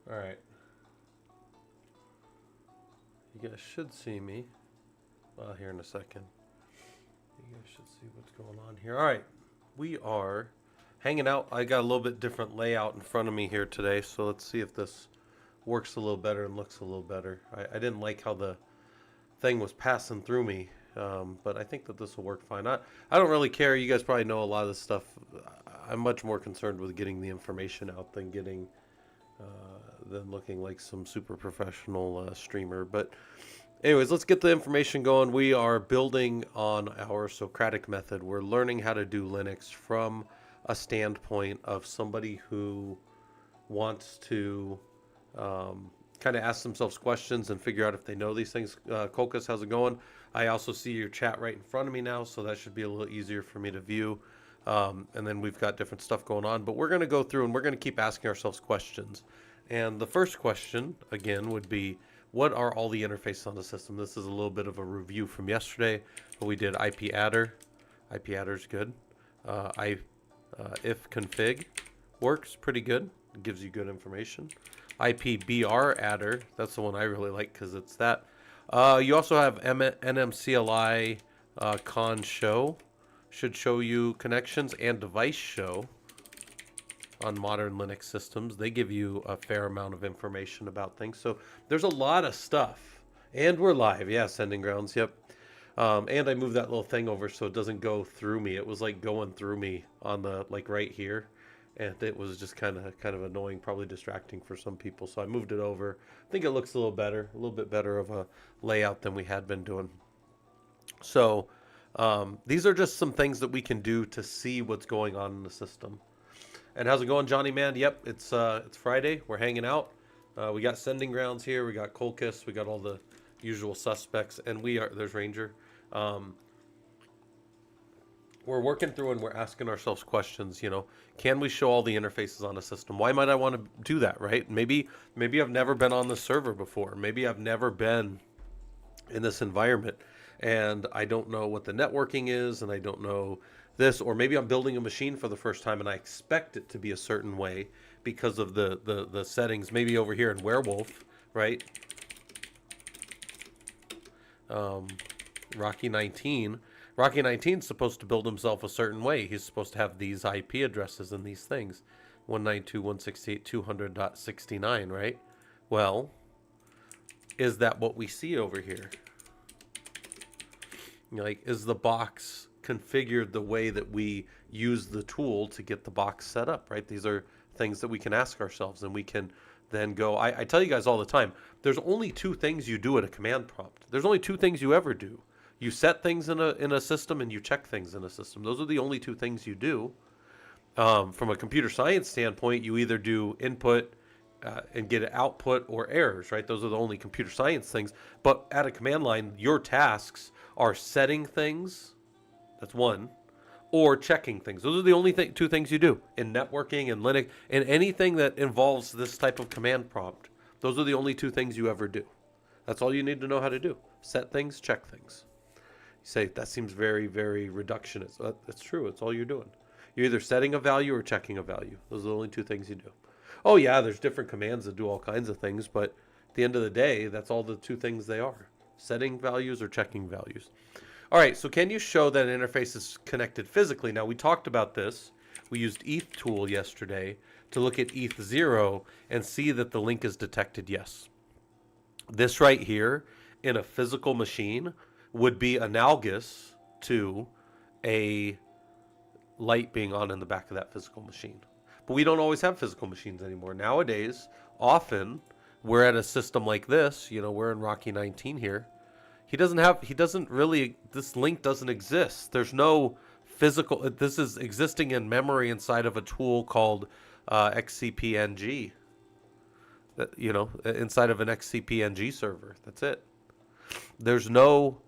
All right. You guys should see me. Well, here in a second. You guys should see what's going on here. All right. We are hanging out. I got a little bit different layout in front of me here today, so let's see if this works a little better and looks a little better. I didn't like how the thing was passing through me, but I think that this will work fine. I don't really care. You guys probably know a lot of this stuff. I'm much more concerned with getting the information out than looking like some super professional streamer. But anyways, let's get the information going. We are building on our Socratic method. We're learning how to do Linux from a standpoint of somebody who wants to kind of ask themselves questions and figure out if they know these things. Kolkus, how's it going? I also see your chat right in front of me now, so that should be a little easier for me to view. And then we've got different stuff going on, but we're going to go through and we're going to keep asking ourselves questions. And the first question, again, would be, what are all the interfaces on the system? This is a little bit of a review from yesterday. We did IP adder. IP adder is good. If config works pretty good. It gives you good information. IPBR adder, that's the one I really like because it's that. You also have NMCLI con show. Should show you connections, and device show on modern Linux systems. They give you a fair amount of information about things. So there's a lot of stuff. And we're live. Yeah, sending grounds. Yep. And I moved that little thing over so it doesn't go through me. It was like going through me on the, like right here. And it was just kind of annoying, probably distracting for some people. So I moved it over. I think it looks a little better, a little bit better of a layout than we had been doing. So these are just some things that we can do to see what's going on in the system. And how's it going, Johnny man? Yep, it's Friday. We're hanging out. We got sending grounds here. We got Kolkus. We got all the usual suspects, and there's Ranger. We're working through and we're asking ourselves questions. You know, can we show all the interfaces on a system? Why might I want to do that? Right? Maybe I've never been on the server before. Maybe I've never been in this environment, and I don't know what the networking is, and I don't know this, or maybe I'm building a machine for the first time and I expect it to be a certain way because of the settings. Maybe over here in Werewolf, right? Rocky 19 is supposed to build himself a certain way. He's supposed to have these IP addresses and these things, 192.168.200.69, right? Well, is that what we see over here? Like, is the box configured the way that we use the tool to get the box set up, right? These are things that we can ask ourselves, and we can then go. I tell you guys all the time, there's only two things you do at a command prompt. There's only two things you ever do. You set things in a system, and you check things in a system. Those are the only two things you do. From a computer science standpoint, you either do input and get output or errors, right? Those are the only computer science things. But at a command line, your tasks are setting things, that's one, or checking things. Those are the only two things you do in networking and Linux and anything that involves this type of command prompt. Those are the only two things you ever do. That's all you need to know how to do. Set things, check things. You say, that seems very, very reductionist. That's true. It's all you're doing. You're either setting a value or checking a value. Those are the only two things you do. Oh, yeah, there's different commands that do all kinds of things, but at the end of the day, that's all the two things they are. Setting values or checking values. All right, so can you show that an interface is connected physically? Now, we talked about this. We used ETH tool yesterday to look at ETH0 and see that the link is detected, yes. This right here in a physical machine would be analogous to a light being on in the back of that physical machine. But we don't always have physical machines anymore. Nowadays, often, we're at a system like this. You know, we're in Rocky 19 here. This link doesn't exist. There's no physical, this is existing in memory inside of a tool called XCPNG. You know, inside of an XCPNG server. That's it. There's no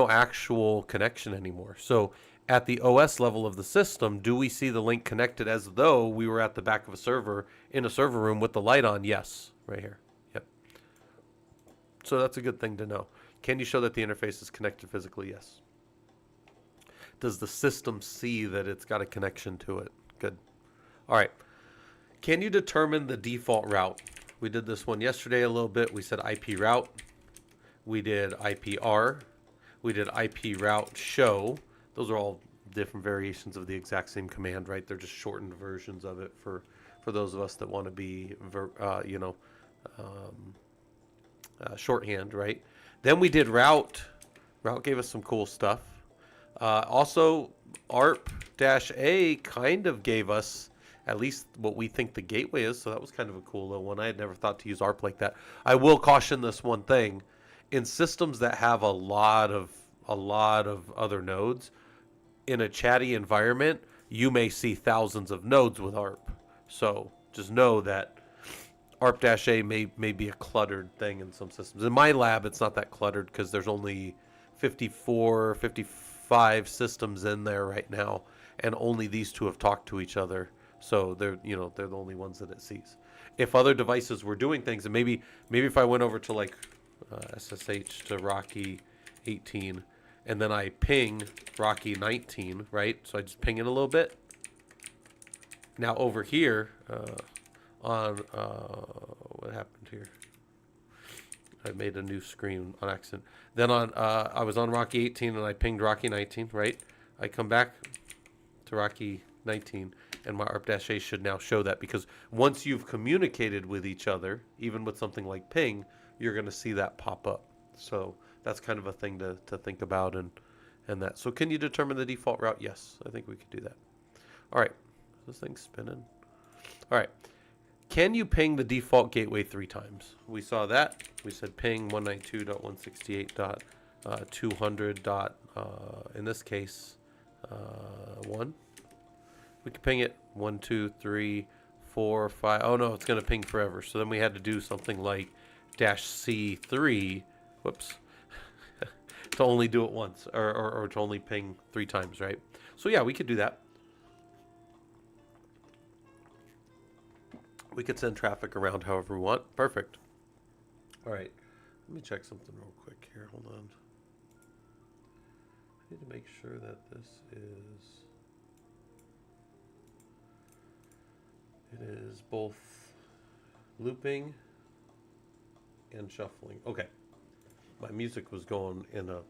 actual connection anymore. So at the OS level of the system, do we see the link connected as though we were at the back of a server in a server room with the light on? Yes, right here. Yep. So that's a good thing to know. Can you show that the interface is connected physically? Yes. Does the system see that it's got a connection to it? Good. All right. Can you determine the default route? We did this one yesterday a little bit. We said IP route. We did IPR. We did IP route show. Those are all different variations of the exact same command, right? They're just shortened versions of it for those of us that want to be, shorthand, right? Then we did route. Route gave us some cool stuff. Also, ARP-A kind of gave us at least what we think the gateway is, so that was kind of a cool little one. I had never thought to use ARP like that. I will caution this one thing. In systems that have a lot of other nodes, in a chatty environment, you may see thousands of nodes with ARP. So just know that ARP-A may be a cluttered thing in some systems. In my lab, it's not that cluttered because there's only 54, 55 systems in there right now, and only these two have talked to each other. So they're the only ones that it sees. If other devices were doing things, and maybe if I went over to like SSH to Rocky 18, and then I ping Rocky 19, right? So I just ping it a little bit. Now over here on what happened here? I made a new screen on accident. Then I was on Rocky 18 and I pinged Rocky 19, right? I come back to Rocky 19 and my ARP-A should now show that, because once you've communicated with each other, even with something like ping, you're going to see that pop up. So that's kind of a thing to think about and that. So can you determine the default route? Yes, I think we could do that. All right. This thing's spinning. All right. Can you ping the default gateway 3 times? We saw that. We said ping 192.168.200. In this case, 1. We could ping it 1, 2, 3, 4, 5. Oh no, it's going to ping forever. So then we had to do something like -C3. Whoops. To only do it once, or to only ping 3 times, right? So yeah, we could do that. We could send traffic around however we want. Perfect. All right. Let me check something real quick here. Hold on. I need to make sure that this is... It is both looping and shuffling. Okay. My music was going in a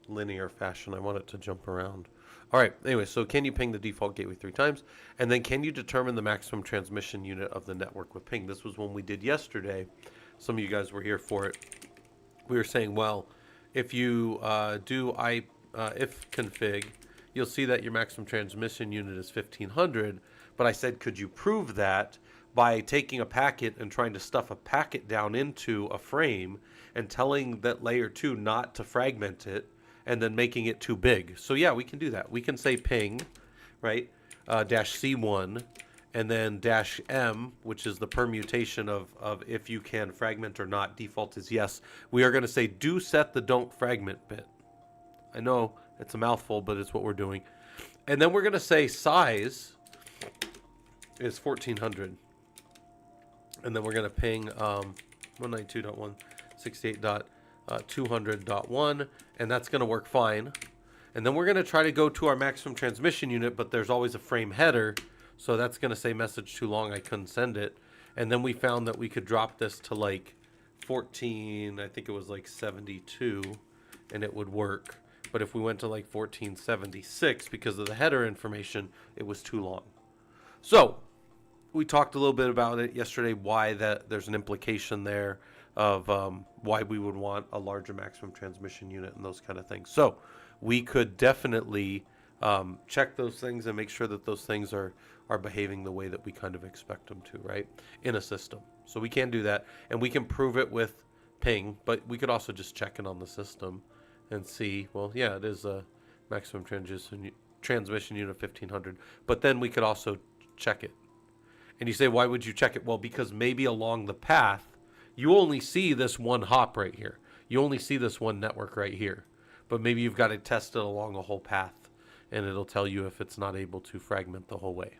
linear fashion. I want it to jump around. All right. Anyway, so can you ping the default gateway 3 times? And then can you determine the maximum transmission unit of the network with ping? This was one we did yesterday. Some of you guys were here for it. We were saying, well, if you do if config, you'll see that your maximum transmission unit is 1500. But I said, could you prove that by taking a packet and trying to stuff a packet down into a frame and telling that layer 2 not to fragment it, and then making it too big? So yeah, we can do that. We can say ping, right, -C1, and then -M, which is the permutation of if you can fragment or not. Default is yes. We are going to say do set the don't fragment bit. I know it's a mouthful, but it's what we're doing. And then we're going to say size is 1400. And then we're going to ping 192.168.200.1, and that's going to work fine. And then we're going to try to go to our maximum transmission unit, but there's always a frame header, so that's going to say message too long, I couldn't send it. And then we found that we could drop this to like 14, I think it was like 72, and it would work. But if we went to like 1476, because of the header information, it was too long. So we talked a little bit about it yesterday, why that there's an implication there of why we would want a larger maximum transmission unit and those kind of things. So we could definitely check those things and make sure that those things are behaving the way that we kind of expect them to, right, in a system. So we can do that, and we can prove it with ping, but we could also just check it on the system and see, well, yeah, it is a maximum transmission unit of 1500, but then we could also check it. And you say, why would you check it? Well, because maybe along the path, you only see this one hop right here. You only see this one network right here. But maybe you've got to test it along a whole path, and it'll tell you if it's not able to fragment the whole way.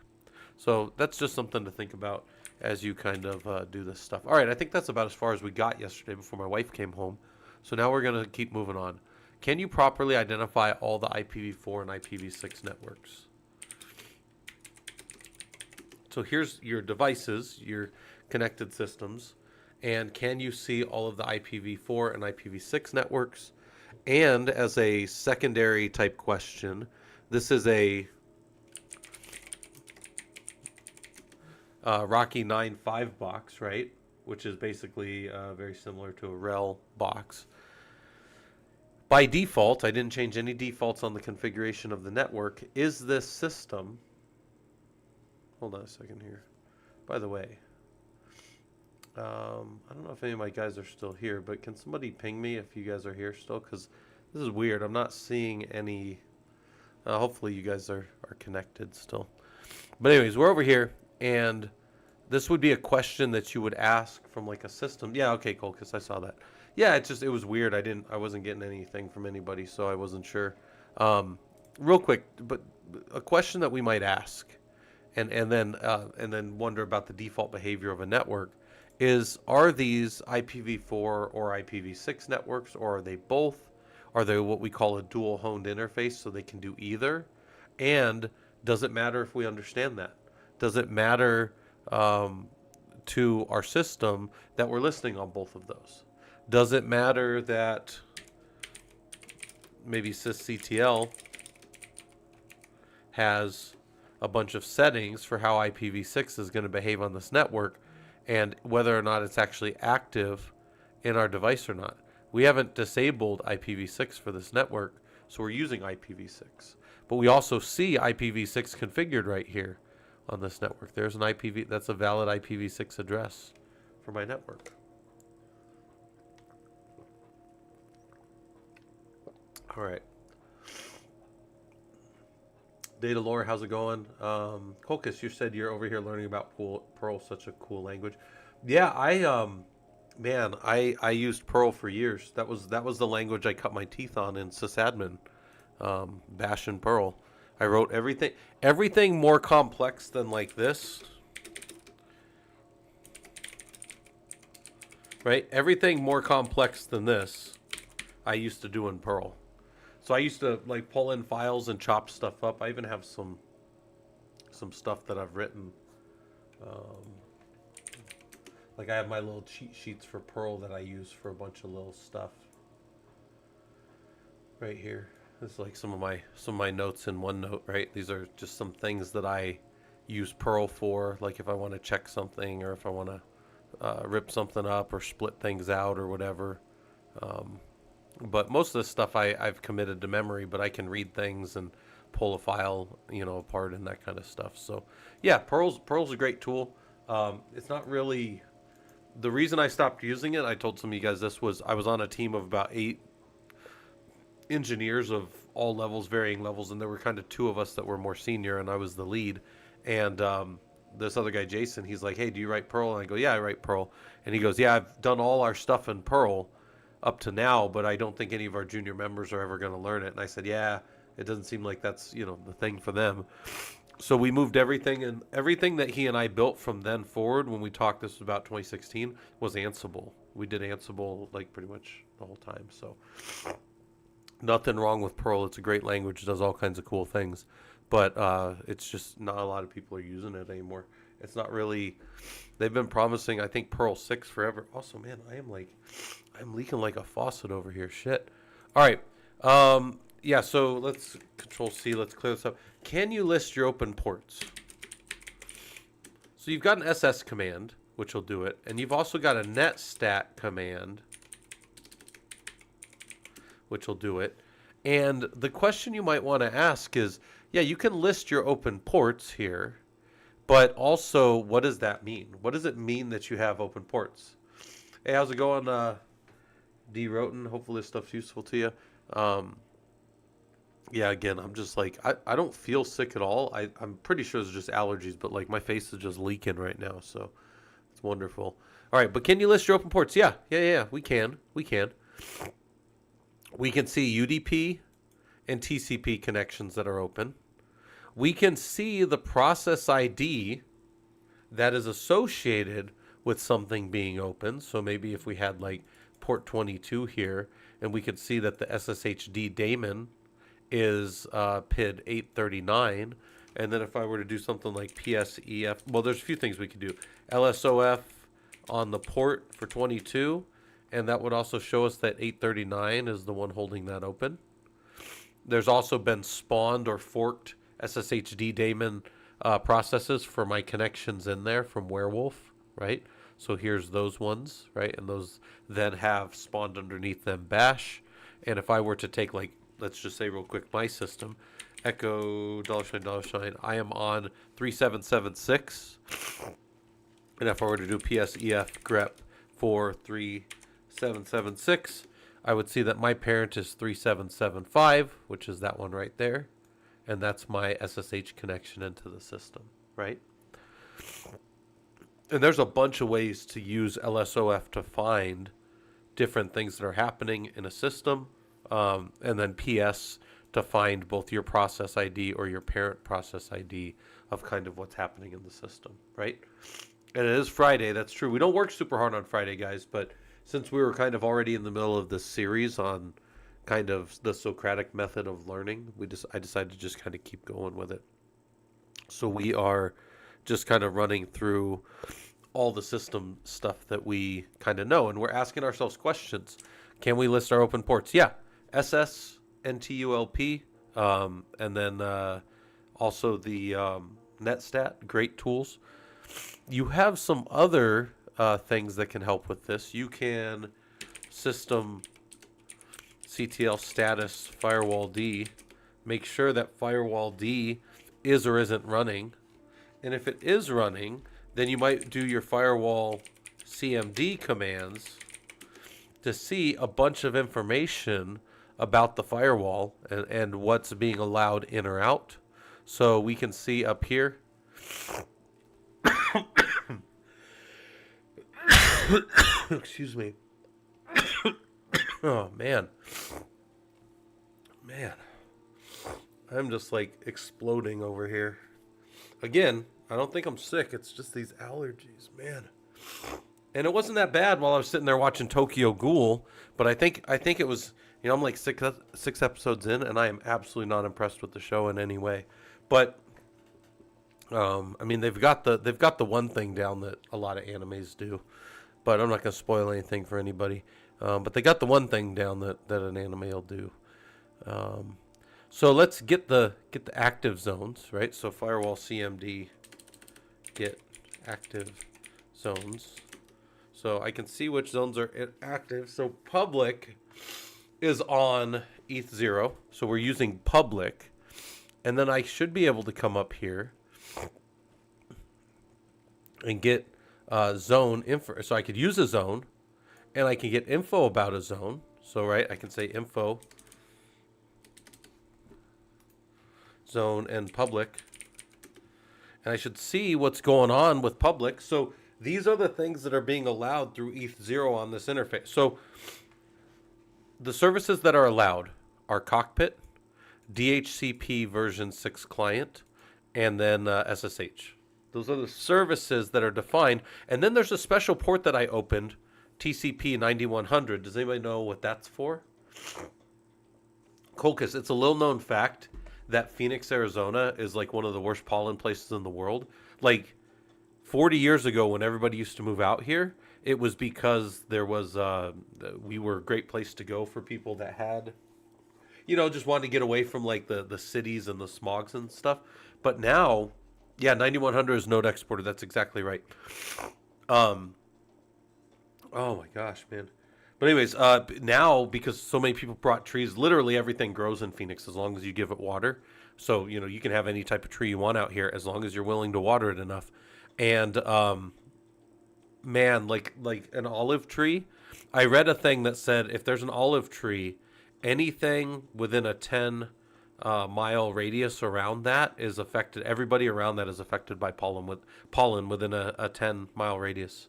So that's just something to think about as you kind of do this stuff. All right, I think that's about as far as we got yesterday before my wife came home. So now we're going to keep moving on. Can you properly identify all the IPv4 and IPv6 networks? So here's your devices, your connected systems, and can you see all of the IPv4 and IPv6 networks? And as a secondary type question, this is a Rocky 9.5 box, right? Which is basically very similar to a RHEL box. By default, I didn't change any defaults on the configuration of the network. Is this system... Hold on a second here. By the way, I don't know if any of my guys are still here, but can somebody ping me if you guys are here still? Because this is weird. I'm not seeing any... hopefully you guys are connected still. But anyways, we're over here, and this would be a question that you would ask from like a system. Yeah, okay, cool, because I saw that. Yeah, it was weird. I wasn't getting anything from anybody, so I wasn't sure. Real quick, but a question that we might ask, and then wonder about the default behavior of a network is: are these IPv4 or IPv6 networks, or are they both? Are they what we call a dual honed interface, so they can do either? And does it matter if we understand that? Does it matter to our system that we're listening on both of those? Does it matter that maybe sysctl has a bunch of settings for how IPv6 is going to behave on this network, and whether or not it's actually active in our device or not? We haven't disabled IPv6 for this network, so we're using IPv6. But we also see IPv6 configured right here on this network. There's an that's a valid IPv6 address for my network. All right. Data lore, how's it going? Kolkus, you said you're over here learning about Perl, such a cool language. Yeah, I used Perl for years. That was the language I cut my teeth on in sysadmin. Bash and Perl. I wrote everything more complex than like this. Right? Everything more complex than this I used to do in Perl. So I used to like pull in files and chop stuff up. I even have some stuff that I've written. Like I have my little cheat sheets for Perl that I use for a bunch of little stuff. Right here. This is like some of my notes in OneNote, right? These are just some things that I use Perl for, like if I want to check something, or if I want to rip something up or split things out or whatever. But most of this stuff I've committed to memory, but I can read things and pull a file, apart and that kind of stuff. So yeah, Perl's a great tool. It's not really the reason I stopped using it. I told some of you guys this was I was on a team of about 8 engineers of all levels, varying levels, and there were kind of 2 of us that were more senior, and I was the lead. And this other guy, Jason, he's like, "Hey, do you write Perl?" And I go, "Yeah, I write Perl." And he goes, "Yeah, I've done all our stuff in Perl up to now, but I don't think any of our junior members are ever going to learn it." And I said, "Yeah, it doesn't seem like that's the thing for them." So we moved everything, and everything that he and I built from then forward, when we talked, this was about 2016, was Ansible. We did Ansible like pretty much the whole time. So nothing wrong with Perl. It's a great language. It does all kinds of cool things, but it's just not a lot of people are using it anymore. It's not really. They've been promising, I think, Perl 6 forever. Also, man, I'm leaking like a faucet over here. Shit. All right. Yeah, so let's Control-C. Let's clear this up. Can you list your open ports? So you've got an SS command, which will do it. And you've also got a netstat command, which will do it. And the question you might want to ask is, yeah, you can list your open ports here, but also, what does that mean? What does it mean that you have open ports? Hey, how's it going, D. Roten? Hopefully this stuff's useful to you. Yeah, again, I'm just like, I don't feel sick at all. I'm pretty sure it's just allergies, but like my face is just leaking right now, so it's wonderful. All right, but can you list your open ports? Yeah, we can. We can see UDP and TCP connections that are open. We can see the process ID that is associated with something being open. So maybe if we had like port 22 here, and we could see that the SSHD daemon is PID 839, And then if I were to do something like PSEF, well, there's a few things we could do. LSOF on the port for 22, and that would also show us that 839 is the one holding that open. There's also been spawned or forked SSHD daemon processes for my connections in there from Werewolf, right? So here's those ones, right? And those then have spawned underneath them bash. And if I were to take, like, let's just say real quick, my system, echo $$, I am on 3776. And if I were to do PSEF grep for 3776, I would see that my parent is 3775, which is that one right there. And that's my SSH connection into the system, right? And there's a bunch of ways to use LSOF to find different things that are happening in a system. And then PS to find both your process ID or your parent process ID of kind of what's happening in the system, right? And it is Friday, that's true. We don't work super hard on Friday, guys, but since we were kind of already in the middle of this series on kind of the Socratic method of learning, I decided to just kind of keep going with it. So we are just kind of running through all the system stuff that we kind of know, and we're asking ourselves questions. Can we list our open ports? Yeah. SS, NTULP, and then also the netstat, great tools. You have some other things that can help with this. You can system CTL status firewall D, make sure that firewall D is or isn't running. And if it is running, then you might do your firewall CMD commands to see a bunch of information about the firewall and what's being allowed in or out. So we can see up here. Excuse me. Oh, man. I'm just like exploding over here. Again, I don't think I'm sick. It's just these allergies, man. And it wasn't that bad while I was sitting there watching Tokyo Ghoul, but I think it was, I'm like six episodes in, and I am absolutely not impressed with the show in any way. But I mean, they've got the one thing down that a lot of animes do, but I'm not going to spoil anything for anybody. But they got the one thing down that an anime will do. So let's get the active zones, right? So firewall CMD, get active zones. So I can see which zones are active. So public is on ETH0. So we're using public. And then I should be able to come up here and get zone info. So I could use a zone, and I can get info about a zone. So, right, I can say info, zone, and public. And I should see what's going on with public. So these are the things that are being allowed through ETH0 on this interface. So the services that are allowed are Cockpit, DHCP version 6 client, and then SSH. Those are the services that are defined. And then there's a special port that I opened, TCP 9100. Does anybody know what that's for? Colchis, it's a little known fact that Phoenix, Arizona is like one of the worst pollen places in the world. Like 40 years ago when everybody used to move out here, it was because there was, we were a great place to go for people that had, just wanted to get away from like the cities and the smogs and stuff. But now, yeah, 9100 is node exported. That's exactly right. Oh my gosh, man. But anyways, now because so many people brought trees, literally everything grows in Phoenix as long as you give it water. So, you can have any type of tree you want out here as long as you're willing to water it enough. And man, like an olive tree, I read a thing that said if there's an olive tree, anything within a 10 mile radius around that is affected. Everybody around that is affected by pollen within a 10 mile radius.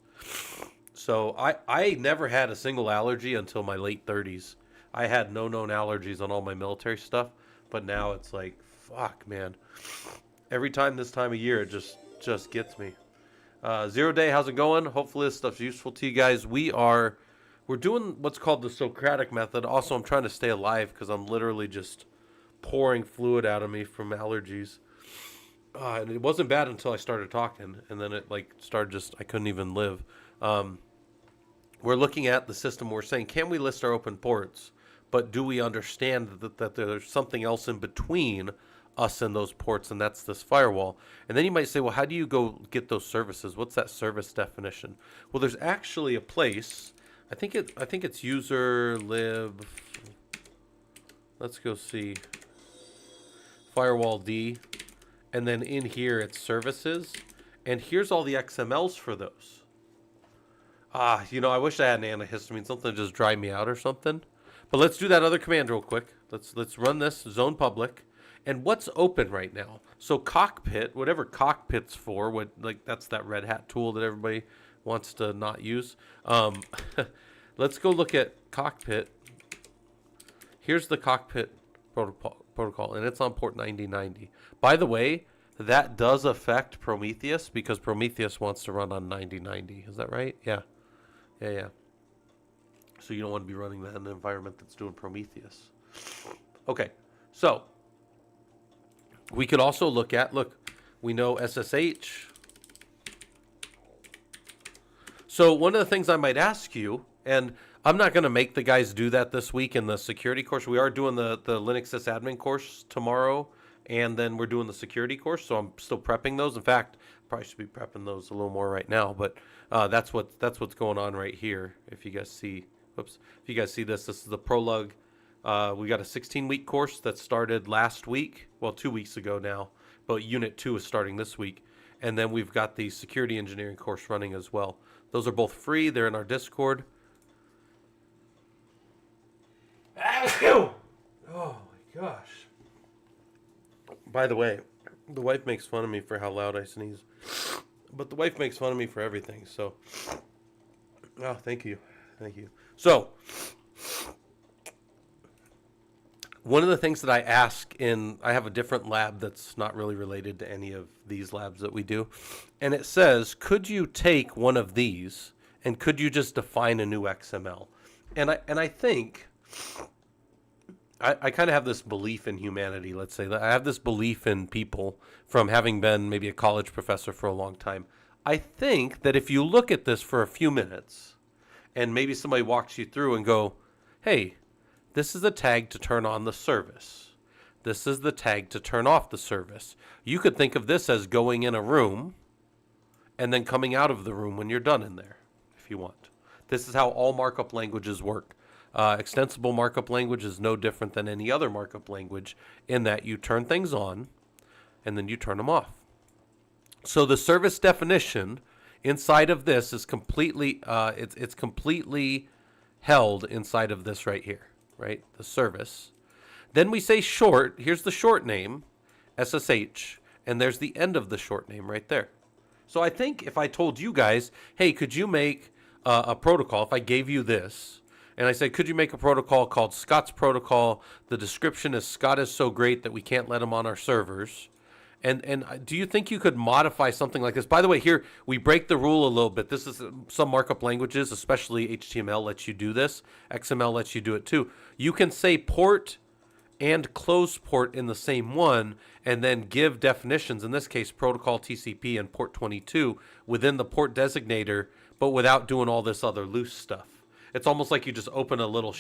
So I never had a single allergy until my late 30s. I had no known allergies on all my military stuff, but now it's like, fuck, man. Every time this time of year, it just gets me. 0 Day, how's it going? Hopefully this stuff's useful to you guys. We're doing what's called the Socratic Method. Also, I'm trying to stay alive because I'm literally just pouring fluid out of me from allergies. And it wasn't bad until I started talking, and then it like started just I couldn't even live. Um, we're looking at the system. We're saying, can we list our open ports? But do we understand that there's something else in between us and those ports, and that's this firewall? And then you might say, well, how do you go get those services? What's that service definition? Well, there's actually a place. I think it's user lib. Let's go see firewall D, and then in here it's services, and here's all the XMLs for those. I wish I had an antihistamine, something to just dry me out or something. But let's do that other command real quick. Let's run this zone public. And what's open right now? So cockpit, whatever cockpit's for, that's that Red Hat tool that everybody wants to not use. Let's go look at cockpit. Here's the cockpit protocol, and it's on port 9090. By the way, that does affect Prometheus because Prometheus wants to run on 9090. Is that right? Yeah. Yeah. So you don't want to be running that in an environment that's doing Prometheus. Okay, so we could also look, we know SSH. So one of the things I might ask you, and I'm not going to make the guys do that this week in the security course. We are doing the Linux sysadmin course tomorrow, and then we're doing the security course, so I'm still prepping those. In fact, probably should be prepping those a little more right now, but that's what's going on right here. If you guys see, this is the prologue. We got a 16-week course that started last week, 2 weeks ago now, but Unit 2 is starting this week. And then we've got the security engineering course running as well. Those are both free. They're in our Discord. Oh my gosh. By the way, the wife makes fun of me for how loud I sneeze. But the wife makes fun of me for everything, so. Oh, thank you. Thank you. So, one of the things that I ask I have a different lab that's not really related to any of these labs that we do. And it says, could you take one of these and could you just define a new XML? And I think I kind of have this belief in humanity, let's say. I have this belief in people from having been maybe a college professor for a long time. I think that if you look at this for a few minutes and maybe somebody walks you through and go, hey, this is the tag to turn on the service. This is the tag to turn off the service. You could think of this as going in a room and then coming out of the room when you're done in there, if you want. This is how all markup languages work. Extensible markup language is no different than any other markup language in that you turn things on and then you turn them off. So the service definition inside of this is completely, it's completely held inside of this right here, right? The service. Then we say short. Here's the short name, SSH, and there's the end of the short name right there. So I think if I told you guys, hey, could you make a protocol, if I gave you this, and I said, could you make a protocol called Scott's Protocol? The description is Scott is so great that we can't let him on our servers. And do you think you could modify something like this? By the way, here we break the rule a little bit. This is some markup languages, especially HTML lets you do this. XML lets you do it too. You can say port and close port in the same one and then give definitions, in this case, protocol TCP and port 22 within the port designator, but without doing all this other loose stuff. It's almost like you just open a little,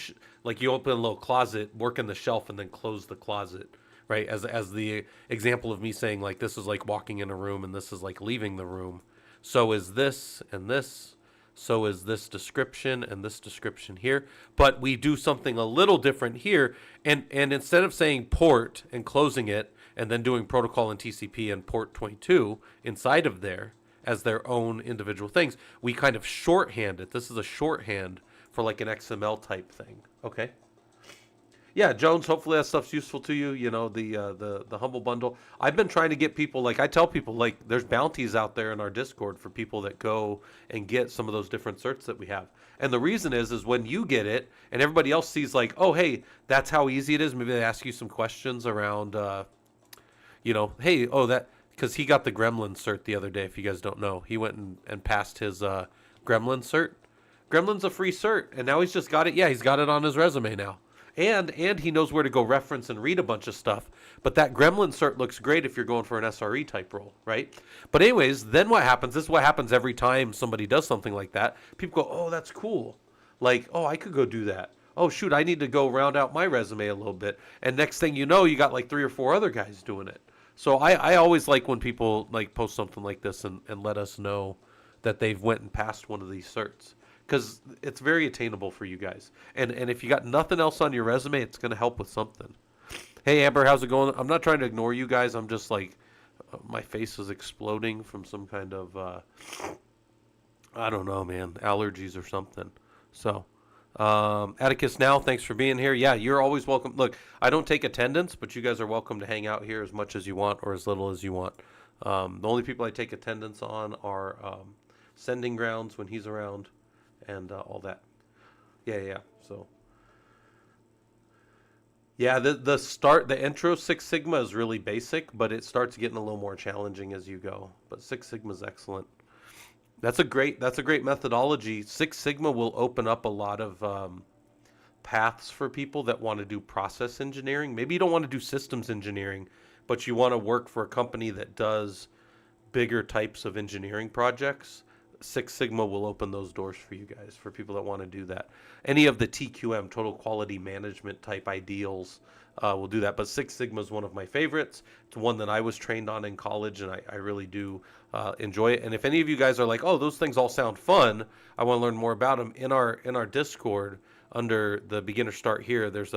you open a little closet, work in the shelf, and then close the closet, right? As the example of me saying, like, this is like walking in a room and this is like leaving the room. So is this and this. So is this description and this description here. But we do something a little different here. And instead of saying port and closing it and then doing protocol and TCP and port 22 inside of there as their own individual things, we kind of shorthand it. This is a shorthand for like an XML type thing. Okay. Yeah, Jones, hopefully that stuff's useful to you, the Humble Bundle. I've been trying to get people, I tell people, there's bounties out there in our Discord for people that go and get some of those different certs that we have. And the reason is when you get it and everybody else sees oh, hey, that's how easy it is. Maybe they ask you some questions around, hey, because he got the Gremlin cert the other day, if you guys don't know. He went and passed his Gremlin cert. Gremlin's a free cert, and now he's just got it. Yeah, he's got it on his resume now. And he knows where to go reference and read a bunch of stuff. But that gremlin cert looks great if you're going for an SRE type role, right? But anyways, then what happens? This is what happens every time somebody does something like that. People go, "Oh, that's cool." Like, "Oh, I could go do that." "Oh, shoot, I need to go round out my resume a little bit." And next thing you know, you got like 3 or 4 other guys doing it. So I always like when people like post something like this and let us know that they've went and passed one of these certs, because it's very attainable for you guys. And if you got nothing else on your resume, it's going to help with something. Hey Amber, how's it going? I'm not trying to ignore you guys. I'm just like my face is exploding from some kind of I don't know, man, allergies or something. So Atticus now, thanks for being here. Yeah, you're always welcome. Look, I don't take attendance, but you guys are welcome to hang out here as much as you want or as little as you want. The only people I take attendance on are Sending Grounds when he's around, and all that. Yeah. So yeah, the intro Six Sigma is really basic, but it starts getting a little more challenging as you go. But Six Sigma is excellent. That's a great methodology. Six Sigma will open up a lot of paths for people that want to do process engineering. Maybe you don't want to do systems engineering, but you want to work for a company that does bigger types of engineering projects. Six Sigma will open those doors for you guys, for people that want to do that. Any of the TQM, total quality management type ideals, will do that. But Six Sigma is one of my favorites. It's one that I was trained on in college, and I really do enjoy it. And if any of you guys are like, "Oh, those things all sound fun, I want to learn more about them," in our Discord under the beginner start here, there's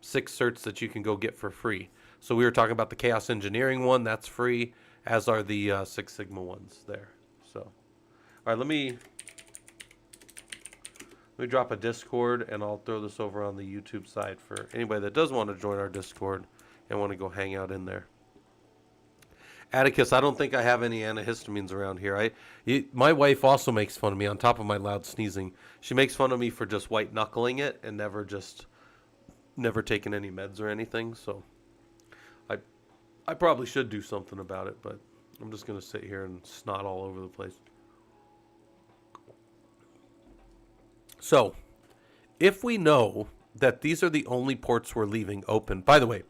6 certs that you can go get for free. So we were talking about the chaos engineering one, that's free, as are the Six Sigma ones there. So. All right, let me drop a Discord, and I'll throw this over on the YouTube side for anybody that does want to join our Discord and want to go hang out in there. Atticus, I don't think I have any antihistamines around here. My wife also makes fun of me on top of my loud sneezing. She makes fun of me for just white knuckling it and never taking any meds or anything. So I probably should do something about it, but I'm just gonna sit here and snot all over the place. So, if we know that these are the only ports we're leaving open, by the way,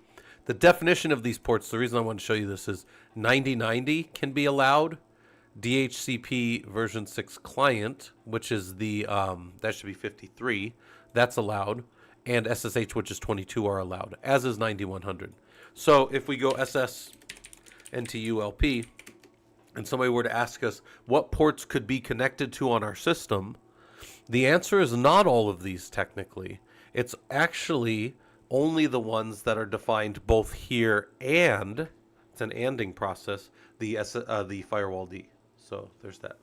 the definition of these ports, the reason I want to show you this is 9090 can be allowed, DHCP version 6 client, which is that should be 53, that's allowed, and SSH, which is 22, are allowed, as is 9100. So if we go SS NTULP, and somebody were to ask us what ports could be connected to on our system, the answer is not all of these technically. It's actually only the ones that are defined both here and, it's an anding process, the firewall D. So there's that.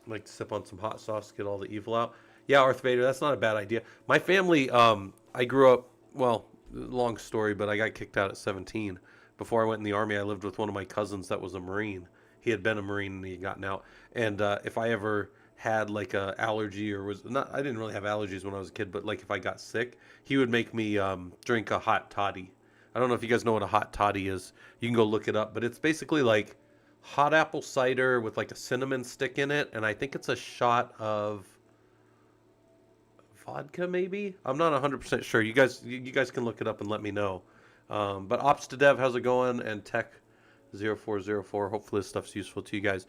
Like to sip on some hot sauce, get all the evil out. Yeah, Darth Vader, that's not a bad idea. My family, I grew up, well, long story, but I got kicked out at 17. Before I went in the Army, I lived with one of my cousins that was a Marine. He had been a Marine and he had gotten out. And if I ever had like a allergy or was not, I didn't really have allergies when I was a kid, but like if I got sick, he would make me drink a hot toddy. I don't know if you guys know what a hot toddy is. You can go look it up, but it's basically like hot apple cider with like a cinnamon stick in it, and I think it's a shot of vodka maybe. I'm not 100% sure. You guys can look it up and let me know. But Ops to Dev, how's it going? And Tech 0404. Hopefully this stuff's useful to you guys.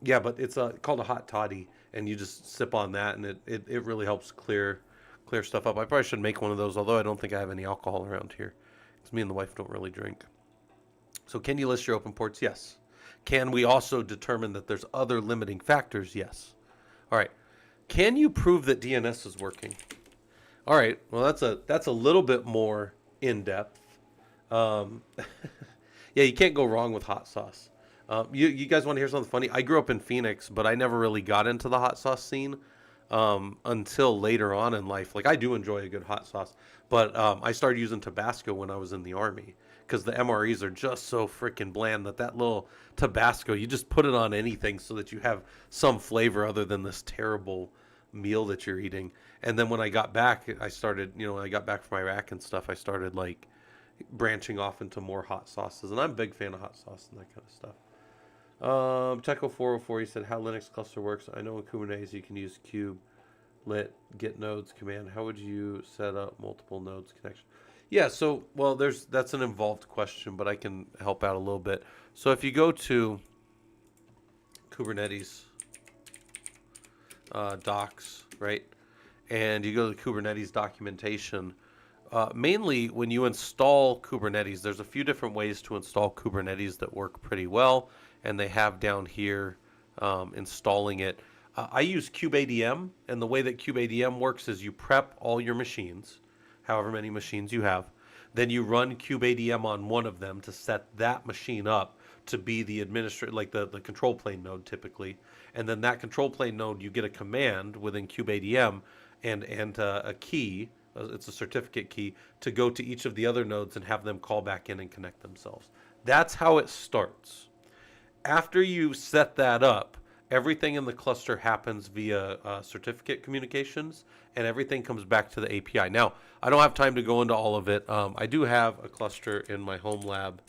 Yeah, but it's called a hot toddy, and you just sip on that, and it really helps clear stuff up. I probably should make one of those, although I don't think I have any alcohol around here, because me and the wife don't really drink. So can you list your open ports? Yes. Can we also determine that there's other limiting factors? Yes. All right. Can you prove that DNS is working? All right. Well, that's a little bit more in depth. Yeah, you can't go wrong with hot sauce. You guys want to hear something funny? I grew up in Phoenix, but I never really got into the hot sauce scene until later on in life. Like, I do enjoy a good hot sauce, but I started using Tabasco when I was in the Army, because the MREs are just so freaking bland that little Tabasco, you just put it on anything so that you have some flavor other than this terrible meal that you're eating. And then when I got back, I started, when I got back from Iraq and stuff, I started like branching off into more hot sauces, and I'm a big fan of hot sauce and that kind of stuff. Techo 404, he said how Linux cluster works. I know in Kubernetes you can use Cube lit get nodes command. How would you set up multiple nodes connection? Yeah, so well, that's an involved question, but I can help out a little bit. So if you go to Kubernetes docs, right, and you go to the Kubernetes documentation, mainly when you install Kubernetes, there's a few different ways to install Kubernetes that work pretty well, and they have down here installing it. I use kubeadm, and the way that kubeadm works is you prep all your machines, however many machines you have. Then you run kubeadm on one of them to set that machine up to be the administrator, like the control plane node typically. And then that control plane node, you get a command within kubeadm and a key, it's a certificate key, to go to each of the other nodes and have them call back in and connect themselves. That's how it starts. After you set that up, everything in the cluster happens via certificate communications, and everything comes back to the API. Now, I don't have time to go into all of it. I do have a cluster in my home lab.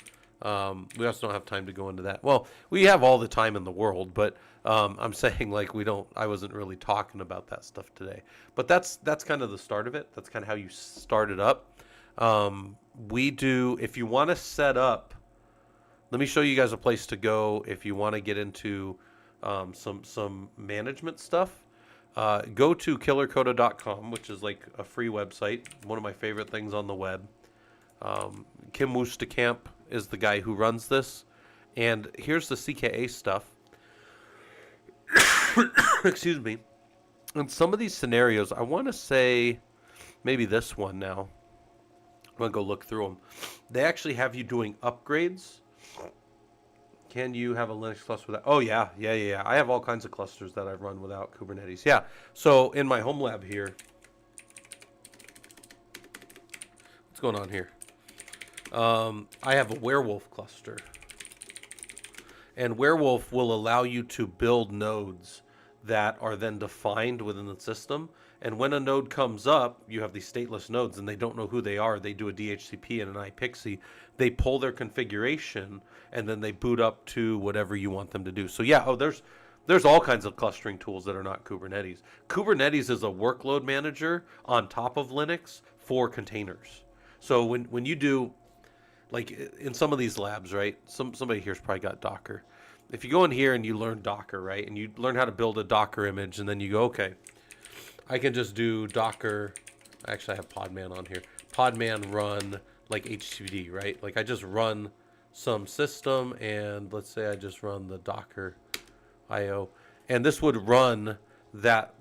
We also don't have time to go into that. Well, we have all the time in the world, but I'm saying like we don't. I wasn't really talking about that stuff today. But that's kind of the start of it. That's kind of how you start it up. We do, if you want to set up. Let me show you guys a place to go if you want to get into some management stuff. Go to killercoda.com, which is like a free website, one of my favorite things on the web. Kim Woostekamp is the guy who runs this, and here's the CKA stuff. Excuse me. In some of these scenarios, I want to say maybe this one now. I'm going to go look through them. They actually have you doing upgrades. Can you have a Linux cluster without? Oh, yeah. I have all kinds of clusters that I've run without Kubernetes. Yeah. So in my home lab here, what's going on here? I have a Werewolf cluster. And Werewolf will allow you to build nodes that are then defined within the system. And when a node comes up, you have these stateless nodes, and they don't know who they are. They do a DHCP and an iPXE. They pull their configuration, and then they boot up to whatever you want them to do. So yeah, there's all kinds of clustering tools that are not Kubernetes. Kubernetes is a workload manager on top of Linux for containers. So when you do, like in some of these labs, right? Somebody here's probably got Docker. If you go in here and you learn Docker, right, and you learn how to build a Docker image, and then you go, okay, I can just do Docker. Actually, I have Podman on here. Podman run like HTTPD, right? Like I just run some system, and let's say I just run the Docker IO, and this would run that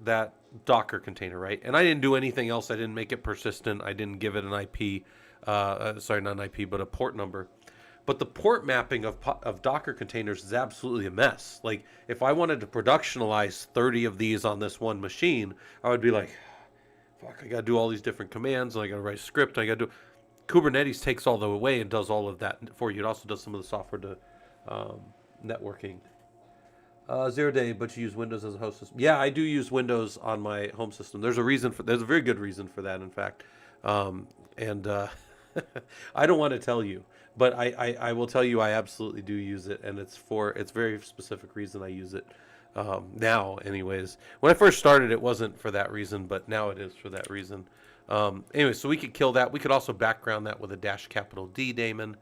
Docker container, right? And I didn't do anything else. I didn't make it persistent. I didn't give it an IP. Sorry, not an IP, but a port number. But the port mapping of Docker containers is absolutely a mess. Like, if I wanted to productionalize 30 of these on this one machine, I would be like, fuck, I got to do all these different commands, and I got to write a script, and I got to do... Kubernetes takes all the way and does all of that for you. It also does some of the software to networking. 0 day, but you use Windows as a host system. Yeah, I do use Windows on my home system. There's a very good reason for that, in fact. I don't want to tell you, but I will tell you I absolutely do use it, and it's very specific reason I use it now anyways. When I first started, it wasn't for that reason, but now it is for that reason. Anyway, so we could kill that. We could also background that with a -D daemon,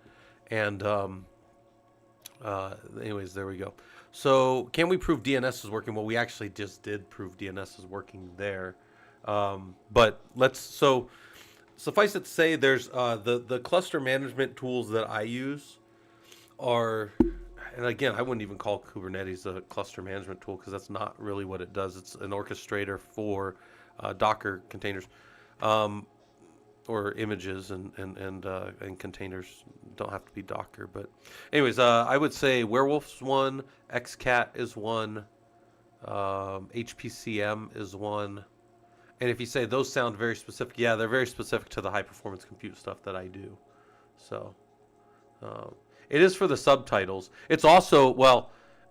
and anyways, there we go. So can we prove DNS is working? Well, we actually just did prove DNS is working there, but suffice it to say, there's the cluster management tools that I use are, and again, I wouldn't even call Kubernetes a cluster management tool because that's not really what it does. It's an orchestrator for Docker containers, or images and containers. Don't have to be Docker, but anyways, I would say Werewolf's one, XCat is one, HPCM is one. And if you say those sound very specific, yeah, they're very specific to the high performance compute stuff that I do. So it is for the subtitles. It's also, well,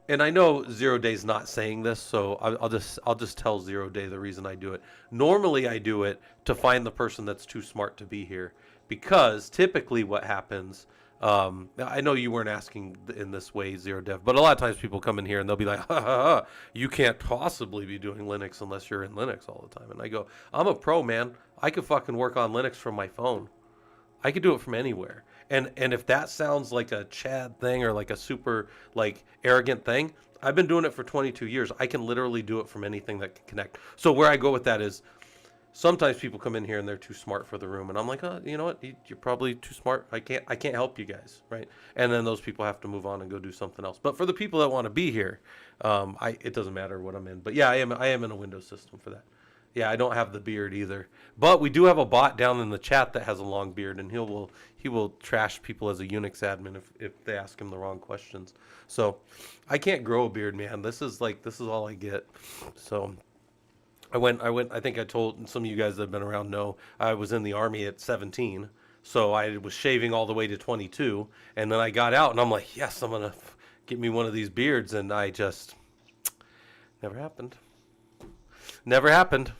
and I know 0 Day's not saying this, so I'll just tell 0 Day the reason I do it. Normally I do it to find the person that's too smart to be here, because typically what happens, I know you weren't asking in this way, Zero Dev, but a lot of times people come in here and they'll be like, ha, ha, ha, you can't possibly be doing Linux unless you're in Linux all the time. And I go, I'm a pro, man. I could fucking work on Linux from my phone. I could do it from anywhere. And if that sounds like a Chad thing or like a super like arrogant thing, I've been doing it for 22 years. I can literally do it from anything that can connect. So where I go with that is sometimes people come in here and they're too smart for the room, and I'm like, oh, you know what? You're probably too smart. I can't help you guys, right? And then those people have to move on and go do something else. But for the people that want to be here, it doesn't matter what I'm in. But yeah, I am in a Windows system for that. Yeah, I don't have the beard either, but we do have a bot down in the chat that has a long beard, and he will trash people as a Unix admin if they ask him the wrong questions. So I can't grow a beard, man. This is all I get. So. I think I told some of you guys that have been around know I was in the Army at 17. So I was shaving all the way to 22. And then I got out and I'm like, yes, I'm going to get me one of these beards. And never happened. Never happened.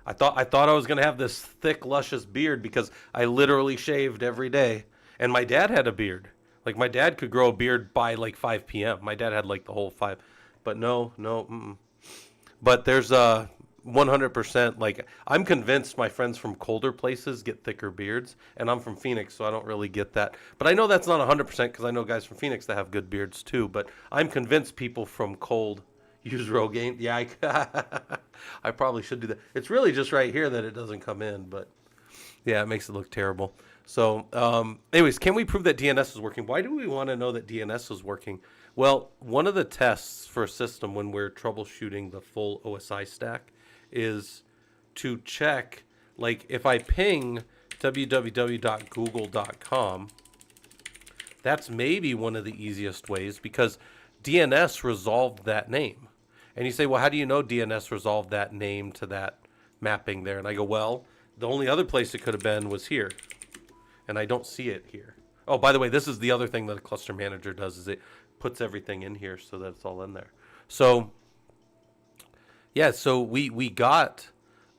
I thought I was going to have this thick, luscious beard because I literally shaved every day. And my dad had a beard. Like my dad could grow a beard by like 5 p.m. My dad had like the whole 5. But no. But there's 100%, like I'm convinced my friends from colder places get thicker beards, and I'm from Phoenix, so I don't really get that. But I know that's not 100% because I know guys from Phoenix that have good beards too. But I'm convinced people from cold use Rogaine. Yeah, I probably should do that. It's really just right here that it doesn't come in, but yeah, it makes it look terrible. So, anyways, can we prove that DNS is working? Why do we want to know that DNS is working? Well, one of the tests for a system when we're troubleshooting the full OSI stack is to check, like if I ping www.google.com, that's maybe one of the easiest ways because DNS resolved that name. And you say, well, how do you know DNS resolved that name to that mapping there? And I go, well, the only other place it could have been was here. And I don't see it here. Oh, by the way, this is the other thing that a cluster manager does is it puts everything in here so that it's all in there. So yeah, so we got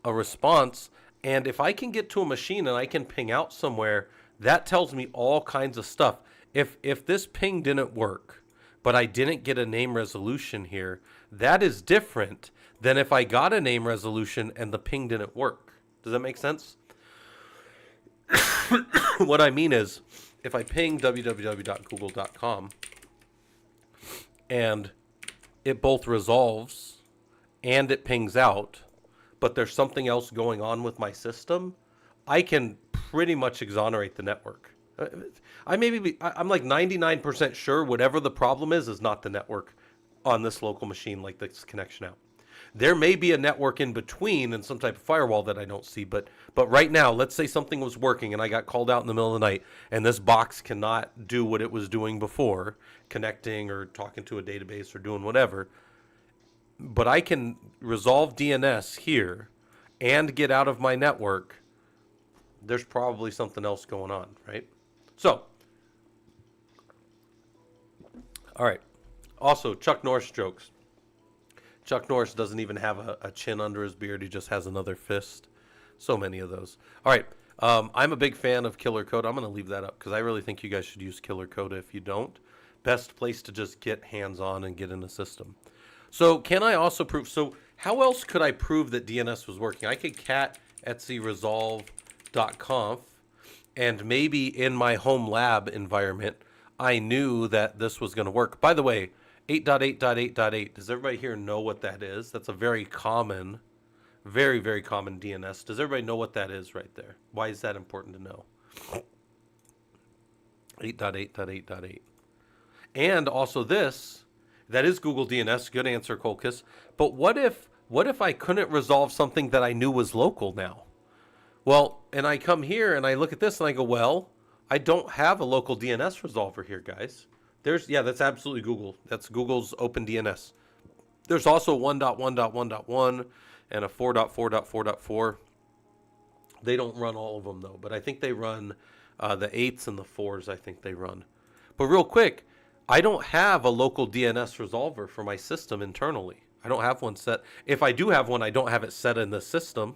a response, and if I can get to a machine and I can ping out somewhere, that tells me all kinds of stuff. If this ping didn't work, but I didn't get a name resolution here, that is different than if I got a name resolution and the ping didn't work. Does that make sense? What I mean is, if I ping www.google.com and it both resolves and it pings out, but there's something else going on with my system, I can pretty much exonerate the network. I'm like 99% sure whatever the problem is not the network on this local machine, like this connection out. There may be a network in between and some type of firewall that I don't see, but right now, let's say something was working and I got called out in the middle of the night and this box cannot do what it was doing before, connecting or talking to a database or doing whatever. But I can resolve DNS here and get out of my network. There's probably something else going on, right? So, all right. Also, Chuck Norris jokes. Chuck Norris doesn't even have a chin under his beard. He just has another fist. So many of those. All right. I'm a big fan of Killer Coda. I'm going to leave that up because I really think you guys should use Killer Coda if you don't. Best place to just get hands-on and get in the system. So can I also prove, so how else could I prove that DNS was working? I could cat etsy resolve.conf and maybe in my home lab environment, I knew that this was going to work. By the way, 8.8.8.8, does everybody here know what that is? That's a very common, very, very common DNS. Does everybody know what that is right there? Why is that important to know? 8.8.8.8. And also this, that is Google DNS. Good answer, Colchis. But what if I couldn't resolve something that I knew was local now? Well, and I come here and I look at this and I go, well, I don't have a local DNS resolver here, guys. That's absolutely Google. That's Google's OpenDNS. There's also 1.1.1.1 and a 4.4.4.4. They don't run all of them, though. But I think they run the 8s and the 4s, I think they run. But real quick, I don't have a local DNS resolver for my system internally. I don't have one set. If I do have one, I don't have it set in the system.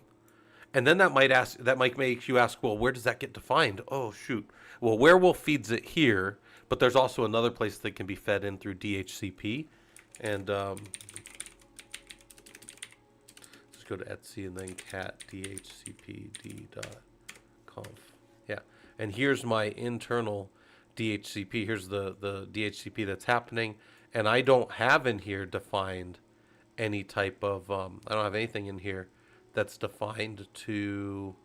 And then that might make you ask, well, where does that get defined? Oh, shoot. Well, Werewolf feeds it here, but there's also another place that can be fed in through DHCP. And just go to Etsy and then cat dhcpd.conf. Yeah. And here's my internal DHCP. Here's the DHCP that's happening. And I don't have in here defined any type of, I don't have anything in here that's defined to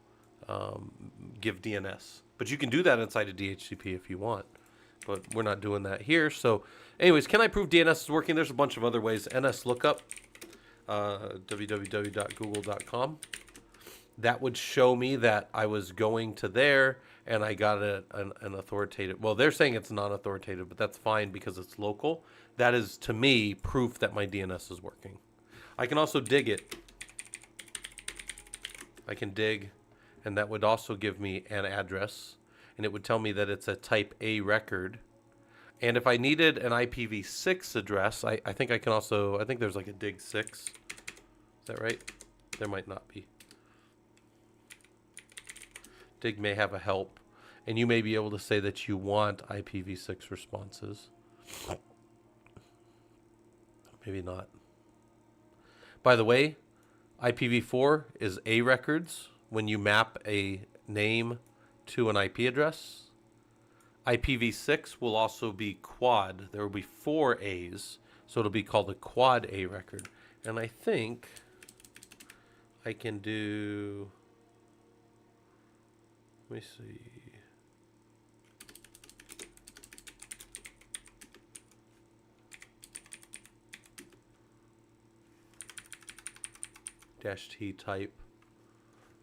give DNS. But you can do that inside of DHCP if you want. But we're not doing that here. So anyways, can I prove DNS is working? There's a bunch of other ways. NSLookup, www.google.com. That would show me that I was going to there and I got an authoritative. Well, they're saying it's non-authoritative, but that's fine because it's local. That is, to me, proof that my DNS is working. I can also dig it. I can dig, and that would also give me an address, and it would tell me that it's a type A record. And if I needed an IPv6 address, I think I can also, I think there's like a dig 6. Is that right? There might not be. Dig may have a help, and you may be able to say that you want IPv6 responses. Maybe not. By the way, IPv4 is A records when you map a name to an IP address. IPv6 will also be quad. There will be 4 A's, so it'll be called a quad A record. And I think I can do, let me see. -T type,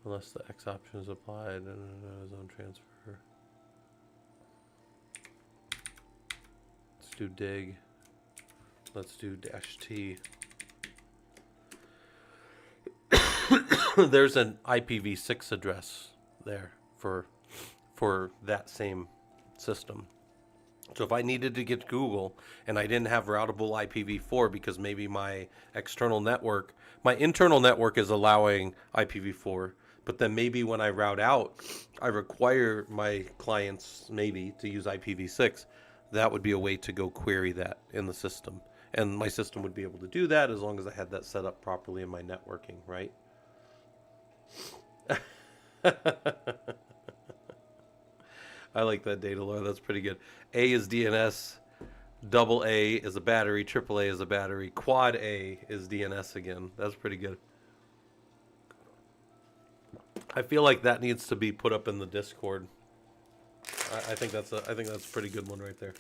unless the X option is applied. Zone transfer. Let's do dig. Let's do -T. There's an IPv6 address there for that same system. So if I needed to get to Google and I didn't have routable IPv4 because maybe my external network, my internal network is allowing IPv4, but then maybe when I route out, I require my clients maybe to use IPv6, that would be a way to go query that in the system. And my system would be able to do that as long as I had that set up properly in my networking, right? I like that data, Laura. That's pretty good. A is DNS. Double A is a battery. Triple A is a battery. Quad A is DNS again. That's pretty good. I feel like that needs to be put up in the Discord. I think that's a pretty good one right there.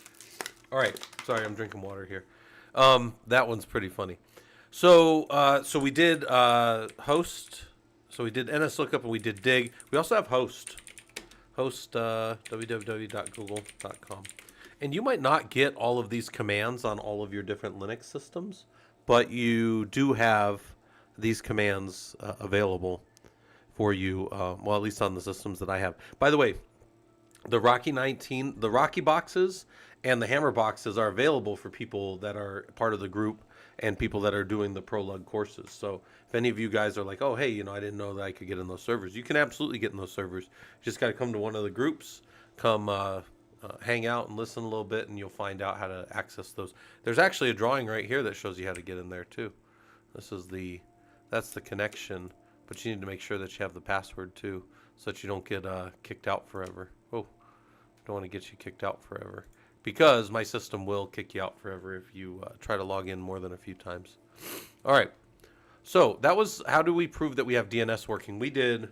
All right. Sorry, I'm drinking water here. That one's pretty funny. So we did host. So we did NSLookup and we did dig. We also have host. Host www.google.com. And you might not get all of these commands on all of your different Linux systems, but you do have these commands available for you, well, at least on the systems that I have. By the way, the Rocky boxes and the Hammer boxes are available for people that are part of the group and people that are doing the ProLug courses. So if any of you guys are like, oh, hey, I didn't know that I could get in those servers, you can absolutely get in those servers. You just got to come to one of the groups, come hang out and listen a little bit, and you'll find out how to access those. There's actually a drawing right here that shows you how to get in there too. That's the connection, but you need to make sure that you have the password too, so that you don't get kicked out forever. Oh, don't want to get you kicked out forever, because my system will kick you out forever if you try to log in more than a few times. All right, so that was how do we prove that we have DNS working. We did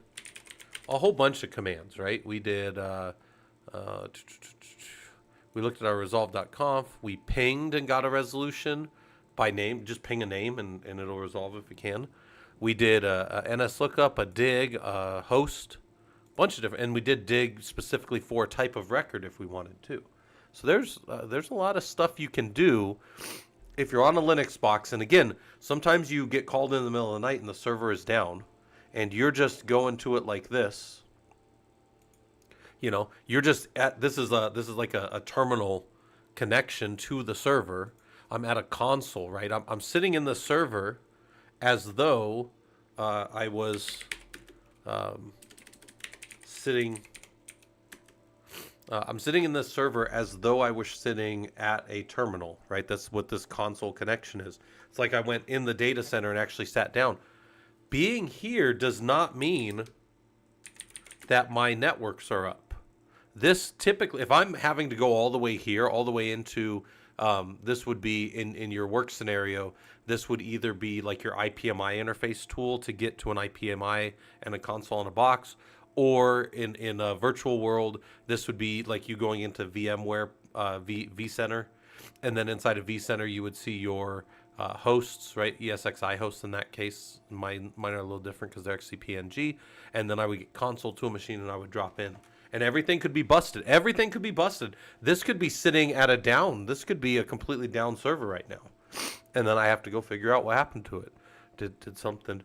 a whole bunch of commands, right? We did we looked at our resolve.conf. We pinged and got a resolution by name. Just ping a name and it'll resolve if it can. We did a NSLookup, a dig, a host, a bunch of different, and we did dig specifically for a type of record if we wanted to. So there's a lot of stuff you can do if you're on a Linux box. And again, sometimes you get called in the middle of the night and the server is down, and you're just going to it like this. You're just at this is like a terminal connection to the server. I'm at a console, right? I'm sitting in the server as though I was sitting. I'm sitting in this server as though I was sitting at a terminal, right? That's what this console connection is. It's like I went in the data center and actually sat down. Being here does not mean that my networks are up. This typically, if I'm having to go all the way here, all the way into, this would be in your work scenario, this would either be like your IPMI interface tool to get to an IPMI and a console in a box, or in a virtual world, this would be like you going into VMware vCenter, and then inside of vCenter you would see your hosts, right? ESXi hosts in that case. Mine are a little different because they're actually PNG, and then I would get console to a machine and I would drop in. And everything could be busted. Everything could be busted. This could be sitting at a down. This could be a completely down server right now. And then I have to go figure out what happened to it. Did something...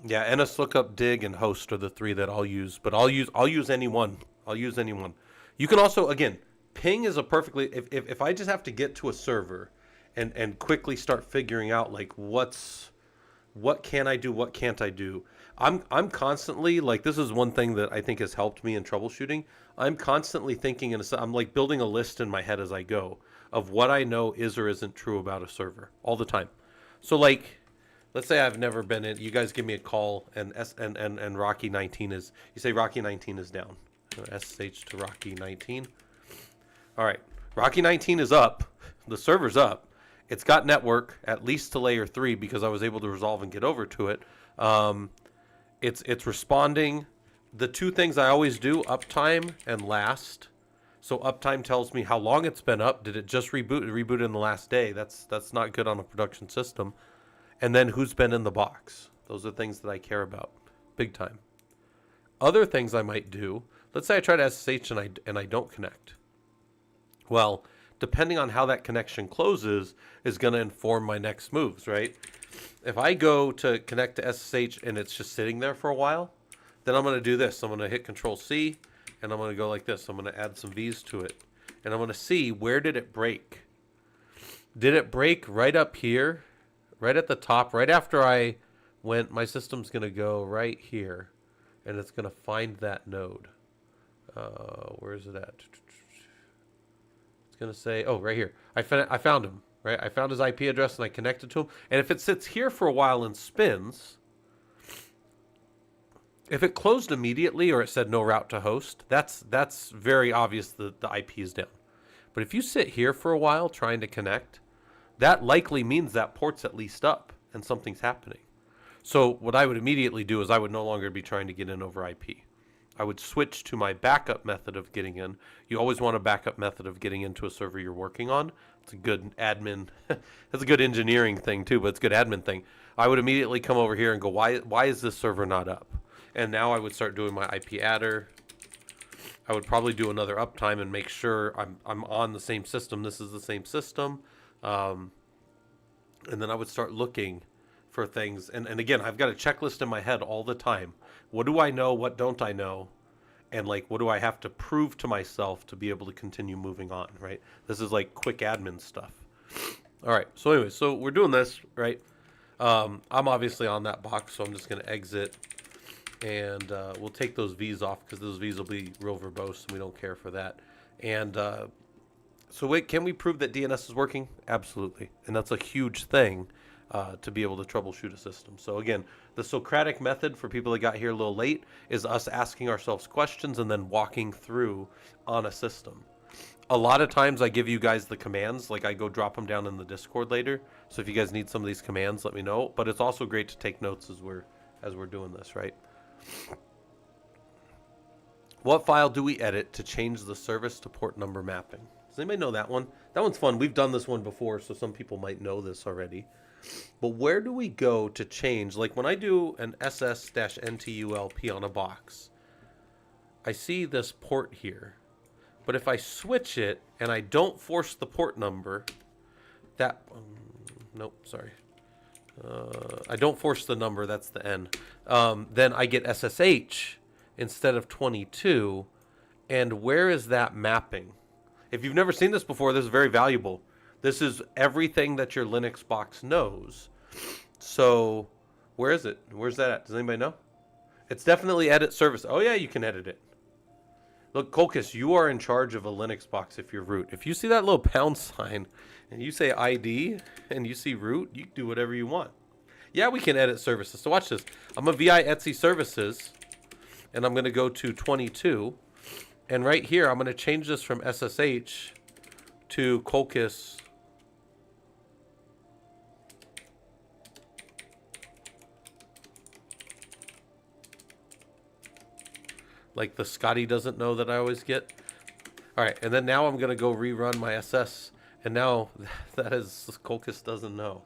Yeah, NS lookup, dig, and host are the three that I'll use. But I'll use any one. I'll use any one. You can also, again, ping is a perfectly... If I just have to get to a server and quickly start figuring out, like, what can I do, what can't I do? I'm constantly, like, this is one thing that I think has helped me in troubleshooting. I'm constantly thinking, I'm like building a list in my head as I go of what I know is or isn't true about a server all the time. So, like, let's say I've never been in, you guys give me a call and Rocky 19 is, you say Rocky 19 is down. SSH to Rocky 19. All right, Rocky 19 is up. The server's up. It's got network, at least to layer 3, because I was able to resolve and get over to it. It's responding. The two things I always do, uptime and last. So uptime tells me how long it's been up. Did it just reboot? It rebooted in the last day. That's not good on a production system. And then who's been in the box. Those are things that I care about, big time. Other things I might do, let's say I try to SSH and I don't connect. Well, depending on how that connection closes is going to inform my next moves, right? If I go to connect to SSH and it's just sitting there for a while, then I'm going to do this. I'm going to hit Control-C, and I'm going to go like this. I'm going to add some V's to it. And I'm going to see, where did it break? Did it break right up here, right at the top, right after I went? My system's going to go right here, and it's going to find that node. Where is it at? It's going to say, oh, right here. I found him, right? I found his IP address and I connected to him. And if it sits here for a while and spins, if it closed immediately or it said no route to host, that's very obvious that the IP is down. But if you sit here for a while trying to connect, that likely means that port's at least up and something's happening. So what I would immediately do is I would no longer be trying to get in over IP. I would switch to my backup method of getting in. You always want a backup method of getting into a server you're working on. It's a good admin. It's a good engineering thing too, but it's a good admin thing. I would immediately come over here and go, why is this server not up? And now I would start doing my IP adder. I would probably do another uptime and make sure I'm on the same system. This is the same system. And then I would start looking for things. And again, I've got a checklist in my head all the time. What do I know? What don't I know? And like, what do I have to prove to myself to be able to continue moving on, right? This is like quick admin stuff. All right. So anyway, so we're doing this, right? I'm obviously on that box, so I'm just going to exit. And we'll take those V's off because those V's will be real verbose, and we don't care for that. And so wait, can we prove that DNS is working? Absolutely. And that's a huge thing to be able to troubleshoot a system. So again, the Socratic method, for people that got here a little late, is us asking ourselves questions and then walking through on a system. A lot of times I give you guys the commands, like I go drop them down in the Discord later. So if you guys need some of these commands, let me know. But it's also great to take notes as we're doing this, right? What file do we edit to change the service to port number mapping? Does anybody know that one? That one's fun. We've done this one before, so some people might know this already. But where do we go to change? Like when I do an ss-ntulp on a box, I see this port here. But if I switch it and I don't force the port number, nope, sorry. I don't force the number, that's the N. Then I get SSH instead of 22. And where is that mapping? If you've never seen this before, this is very valuable. This is everything that your Linux box knows. So where is it? Where's that at? Does anybody know? It's definitely edit service. Oh yeah, you can edit it. Look, Colchis, you are in charge of a Linux box if you're root. If you see that little pound sign and you say ID and you see root, you can do whatever you want. Yeah, we can edit services. So watch this. I'm a VI Etsy services, and I'm going to go to 22. And right here, I'm going to change this from SSH to Colchis. Like the Scotty doesn't know that I always get. All right, and then now I'm going to go rerun my SS. And now that is Colchis doesn't know.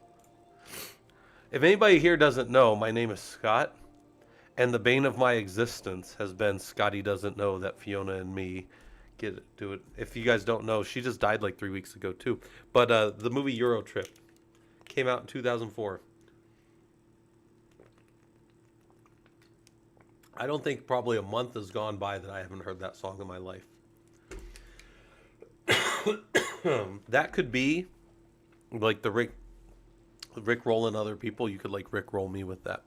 If anybody here doesn't know, my name is Scott. And the bane of my existence has been Scotty doesn't know that Fiona and me do it. If you guys don't know, she just died like 3 weeks ago too. But the movie Euro Trip came out in 2004. I don't think probably a month has gone by that I haven't heard that song in my life. That could be like the Rick rolling other people. You could like Rick roll me with that.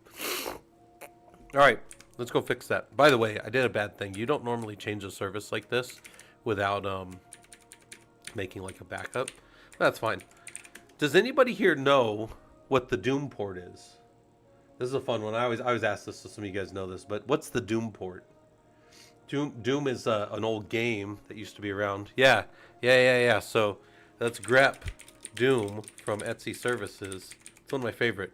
All right, let's go fix that. By the way, I did a bad thing. You don't normally change a service like this without making like a backup. That's fine. Does anybody here know what the Doom port is? This is a fun one. I always ask this, so some of you guys know this, but what's the Doom port? Doom is an old game that used to be around. Yeah. So that's grep Doom from Etsy Services. It's one of my favorite.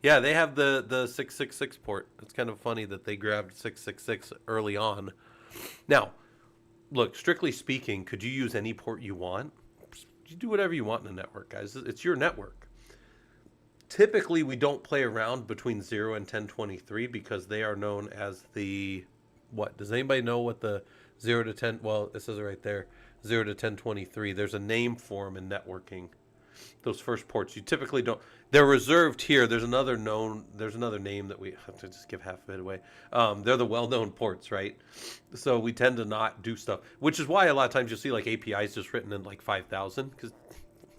Yeah, they have the 666 port. It's kind of funny that they grabbed 666 early on. Now, look, strictly speaking, could you use any port you want? You do whatever you want in a network, guys. It's your network. Typically, we don't play around between 0 and 1023 because they are known as the, what? Does anybody know what the 0 to 10, well, it says it right there, 0 to 1023. There's a name for them in networking. Those first ports, you typically don't, they're reserved here. There's another name that we have to just give half of it away. They're the well-known ports, right? So we tend to not do stuff, which is why a lot of times you'll see like APIs just written in like 5,000 because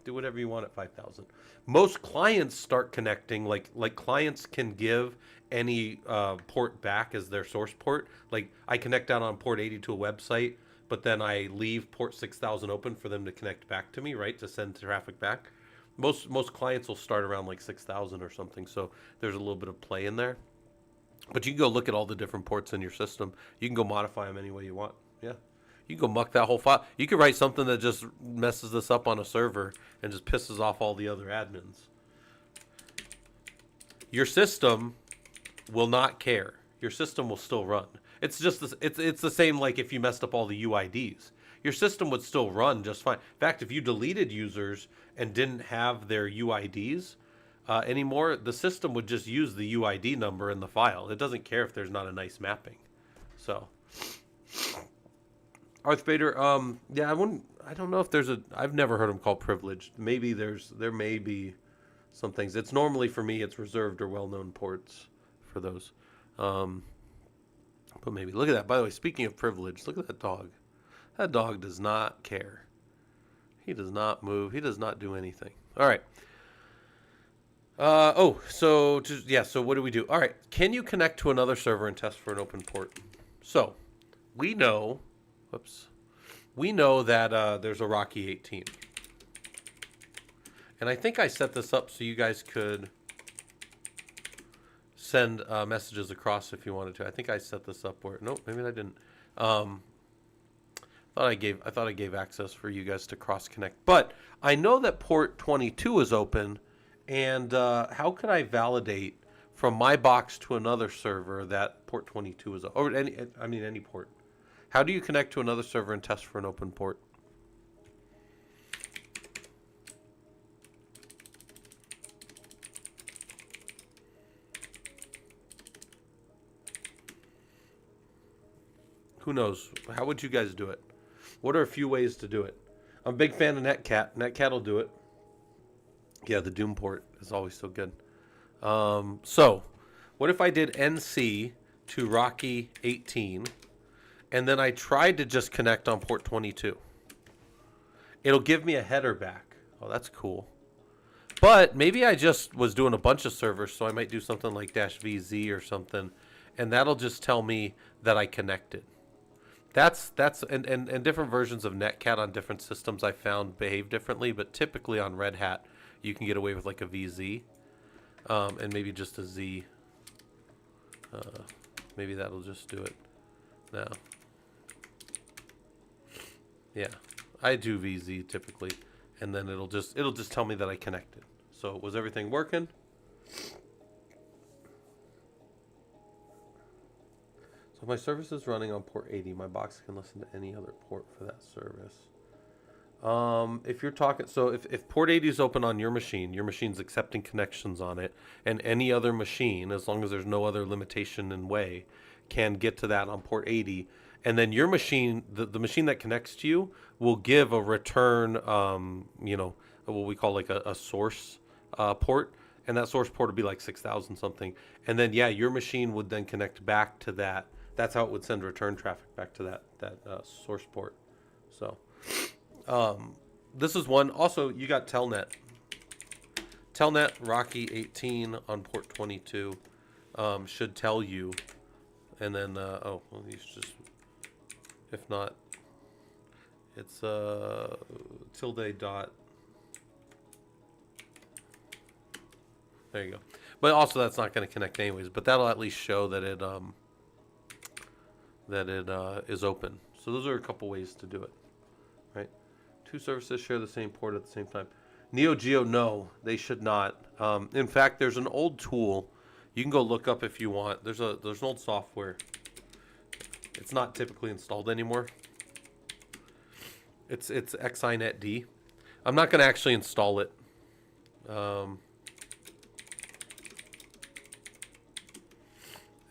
do whatever you want at 5,000. Most clients start connecting, like clients can give any port back as their source port. Like I connect out on port 80 to a website, but then I leave port 6,000 open for them to connect back to me, right, to send traffic back. Most clients will start around like 6,000 or something, so there's a little bit of play in there. But you can go look at all the different ports in your system. You can go modify them any way you want. Yeah. You can go muck that whole file. You could write something that just messes this up on a server and just pisses off all the other admins. Your system will not care. Your system will still run. It's just it's the same like if you messed up all the UIDs. Your system would still run just fine. In fact, if you deleted users and didn't have their UIDs anymore, the system would just use the UID number in the file. It doesn't care if there's not a nice mapping. So Darth Vader, yeah, I don't know if there's I've never heard them called privileged. Maybe there may be some things. It's normally for me, it's reserved or well-known ports for those. But maybe, look at that. By the way, speaking of privilege, look at that dog. That dog does not care. He does not move. He does not do anything. All right. So what do we do? All right. Can you connect to another server and test for an open port? So we know that there's a Rocky 18. And I think I set this up so you guys could send messages across if you wanted to. I think I set this up where, no, maybe I didn't. I thought I gave access for you guys to cross connect. But I know that port 22 is open, and how could I validate from my box to another server that port 22 is open? Or any port. How do you connect to another server and test for an open port? Who knows? How would you guys do it? What are a few ways to do it? I'm a big fan of Netcat. Netcat will do it. Yeah, the Doom port is always so good. So, what if I did NC to Rocky 18, and then I tried to just connect on port 22? It'll give me a header back. Oh, that's cool. But maybe I just was doing a bunch of servers, so I might do something like -VZ or something, and that'll just tell me that I connected. And different versions of Netcat on different systems I found behave differently, but typically on Red Hat you can get away with like a VZ, and maybe just a Z. Maybe that'll just do it now. Yeah, I do VZ typically, and then it'll just tell me that I connected. So was everything working? So if my service is running on port 80, my box can listen to any other port for that service. If you're talking, so if port 80 is open on your machine's accepting connections on it, and any other machine, as long as there's no other limitation in way, can get to that on port 80. And then your machine, the machine that connects to you, will give a return, what we call like a source port. And that source port would be like 6,000 something. And then, yeah, your machine would then connect back to that. That's how it would send return traffic back to that source port. So this is one. Also, you got Telnet. Telnet Rocky 18 on port 22 should tell you. And then, these just, if not, it's tilde dot. There you go. But also that's not going to connect anyways, but that'll at least show that it is open. So those are a couple ways to do it, right? Two services share the same port at the same time. Neo Geo, no, they should not. In fact, there's an old tool you can go look up if you want. There's an old software. It's not typically installed anymore. It's XINetD. I'm not going to actually install it.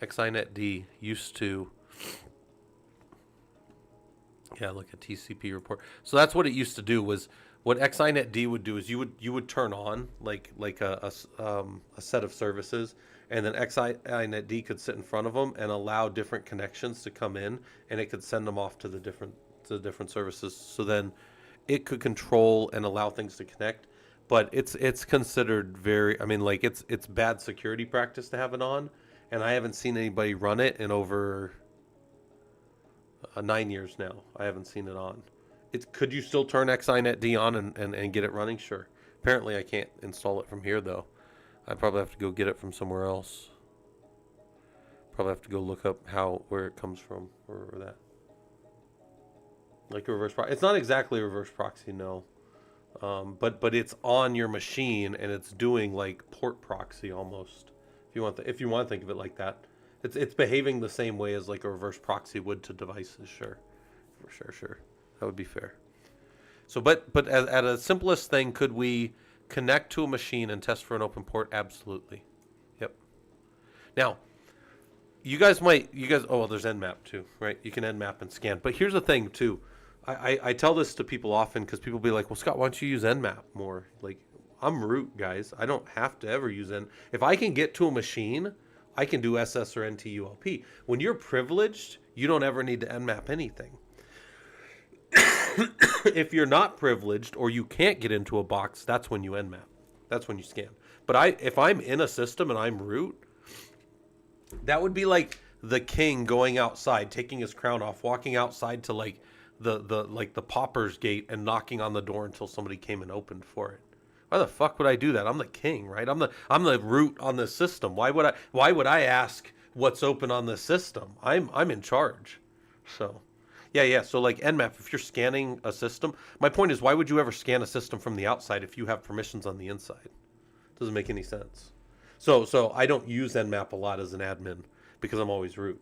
XINetD used to. Yeah, look at TCP report. So that's what it used to do. Was what XINetD would do is you would turn on like a set of services, and then XINetD could sit in front of them and allow different connections to come in, and it could send them off to the different services. So then it could control and allow things to connect. But it's considered very. I mean, like it's bad security practice to have it on, and I haven't seen anybody run it in over 9 years now. I haven't seen it on. Could you still turn XINetD on and get it running? Sure. Apparently I can't install it from here though. I probably have to go get it from somewhere else. Probably have to go look up where it comes from or that. Like a reverse proxy. It's not exactly a reverse proxy, no. But it's on your machine and it's doing like port proxy almost. If you want to think of it like that. It's behaving the same way as like a reverse proxy would to devices, sure. For sure. That would be fair. So, but at a simplest thing, could we connect to a machine and test for an open port? Absolutely. Yep. Now, you guys, oh, well, there's Nmap too, right? You can Nmap and scan. But here's the thing too. I tell this to people often because people be like, well, Scott, why don't you use Nmap more? Like, I'm root, guys. I don't have to ever use N. If I can get to a machine, I can do SS or NTULP. When you're privileged, you don't ever need to Nmap anything. If you're not privileged or you can't get into a box, that's when you Nmap. That's when you scan. But if I'm in a system and I'm root, that would be like the king going outside, taking his crown off, walking outside to like the pauper's gate and knocking on the door until somebody came and opened for it. Why the fuck would I do that? I'm the king, right? I'm the root on the system. Why would I ask what's open on the system? I'm in charge. So yeah. So like Nmap, if you're scanning a system, my point is, why would you ever scan a system from the outside if you have permissions on the inside? Doesn't make any sense. So I don't use Nmap a lot as an admin because I'm always root.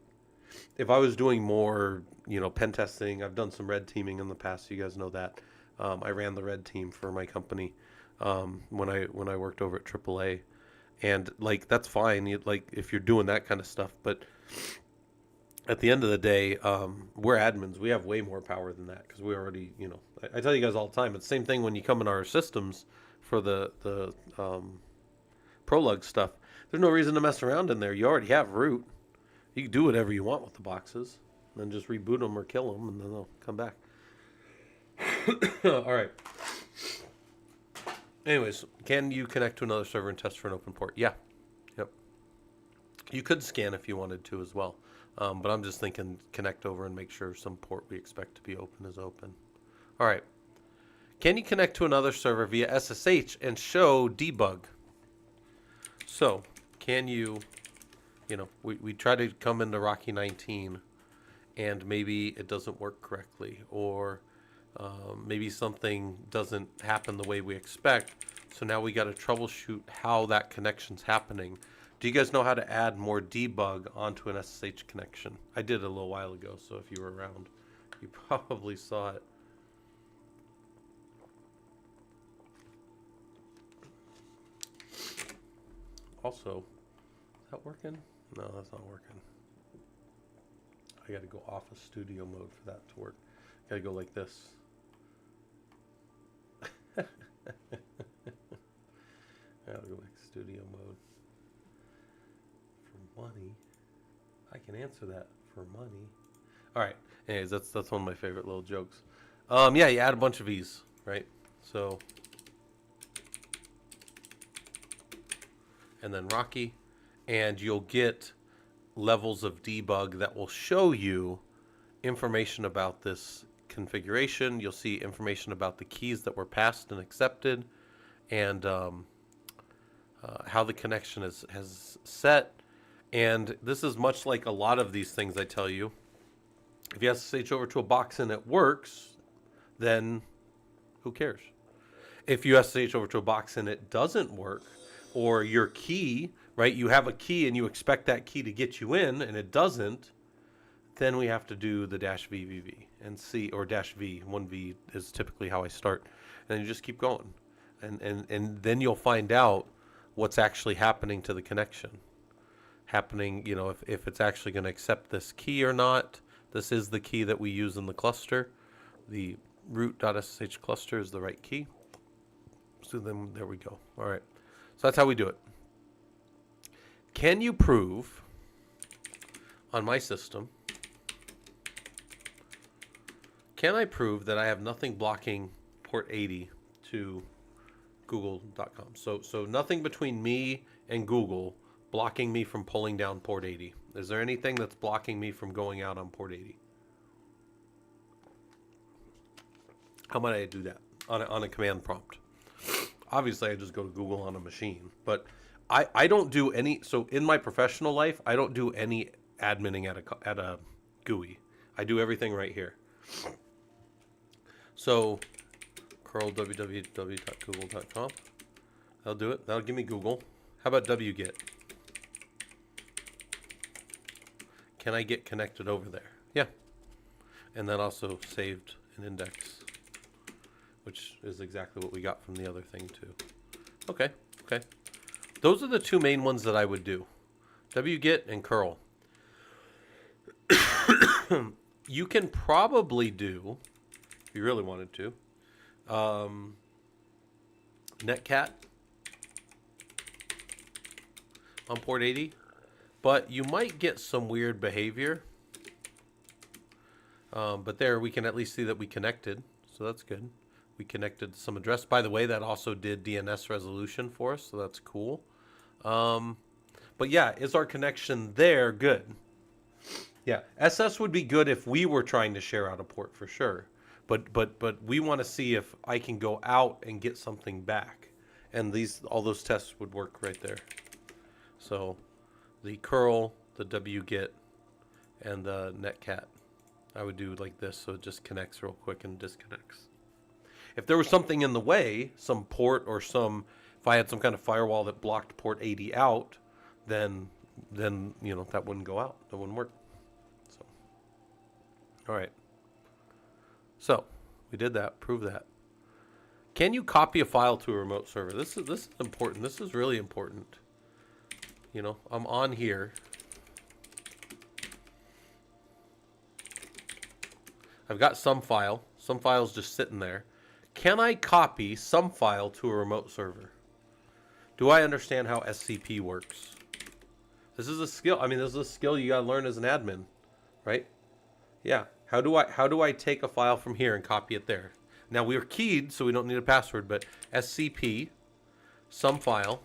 If I was doing more, pen testing, I've done some red teaming in the past. You guys know that. I ran the red team for my company when I worked over at AAA, and like that's fine. If you're doing that kind of stuff, but at the end of the day, we're admins. We have way more power than that because we already, I tell you guys all the time. It's the same thing when you come in our systems for the Prolog stuff. There's no reason to mess around in there. You already have root. You can do whatever you want with the boxes, and then just reboot them or kill them, and then they'll come back. All right. Anyways, can you connect to another server and test for an open port? Yeah. Yep. You could scan if you wanted to as well. But I'm just thinking connect over and make sure some port we expect to be open is open. All right. Can you connect to another server via SSH and show debug? So, can you, we try to come into Rocky 19 and maybe it doesn't work correctly, or maybe something doesn't happen the way we expect. So now we got to troubleshoot how that connection's happening. Do you guys know how to add more debug onto an SSH connection? I did a little while ago, so if you were around, you probably saw it. Also, is that working? No, that's not working. I got to go off of studio mode for that to work. Got to go like this. I got to go back to studio mode. For money, I can answer that for money. All right. Anyways, that's one of my favorite little jokes. Yeah, you add a bunch of E's, right? So, and then Rocky, and you'll get levels of debug that will show you information about this configuration. You'll see information about the keys that were passed and accepted, and how the connection has set. And this is much like a lot of these things I tell you. If you SSH over to a box and it works, then who cares? If you SSH over to a box and it doesn't work, or your key, right, you have a key and you expect that key to get you in and it doesn't, then we have to do the -VVV and see, or -V. 1V is typically how I start. And you just keep going. And then you'll find out what's actually happening to the connection. If it's actually going to accept this key or not. This is the key that we use in the cluster. The root.ssh cluster is the right key. So then there we go. All right. So that's how we do it. Can you prove on my system, can I prove that I have nothing blocking port 80 to google.com? So nothing between me and Google blocking me from pulling down port 80. Is there anything that's blocking me from going out on port 80? How might I do that on a command prompt? Obviously, I just go to Google on a machine, but I don't do any. So in my professional life, I don't do any adminning at a GUI. I do everything right here. So curl www.google.com. That'll do it. That'll give me Google. How about wget? Can I get connected over there? Yeah. And that also saved an index, which is exactly what we got from the other thing too. Okay. Those are the two main ones that I would do. wget and curl. You can probably do, if you really wanted to, netcat on port 80, but you might get some weird behavior. But there we can at least see that we connected, so that's good. We connected to some address. By the way, that also did DNS resolution for us, so that's cool. But yeah, is our connection there good? Yeah, SS would be good if we were trying to share out a port for sure. But we want to see if I can go out and get something back. And all those tests would work right there. So the curl, the wget, and the netcat, I would do like this, so it just connects real quick and disconnects. If there was something in the way, some port or if I had some kind of firewall that blocked port 80 out, then that wouldn't go out. That wouldn't work. So, all right. So we did that. Prove that. Can you copy a file to a remote server? This is important. This is really important. I'm on here. I've got some file. Some file's just sitting there. Can I copy some file to a remote server? Do I understand how SCP works? This is a skill. I mean, this is a skill you gotta learn as an admin, right? Yeah. How do I take a file from here and copy it there? Now we are keyed, so we don't need a password, but SCP, some file,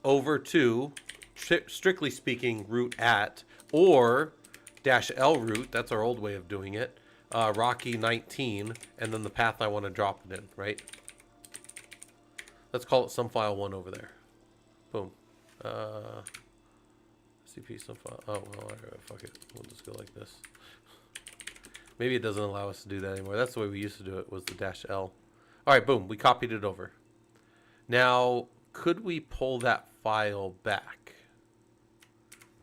over to, strictly speaking, root at, or -l root, that's our old way of doing it, Rocky 19, and then the path I want to drop it in, right? Let's call it some file 1 over there. Boom. SCP some file. Oh, well, fuck it. We'll just go like this. Maybe it doesn't allow us to do that anymore. That's the way we used to do it, was the -l. All right, boom. We copied it over. Now, could we pull that file back?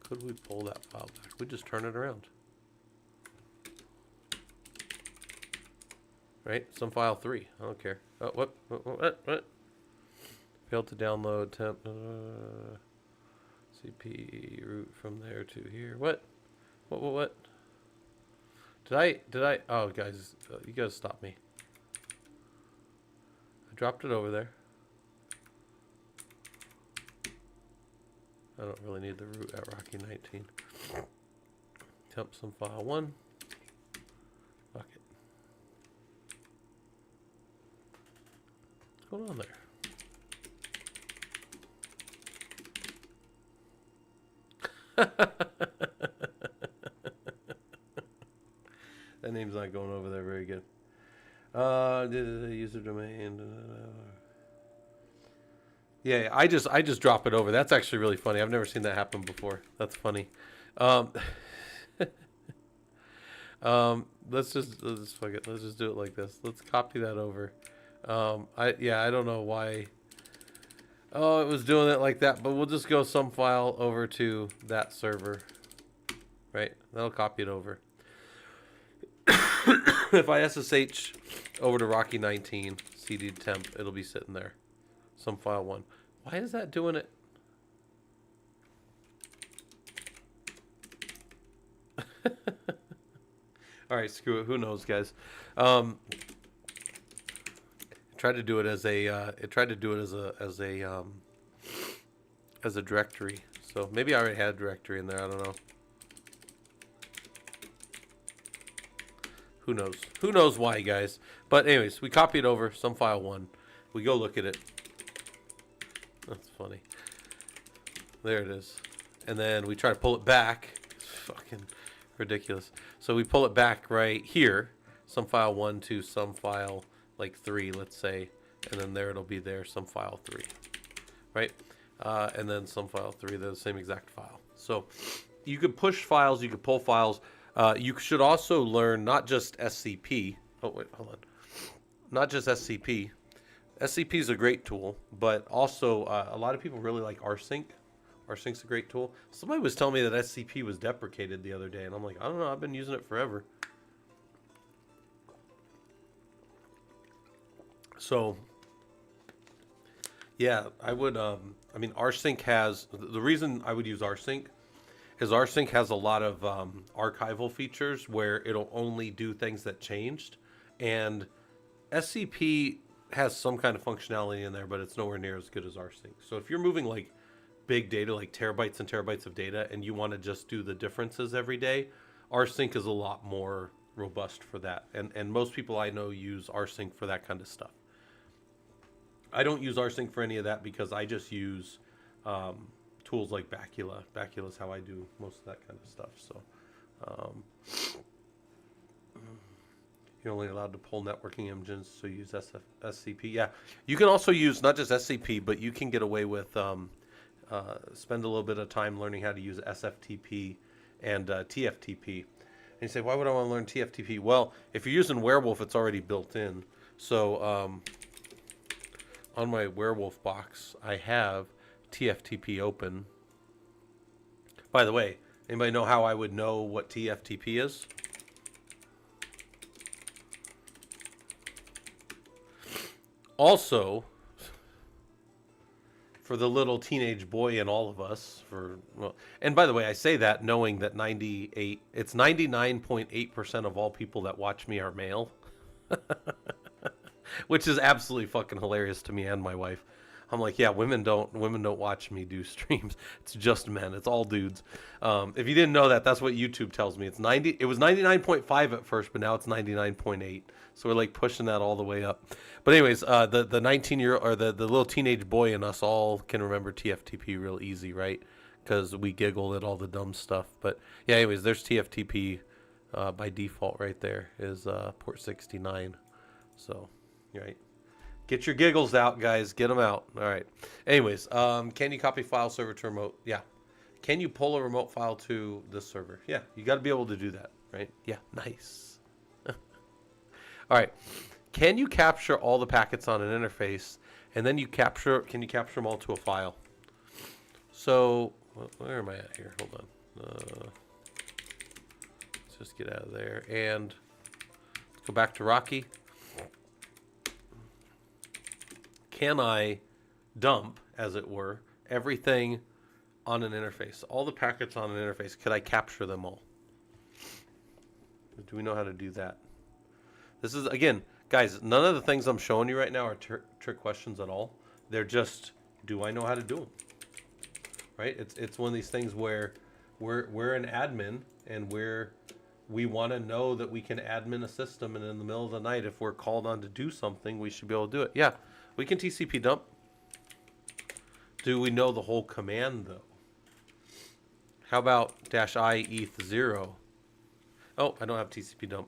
Could we pull that file back? We just turn it around. Right? Some file 3. I don't care. Oh, what? Failed to download temp. CP root from there to here. What? Did I? Oh, guys, you guys stop me. I dropped it over there. I don't really need the root at Rocky 19. Temp some file 1. Fuck it. What's going on there? That name's not going over there very good. User domain. Yeah, I just drop it over. That's actually really funny. I've never seen that happen before. That's funny. Let's just fuck it. Let's just do it like this. Let's copy that over. I don't know why. Oh, it was doing it like that, but we'll just go some file over to that server. Right? That'll copy it over. If I SSH over to Rocky 19 CD temp, it'll be sitting there. Some file 1. Why is that doing it? All right, screw it. Who knows, guys? Tried to do it as a as a directory. So maybe I already had a directory in there. I don't know. Who knows? Who knows why, guys? But anyways, we copy it over, some file 1. We go look at it. That's funny. There it is. And then we try to pull it back. It's fucking ridiculous. So we pull it back right here. Some file 1 to some file like 3, let's say. And then there it'll be there, some file 3. Right? And then some file 3, they're the same exact file. So you could push files, you could pull files. You should also learn not just SCP. Oh, wait, hold on. Not just SCP. SCP is a great tool, but also a lot of people really like rsync. Rsync's a great tool. Somebody was telling me that SCP was deprecated the other day, and I'm like, I don't know. I've been using it forever. So, yeah, I would. I mean, rsync has the reason I would use rsync. Because rsync has a lot of archival features where it'll only do things that changed. And SCP has some kind of functionality in there, but it's nowhere near as good as rsync. So if you're moving like big data, like terabytes and terabytes of data, and you want to just do the differences every day, rsync is a lot more robust for that. And most people I know use rsync for that kind of stuff. I don't use rsync for any of that because I just use tools like Bacula. Bacula is how I do most of that kind of stuff. So you're only allowed to pull networking engines, so use SCP. Yeah, you can also use not just SCP, but you can get away with spend a little bit of time learning how to use SFTP and TFTP. And you say, why would I want to learn TFTP? Well, if you're using Werewolf, it's already built in. So on my Werewolf box, I have TFTP open. By the way, anybody know how I would know what TFTP is? Also, for the little teenage boy in all of us, and by the way, I say that knowing that 99.8% of all people that watch me are male, which is absolutely fucking hilarious to me and my wife. I'm like, yeah, women don't watch me do streams. It's just men. It's all dudes. If you didn't know that, that's what YouTube tells me. It's 90. It was 99.5 at first, but now it's 99.8. So we're like pushing that all the way up. But anyways, the 19-year or the little teenage boy in us all can remember TFTP real easy, right? Because we giggle at all the dumb stuff. But yeah, anyways, there's TFTP by default right there is port 69. So, right. Get your giggles out, guys. Get them out. All right. Anyways, can you copy file server to remote? Yeah. Can you pull a remote file to this server? Yeah. You got to be able to do that, right? Yeah. Nice. All right. Can you capture all the packets on an interface, and then can you capture them all to a file? So, where am I at here? Hold on. Let's just get out of there. And let's go back to Rocky. Can I dump, as it were, everything on an interface? All the packets on an interface, could I capture them all? Do we know how to do that? This is, again, guys, none of the things I'm showing you right now are trick questions at all. They're just, do I know how to do them? Right? It's one of these things where we're an admin, and we want to know that we can admin a system, and in the middle of the night, if we're called on to do something, we should be able to do it. Yeah. We can TCP dump. Do we know the whole command, though? How about -I eth0? Oh, I don't have TCP dump.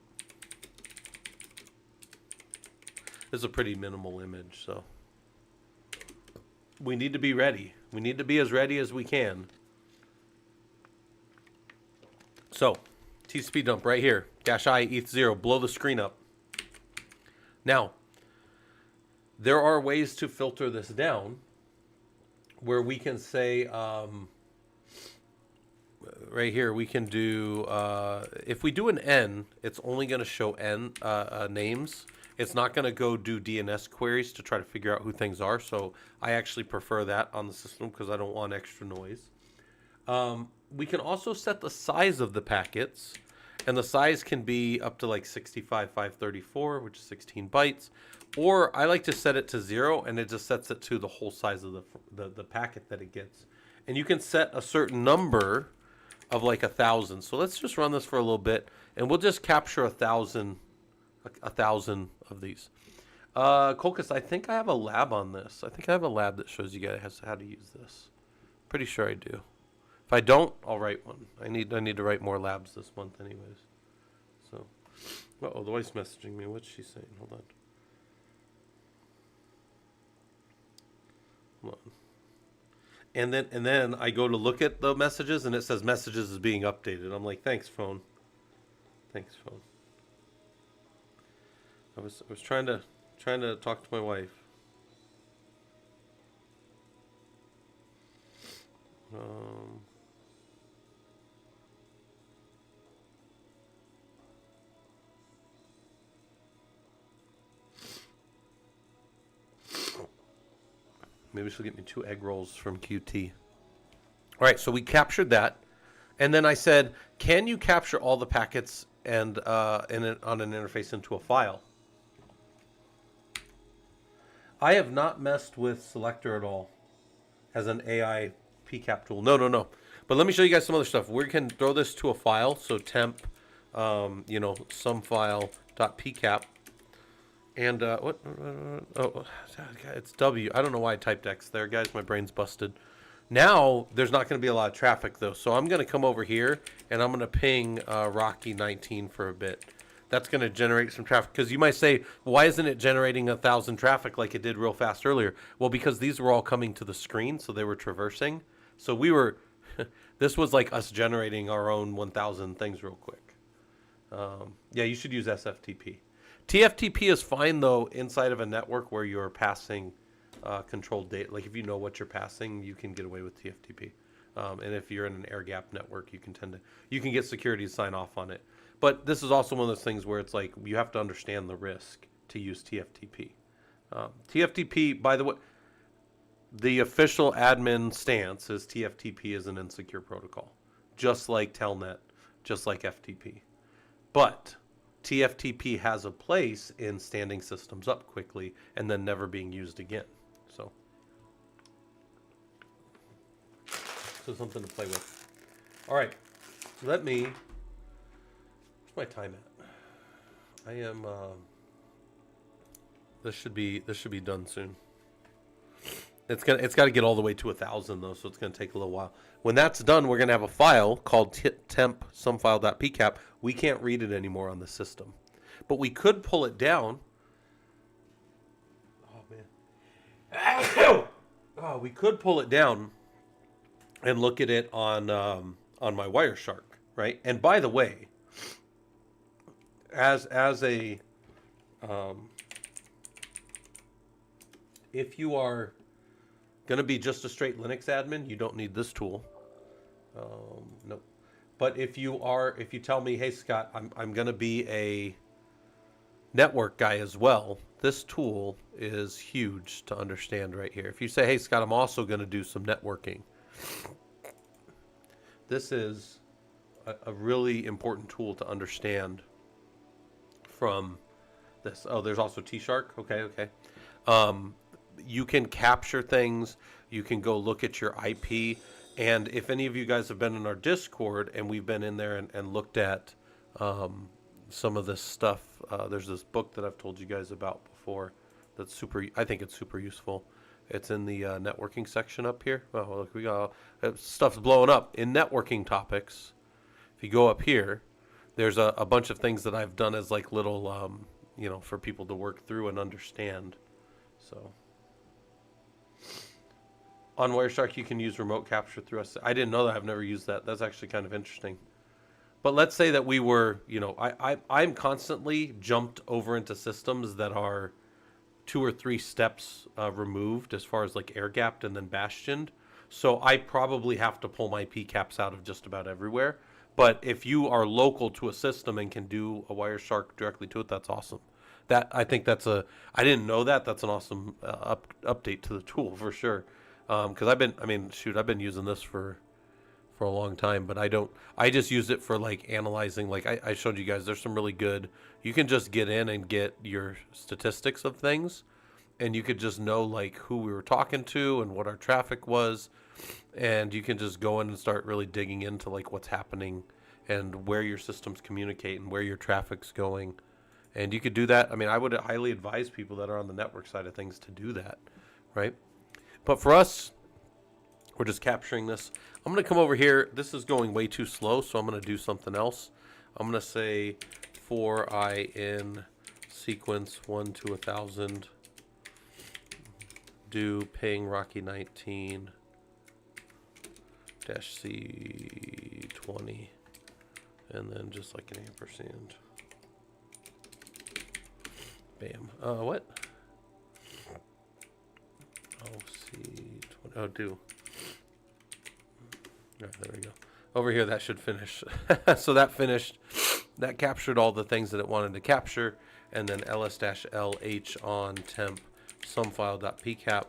This is a pretty minimal image, so. We need to be ready. We need to be as ready as we can. So, TCP dump right here. -I eth0. Blow the screen up. Now, there are ways to filter this down where we can say, right here, we can do, if we do an N, it's only going to show N names. It's not going to go do DNS queries to try to figure out who things are. So I actually prefer that on the system because I don't want extra noise. We can also set the size of the packets. And the size can be up to like 65,534, which is 16 bytes. Or I like to set it to 0, and it just sets it to the whole size of the packet that it gets. And you can set a certain number of like 1,000. So let's just run this for a little bit, and we'll just capture 1,000 of these. Colcus, I think I have a lab on this. I think I have a lab that shows you guys how to use this. Pretty sure I do. If I don't, I'll write one. I need to write more labs this month anyways. So, uh-oh, the wife's messaging me. What's she saying? Hold on. Hold on. And then I go to look at the messages, and it says messages is being updated. I'm like, thanks, phone. Thanks, phone. I was trying to talk to my wife. Maybe she'll get me 2 egg rolls from QT. All right, so we captured that. And then I said, can you capture all the packets and on an interface into a file? I have not messed with Selector at all as an AI PCAP tool. No. But let me show you guys some other stuff. We can throw this to a file. So temp, some file.pcap. And what? Oh, it's W. I don't know why I typed X there, guys. My brain's busted. Now, there's not going to be a lot of traffic, though. So I'm going to come over here, and I'm going to ping Rocky19 for a bit. That's going to generate some traffic. Because you might say, why isn't it generating 1,000 traffic like it did real fast earlier? Well, because these were all coming to the screen, so they were traversing. So we were, this was like us generating our own 1,000 things real quick. Yeah, you should use SFTP. TFTP is fine, though, inside of a network where you're passing controlled data. Like, if you know what you're passing, you can get away with TFTP. And if you're in an air-gapped network, you can get security to sign off on it. But this is also one of those things where it's like you have to understand the risk to use TFTP. TFTP, by the way, the official admin stance is TFTP is an insecure protocol, just like Telnet, just like FTP. But TFTP has a place in standing systems up quickly and then never being used again. So, So something to play with. All right, let me. Where's my time at? I am. This should be done soon. It's got to get all the way to 1,000 though, so it's gonna take a little while. When that's done, we're gonna have a file called temp sumfile.pcap. We can't read it anymore on the system, but we could pull it down. Oh man. Oh, we could pull it down and look at it on my Wireshark, right? And by the way, as a if you are going to be just a straight Linux admin, you don't need this tool. Nope. But if you tell me, hey Scott, I'm going to be a network guy as well, this tool is huge to understand right here. If you say, hey Scott, I'm also going to do some networking, this is a really important tool to understand from this. Oh, there's also T-Shark. Okay. You can capture things. You can go look at your IP. And if any of you guys have been in our Discord and we've been in there and looked at some of this stuff, there's this book that I've told you guys about before that's super, I think it's super useful. It's in the networking section up here. Oh, look, we got stuff's blowing up in networking topics. If you go up here, there's a bunch of things that I've done as like little, for people to work through and understand. So on Wireshark, you can use remote capture through us. I didn't know that. I've never used that. That's actually kind of interesting. But let's say that we were, I'm constantly jumped over into systems that are 2 or 3 steps removed as far as like air gapped and then bastioned. So I probably have to pull my PCAPs out of just about everywhere. But if you are local to a system and can do a Wireshark directly to it, that's awesome. I think I didn't know that. That's an awesome update to the tool for sure. Because I've been using this for a long time, but I just use it for like analyzing. Like I showed you guys, there's some really good, you can just get in and get your statistics of things, and you could just know like who we were talking to and what our traffic was, and you can just go in and start really digging into like what's happening and where your systems communicate and where your traffic's going. And you could do that. I mean, I would highly advise people that are on the network side of things to do that, right? But for us, we're just capturing this. I'm going to come over here. This is going way too slow, so I'm going to do something else. I'm going to say for I in sequence 1 to 1,000, do ping Rocky 19 -C20, and then just like an ampersand. Bam. What? Oh, C20. Oh, do. Right, there we go. Over here, that should finish. So that finished. That captured all the things that it wanted to capture. And then ls-lh on temp sumfile.pcap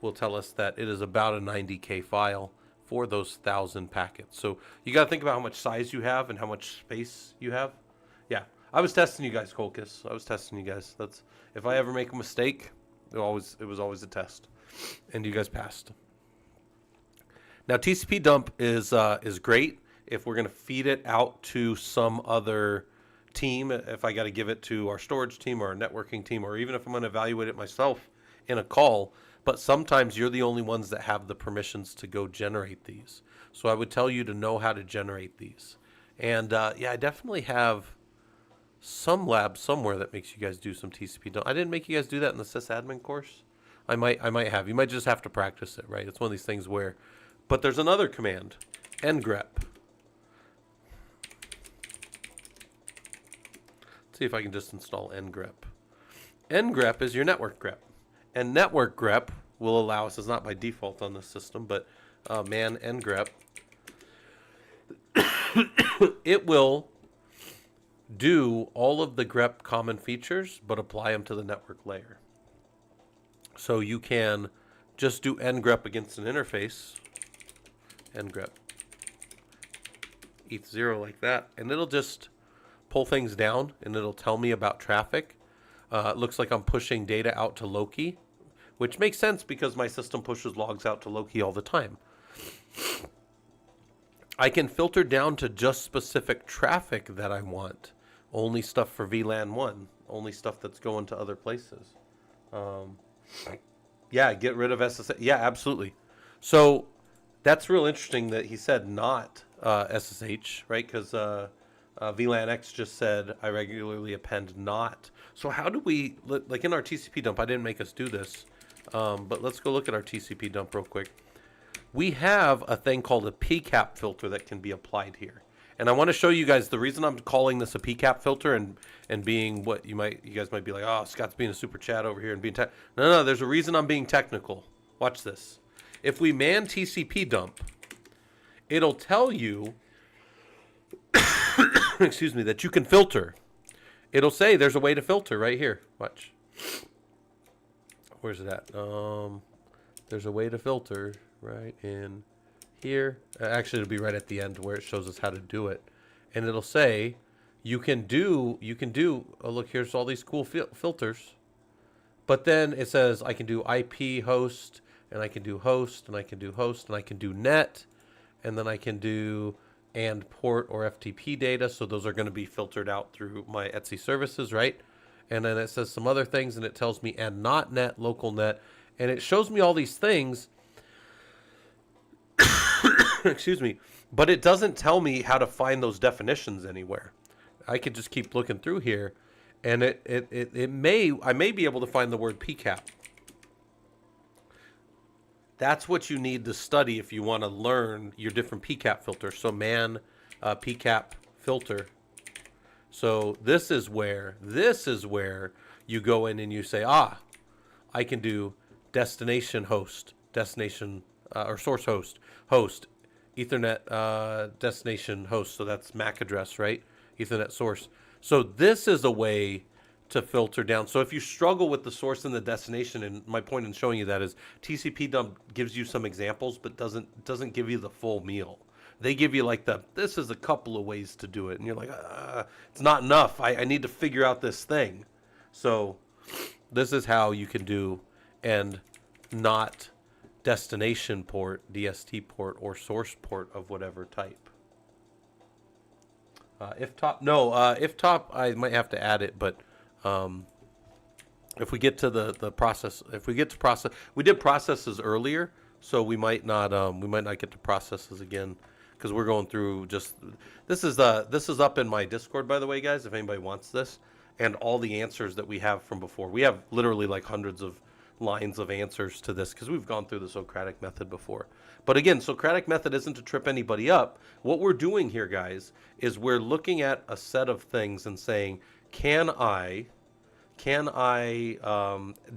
will tell us that it is about a 90K file for those 1,000 packets. So you got to think about how much size you have and how much space you have. Yeah, I was testing you guys, Colchis. I was testing you guys. That's, if I ever make a mistake, it was always a test, and you guys passed. Now TCP dump is great if we're going to feed it out to some other team. If I got to give it to our storage team or our networking team, or even if I'm going to evaluate it myself in a call. But sometimes you're the only ones that have the permissions to go generate these. So I would tell you to know how to generate these. And yeah, I definitely have some lab somewhere that makes you guys do some TCP dump. I didn't make you guys do that in the sysadmin course. I might have. You might just have to practice it, right? It's one of these things where, but there's another command, ngrep. Let's see if I can just install ngrep. Ngrep is your network grep. And network grep will allow us, it's not by default on this system, but man ngrep, it will do all of the grep common features, but apply them to the network layer. So you can just do ngrep against an interface, ngrep eth0 like that, and it'll just pull things down, and it'll tell me about traffic. It looks like I'm pushing data out to Loki, which makes sense because my system pushes logs out to Loki all the time. I can filter down to just specific traffic that I want. Only stuff for VLAN 1. Only stuff that's going to other places. Um, yeah, get rid of SSH. Yeah, absolutely. So that's real interesting that he said not SSH, right? Because VLAN X just said I regularly append not. So how do we, like in our TCP dump, I didn't make us do this, but let's go look at our TCP dump real quick. We have a thing called a PCAP filter that can be applied here. And I want to show you guys the reason I'm calling this a PCAP filter and being what you guys might be like, oh, Scott's being a super chat over here and being no, there's a reason I'm being technical. Watch this. If we man TCP dump, it'll tell you, excuse me, that you can filter. It'll say there's a way to filter right here. Watch. Where's it at? There's a way to filter right in here. Actually, it'll be right at the end where it shows us how to do it. And it'll say you can do, oh, look, here's all these cool filters. But then it says I can do IP host, and I can do host, and I can do host, and I can do net, and then I can do and port or FTP data. So those are going to be filtered out through my Etsy services, right? And then it says some other things, and it tells me and not net, local net, and it shows me all these things. Excuse me, but it doesn't tell me how to find those definitions anywhere. I could just keep looking through here, and I may be able to find the word PCAP. That's what you need to study if you want to learn your different PCAP filters. So man, PCAP filter. So this is where you go in and you say, I can do destination host, destination or source host, Ethernet destination host. So that's MAC address, right? Ethernet source. So this is a way to filter down. So if you struggle with the source and the destination, and my point in showing you that is TCP dump gives you some examples, but doesn't give you the full meal. They give you like this is a couple of ways to do it, and you're like, it's not enough. I need to figure out this thing. So this is how you can do and not destination port, DST port, or source port of whatever type. If top, I might have to add it, but if we get to the process, we did processes earlier, so we might not get to processes again because we're going through just this is up in my Discord, by the way, guys. If anybody wants this and all the answers that we have from before, we have literally like hundreds of lines of answers to this because we've gone through the Socratic method before. But again, Socratic method isn't to trip anybody up. What we're doing here, guys, is we're looking at a set of things and saying, can I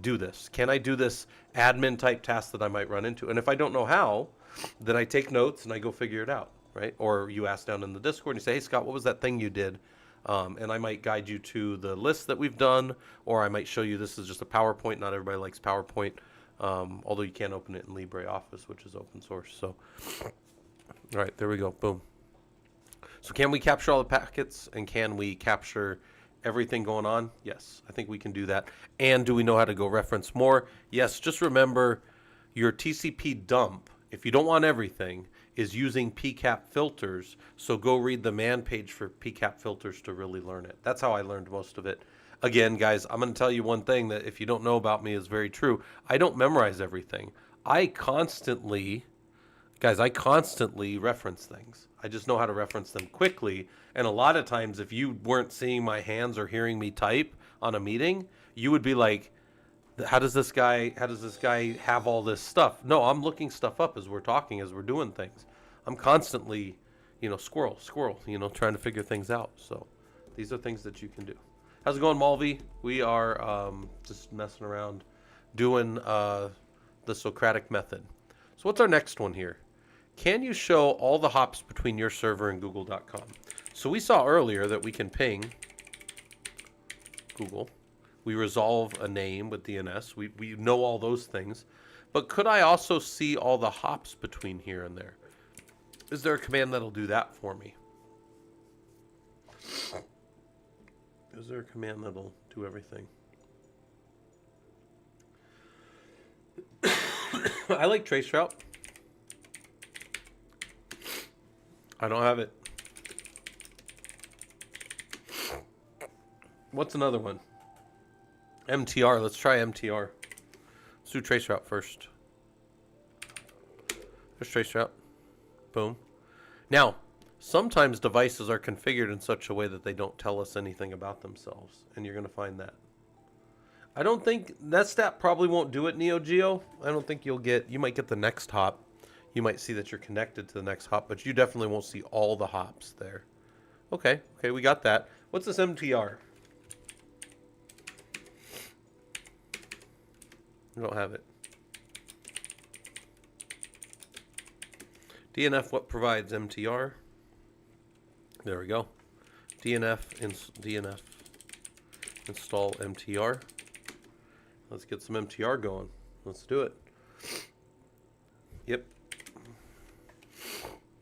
do this? Can I do this admin type task that I might run into? And if I don't know how, then I take notes and I go figure it out, right? Or you ask down in the Discord and you say, hey, Scott, what was that thing you did? And I might guide you to the list that we've done, or I might show you this is just a PowerPoint. Not everybody likes PowerPoint, although you can open it in LibreOffice, which is open source. So, all right, there we go. Boom. So can we capture all the packets, and can we capture everything going on? Yes, I think we can do that. And do we know how to go reference more? Yes, just remember your TCP dump, if you don't want everything, is using PCAP filters. So go read the man page for PCAP filters to really learn it. That's how I learned most of it. Again, guys, I'm going to tell you one thing that if you don't know about me is very true. I don't memorize everything. I constantly reference things. I just know how to reference them quickly. And a lot of times, if you weren't seeing my hands or hearing me type on a meeting, you would be like, how does this guy have all this stuff? No, I'm looking stuff up as we're talking, as we're doing things. I'm constantly, squirrel, trying to figure things out. So these are things that you can do. How's it going, Malvi? We are just messing around doing the Socratic method. So what's our next one here? Can you show all the hops between your server and google.com? So we saw earlier that we can ping Google. We resolve a name with DNS. We know all those things. But could I also see all the hops between here and there? Is there a command that'll do that for me? Is there a command that'll do everything? I like traceroute. I don't have it. What's another one? MTR. Let's try MTR. Let's do traceroute first. There's traceroute. Boom. Now, sometimes devices are configured in such a way that they don't tell us anything about themselves, and you're going to find that. I don't think that stat probably won't do it, Neo Geo. I don't think you'll get. You might get the next hop. You might see that you're connected to the next hop, but you definitely won't see all the hops there. Okay, we got that. What's this MTR? I don't have it. DNF, what provides MTR? There we go. DNF, install MTR. Let's get some MTR going. Let's do it. Yep.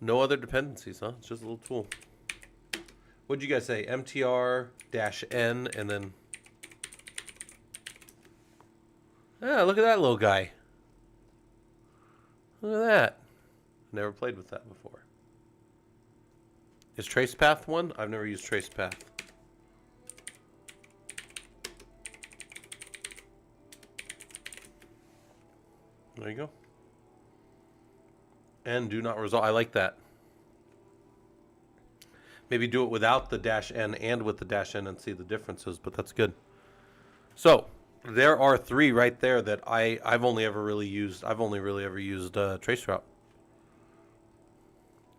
No other dependencies, huh? It's just a little tool. What'd you guys say? MTR-N and then... Ah, look at that little guy. Look at that. Never played with that before. Is tracepath one? I've never used tracepath. There you go. And do not resolve. I like that. Maybe do it without the -N and with the -N and see the differences, but that's good. So there are three right there that I've only really ever used traceroute.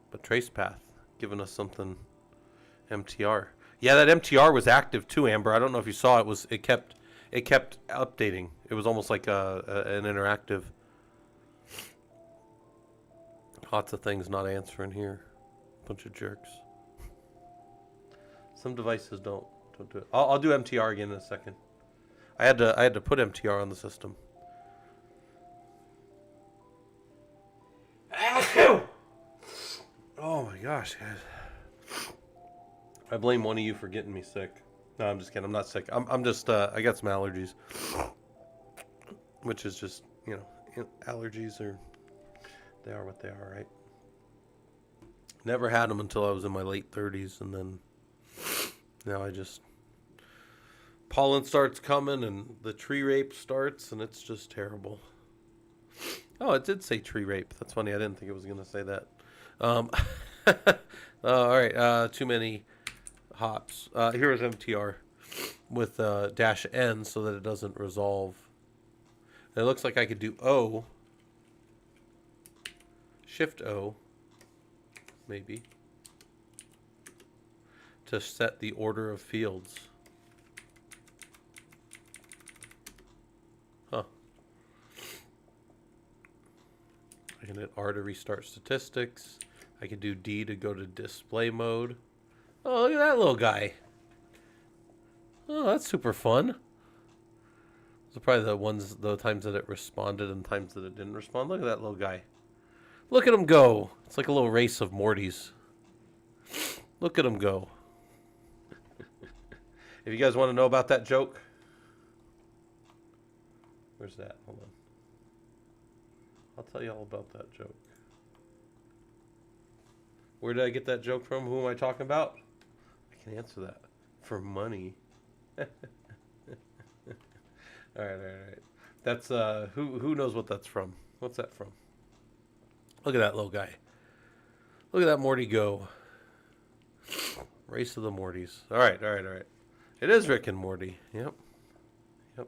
But tracepath giving us something. MTR. Yeah, that MTR was active too, Amber. I don't know if you saw it. It kept updating. It was almost like an interactive. Lots of things not answering here. Bunch of jerks. Some devices don't do it. I'll do MTR again in a second. I had to put MTR on the system. Oh my gosh, guys. I blame one of you for getting me sick. No, I'm just kidding. I'm not sick. I'm just I got some allergies. Which is just, allergies they are what they are, right? Never had them until I was in my late 30s, and then now pollen starts coming and the tree rape starts, and it's just terrible. Oh, it did say tree rape. That's funny. I didn't think it was going to say that. All right. Too many hops. Here is MTR with -N so that it doesn't resolve. And it looks like I could do O. Shift O. Maybe. To set the order of fields. Huh. I can hit R to restart statistics. I can do D to go to display mode. Oh, look at that little guy. Oh, that's super fun. Those are probably the times that it responded and times that it didn't respond. Look at that little guy. Look at him go. It's like a little race of Mortys. Look at him go. If you guys want to know about that joke, where's that? Hold on. I'll tell you all about that joke. Where did I get that joke from? Who am I talking about? I can answer that. For money. All right. That's who knows what that's from? What's that from? Look at that little guy. Look at that Morty go. Race of the Mortys. All right. It is Rick and Morty. Yep. All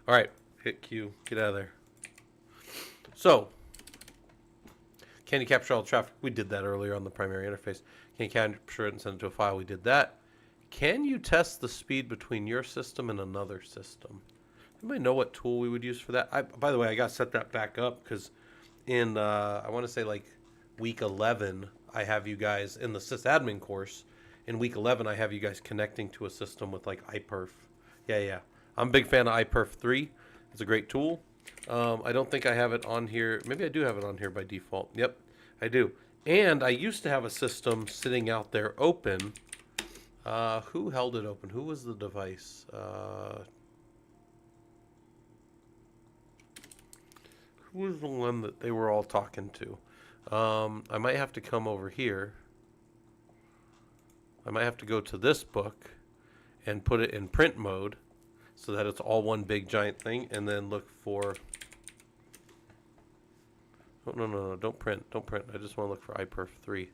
right. Hit Q. Get out of there. So, can you capture all the traffic? We did that earlier on the primary interface. Can you capture it and send it to a file? We did that. Can you test the speed between your system and another system? Anybody know what tool we would use for that? By the way, I got to set that back up because in, I want to say like week 11, I have you guys in the sysadmin course. In week 11, I have you guys connecting to a system with like iPerf. Yeah. I'm a big fan of iPerf 3. It's a great tool. I don't think I have it on here. Maybe I do have it on here by default. Yep, I do. And I used to have a system sitting out there open. Who held it open? Who was the device? Who was the one that they were all talking to? I might have to come over here. I might have to go to this book and put it in print mode so that it's all one big giant thing, and then look for... Oh, no, don't print. Don't print. I just want to look for iPerf 3.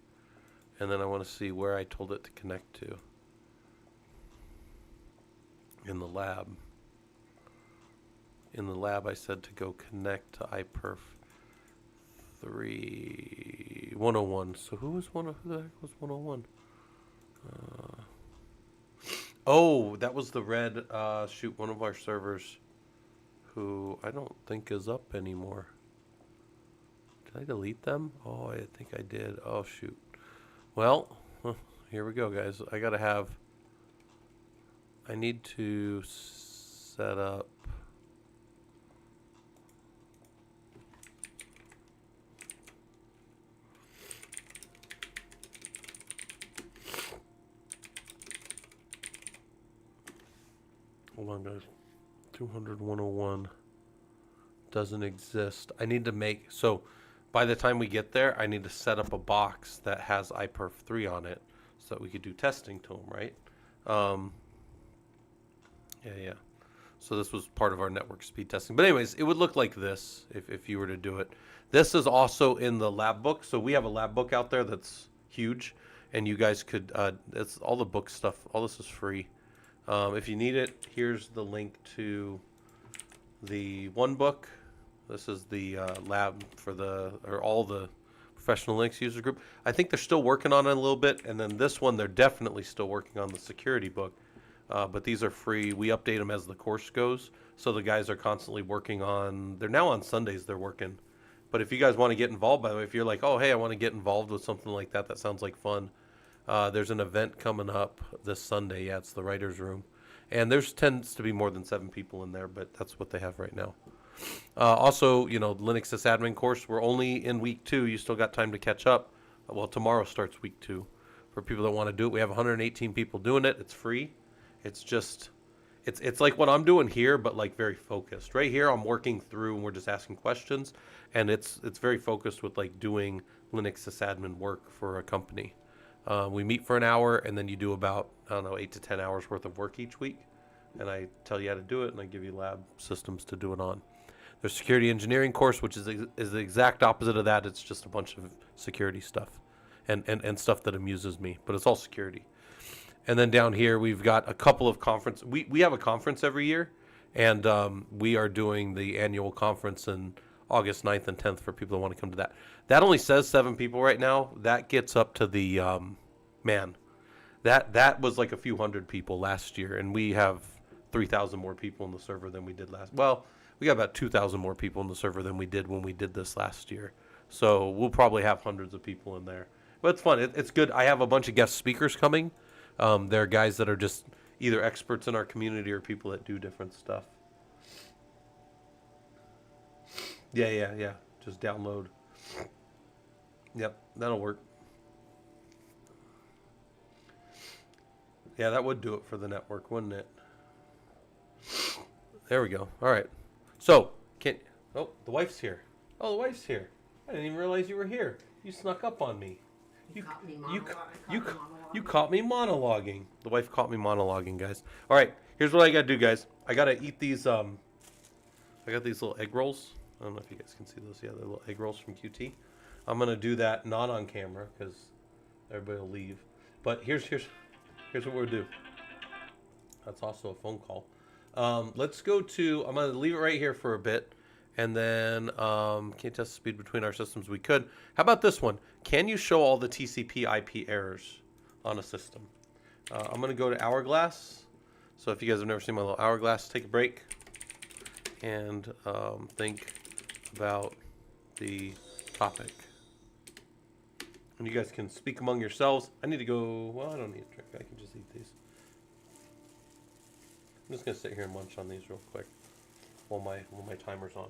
And then I want to see where I told it to connect to in the lab. In the lab, I said to go connect to iPerf 3 101. So who the heck was 101? Oh, that was the red, shoot, one of our servers who I don't think is up anymore. Did I delete them? Oh, I think I did. Oh, shoot. Well, here we go, guys. I need to set up. Hold on, guys. 200 101 doesn't exist. I need to make, so by the time we get there, I need to set up a box that has iPerf 3 on it so that we could do testing to them, right? Yeah. So this was part of our network speed testing. But anyways, it would look like this if you were to do it. This is also in the lab book. So we have a lab book out there that's huge, and you guys could, it's all the book stuff. All this is free. If you need it, here's the link to the one book. This is the lab for all the professional Linux user group. I think they're still working on it a little bit. And then this one, they're definitely still working on the security book. But these are free. We update them as the course goes. So the guys are constantly working on, they're now on Sundays they're working. But if you guys want to get involved, by the way, if you're like, oh, hey, I want to get involved with something like that, that sounds like fun. There's an event coming up this Sunday. Yeah, it's the writer's room. And there's tends to be more than 7 people in there, but that's what they have right now. Also, Linux sysadmin course, we're only in week 2. You still got time to catch up. Well, tomorrow starts week 2. For people that want to do it, we have 118 people doing it. It's free. It's just, it's like what I'm doing here, but like very focused. Right here, I'm working through and we're just asking questions. And it's very focused with like doing Linux sysadmin work for a company. We meet for an hour, and then you do about, 8 to 10 hours worth of work each week. And I tell you how to do it, and I give you lab systems to do it on. There's security engineering course, which is the exact opposite of that. It's just a bunch of security stuff and stuff that amuses me, but it's all security. And then down here, we've got a couple of conferences. We have a conference every year, and we are doing the annual conference in August 9th and 10th for people that want to come to that. That only says 7 people right now. That gets up to the, that was like a few hundred people last year, and we have 3,000 more people in the server than we did last. Well, we got about 2,000 more people in the server than we did when we did this last year. So we'll probably have hundreds of people in there. But it's fun. It's good. I have a bunch of guest speakers coming. They're guys that are just either experts in our community or people that do different stuff. Yeah. Just download. Yep, that'll work. Yeah, that would do it for the network, wouldn't it? There we go. All right. So, oh, the wife's here. Oh, the wife's here. I didn't even realize you were here. You snuck up on me. You caught me monologuing. The wife caught me monologuing, guys. All right, here's what I got to do, guys. I got to eat these, I got these little egg rolls. I don't know if you guys can see those. Yeah, they're little egg rolls from QT. I'm going to do that not on camera because everybody will leave. But here's what we'll do. That's also a phone call. Let's go to, I'm going to leave it right here for a bit. And then, can't test the speed between our systems. We could. How about this one? Can you show all the TCP IP errors on a system? I'm going to go to Hourglass. So if you guys have never seen my little Hourglass, take a break and think about the topic. And you guys can speak among yourselves. I need to go, well, I don't need a drink. I can just eat these. I'm just going to sit here and munch on these real quick while my timer's on.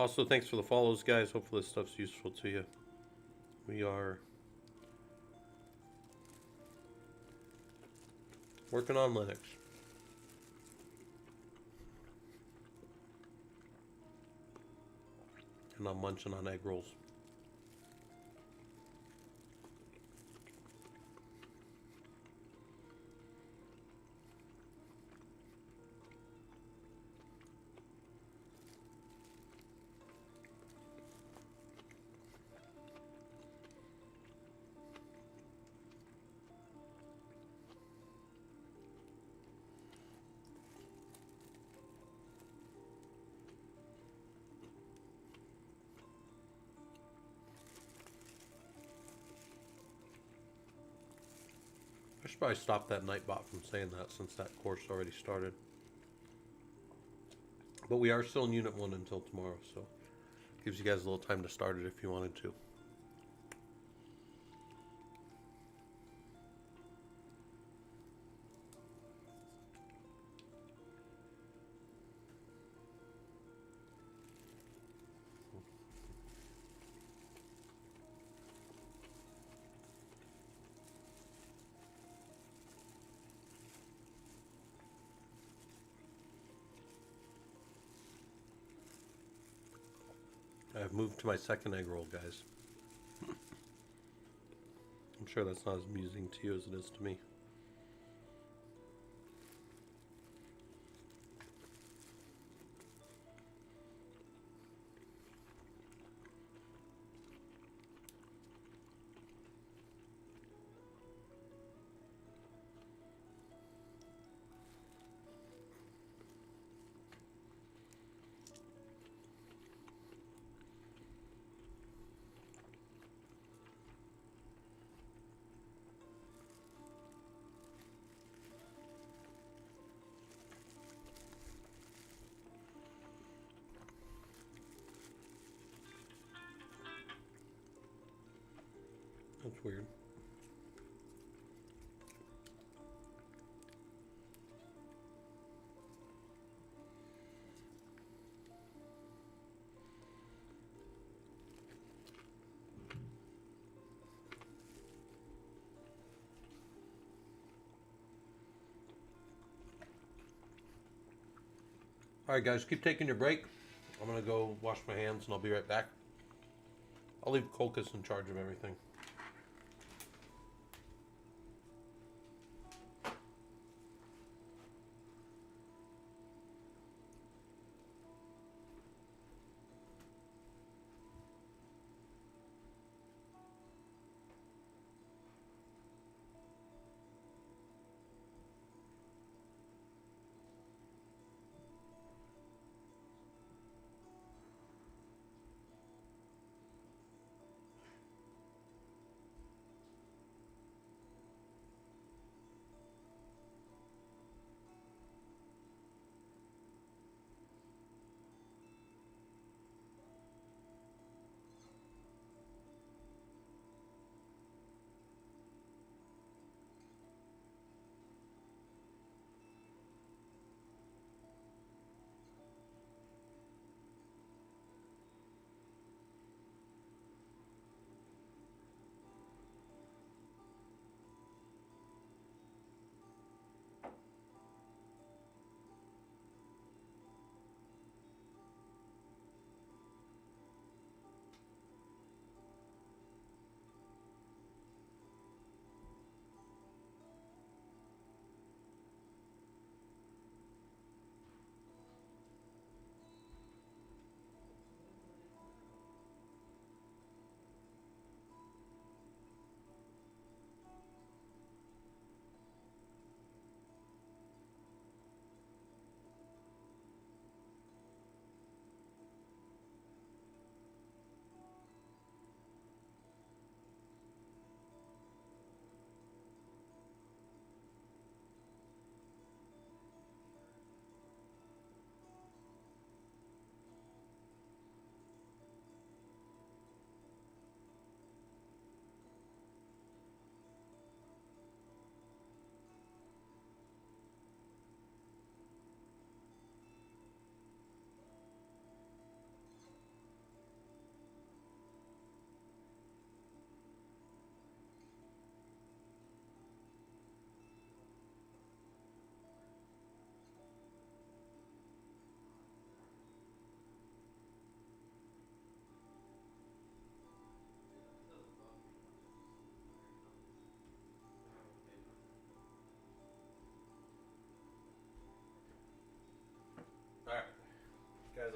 Also, thanks for the follows, guys. Hopefully, this stuff's useful to you. We are working on Linux. And I'm munching on egg rolls. I should probably stop that Nightbot from saying that since that course already started. But we are still in Unit 1 until tomorrow, so gives you guys a little time to start it if you wanted to. I've moved to my second egg roll, guys. I'm sure that's not as amusing to you as it is to me. That's weird. Alright guys, keep taking your break. I'm going to go wash my hands and I'll be right back. I'll leave Colchis in charge of everything.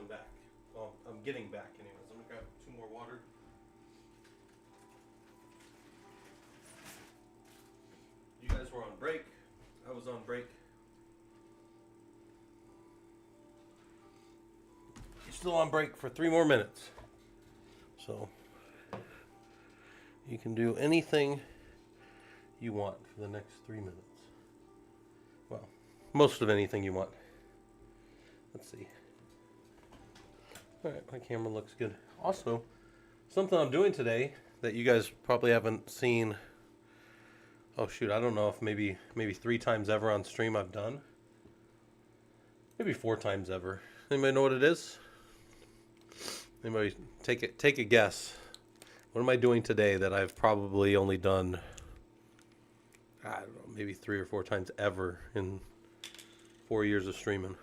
come back. Well, I'm getting back anyways. I'm gonna grab 2 more water. You guys were on break. I was on break. You're still on break for 3 more minutes. So you can do anything you want for the next 3 minutes. Well, most of anything you want. Let's see. Alright, my camera looks good. Also, something I'm doing today that you guys probably haven't seen. Oh shoot, I don't know if maybe 3 times ever on stream I've done. Maybe 4 times ever. Anybody know what it is? Anybody take a guess. What am I doing today that I've probably only done, I don't know, maybe 3 or 4 times ever in 4 years of streaming?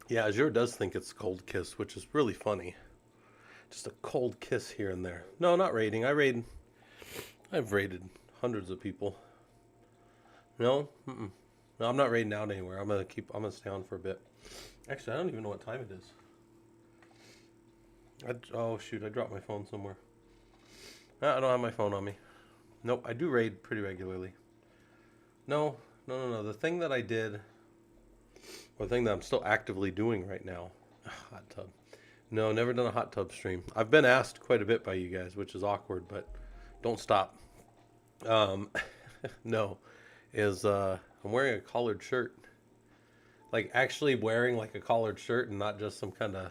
Yeah, Azure does think it's cold kiss, which is really funny. Just a cold kiss here and there. No, not raiding. I've raided hundreds of people. No, no, I'm not raiding out anywhere. I'm gonna stay on for a bit. Actually, I don't even know what time it is. Oh shoot, I dropped my phone somewhere. I don't have my phone on me. Nope, I do raid pretty regularly. No. The thing that I did, or the thing that I'm still actively doing right now, hot tub. No, never done a hot tub stream. I've been asked quite a bit by you guys, which is awkward, but don't stop. No, I'm wearing a collared shirt. Like actually wearing like a collared shirt and not just some kind of,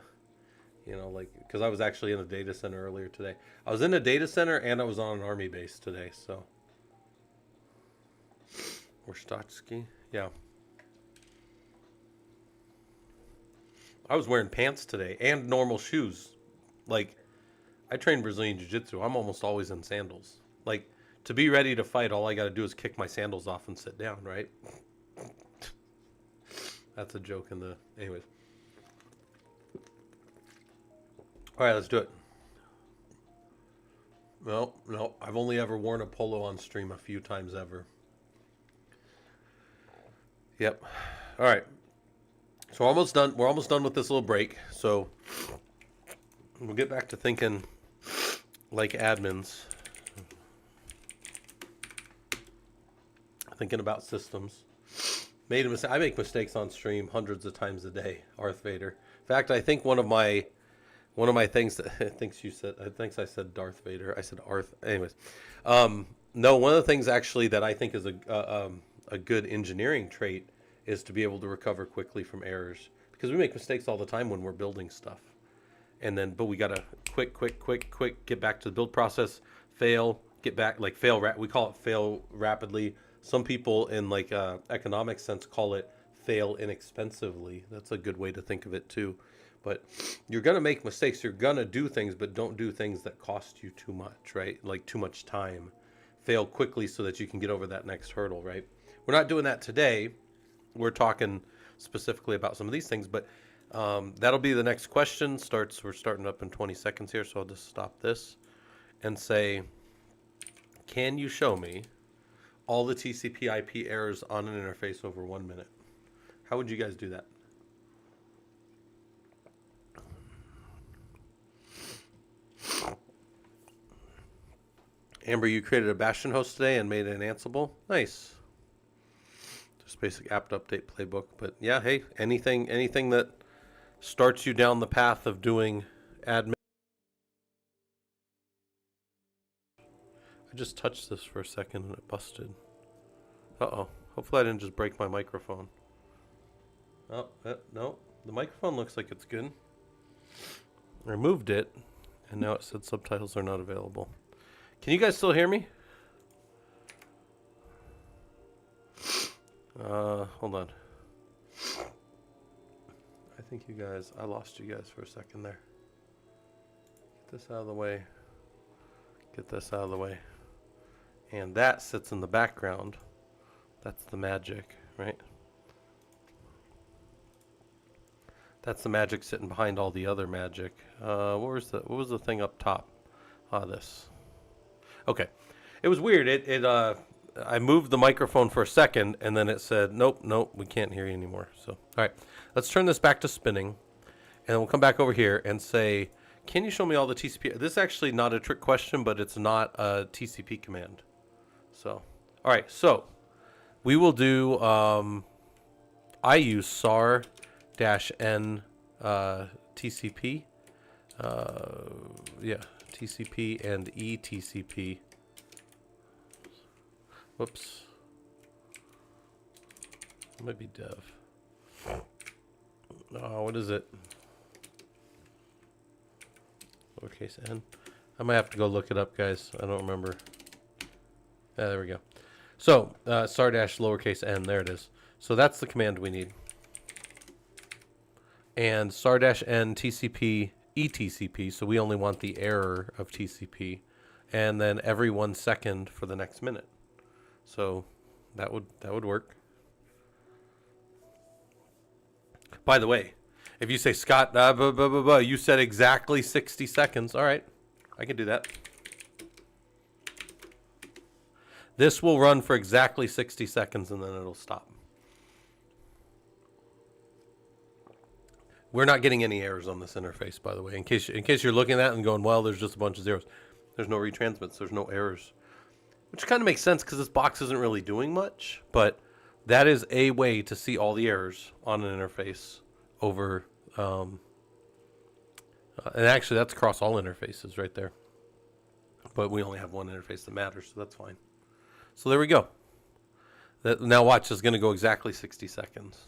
like, because I was actually in a data center earlier today. I was in a data center and I was on an army base today, so. Orstotsky, yeah. I was wearing pants today and normal shoes. Like, I train Brazilian Jiu-Jitsu. I'm almost always in sandals. Like, to be ready to fight, all I got to do is kick my sandals off and sit down, right? That's a joke in the... Anyways. All right, let's do it. No, I've only ever worn a polo on stream a few times ever. Yep. All right. So we're almost done. We're almost done with this little break. So we'll get back to thinking like admins. Thinking about systems. Made a mistake. I make mistakes on stream hundreds of times a day. Darth Vader. In fact, I think one of my things that I think I said Darth Vader. I said Arth. Anyways, no. One of the things actually that I think is a good engineering trait is to be able to recover quickly from errors, because we make mistakes all the time when we're building stuff, but we gotta quick get back to the build process, fail, get back, like we call it fail rapidly. Some people in like economic sense call it fail inexpensively. That's a good way to think of it too. But you're gonna make mistakes, you're gonna do things, but don't do things that cost you too much, right? Like too much time. Fail quickly so that you can get over that next hurdle, right? We're not doing that today. We're talking specifically about some of these things, but that'll be the next question. We're starting up in 20 seconds here, so I'll just stop this and say, can you show me all the TCP IP errors on an interface over 1 minute? How would you guys do that? Amber, you created a Bastion host today and made it an Ansible. Nice. Just basic apt update playbook. But yeah, hey, anything that starts you down the path of doing admin. I just touched this for a second and it busted. Uh-oh. Hopefully I didn't just break my microphone. Oh, no. The microphone looks like it's good. I removed it, and now it said subtitles are not available. Can you guys still hear me? Hold on. I think I lost you guys for a second there. Get this out of the way. Get this out of the way. And that sits in the background. That's the magic, right? That's the magic sitting behind all the other magic. What was the thing up top? This. Okay. It was weird. I moved the microphone for a second, and then it said, nope, nope, we can't hear you anymore. So, all right, let's turn this back to spinning, and we'll come back over here and say, can you show me all the TCP? This is actually not a trick question, but it's not a TCP command. So, all right, so we will do, I use sar-n TCP. Yeah, TCP and eTCP. Whoops. It might be dev. Oh, what is it? Lowercase n. I might have to go look it up, guys. I don't remember. Yeah, there we go. So, sar-lowercase n, there it is. So that's the command we need. And sar-n TCP eTCP, so we only want the error of TCP. And then every 1 second for the next minute. So that would work. By the way, if you say, Scott, you said exactly 60 seconds. All right, I can do that. This will run for exactly 60 seconds and then it'll stop. We're not getting any errors on this interface, by the way. In case you're looking at it and going, well, there's just a bunch of zeros. There's no retransmits. There's no errors. Which kind of makes sense because this box isn't really doing much, but that is a way to see all the errors on an interface over, and actually that's across all interfaces right there. But we only have one interface that matters, so that's fine. So there we go. Now watch, is going to go exactly 60 seconds.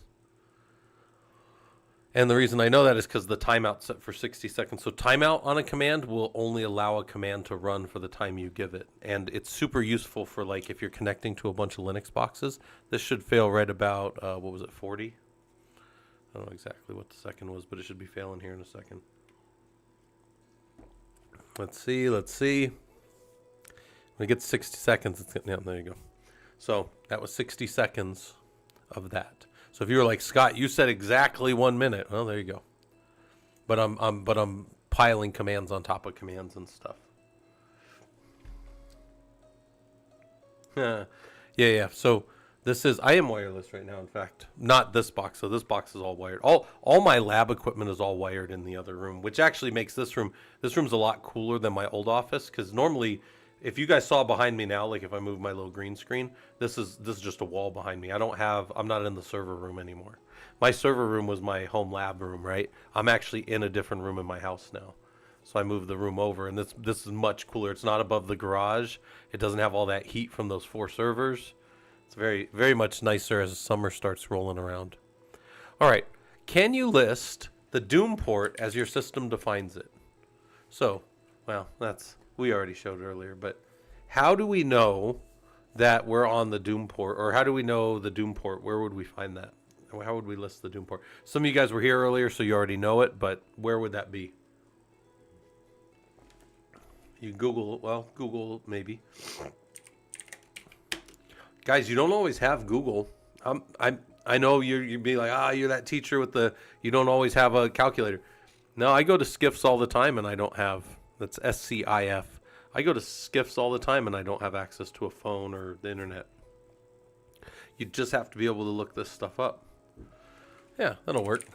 And the reason I know that is because the timeout's set for 60 seconds. So timeout on a command will only allow a command to run for the time you give it. And it's super useful for, like, if you're connecting to a bunch of Linux boxes. This should fail right about, what was it, 40? I don't know exactly what the second was, but it should be failing here in a second. Let's see. When it gets 60 seconds, it's, yeah, there you go. So that was 60 seconds of that. So if you were like, Scott, you said exactly 1 minute. Well, there you go. But I'm piling commands on top of commands and stuff. Yeah. So this is, I am wireless right now. In fact, not this box. So this box is all wired. All my lab equipment is all wired in the other room, which actually makes this room's a lot cooler than my old office. Because normally, if you guys saw behind me now, like if I move my little green screen, this is just a wall behind me. I'm not in the server room anymore. My server room was my home lab room, right? I'm actually in a different room in my house now. So I moved the room over, and this is much cooler. It's not above the garage. It doesn't have all that heat from those 4 servers. It's very, very much nicer as the summer starts rolling around. All right. Can you list the Doom port as your system defines it? So, well, we already showed earlier, but how do we know that we're on the Doom port, or how do we know the Doom port? Where would we find that? How would we list the Doom port? Some of you guys were here earlier, so you already know it, but where would that be? You Google it. Well, Google maybe. Guys, you don't always have Google. I know you'd be like, you're that teacher with you don't always have a calculator. No, I go to Skiffs all the time and I don't have, that's SCIF. I go to Skiffs all the time and I don't have access to a phone or the internet. You just have to be able to look this stuff up. Yeah, that'll work.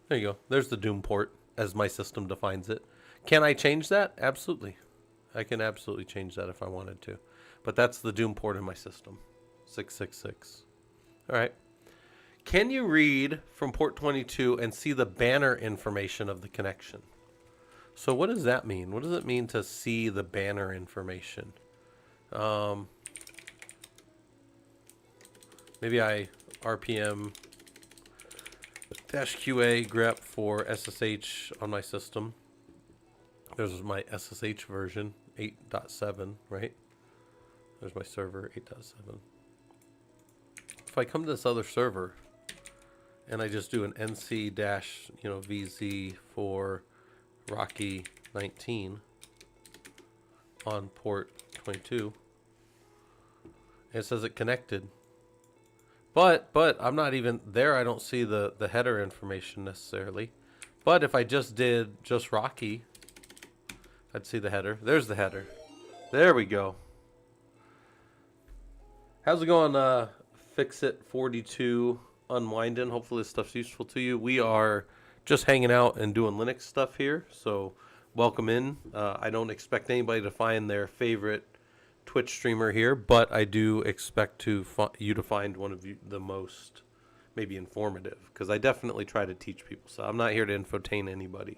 There you go. There's the Doom port as my system defines it. Can I change that? Absolutely. I can absolutely change that if I wanted to. But that's the Doom port in my system. 666. All right. Can you read from port 22 and see the banner information of the connection? So what does that mean? What does it mean to see the banner information? Maybe I RPM -QA grep for SSH on my system. There's my SSH version, 8.7, right? There's my server, 8.7. If I come to this other server and I just do an nc-vz for Rocky 19 on port 22, it says it connected. But I'm not even there. I don't see the header information necessarily. But if I just did Rocky, I'd see the header. There's the header. There we go. How's it going, Fix It 42 Unwinding? Hopefully this stuff's useful to you. We are just hanging out and doing Linux stuff here, so welcome in. I don't expect anybody to find their favorite Twitch streamer here, but I do expect you to find one of the most maybe informative, because I definitely try to teach people. So I'm not here to infotain anybody.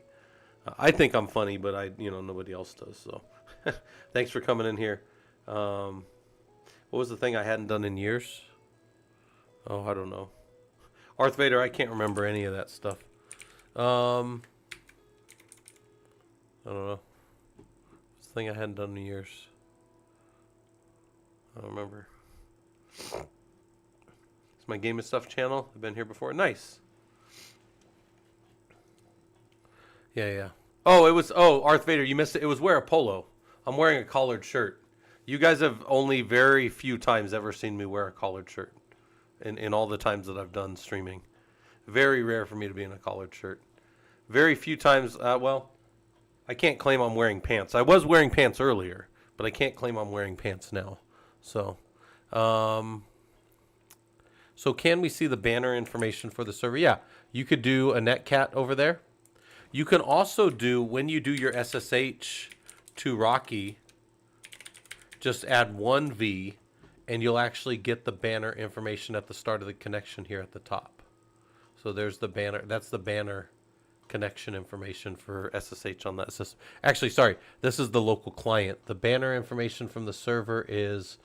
I think I'm funny, but nobody else does. So thanks for coming in here. What was the thing I hadn't done in years? Oh, I don't know. Darth Vader, I can't remember any of that stuff. I don't know. What's the thing I hadn't done in years? I don't remember. It's my Game of Stuff channel. I've been here before. Nice. Yeah. Darth Vader, you missed it. It was wear a polo. I'm wearing a collared shirt. You guys have only very few times ever seen me wear a collared shirt in all the times that I've done streaming. Very rare for me to be in a collared shirt. Very few times, I can't claim I'm wearing pants. I was wearing pants earlier, but I can't claim I'm wearing pants now. So can we see the banner information for the server? Yeah, you could do a netcat over there. You can also do, when you do your SSH to Rocky, just add 1V, and you'll actually get the banner information at the start of the connection here at the top. So there's the banner. That's the banner connection information for SSH on that system. Actually, sorry, this is the local client. The banner information from the server is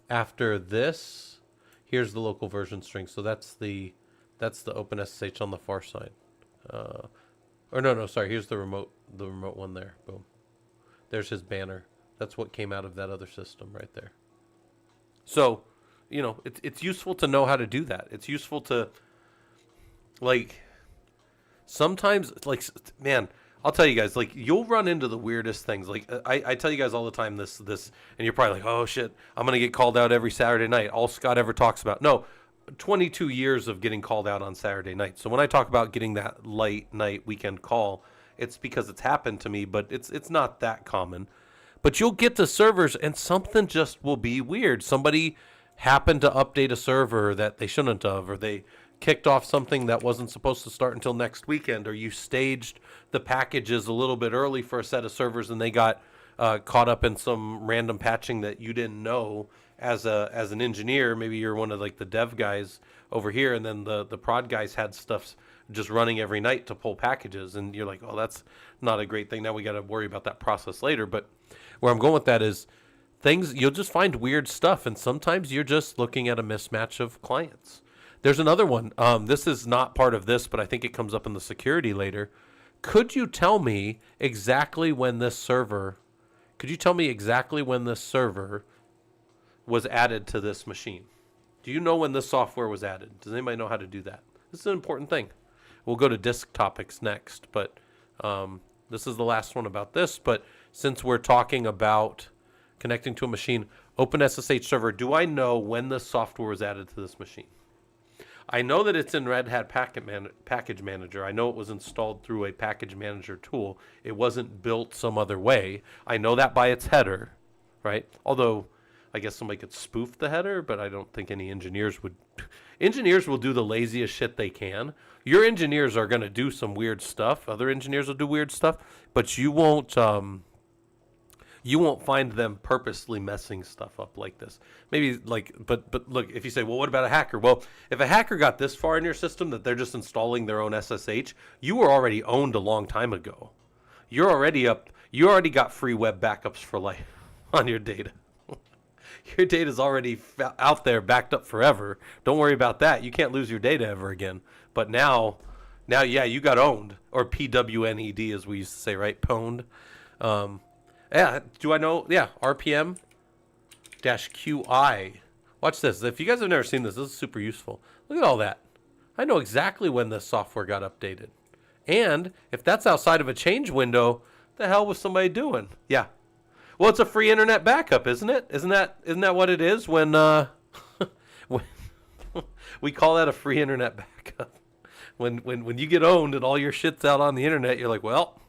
after this. Here's the local version string. So that's the OpenSSH on the far side. Here's the remote one there. Boom. There's his banner. That's what came out of that other system right there. So, it's useful to know how to do that. It's useful to, sometimes, man, I'll tell you guys, you'll run into the weirdest things. I tell you guys all the time this, and you're probably like, oh shit, I'm going to get called out every Saturday night. All Scott ever talks about. No, 22 years of getting called out on Saturday night. So when I talk about getting that late night weekend call, it's because it's happened to me, but it's not that common. But you'll get to servers and something just will be weird. Somebody happened to update a server that they shouldn't have, or they kicked off something that wasn't supposed to start until next weekend, or you staged the packages a little bit early for a set of servers and they got caught up in some random patching that you didn't know as an engineer. Maybe you're one of the dev guys over here, and then the prod guys had stuff just running every night to pull packages, and you're like, oh, that's not a great thing. Now we got to worry about that process later. But where I'm going with that is you'll just find weird stuff, and sometimes you're just looking at a mismatch of clients. There's another one. This is not part of this, but I think it comes up in the security later. Could you tell me exactly when this server was added to this machine? Do you know when this software was added? Does anybody know how to do that? This is an important thing. We'll go to disk topics next, but this is the last one about this. But since we're talking about connecting to a machine, OpenSSH server, do I know when this software was added to this machine? I know that it's in Red Hat Package Manager. I know it was installed through a package manager tool. It wasn't built some other way. I know that by its header, right? Although I guess somebody could spoof the header, but I don't think any engineers would. Engineers will do the laziest shit they can. Your engineers are going to do some weird stuff. Other engineers will do weird stuff, but you won't find them purposely messing stuff up like this. Maybe but look, if you say, well, what about a hacker? Well, if a hacker got this far in your system that they're just installing their own SSH, you were already owned a long time ago. You're already up. You already got free web backups for life on your data. Your data's already out there, backed up forever. Don't worry about that. You can't lose your data ever again. But now, yeah, you got owned, or PWNED as we used to say, right? Pwned. Yeah, do I know? Yeah, RPM-QI. Watch this. If you guys have never seen this, this is super useful. Look at all that. I know exactly when this software got updated. And if that's outside of a change window, the hell was somebody doing? Yeah. Well, it's a free internet backup, isn't it? Isn't that what it is when when we call that a free internet backup? When you get owned and all your shit's out on the internet, you're like, well,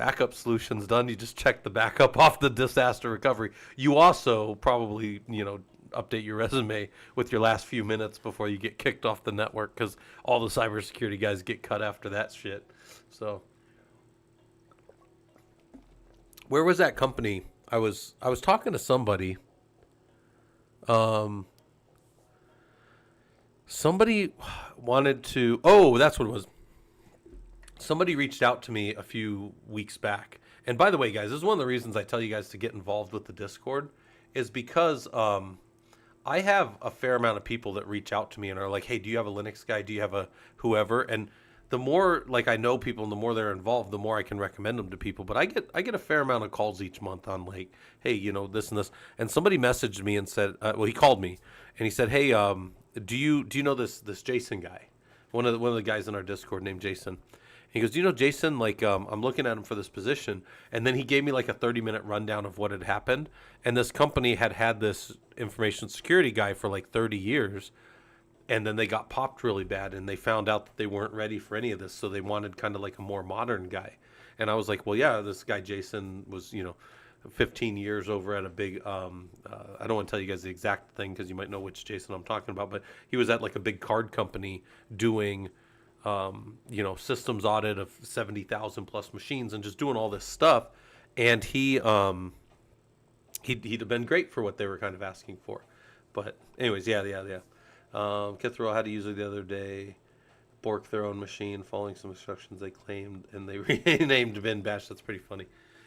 backup solution's done. You just check the backup off the disaster recovery. You also probably, update your resume with your last few minutes before you get kicked off the network, because all the cybersecurity guys get cut after that shit. So, where was that company? I was talking to somebody. Somebody wanted to. Oh, that's what it was. Somebody reached out to me a few weeks back. And by the way, guys, this is one of the reasons I tell you guys to get involved with the Discord, is because I have a fair amount of people that reach out to me and are like, hey, do you have a Linux guy? Do you have a whoever? And the more like I know people and the more they're involved, the more I can recommend them to people. But I get a fair amount of calls each month on like, hey, this and this. And somebody messaged me and said, well, he called me and he said, hey, do you know this Jason guy? One of the guys in our Discord named Jason. He goes, do you know Jason? Like, I'm looking at him for this position. And then he gave me like a 30-minute rundown of what had happened. And this company had this information security guy for like 30 years. And then they got popped really bad. And they found out that they weren't ready for any of this. So they wanted kind of like a more modern guy. And I was like, well, yeah, this guy Jason was, 15 years over at a big, I don't want to tell you guys the exact thing because you might know which Jason I'm talking about. But he was at like a big card company doing systems audit of 70,000 plus machines and just doing all this stuff. And he'd have been great for what they were kind of asking for. But anyways, yeah. Kithro had to use it the other day. Bork their own machine, following some instructions they claimed, and they renamed bin bash. That's pretty funny.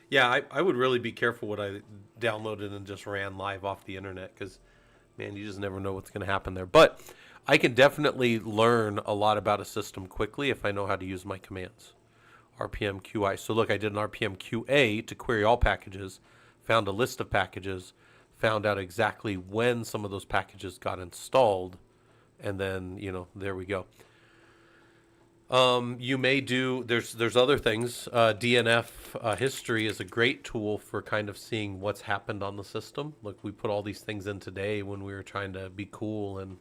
Yeah, I would really be careful what I downloaded and just ran live off the internet, because, man, you just never know what's going to happen there. But I can definitely learn a lot about a system quickly if I know how to use my commands. RPM QI. So look, I did an RPM QA to query all packages, found a list of packages, found out exactly when some of those packages got installed, and then, there we go. You may do, there's other things. DNF history is a great tool for kind of seeing what's happened on the system. Look, we put all these things in today when we were trying to be cool and,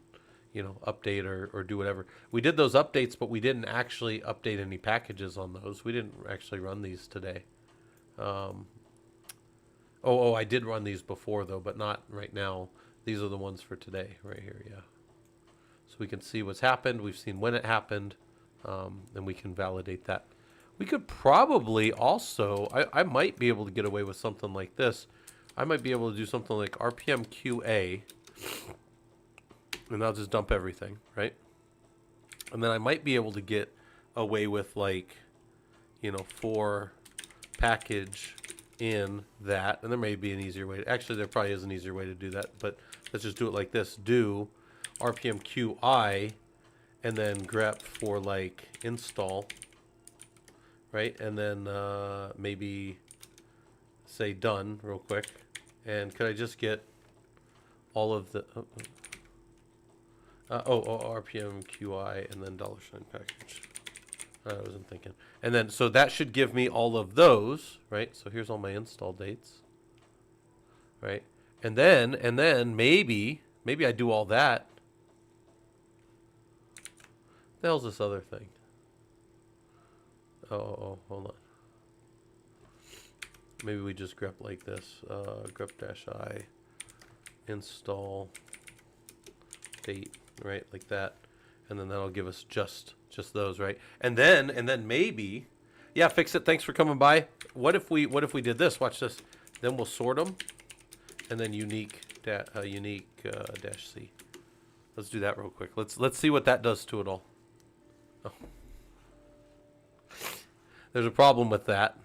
update or do whatever. We did those updates, but we didn't actually update any packages on those. We didn't actually run these today. I did run these before, though, but not right now. These are the ones for today right here, yeah. So we can see what's happened. We've seen when it happened. And we can validate that. We could probably also, I might be able to get away with something like this. I might be able to do something like RPM QA, and I'll just dump everything, right? And then I might be able to get away with like, for package in that, and there may be an easier way. Actually, there probably is an easier way to do that, but let's just do it like this. Do RPM QI, and then grep for like install, right? And then maybe say done real quick. And could I just get all of the RPM QI and then $sign package? I wasn't thinking. And then so that should give me all of those, right? So here's all my install dates, right? And then maybe I do all that. The hell's this other thing? Hold on. Maybe we just grep like this. Grep-i install date, right? Like that. And then that'll give us just those, right? And then maybe, yeah, fix it. Thanks for coming by. What if we did this? Watch this. Then we'll sort them, and then unique dash C. Let's do that real quick. Let's see what that does to it all. Oh. There's a problem with that.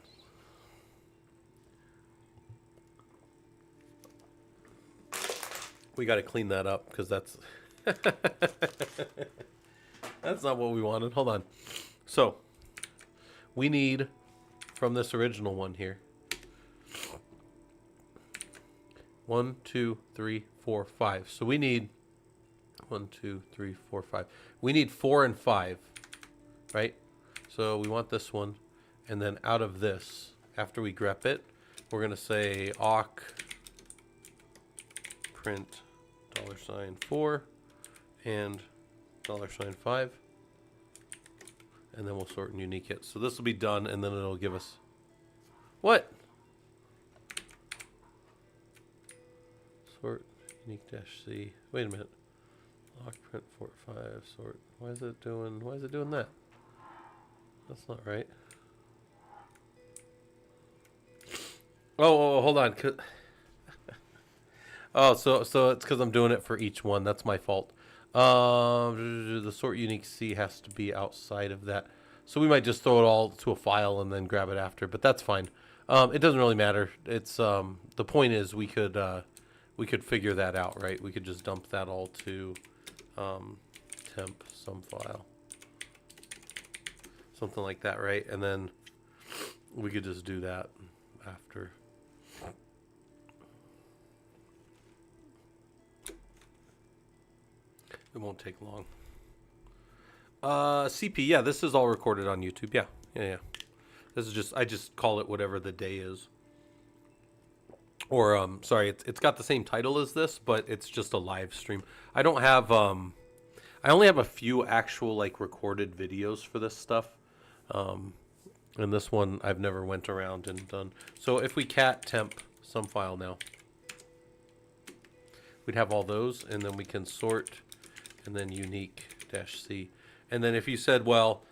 We got to clean that up because that's that's not what we wanted. Hold on. So we need from this original one here 1, 2, 3, 4, 5. So we need 1, 2, 3, 4, 5. We need 4 and 5. Right? So we want this one, and then out of this, after we grep it, we're going to say awk print $4 and $5, and then we'll sort and unique it. So this will be done, and then it'll give us What? Sort unique dash C. Wait a minute. Lock print 4 5 sort. Why is it doing that? That's not right. Oh, hold on. Oh, so it's because I'm doing it for each one. That's my fault. The sort unique C has to be outside of that. So we might just throw it all to a file and then grab it after, but that's fine. It doesn't really matter. It's the point is we could figure that out, right? We could just dump that all to temp some file, something like that, right? And then we could just do that after. It won't take long. CP, yeah, this is all recorded on YouTube. Yeah. This is just, I just call it whatever the day is. Or, sorry, it's got the same title as this, but it's just a live stream. I don't have, I only have a few actual, like, recorded videos for this stuff. And this one I've never went around and done. So if we cat temp some file now, we'd have all those, and then we can sort, and then unique dash C. And then if you said, well,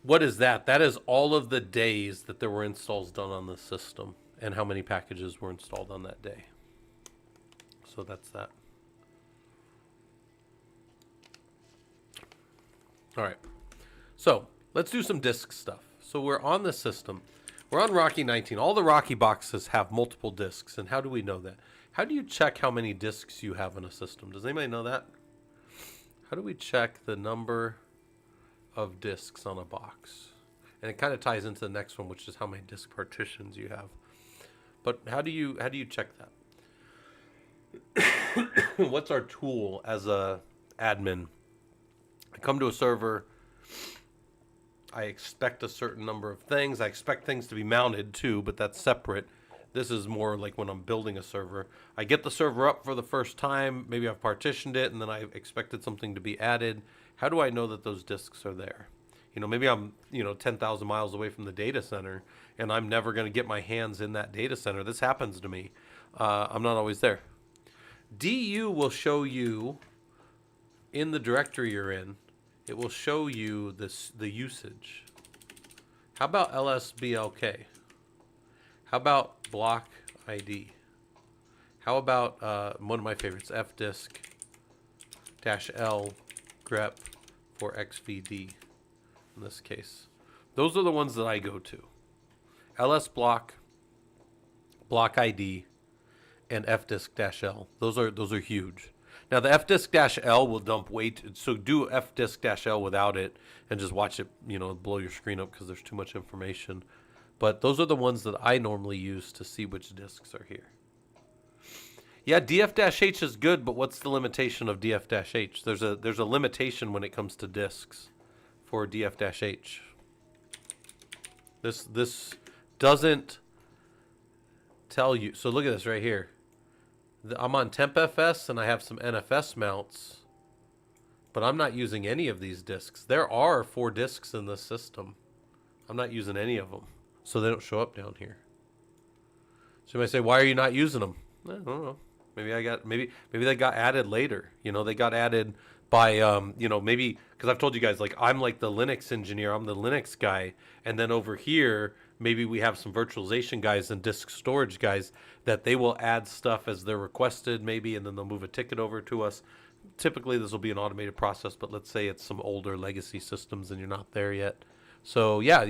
what is that? That is all of the days that there were installs done on the system and how many packages were installed on that day. So that's that. All right. So let's do some disk stuff. So we're on the system. We're on Rocky 19. All the Rocky boxes have multiple disks. And how do we know that? How do you check how many disks you have in a system? Does anybody know that? How do we check the number of disks on a box? And it kind of ties into the next one, which is how many disk partitions you have. But how do you check that? What's our tool as a admin? I come to a server. I expect a certain number of things. I expect things to be mounted too, but that's separate. This is more like when I'm building a server. I get the server up for the first time. Maybe I've partitioned it, and then I expected something to be added. How do I know that those disks are there? You know, maybe I'm, 10,000 miles away from the data center, and I'm never going to get my hands in that data center. This happens to me. I'm not always there. DU will show you in the directory you're in. It will show you the usage. How about LSBLK? How about block ID? How about one of my favorites, fdisk-l grep for XVD in this case. Those are the ones that I go to. LS block ID, and fdisk-l. Those are huge. Now the fdisk-l will dump weight, so do fdisk-l without it and just watch it, blow your screen up because there's too much information. But those are the ones that I normally use to see which disks are here. Yeah, df-h is good, but what's the limitation of df-h? There's a limitation when it comes to disks for df-h. This doesn't tell you. So look at this right here. I'm on tempfs and I have some NFS mounts, but I'm not using any of these disks. There are 4 disks in this system. I'm not using any of them, so they don't show up down here. So you might say, why are you not using them? I don't know. Maybe they got added later. They got added by maybe because I've told you guys, like, I'm like the Linux engineer. I'm the Linux guy, and then over here maybe we have some virtualization guys and disk storage guys that they will add stuff as they're requested, maybe, and then they'll move a ticket over to us. Typically, this will be an automated process, but let's say it's some older legacy systems and you're not there yet. So yeah,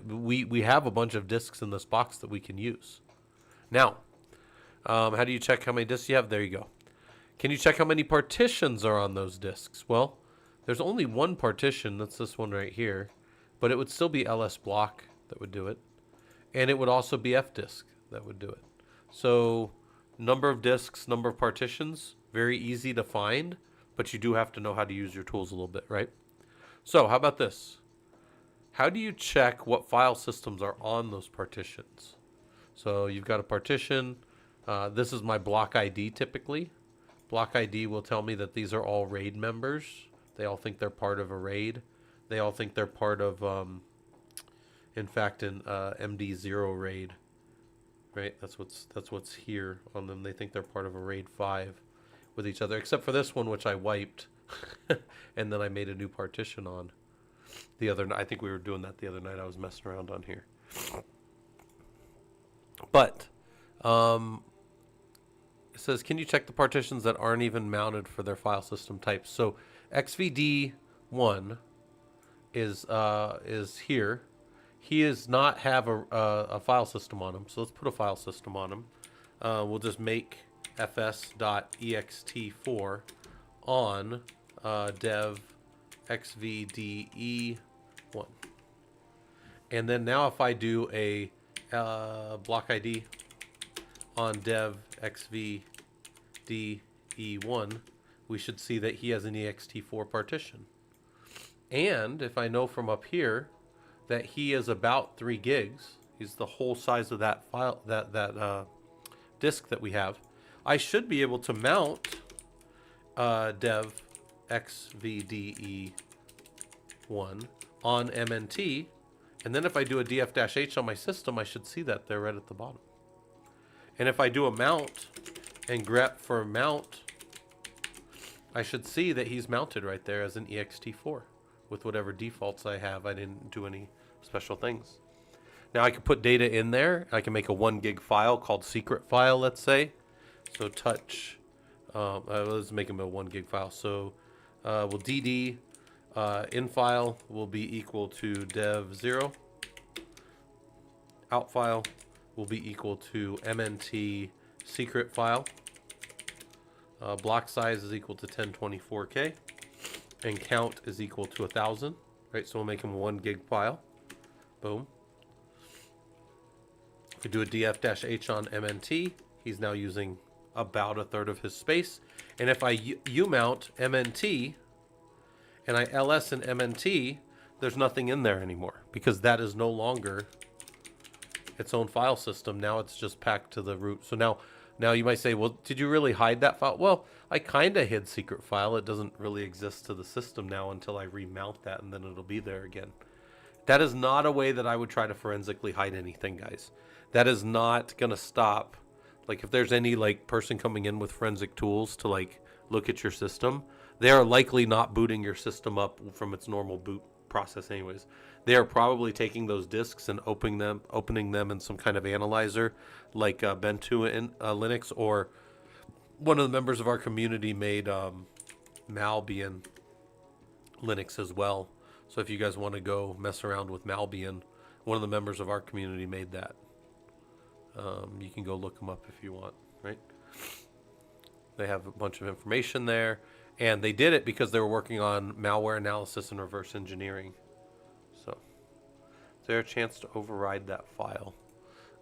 we have a bunch of disks in this box that we can use. Now, how do you check how many disks you have? There you go. Can you check how many partitions are on those disks? Well, there's only one partition. That's this one right here. But it would still be ls block that would do it. And it would also be fdisk that would do it. So number of disks, number of partitions, very easy to find. But you do have to know how to use your tools a little bit, right? So how about this? How do you check what file systems are on those partitions? So you've got a partition. This is my block ID typically. Block ID will tell me that these are all RAID members. They all think they're part of a RAID. They all think they're part of, in fact, an MD0 RAID. right? That's what's here on them. They think they're part of a RAID 5 with each other, except for this one, which I wiped, and then I made a new partition on the other night. I think we were doing that the other night. I was messing around on here. But it says, can you check the partitions that aren't even mounted for their file system types? So XVD1 is here. He does not have a file system on him, so let's put a file system on him. We'll just make fs.ext4 on dev xvde1. And then now if I do a block ID on dev xvde1, we should see that he has an ext4 partition. And if I know from up here that he is about 3 gigs, he's the whole size of that file, that disk that we have, I should be able to mount dev xvde1 on MNT, and then if I do a df-h on my system, I should see that there right at the bottom. And if I do a mount and grep for mount, I should see that he's mounted right there as an ext4 with whatever defaults I have. I didn't do any special things. Now I can put data in there. I can make a 1 gig file called secret file, let's say. So touch, let's make him a 1 gig file. So we'll dd in file will be equal to dev0. Out file will be equal to mnt secret file. Block size is equal to 1024K. And count is equal to 1,000. Right, so we'll make him a 1 gig file. Boom. If we do a df-h on MNT, he's now using about 1/3 of his space. And if I umount MNT and I ls in MNT, there's nothing in there anymore because that is no longer its own file system. Now it's just packed to the root. So now you might say, well, did you really hide that file? Well, I kind of hid secret file. It doesn't really exist to the system now until I remount that, and then it'll be there again. That is not a way that I would try to forensically hide anything, guys. That is not going to stop. Like, if there's any, like, person coming in with forensic tools to, like, look at your system, they are likely not booting your system up from its normal boot process anyways. They are probably taking those disks and opening them in some kind of analyzer, like Ubuntu in Linux, or one of the members of our community made Malbian Linux as well. So if you guys want to go mess around with Malbian, one of the members of our community made that. You can go look them up if you want, right? They have a bunch of information there, and they did it because they were working on malware analysis and reverse engineering. So, is there a chance to override that file?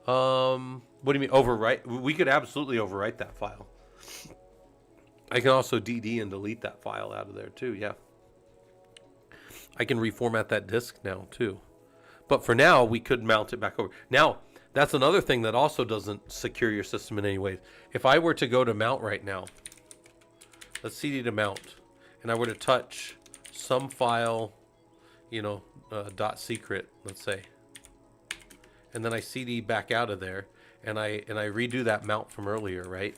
What do you mean overwrite? We could absolutely overwrite that file. I can also DD and delete that file out of there too, yeah. I can reformat that disk now too. But for now, we could mount it back over. Now, that's another thing that also doesn't secure your system in any way. If I were to go to mount right now, let's cd to mount, and I were to touch some file, you know, .secret, let's say, and then I cd back out of there, and I redo that mount from earlier, right?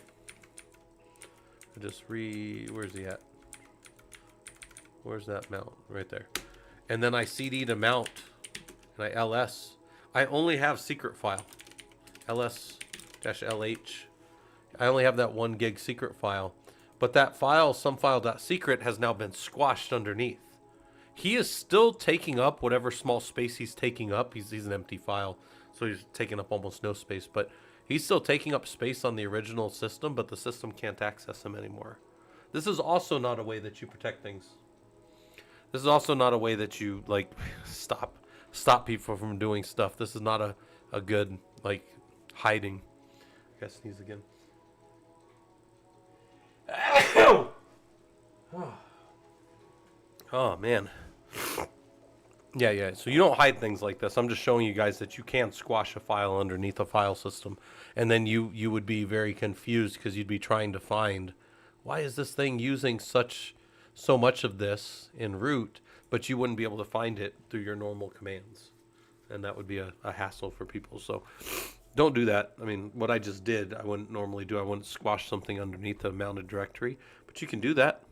I just where's he at? Where's that mount? Right there. And then I cd to mount, and I ls. I only have secret file, ls-lh. I only have that 1 gig secret file, but that file, somefile.secret, has now been squashed underneath. He is still taking up whatever small space he's taking up. He's an empty file, so he's taking up almost no space, but he's still taking up space on the original system, but the system can't access him anymore. This is also not a way that you protect things. This is also not a way that you, like, stop people from doing stuff. This is not a good, like, hiding. I gotta sneeze again. Oh, man. Yeah. So you don't hide things like this. I'm just showing you guys that you can squash a file underneath a file system. And then you would be very confused because you'd be trying to find, why is this thing using so much of this in root, but you wouldn't be able to find it through your normal commands. And that would be a hassle for people. So Don't do that. I mean, what I just did, I wouldn't normally do. I wouldn't squash something underneath a mounted directory, but you can do that.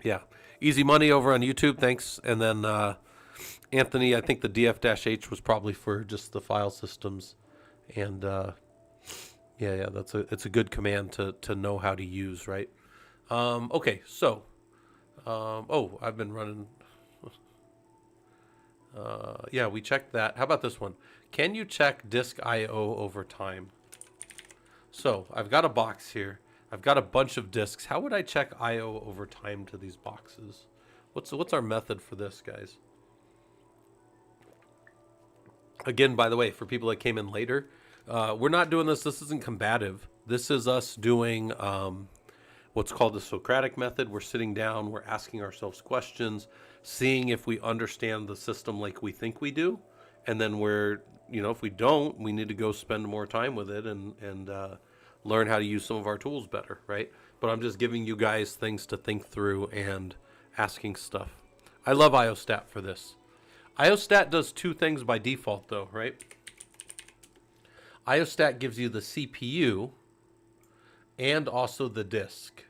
Yeah. Easy money over on YouTube. Thanks. And then Anthony, I think the df-h was probably for just the file systems. And yeah, it's a good command to know how to use, right? Okay, so oh, I've been running. Yeah, we checked that. How about this one? Can you check disk I/O over time? So I've got a box here. I've got a bunch of disks. How would I check I/O over time to these boxes? What's our method for this, guys? Again, by the way, for people that came in later, we're not doing this. This isn't combative. This is us doing what's called the Socratic Method. We're sitting down, we're asking ourselves questions, seeing if we understand the system like we think we do, and then we're, if we don't, we need to go spend more time with it and learn how to use some of our tools better, right? But I'm just giving you guys things to think through and asking stuff. I love IOStat for this. IOStat does two things by default, though, right? IOStat gives you the CPU and also the disk.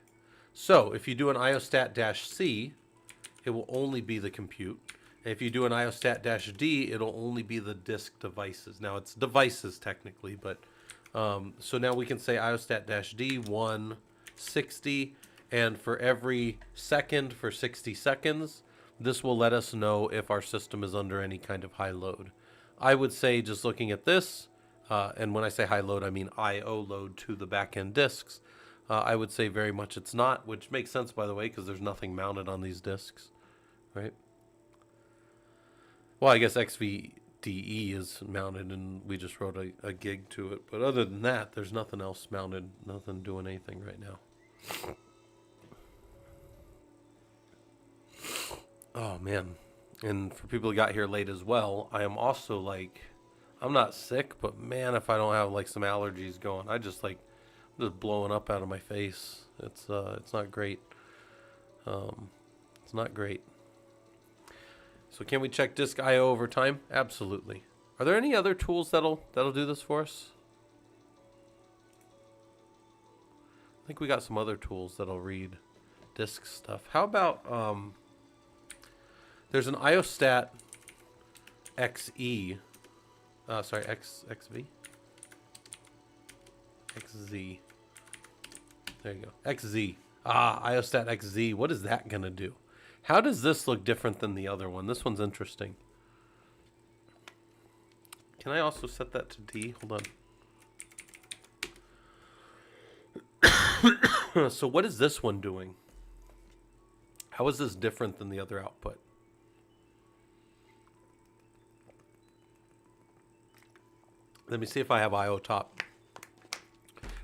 So if you do an IOStat-C, it will only be the compute. And if you do an IOStat-D, it'll only be the disk devices. Now it's devices technically, but so now we can say IOStat-D 160, and for every second for 60 seconds, this will let us know if our system is under any kind of high load. I would say, just looking at this, and when I say high load, I mean I/O load to the back-end disks. I would say very much it's not, which makes sense, by the way, because there's nothing mounted on these disks, right? Well, I guess XVDE is mounted, and we just wrote a gig to it. But other than that, there's nothing else mounted, nothing doing anything right now. Oh, man. And for people who got here late as well, I am also like, I'm not sick, but man, if I don't have like some allergies going, I'm just blowing up out of my face. It's not great. It's not great. So can we check disk I/O over time? Absolutely. Are there any other tools that'll do this for us? I think we got some other tools that'll read disk stuff. How about there's an IOStat XE. Sorry, XV? XZ. There you go. XZ. IOStat XZ. What is that going to do? How does this look different than the other one? This one's interesting. Can I also set that to D? Hold on. So what is this one doing? How is this different than the other output? Let me see if I have IO top.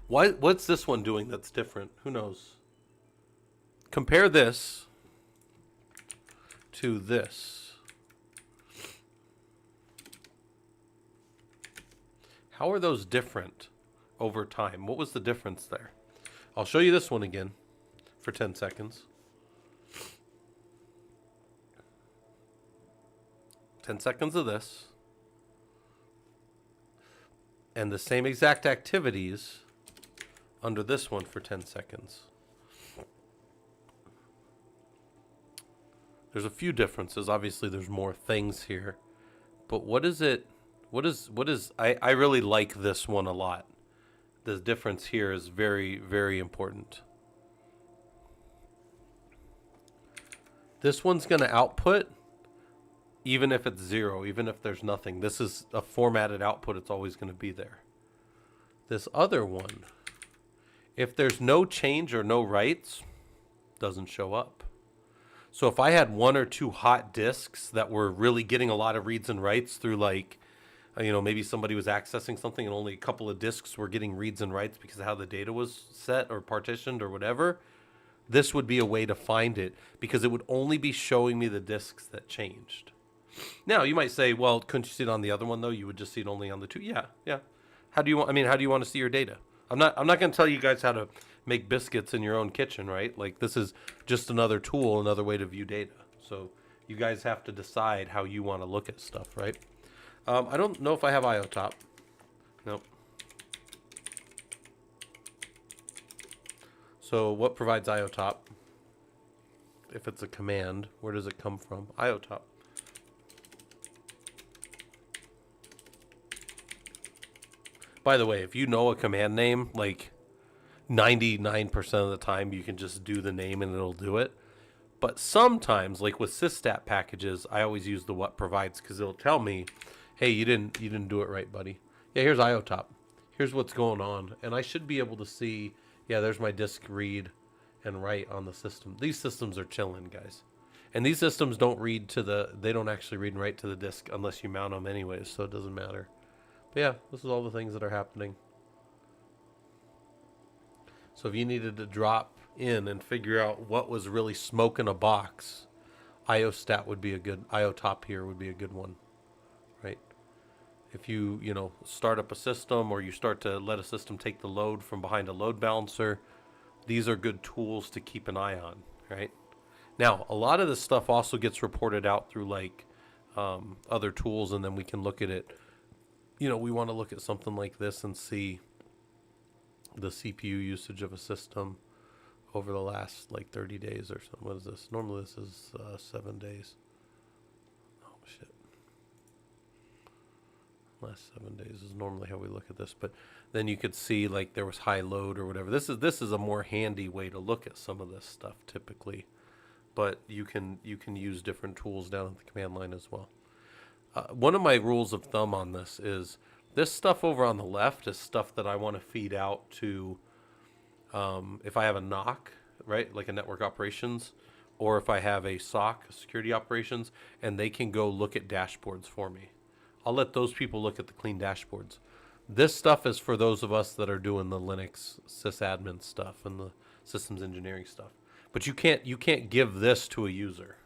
What's this one doing that's different? Who knows? Compare this to this. How are those different over time? What was the difference there? I'll show you this one again for 10 seconds. 10 seconds of this. And the same exact activities under this one for 10 seconds. There's a few differences. Obviously, there's more things here. But what is it? I really like this one a lot. The difference here is very, very important. This one's going to output even if it's 0, even if there's nothing. This is a formatted output. It's always going to be there. This other one, if there's no change or no writes, doesn't show up. So if I had one or two hot disks that were really getting a lot of reads and writes through maybe somebody was accessing something and only a couple of disks were getting reads and writes because of how the data was set or partitioned or whatever, this would be a way to find it because it would only be showing me the disks that changed. Now, you might say, well, couldn't you see it on the other one, though? You would just see it only on the two. Yeah. How do you want to see your data? I'm not going to tell you guys how to make biscuits in your own kitchen, right? Like, this is just another tool, another way to view data. So you guys have to decide how you want to look at stuff, right? I don't know if I have IO top. Nope. So what provides IOTOP? If it's a command, where does it come from? IOTOP. By the way, if you know a command name, like 99% of the time you can just do the name and it'll do it. But sometimes, like with systat packages, I always use the what provides because it'll tell me, hey, you didn't do it right, buddy. Yeah, here's IOTOP. Here's what's going on. And I should be able to see, yeah, there's my disk read and write on the system. These systems are chilling, guys. And these systems don't read to they don't actually read and write to the disk unless you mount them anyways, so it doesn't matter. But yeah, this is all the things that are happening. So if you needed to drop in and figure out what was really smoking a box, IOStat would be a good, IOTOP here would be a good one, right? If you start up a system or you start to let a system take the load from behind a load balancer, these are good tools to keep an eye on, right? Now, a lot of this stuff also gets reported out through like other tools, and then we can look at it. We want to look at something like this and see the CPU usage of a system over the last like 30 days or something. What is this? Normally this is 7 days. Oh, shit. Last 7 days is normally how we look at this, but then you could see like there was high load or whatever. This is a more handy way to look at some of this stuff typically, but you can use different tools down at the command line as well. One of my rules of thumb on this is this stuff over on the left is stuff that I want to feed out to if I have a NOC, right, like a network operations, or if I have a SOC, security operations, and they can go look at dashboards for me. I'll let those people look at the clean dashboards. This stuff is for those of us that are doing the Linux sysadmin stuff and the systems engineering stuff. But you can't give this to a user.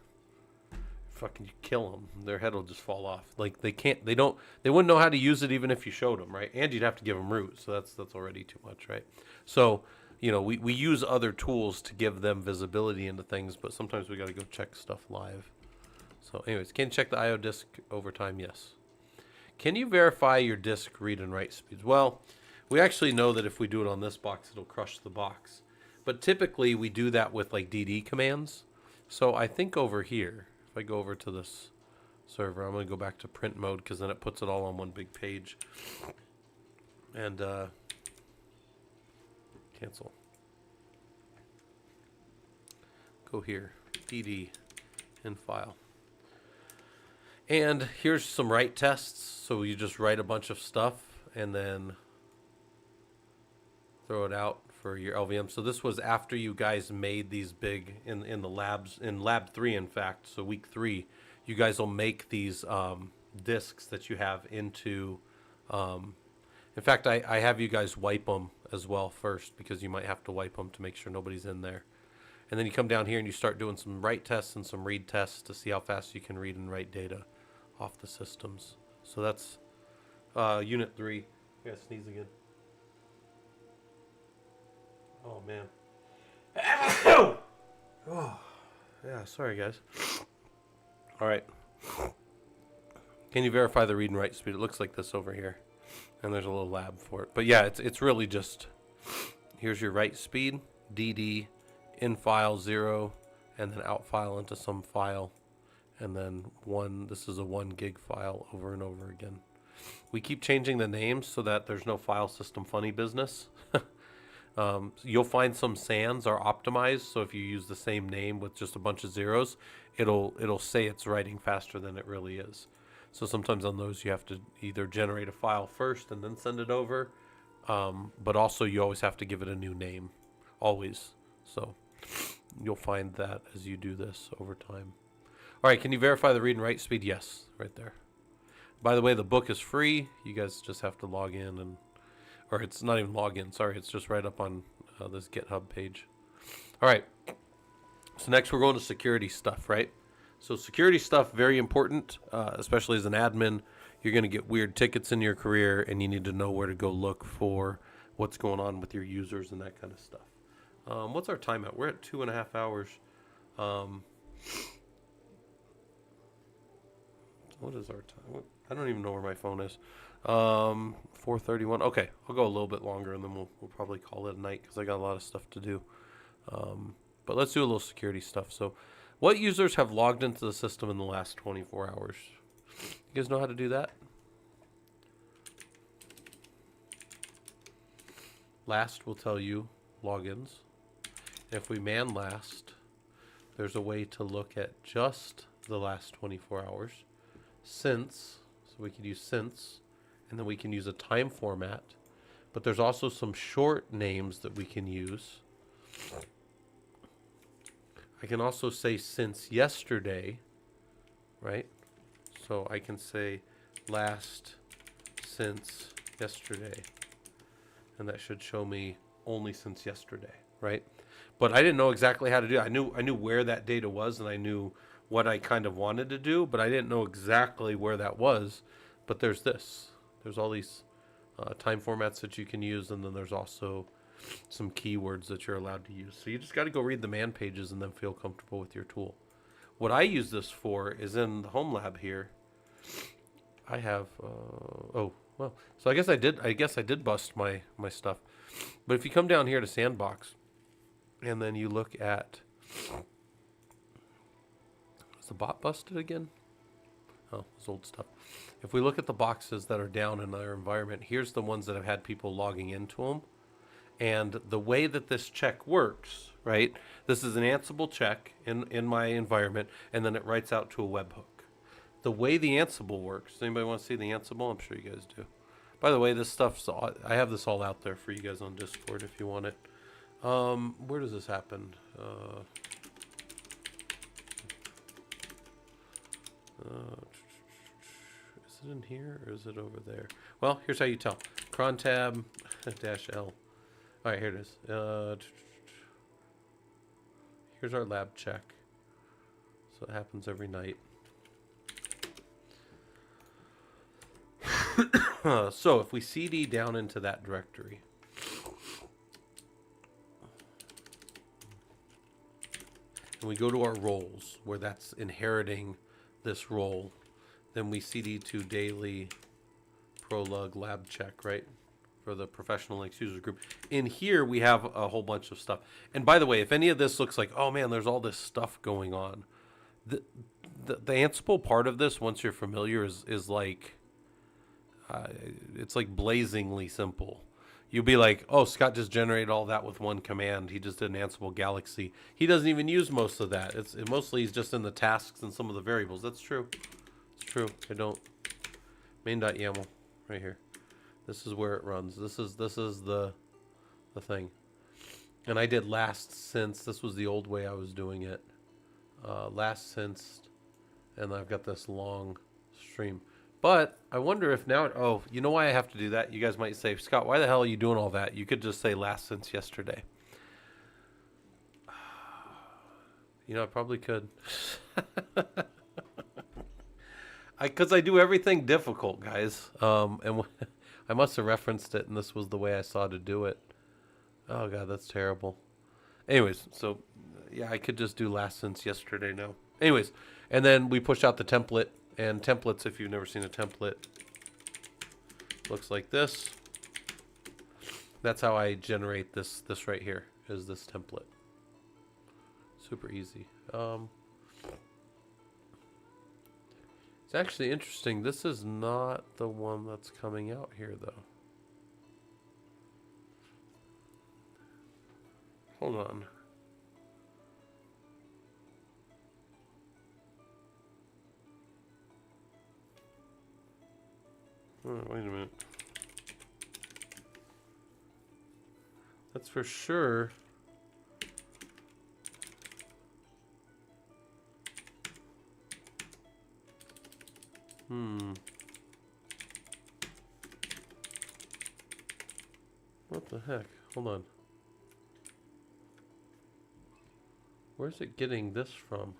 Fucking kill them. Their head will just fall off. Like they wouldn't know how to use it even if you showed them, right? And you'd have to give them root, so that's already too much, right? So we use other tools to give them visibility into things, but sometimes we got to go check stuff live. So anyways, can you check the IO disk over time? Yes. Can you verify your disk read and write speeds? Well, we actually know that if we do it on this box, it'll crush the box. But typically we do that with like DD commands. So I think over here, if I go over to this server, I'm going to go back to print mode because then it puts it all on one big page. And cancel. Go here, DD in file. And here's some write tests. So you just write a bunch of stuff and then throw it out for your LVM. So this was after you guys made these big in the labs, in lab 3 in fact. So week 3, you guys will make these disks that you have into in fact, I have you guys wipe them as well first because you might have to wipe them to make sure nobody's in there. And then you come down here and you start doing some write tests and some read tests to see how fast you can read and write data off the systems. So that's unit 3. I gotta sneeze again. Oh man. Oh yeah, sorry guys. All right. Can you verify the read and write speed? It looks like this over here, and there's a little lab for it. But yeah, it's really just here's your write speed, DD in file 0, and then out file into some file, and then 1. This is a 1 gig file over and over again. We keep changing the names so that there's no file system funny business. You'll find some SANs are optimized, so if you use the same name with just a bunch of zeros, it'll say it's writing faster than it really is. So sometimes on those you have to either generate a file first and then send it over, but also you always have to give it a new name, always. So you'll find that as you do this over time. All right, can you verify the read and write speed? Yes, right there. By the way, the book is free. You guys just have to log in and. Or it's not even login, sorry. It's just right up on this GitHub page. All right. So next we're going to security stuff, right? So security stuff, very important, especially as an admin. You're going to get weird tickets in your career, and you need to know where to go look for what's going on with your users and that kind of stuff. What's our time at? We're at 2.5 hours. What is our time? I don't even know where my phone is. 4 4:31. Okay, I'll go a little bit longer, and then we'll probably call it a night because I got a lot of stuff to do. But let's do a little security stuff. So, what users have logged into the system in the last 24 hours? You guys know how to do that? Last will tell you logins. If we man last, there's a way to look at just the last 24 hours. Since, so we could use since, and then we can use a time format. But there's also some short names that we can use. I can also say since yesterday, right? So I can say last since yesterday. And that should show me only since yesterday, right? But I didn't know exactly how to do it. I knew where that data was, and I knew what I kind of wanted to do, but I didn't know exactly where that was. But there's this. There's all these time formats that you can use, and then there's also some keywords that you're allowed to use. So you just got to go read the man pages and then feel comfortable with your tool. What I use this for is in the home lab here. I have well, so I guess I did bust my stuff. But if you come down here to Sandbox, and then you look at, is the bot busted again? Oh, it's old stuff. If we look at the boxes that are down in our environment, here's the ones that have had people logging into them. And the way that this check works, right? This is an Ansible check in my environment, and then it writes out to a webhook. The way the Ansible works, anybody want to see the Ansible? I'm sure you guys do. By the way, this stuff's, I have this all out there for you guys on Discord if you want it. Where does this happen? Is it in here or is it over there? Well, here's how you tell. Cron tab -L. All right, here it is. Here's our lab check. So it happens every night. So if we cd down into that directory, and we go to our roles where that's inheriting this role, then we cd to daily prolog lab check, right? For the professional Linux user group. In here, we have a whole bunch of stuff. And by the way, if any of this looks like, oh man, there's all this stuff going on, the Ansible part of this, once you're familiar, is like, it's like blazingly simple. You'll be like, oh, Scott just generated all that with one command. He just did an Ansible Galaxy. He doesn't even use most of that. Mostly he's just in the tasks and some of the variables. That's true. It's true. I don't. Main.yaml right here. This is where it runs. This is the thing. And I did last since. This was the old way I was doing it. Last since, and I've got this long stream. But I wonder if now, oh, you know why I have to do that? You guys might say, Scott, why the hell are you doing all that? You could just say last since yesterday. You know, I probably could. Because I do everything difficult, guys. And I must have referenced it, and this was the way I saw to do it. Oh, God, that's terrible. Anyways, so, yeah, I could just do last since yesterday now. Anyways, and then we push out the template. And templates, if you've never seen a template, looks like this. That's how I generate this right here, is this template. Super easy. It's actually interesting. This is not the one that's coming out here, though. Hold on. Oh, wait a minute. That's for sure. What the heck? Hold on. Where's it getting this from?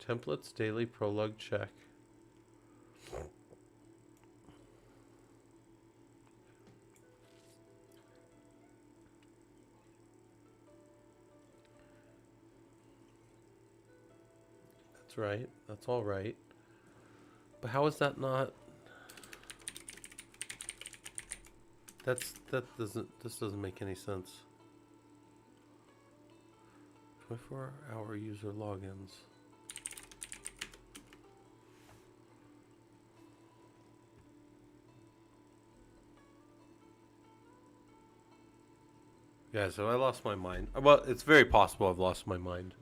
Templates daily prolog check. That's right. That's all right. But how is that not? This doesn't make any sense. 24-hour user logins. Yeah, so I lost my mind. Well, it's very possible I've lost my mind.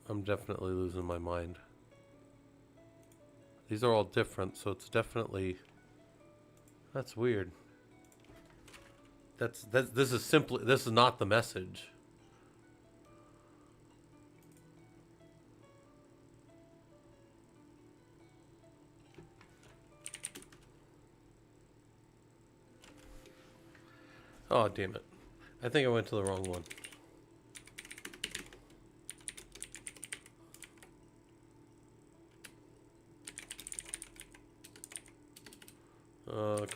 I'm definitely losing my mind. These are all different, so it's definitely... That's weird. This is not the message. Oh, damn it. I think I went to the wrong one.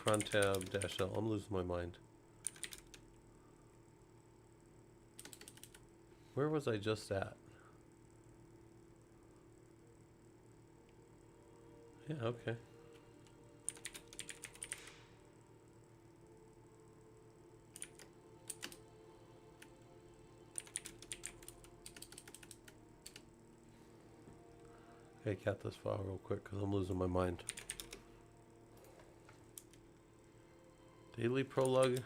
Cron tab -L. I'm losing my mind. Where was I just at? Yeah, okay. Okay, cat this file real quick because I'm losing my mind. Daily prologue.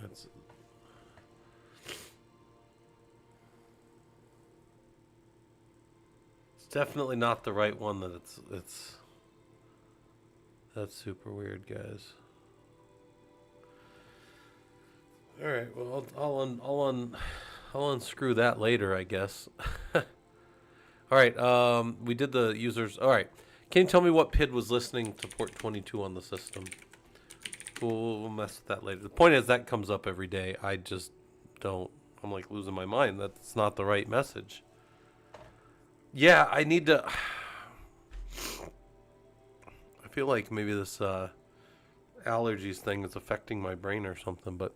That's... It's definitely not the right one that it's... That's super weird, guys. All right, well, I'll unscrew that later, I guess. All right, we did the users. All right, can you tell me what PID was listening to port 22 on the system? We'll mess with that later. The point is that comes up every day. I just don't. I'm like losing my mind. That's not the right message. Yeah, I need to. I feel like maybe this allergies thing is affecting my brain or something, but.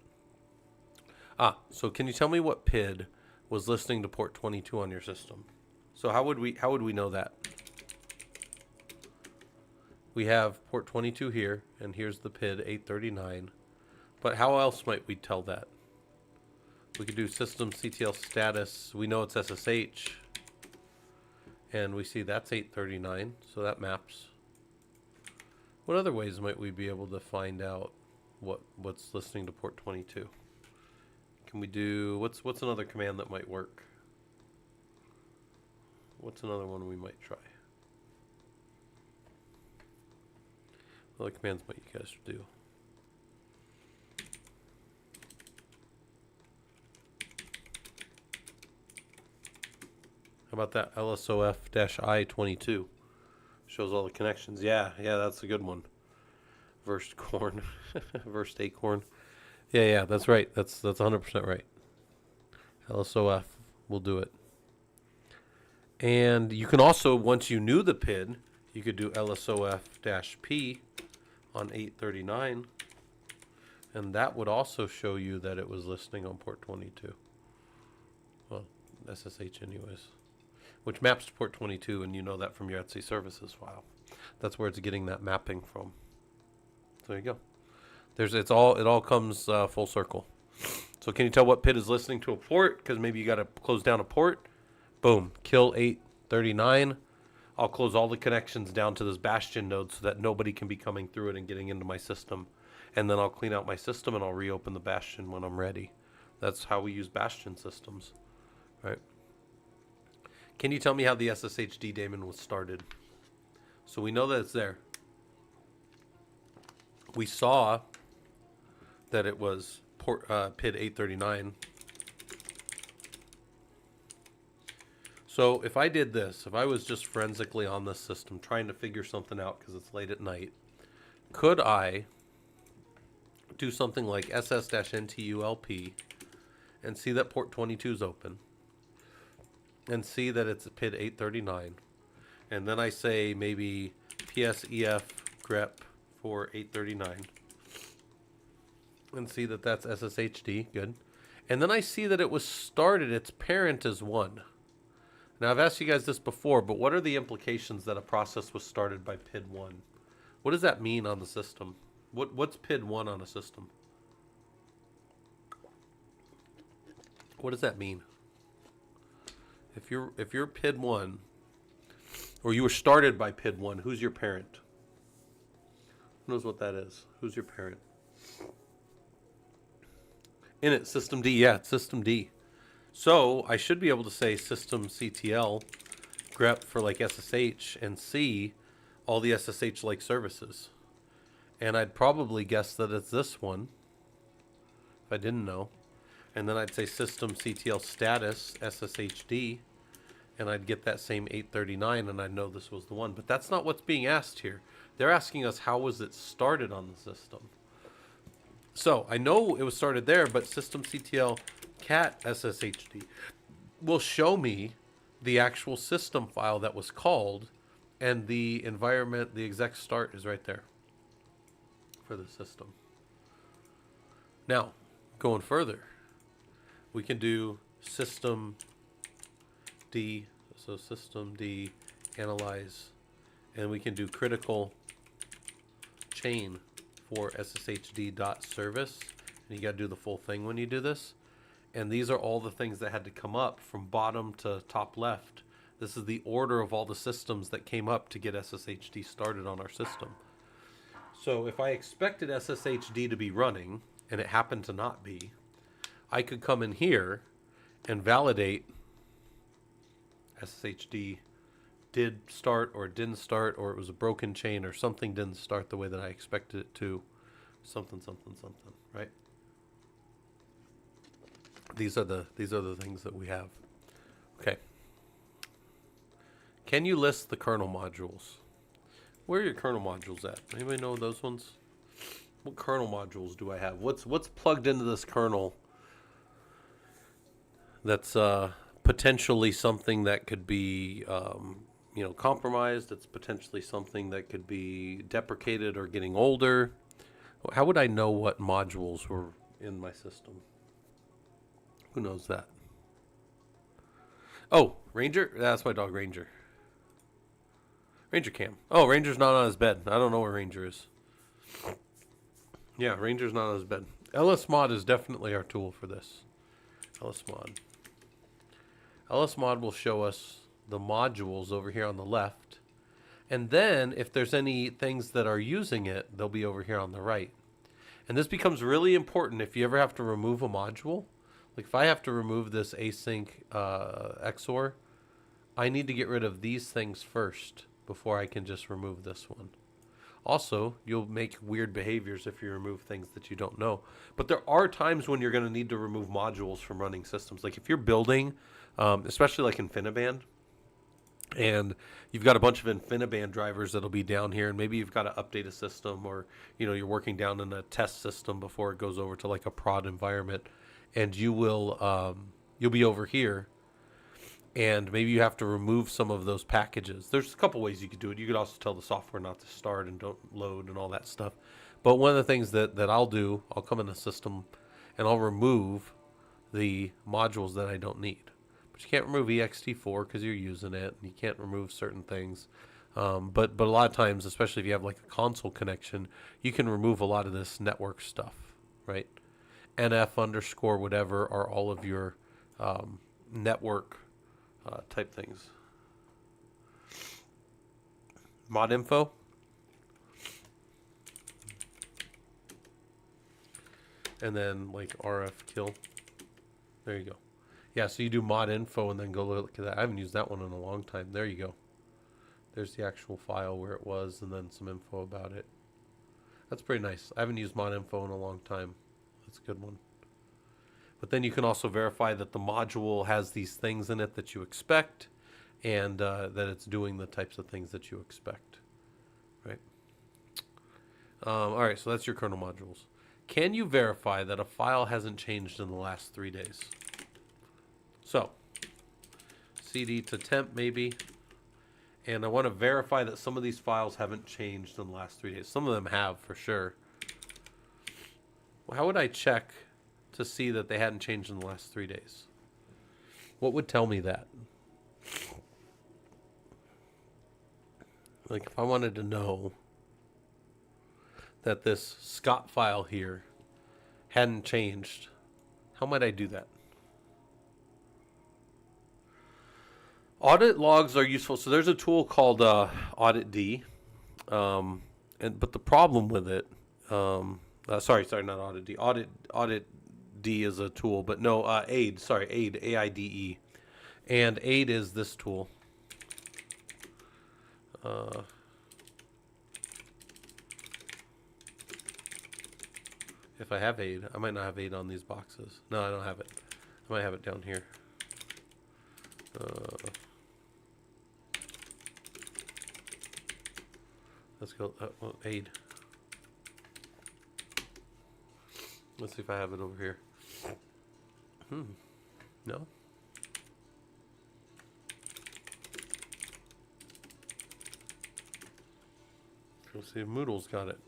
So can you tell me what PID was listening to port 22 on your system? So how would we know that? We have port 22 here, and here's the PID 839. But how else might we tell that? We could do system CTL status. We know it's SSH, and we see that's 839, so that maps. What other ways might we be able to find out what's listening to port 22? Can we do, what's another command that might work? What's another one we might try? What other commands might you guys do? How about that LSOF-I22? Shows all the connections. Yeah, that's a good one. Versed corn. Versed acorn. Yeah, that's right. That's 100% right. LSOF will do it. And you can also, once you knew the PID, you could do LSOF-P on 839. And that would also show you that it was listening on port 22. Well, SSH anyways. Which maps to port 22, and you know that from your Etsy services file. That's where it's getting that mapping from. So there you go. It all comes full circle. So can you tell what PID is listening to a port? Because maybe you got to close down a port. Boom, kill 839. I'll close all the connections down to this Bastion node so that nobody can be coming through it and getting into my system. And then I'll clean out my system and I'll reopen the Bastion when I'm ready. That's how we use Bastion systems, right? Can you tell me how the SSHD daemon was started? So we know that it's there. We saw that it was PID 839. So if I did this, if I was just forensically on this system trying to figure something out because it's late at night, could I do something like ss-ntulp and see that port 22 is open? and see that it's a PID 839. And then I say maybe PSEF grep for 839. And see that that's SSHD. Good. And then I see that it was started, its parent is 1. Now, I've asked you guys this before, but what are the implications that a process was started by PID 1? What does that mean on the system? What's PID 1 on a system? What does that mean? If you're PID 1, or you were started by PID 1, who's your parent? Who knows what that is? Who's your parent? In it, system D. Yeah, it's system D. So I should be able to say system CTL grep for like SSH and see all the SSH-like services. And I'd probably guess that it's this one, if I didn't know. And then I'd say system CTL status SSHD, and I'd get that same 839, and I'd know this was the one. But that's not what's being asked here. They're asking us how was it started on the system. So I know it was started there, but system CTL cat SSHD will show me the actual system file that was called, and the environment, the exec start is right there for the system. Now, going further, we can do system D, so system D analyze, and we can do critical chain for sshd.service, and you got to do the full thing when you do this. And these are all the things that had to come up from bottom to top left. This is the order of all the systems that came up to get SSHD started on our system. So if I expected SSHD to be running, and it happened to not be, I could come in here and validate SSHD did start or it didn't start, or it was a broken chain, or something didn't start the way that I expected it to. Something, right? These are the things that we have. Okay. Can you list the kernel modules? Where are your kernel modules at? Anybody know those ones? What kernel modules do I have? What's plugged into this kernel that's potentially something that could be compromised? It's potentially something that could be deprecated or getting older. How would I know what modules were in my system? Who knows that? Oh, Ranger? That's my dog, Ranger. Ranger Cam. Oh, Ranger's not on his bed. I don't know where Ranger is. Yeah, Ranger's not on his bed. LSMod is definitely our tool for this. LSMod. LSMod will show us the modules over here on the left. And then, if there's any things that are using it, they'll be over here on the right. And this becomes really important if you ever have to remove a module. Like if I have to remove this async XOR, I need to get rid of these things first before I can just remove this one. Also, you'll make weird behaviors if you remove things that you don't know. But there are times when you're going to need to remove modules from running systems. Like if you're building, especially like InfiniBand, and you've got a bunch of InfiniBand drivers that'll be down here, and maybe you've got to update a system, or you're working down in a test system before it goes over to like a prod environment, and you'll be over here, and maybe you have to remove some of those packages. There's a couple ways you could do it. You could also tell the software not to start and don't load and all that stuff. But one of the things that I'll do, I'll come in the system and I'll remove the modules that I don't need. But you can't remove ext4 because you're using it, and you can't remove certain things. But a lot of times, especially if you have like a console connection, you can remove a lot of this network stuff, right? NF underscore whatever are all of your network type things. Mod info. And then like RF kill. There you go. Yeah, so you do mod info and then go look at that. I haven't used that one in a long time. There you go. There's the actual file where it was, and then some info about it. That's pretty nice. I haven't used mod info in a long time. That's a good one. But then you can also verify that the module has these things in it that you expect, and that it's doing the types of things that you expect, right? All right, so that's your kernel modules. Can you verify that a file hasn't changed in the last 3 days? So, cd to temp maybe. And I want to verify that some of these files haven't changed in the last 3 days. Some of them have for sure. Well, how would I check to see that they hadn't changed in the last 3 days? What would tell me that? Like if I wanted to know that this Scott file here hadn't changed, how might I do that? Audit logs are useful. So there's a tool called Audit D, but the problem with it, sorry, not Audit D. Audit D is a tool, but no, AID. Sorry, AID, AIDE, and AID is this tool. If I have AID, I might not have AID on these boxes. No, I don't have it. I might have it down here. Let's go. AID. Let's see if I have it over here. No. Let's see if Moodle's got it.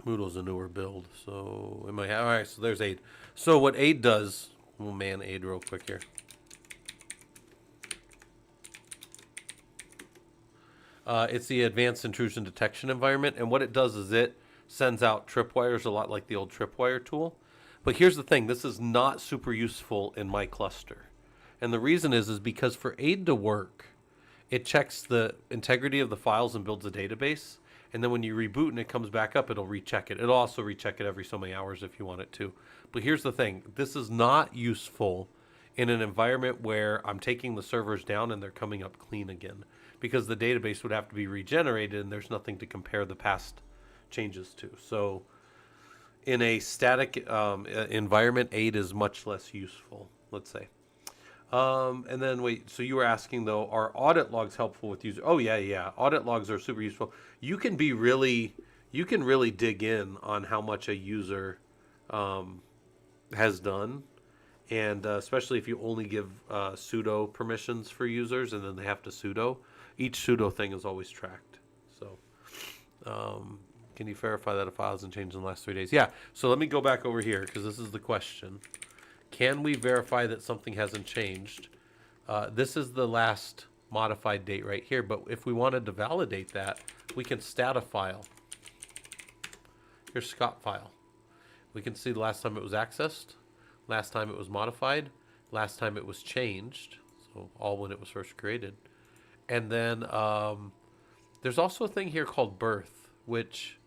Moodle's a newer build, so it might have. All right, so there's AID. So what AID does, we'll man AID real quick here. It's the Advanced Intrusion Detection Environment, and what it does is it sends out tripwires a lot like the old tripwire tool. But here's the thing, this is not super useful in my cluster. And the reason is because for AID to work, it checks the integrity of the files and builds a database. And then when you reboot and it comes back up, it'll recheck it. It'll also recheck it every so many hours if you want it to. But here's the thing, this is not useful in an environment where I'm taking the servers down and they're coming up clean again, because the database would have to be regenerated and there's nothing to compare the past changes to. So in a static environment, AID is much less useful, let's say. And then wait, so you were asking though, are audit logs helpful with user? Oh yeah. Audit logs are super useful. You can really dig in on how much a user has done. And especially if you only give sudo permissions for users and then they have to sudo, each sudo thing is always tracked. So can you verify that a file hasn't changed in the last 3 days? Yeah, so let me go back over here because this is the question. Can we verify that something hasn't changed? This is the last modified date right here, but if we wanted to validate that, we can stat a file. Here's Scott file. We can see the last time it was accessed, last time it was modified, last time it was changed, so all when it was first created. And then there's also a thing here called birth, which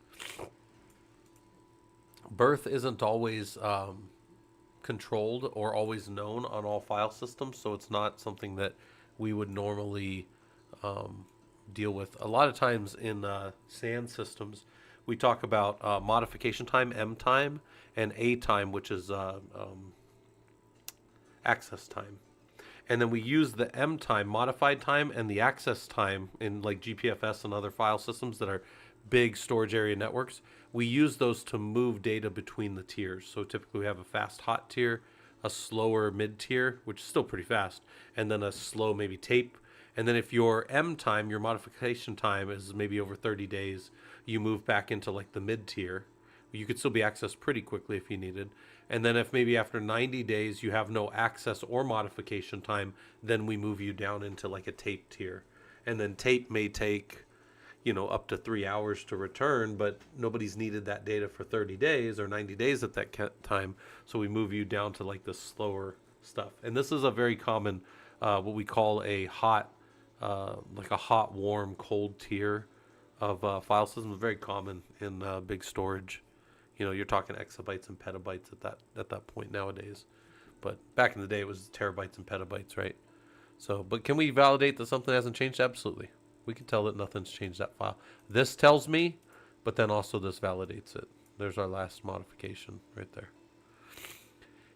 birth isn't always controlled or always known on all file systems, so it's not something that we would normally deal with. A lot of times in SAN systems, we talk about modification time, M time, and A time, which is access time. And then we use the M time, modified time, and the access time in like GPFS and other file systems that are big storage area networks. We use those to move data between the tiers. So typically we have a fast hot tier, a slower mid tier, which is still pretty fast, and then a slow maybe tape. And then if your M time, your modification time is maybe over 30 days, you move back into like the mid tier. You could still be accessed pretty quickly if you needed. And then if maybe after 90 days you have no access or modification time, then we move you down into like a tape tier. And then tape may take, up to 3 hours to return, but nobody's needed that data for 30 days or 90 days at that time. So we move you down to like the slower stuff. And this is a very common, what we call a hot, like a hot, warm, cold tier of file systems. Very common in big storage. You're talking exabytes and petabytes at that point nowadays. But back in the day, it was terabytes and petabytes, right? So, but can we validate that something hasn't changed? Absolutely. We can tell that nothing's changed that file. This tells me, but then also this validates it. There's our last modification right there.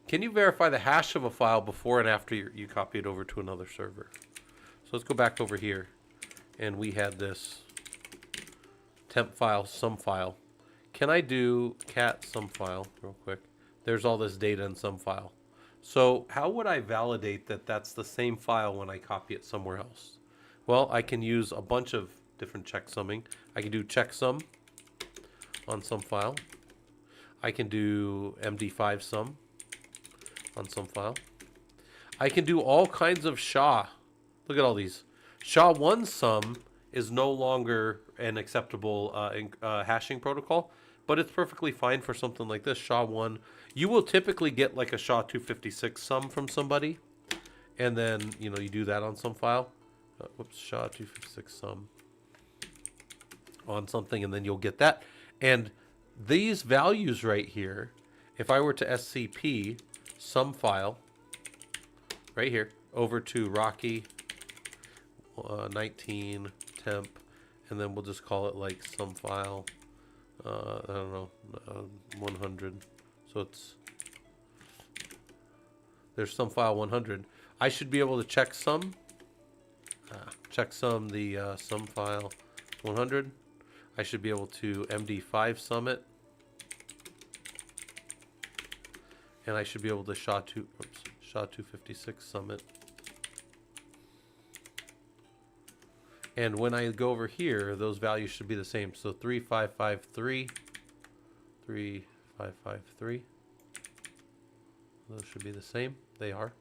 Can you verify the hash of a file before and after you copy it over to another server? So let's go back over here. And we had this temp file, some file. Can I do cat some file real quick? There's all this data in some file. So how would I validate that that's the same file when I copy it somewhere else? Well, I can use a bunch of different checksumming. I can do checksum on some file. I can do MD5 sum on some file. I can do all kinds of SHA. Look at all these. SHA-1 sum is no longer an acceptable hashing protocol, but it's perfectly fine for something like this, SHA-1. You will typically get like a SHA-256 sum from somebody, and then, you know, you do that on some file. SHA-256 sum on something, and then you'll get that. And these values right here, if I were to SCP some file right here over to Rocky 19 temp, and then we'll just call it like some file, I don't know, 100. So there's some file 100. I should be able to checksum the some file 100. I should be able to MD5 sum it, and I should be able to SHA-256 sum it. And when I go over here, those values should be the same. So 3553, 3553. Those should be the same. They are.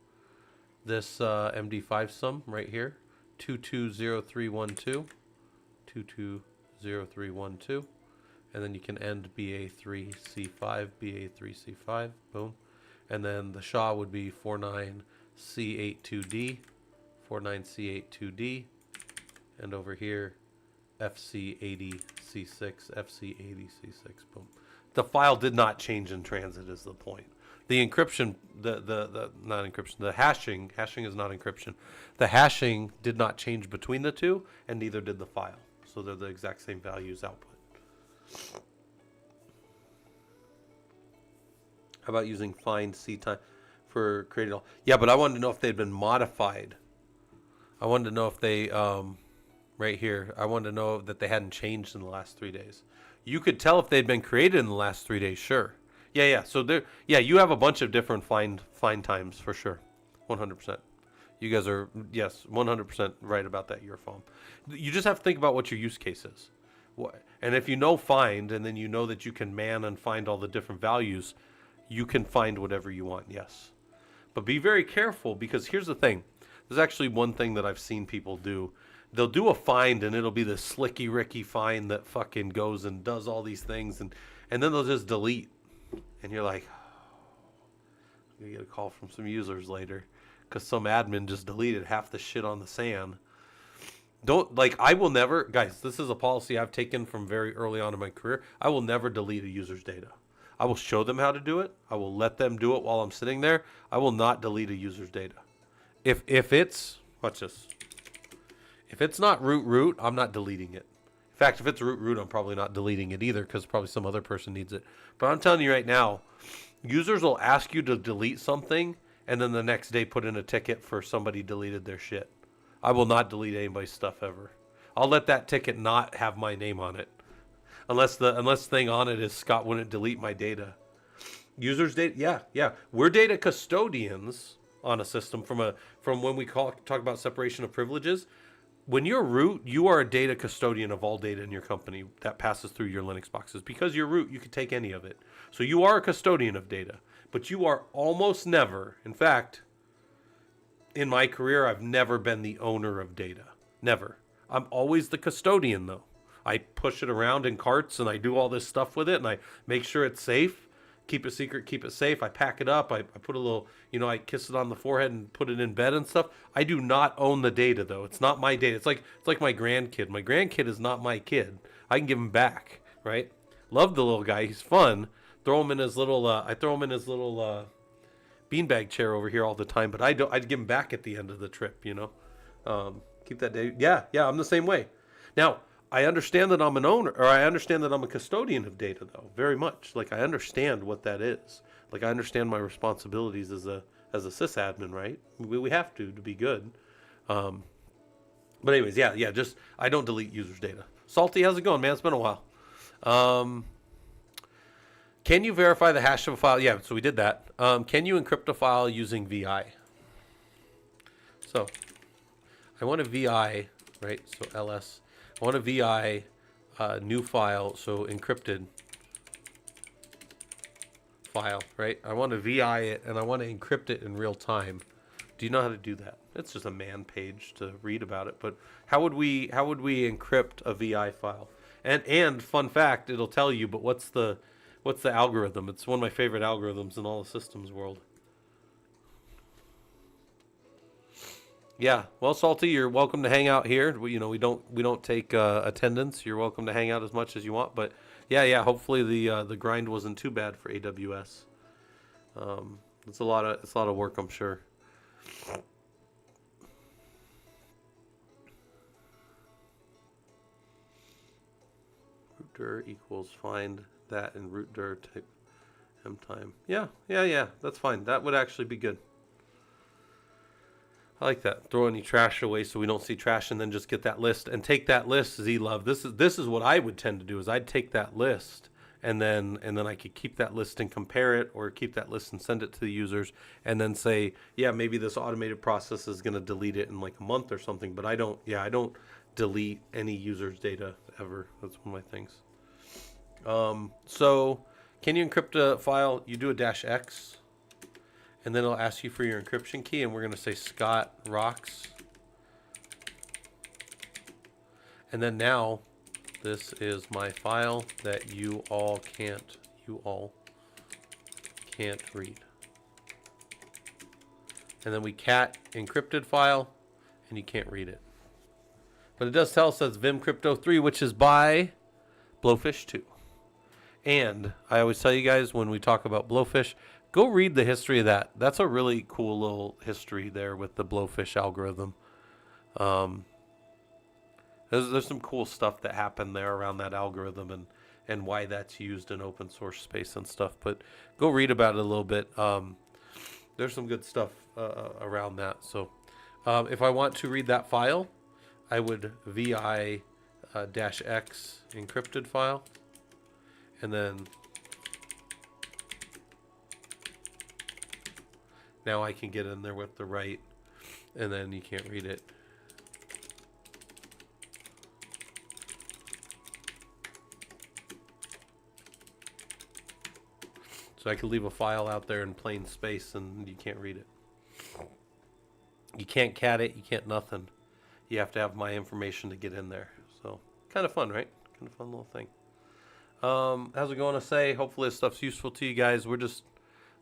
This MD5 sum right here, 220312, 220312, and then you can end BA3C5, BA3C5, boom. And then the SHA would be 49C82D, 49C82D, and over here, FC80C6, FC80C6, boom. The file did not change in transit is the point. The encryption, not encryption, the hashing is not encryption. The hashing did not change between the two, and neither did the file. So they're the exact same values output. How about using find C time for creating all? Yeah, but I wanted to know if they'd been modified. I wanted to know if they, right here, I wanted to know that they hadn't changed in the last 3 days. You could tell if they'd been created in the last 3 days, sure. Yeah. So there, yeah, you have a bunch of different find times for sure, 100%. You guys are, yes, 100% right about that. Your phone. You just have to think about what your use case is, and if you know find, and then you know that you can man and find all the different values, you can find whatever you want. Yes, but be very careful, because here's the thing. There's actually one thing that I've seen people do. They'll do a find, and it'll be the slicky Ricky find that fucking goes and does all these things, and then they'll just delete. And you're like, I'm going to get a call from some users later because some admin just deleted half the shit on the SAN. I will never, guys, this is a policy I've taken from very early on in my career. I will never delete a user's data. I will show them how to do it. I will let them do it while I'm sitting there. I will not delete a user's data. If it's, watch this. If it's not root, I'm not deleting it. In fact, if it's root, I'm probably not deleting it either, because probably some other person needs it. But I'm telling you right now, users will ask you to delete something, and then the next day put in a ticket for somebody deleted their shit. I will not delete anybody's stuff ever. I'll let that ticket not have my name on it, unless thing on it is Scott wouldn't delete my data. Users data, yeah. We're data custodians on a system from when we talk about separation of privileges. When you're root, you are a data custodian of all data in your company that passes through your Linux boxes. Because you're root, you can take any of it. So you are a custodian of data, but you are almost never, in fact, in my career, I've never been the owner of data. Never. I'm always the custodian, though. I push it around in carts, and I do all this stuff with it, and I make sure it's safe. Keep it secret, keep it safe. I pack it up. I put a little, I kiss it on the forehead and put it in bed and stuff. I do not own the data, though. It's not my data. It's like my grandkid. My grandkid is not my kid. I can give him back, right? Love the little guy. He's fun. Throw him in his little. I throw him in his little beanbag chair over here all the time. But I'd give him back at the end of the trip. Keep that day. Yeah. I'm the same way. Now, I understand that I'm an owner, or I understand that I'm a custodian of data, though, very much. Like, I understand what that is. Like, I understand my responsibilities as a sysadmin, right? We have to be good. But anyways, yeah, just, I don't delete users' data. Salty, how's it going, man? It's been a while. Can you verify the hash of a file? Yeah, so we did that. Can you encrypt a file using VI? So I want a VI, right? So ls. I want a VI new file, so encrypted file, right? I want to VI it and I want to encrypt it in real time. Do you know how to do that? It's just a man page to read about it, but how would we encrypt a VI file? And fun fact, it'll tell you, but what's the algorithm? It's one of my favorite algorithms in all the systems world. Yeah, well, Salty, you're welcome to hang out here. We don't take attendance. You're welcome to hang out as much as you want. But yeah. Hopefully the grind wasn't too bad for AWS. It's a lot of work, I'm sure. Root dir equals find that in root dir type m time. Yeah. That's fine. That would actually be good. I like that. Throw any trash away so we don't see trash, and then just get that list and take that list. Z-Love. This is what I would tend to do. Is I'd take that list and then I could keep that list and compare it, or keep that list and send it to the users, and then say, yeah, maybe this automated process is going to delete it in like a month or something. But I don't delete any user's data ever. That's one of my things. So can you encrypt a file? You do a -X. And then it'll ask you for your encryption key, and we're going to say Scott rocks. And then now, this is my file that you all can't read. And then we cat encrypted file, and you can't read it. But it does tell us that's Vim Crypto 3, which is by Blowfish 2. And I always tell you guys when we talk about Blowfish, go read the history of that. That's a really cool little history there with the Blowfish algorithm. There's some cool stuff that happened there around that algorithm and why that's used in open source space and stuff. But go read about it a little bit. There's some good stuff around that. So if I want to read that file, I would VI -X encrypted file, and then now I can get in there with the right, and then you can't read it. So I could leave a file out there in plain space and you can't read it. You can't cat it, you can't nothing. You have to have my information to get in there. So kind of fun, right? Kind of fun little thing. How's it going to say? Hopefully this stuff's useful to you guys. We're just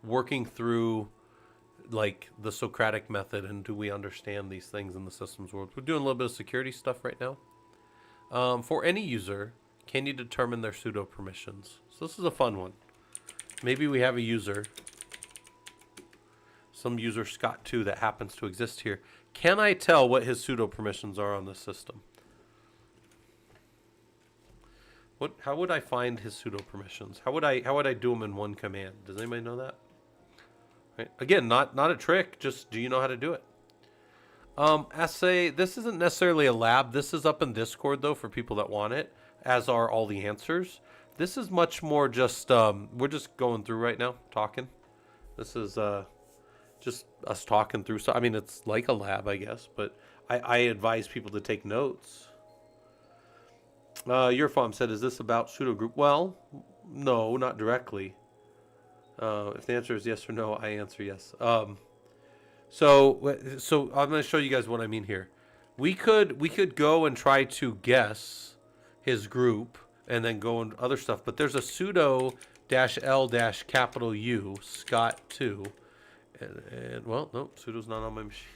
working through like the Socratic method, and do we understand these things in the systems world. We're doing a little bit of security stuff right now. For any user, can you determine their pseudo permissions? So this is a fun one. Maybe we have a user, some user Scott2 that happens to exist here. Can I tell what his pseudo permissions are on this system? How would I find his pseudo permissions? How would I do them in one command? Does anybody know that? Right. Again, not a trick. Just do you know how to do it? Essay. This isn't necessarily a lab. This is up in Discord though for people that want it, as are all the answers. This is much more just we're just going through right now, talking. This is just us talking through. So I mean, it's like a lab, I guess, but I advise people to take notes. Your farm said, "Is this about pseudo group?" Well, no, not directly. If the answer is yes or no, I answer yes. So I'm going to show you guys what I mean here. We could go and try to guess his group and then go into other stuff, but there's a sudo -L-U Scott2, and well, no, sudo's not on my machine.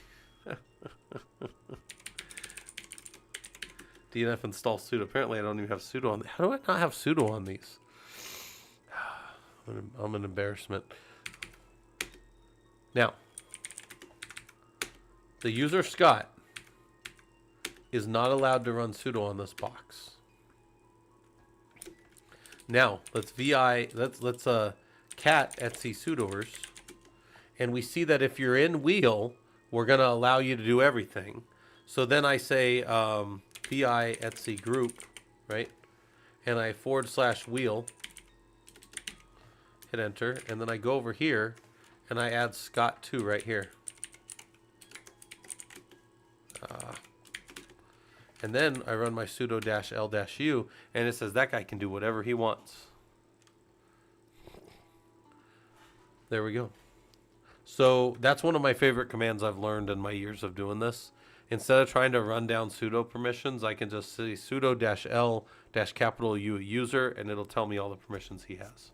DNF install sudo. Apparently, I don't even have sudo on. How do I not have sudo on these? I'm an embarrassment. Now, the user Scott is not allowed to run sudo on this box. Now, let's cat etc sudoers, and we see that if you're in wheel, we're going to allow you to do everything. So then I say vi etc group, right? And I /wheel. hit enter, and then I go over here and I add Scott 2 right here. And then I run my sudo -l-u, and it says that guy can do whatever he wants. There we go. So that's one of my favorite commands I've learned in my years of doing this. Instead of trying to run down sudo permissions, I can just say sudo -l-U user, and it'll tell me all the permissions he has.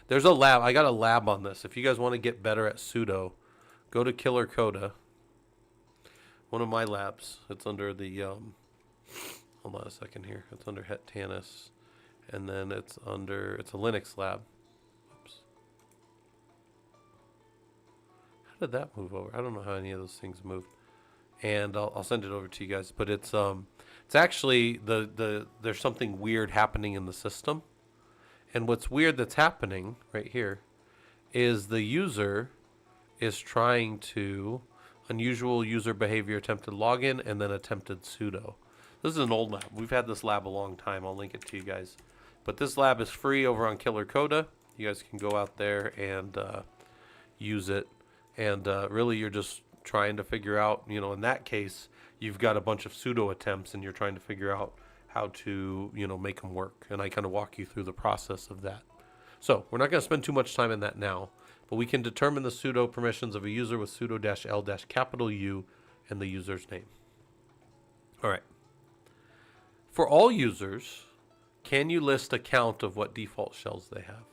There's a lab. I got a lab on this. If you guys want to get better at sudo, go to Killer Coda. One of my labs. It's under the, hold on a second here. It's under Het Tanis. And then it's a Linux lab. Oops. How did that move over? I don't know how any of those things moved. And I'll send it over to you guys. But it's actually, there's something weird happening in the system. And what's weird that's happening right here is the user is trying to unusual user behavior, attempted login, and then attempted sudo. This is an old lab. We've had this lab a long time. I'll link it to you guys. But this lab is free over on Killer Coda. You guys can go out there and use it. And really, you're just trying to figure out, in that case, you've got a bunch of sudo attempts, and you're trying to figure out how to, make them work. And I kind of walk you through the process of that. So we're not going to spend too much time in that now, but we can determine the sudo permissions of a user with sudo -l-U and the user's name. All right. For all users, can you list a count of what default shells they have?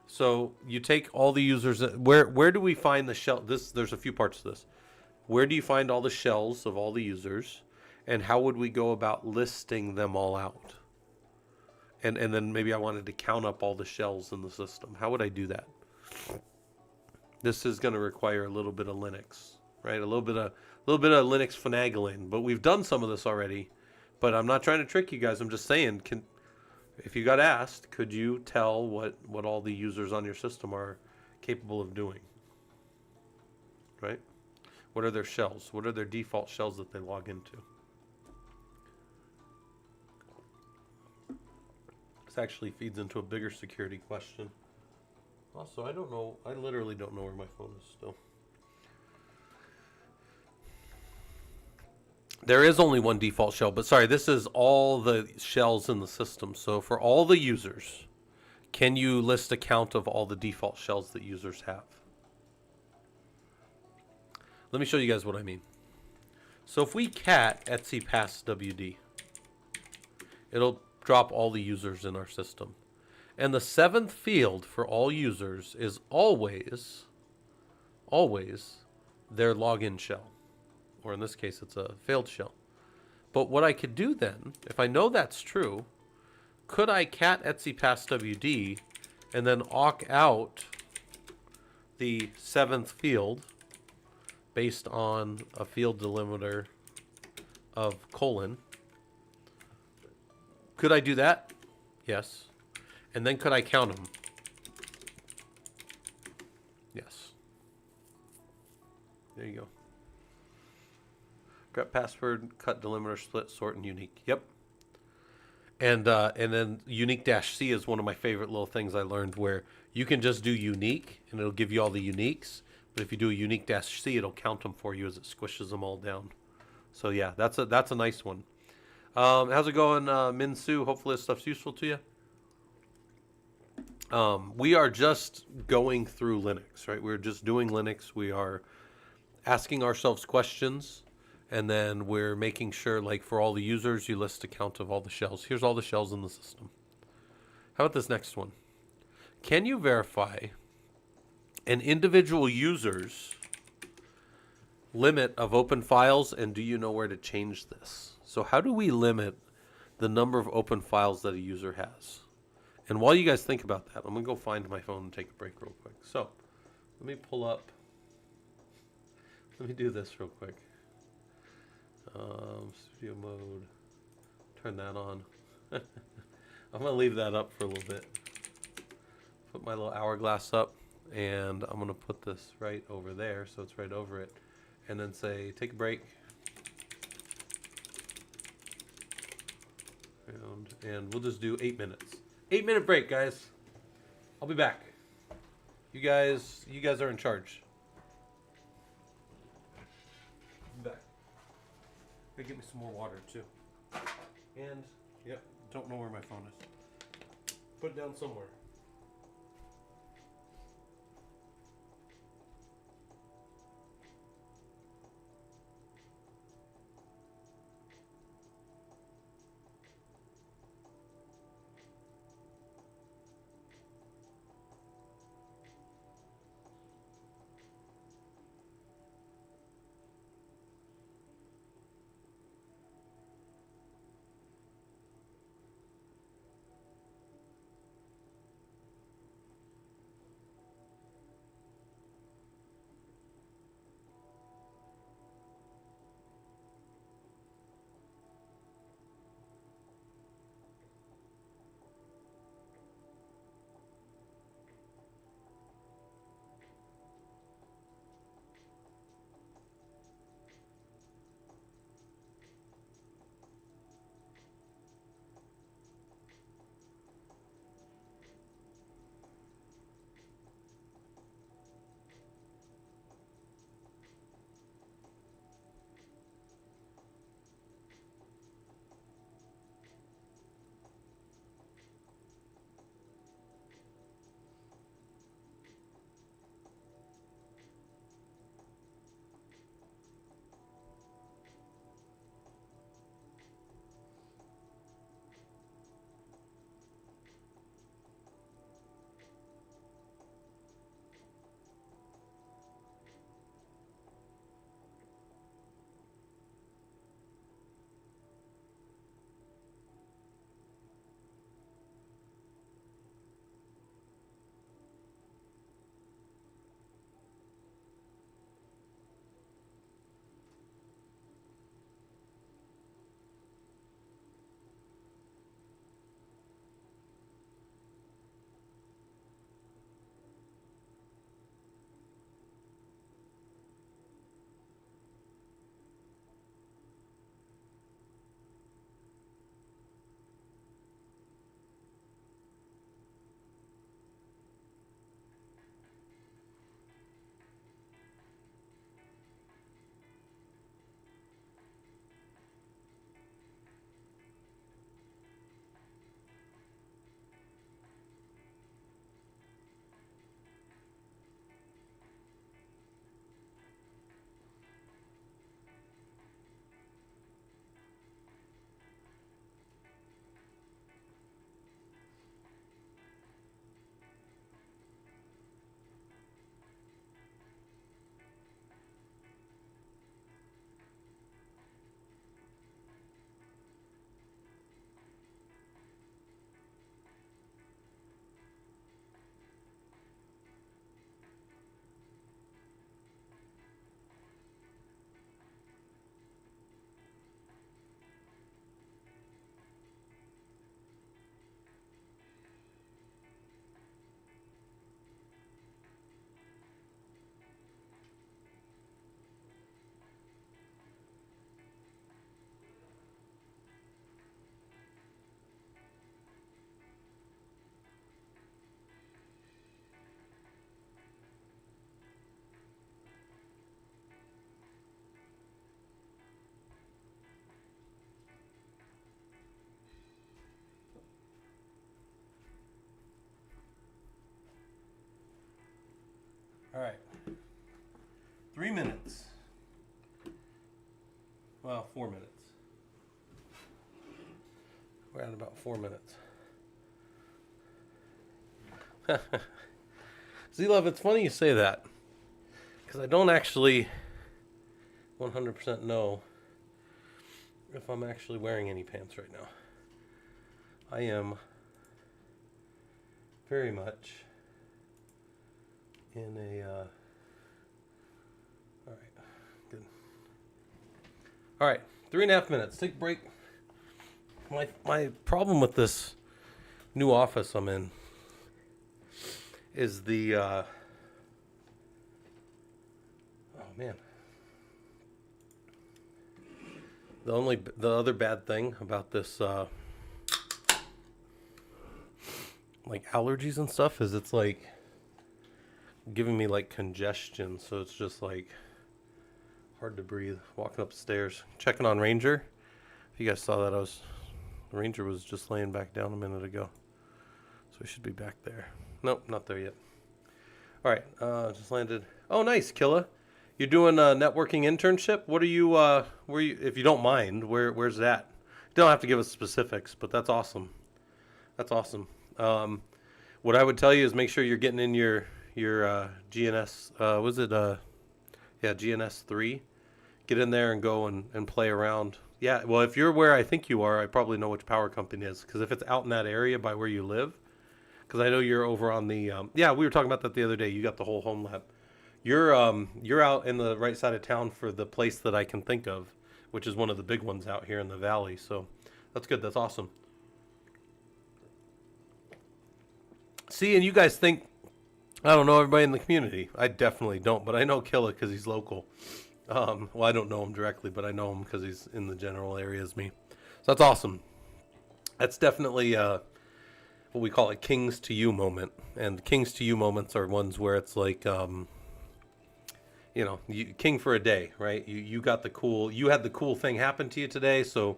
So you take all the users. Where do we find the shell? There's a few parts to this. Where do you find all the shells of all the users, and how would we go about listing them all out? And then maybe I wanted to count up all the shells in the system. How would I do that? This is going to require a little bit of Linux, right? A little bit of Linux finagling. But we've done some of this already. But I'm not trying to trick you guys. I'm just saying, if you got asked, could you tell what all the users on your system are capable of doing? Right? What are their shells? What are their default shells that they log into? This actually feeds into a bigger security question. Also, I don't know. I literally don't know where my phone is still. There is only one default shell, but sorry, this is all the shells in the system. So for all the users, can you list a count of all the default shells that users have? Let me show you guys what I mean. So if we cat etc passwd, it'll drop all the users in our system. And the 7th field for all users is always their login shell. Or in this case, it's a failed shell. But what I could do then, if I know that's true, could I cat etc passwd and then awk out the 7th field based on a field delimiter of colon? Could I do that? Yes. And then could I count them? Yes. There you go. Grep password, cut delimiter, split, sort, and unique. Yep. And then unique-c is one of my favorite little things I learned, where you can just do unique and it'll give you all the uniques. But if you do a unique-c, it'll count them for you as it squishes them all down. So yeah, that's a nice one. How's it going, Minsu? Hopefully this stuff's useful to you. We are just going through Linux, right? We're just doing Linux. We are asking ourselves questions, and then we're making sure, like for all the users, you list a count of all the shells. Here's all the shells in the system. How about this next one? Can you verify an individual user's limit of open files, and do you know where to change this? So how do we limit the number of open files that a user has? And while you guys think about that, I'm going to go find my phone and take a break real quick. So let me pull up. Let me do this real quick. Studio mode. Turn that on. I'm going to leave that up for a little bit. Put my little hourglass up, and I'm going to put this right over there so it's right over it. And then say, take a break. And around, and we'll just do 8 minutes. 8-minute break, guys. I'll be back. You guys are in charge. I'll be back. Gotta get me some more water too. And yep, don't know where my phone is. Put it down somewhere. All right. 3 minutes. Well, 4 minutes. We're at about 4 minutes. Z-Love, it's funny you say that, because I don't actually 100% know if I'm actually wearing any pants right now. I am very much in a all right, good. All right, 3.5 minutes. Take a break. My problem with this new office I'm in is oh man, the other bad thing about this like allergies and stuff is it's like giving me like congestion, so it's just like hard to breathe walking upstairs. Checking on Ranger. If you guys saw that, Ranger was just laying back down a minute ago, so he should be back there. Nope, not there yet. All right, just landed. Oh, nice, Killa. You're doing a networking internship. What are you? Where you? If you don't mind, where's that? You don't have to give us specifics, but that's awesome. That's awesome. What I would tell you is make sure you're getting in your GNS. Was it yeah, GNS 3? Get in there and go and play around. Yeah, well, if you're where I think you are, I probably know which power company it is, because if it's out in that area by where you live, because I know you're over on the yeah, we were talking about that the other day. You got the whole home lab. You're out in the right side of town for the place that I can think of, which is one of the big ones out here in the valley. So that's good. That's awesome. See, and you guys think I don't know everybody in the community. I definitely don't, but I know Killa because he's local. Well, I don't know him directly, but I know him because he's in the general area as me. So that's awesome. That's definitely what we call a kings to you moment. And kings to you moments are ones where it's like, you know, king for a day, right? You got the cool, you had the cool thing happen to you today, so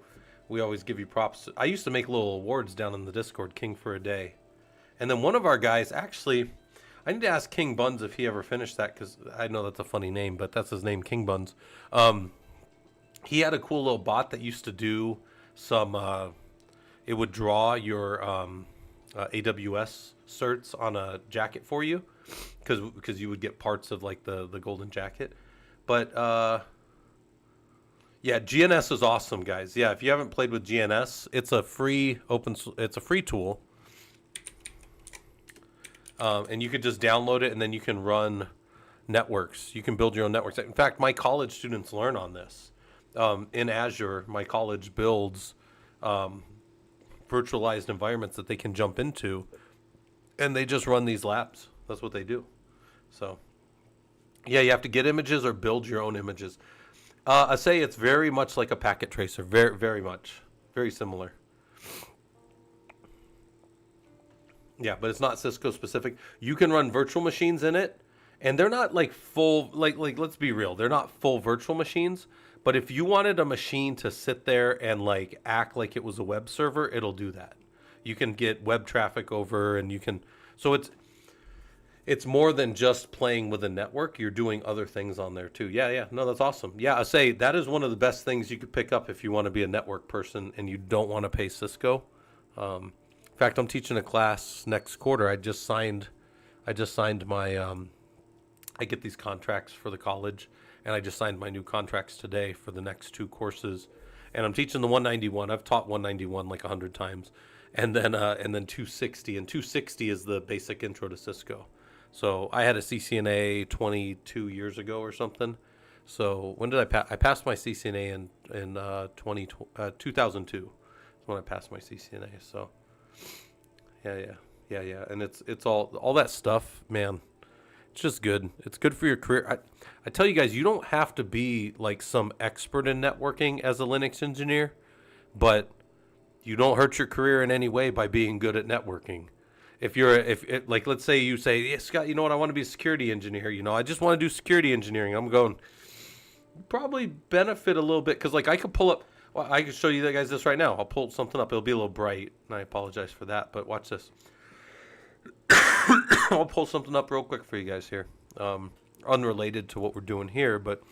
we always give you props. I used to make little awards down in the Discord, king for a day. And then one of our guys, actually, I need to ask King Buns if he ever finished that, because I know that's a funny name, but that's his name, King Buns. He had a cool little bot that used to do some, it would draw your AWS certs on a jacket for you, because you would get parts of like the golden jacket. But yeah, GNS is awesome, guys. Yeah, if you haven't played with GNS, it's a free tool. And you can just download it, and then you can run networks. You can build your own networks. In fact, my college students learn on this. In Azure, my college builds virtualized environments that they can jump into, and they just run these labs. That's what they do. So, yeah, you have to get images or build your own images. I say it's very much like a packet tracer. Very, very much. Very similar. Yeah, but it's not Cisco specific. You can run virtual machines in it, and they're not like full, like let's be real, they're not full virtual machines. But if you wanted a machine to sit there and like act like it was a web server, it'll do that. You can get web traffic over, and you can, so it's more than just playing with a network. You're doing other things on there too. Yeah, no, that's awesome. Yeah, I say that is one of the best things you could pick up if you want to be a network person and you don't want to pay Cisco. In fact, I'm teaching a class next quarter. I just signed my, I get these contracts for the college, and I just signed my new contracts today for the next 2 courses. And I'm teaching the 191. I've taught 191 like 100 times. And then 260. And 260 is the basic intro to Cisco. So I had a CCNA 22 years ago or something. So when did I pass? I passed my CCNA in 2002. That's when I passed my CCNA. So. Yeah. And it's all that stuff, man. It's just good. It's good for your career. I tell you guys, you don't have to be like some expert in networking as a Linux engineer, but you don't hurt your career in any way by being good at networking. If like, let's say you say, yeah, Scott, you know what? I want to be a security engineer. You know, I just want to do security engineering. I'm going, probably benefit a little bit, because like I could pull up. Well, I can show you guys this right now. I'll pull something up. It'll be a little bright, and I apologize for that, but watch this. I'll pull something up real quick for you guys here. Unrelated to what we're doing here, but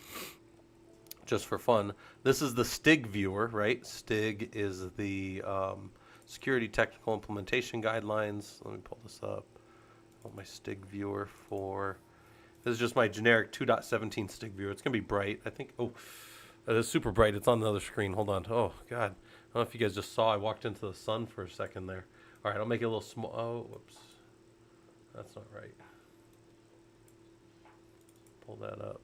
just for fun. This is the STIG viewer, right? STIG is the Security Technical Implementation Guidelines. Let me pull this up. I want my STIG viewer for... This is just my generic 2.17 STIG viewer. It's going to be bright. I think... Oh... It's super bright. It's on the other screen. Hold on. Oh, God. I don't know if you guys just saw. I walked into the sun for a second there. All right, I'll make it a little small. Oh, whoops. That's not right. Pull that up.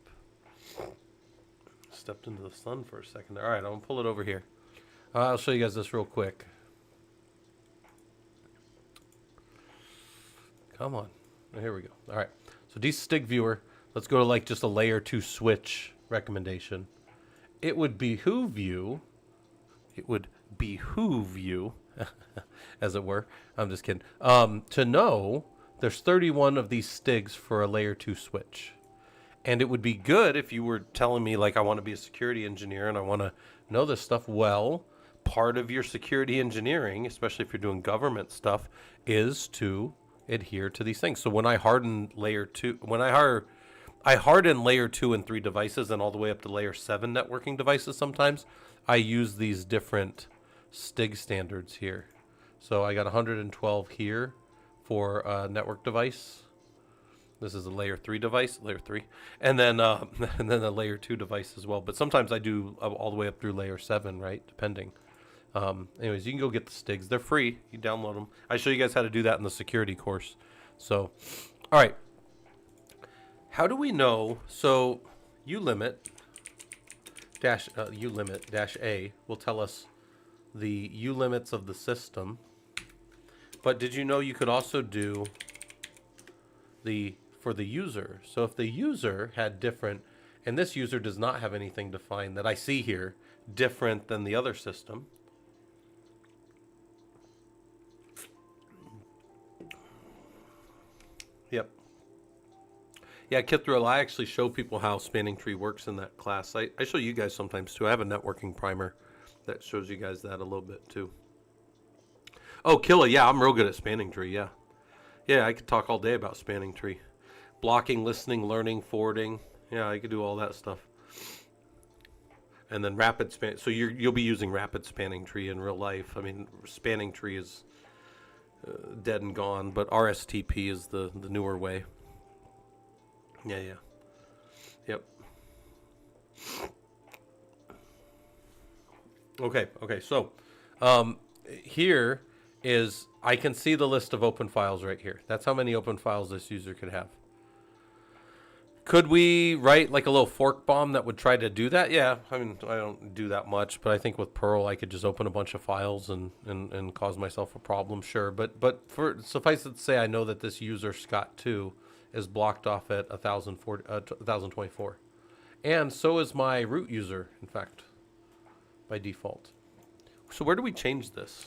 Stepped into the sun for a second there. All right, I'm going to pull it over here. I'll show you guys this real quick. Come on. Oh, here we go. All right. So, DSTIG viewer. Let's go to like just a layer 2 switch recommendation. It would behoove you, as it were. I'm just kidding. To know there's 31 of these STIGs for a layer 2 switch. And it would be good if you were telling me, like, I want to be a security engineer and I want to know this stuff. Well, part of your security engineering, especially if you're doing government stuff, is to adhere to these things. So when I harden layer 2, I harden layer 2 and 3 devices and all the way up to layer 7 networking devices sometimes, I use these different STIG standards here. So I got 112 here for a network device. This is a layer 3 device, layer 3, and then and then a layer 2 device as well. But sometimes I do all the way up through layer 7, right? Depending. Anyways, you can go get the STIGs. They're free. You download them. I show you guys how to do that in the security course. So, all right. How do we know? So, ulimit dash A will tell us the ulimits of the system. But did you know you could also do for the user? So if the user had different, and this user does not have anything defined that I see here different than the other system. Yep. Yeah, Kithrill, I actually show people how spanning tree works in that class. I show you guys sometimes too. I have a networking primer that shows you guys that a little bit too. Oh, Killa, yeah, I'm real good at spanning tree, yeah. Yeah, I could talk all day about spanning tree. Blocking, listening, learning, forwarding. Yeah, I could do all that stuff. And then rapid span. So you'll be using rapid spanning tree in real life. I mean, spanning tree is dead and gone, but RSTP is the newer way. Yeah. Yep. Okay. So here is, I can see the list of open files right here. That's how many open files this user could have. Could we write like a little fork bomb that would try to do that? Yeah, I mean, I don't do that much, but I think with Perl I could just open a bunch of files and cause myself a problem, sure. But for suffice it to say, I know that this user Scott2 is blocked off at 1024. And so is my root user, in fact, by default. So where do we change this?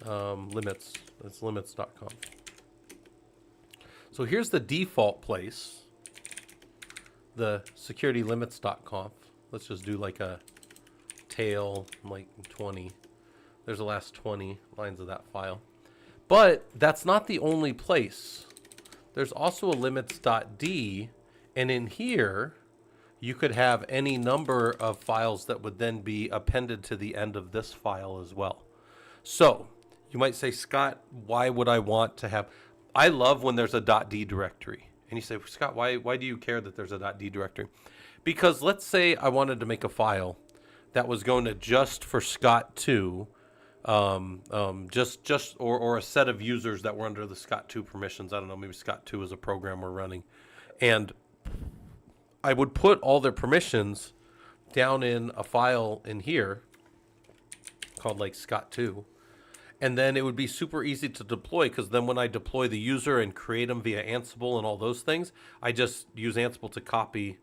Limits. That's limits.com. So here's the default place, the securitylimits.conf. Let's just do like a tail, like 20. There's the last 20 lines of that file. But that's not the only place. There's also a limits.d, and in here, you could have any number of files that would then be appended to the end of this file as well. So you might say, Scott, why would I want to have... I love when there's a .d directory. And you say, Scott, why do you care that there's a .d directory? Because let's say I wanted to make a file that was going to just for Scott2, or a set of users that were under the Scott2 permissions. I don't know, maybe Scott2 is a program we're running. And I would put all their permissions down in a file in here called like Scott2. And then it would be super easy to deploy, because then when I deploy the user and create them via Ansible and all those things, I just use Ansible to copy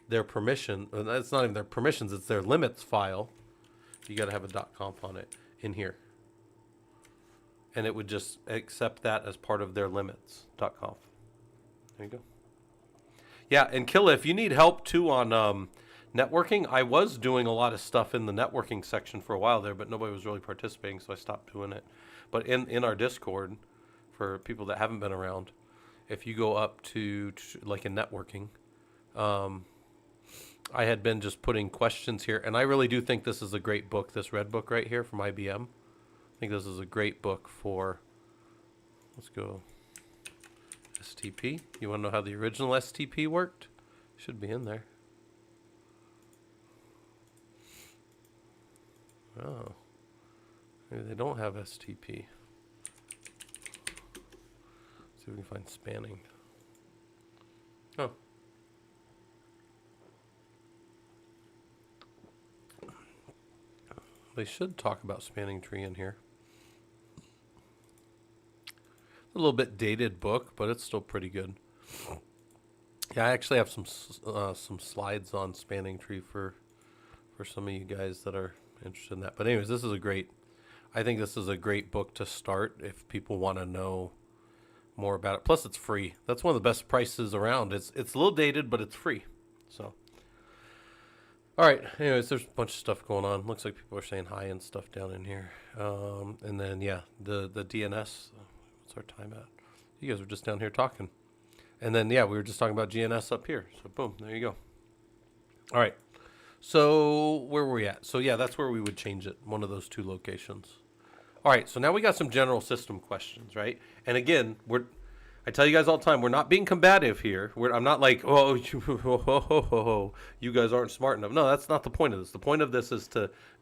their permission. And it's not even their permissions, it's their limits file. You got to have a .conf on it in here. And it would just accept that as part of their limits.conf. There you go. Yeah, and Killa, if you need help too on networking, I was doing a lot of stuff in the networking section for a while there, but nobody was really participating, so I stopped doing it. But in our Discord, for people that haven't been around, if you go up to like in networking, I had been just putting questions here, and I really do think this is a great book, this red book right here from IBM. I think this is a great book for, let's go, STP. You want to know how the original STP worked? Should be in there. Oh, maybe they don't have STP. See if we can find spanning. Oh. They should talk about spanning tree in here. A little bit dated book, but it's still pretty good. Yeah, I actually have some slides on spanning tree for some of you guys that are interested in that. But anyways, I think this is a great book to start if people want to know more about it. Plus, it's free. That's one of the best prices around. It's a little dated, but it's free. So, all right. Anyways, there's a bunch of stuff going on. Looks like people are saying hi and stuff down in here. And then yeah, the DNS. What's our time at? You guys were just down here talking. And then yeah, we were just talking about GNS up here. So boom, there you go. All right. So where were we at? So yeah, that's where we would change it. One of those two locations. All right, so now we got some general system questions, right? And again, I tell you guys all the time, we're not being combative here. I'm not like, oh, you guys aren't smart enough. No, that's not the point of this. The point of this is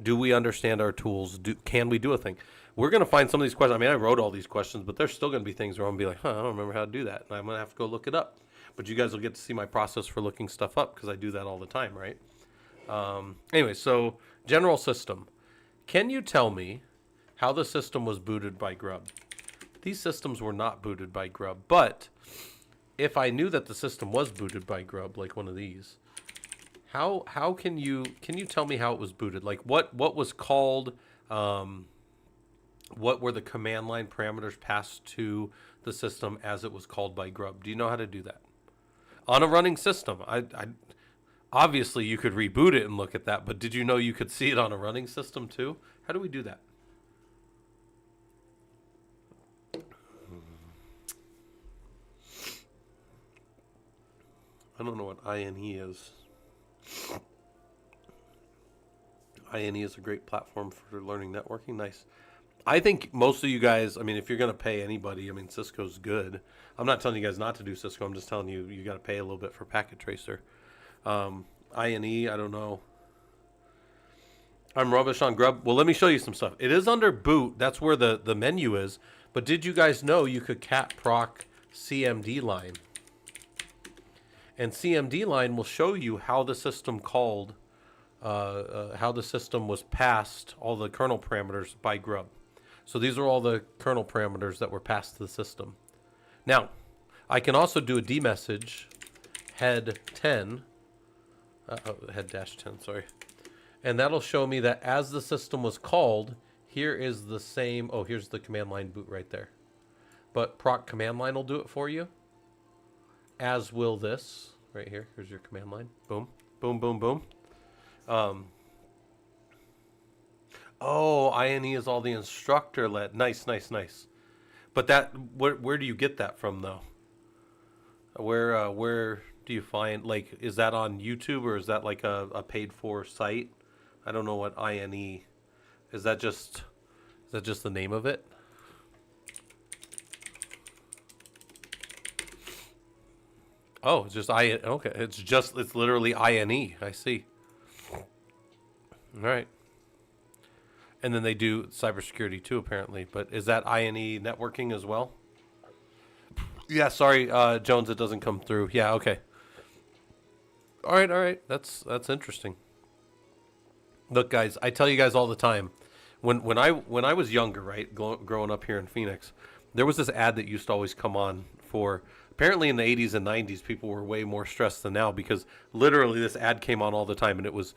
do we understand our tools? Can we do a thing? We're going to find some of these questions. I mean, I wrote all these questions, but there's still going to be things where I'm going to be like, I don't remember how to do that. And I'm going to have to go look it up. But you guys will get to see my process for looking stuff up because I do that all the time, right? Anyway, so general system. Can you tell me how the system was booted by Grub? These systems were not booted by Grub, but if I knew that the system was booted by Grub, like one of these, how can you tell me how it was booted? Like what was called, what were the command line parameters passed to the system as it was called by Grub? Do you know how to do that on a running system? I obviously you could reboot it and look at that, but did you know you could see it on a running system too? How do we do that? I don't know what INE is. INE is a great platform for learning networking. Nice. I think most of you guys, I mean, if you're going to pay anybody, I mean, Cisco's good. I'm not telling you guys not to do Cisco. I'm just telling you, you got to pay a little bit for Packet Tracer. INE, I don't know. I'm rubbish on Grub. Well, let me show you some stuff. It is under boot. That's where the menu is. But did you guys know you could cat proc CMD line? And CMD line will show you how the system called, how the system was passed, all the kernel parameters by Grub. So these are all the kernel parameters that were passed to the system. Now, I can also do a dmessage head 10, head dash 10, sorry. And that'll show me that as the system was called, here is the same, oh, here's the command line boot right there. But proc command line will do it for you. As will this right here. Here's your command line. Boom, boom, boom, boom. Oh, INE is all the instructor led. Nice, nice, nice. But that, where do you get that from though? Where do you find, like, is that on YouTube or is that like a paid for site? I don't know what INE is. That just the name of it? Oh, it's just okay. It's literally INE. I see. All right. And then they do cybersecurity too, apparently. But is that INE networking as well? Yeah, sorry, Jones, it doesn't come through. Yeah, okay. All right. That's interesting. Look, guys, I tell you guys all the time, when I was younger, right, growing up here in Phoenix, there was this ad that used to always come on for. Apparently in the 80s and 90s, people were way more stressed than now because literally this ad came on all the time, and it was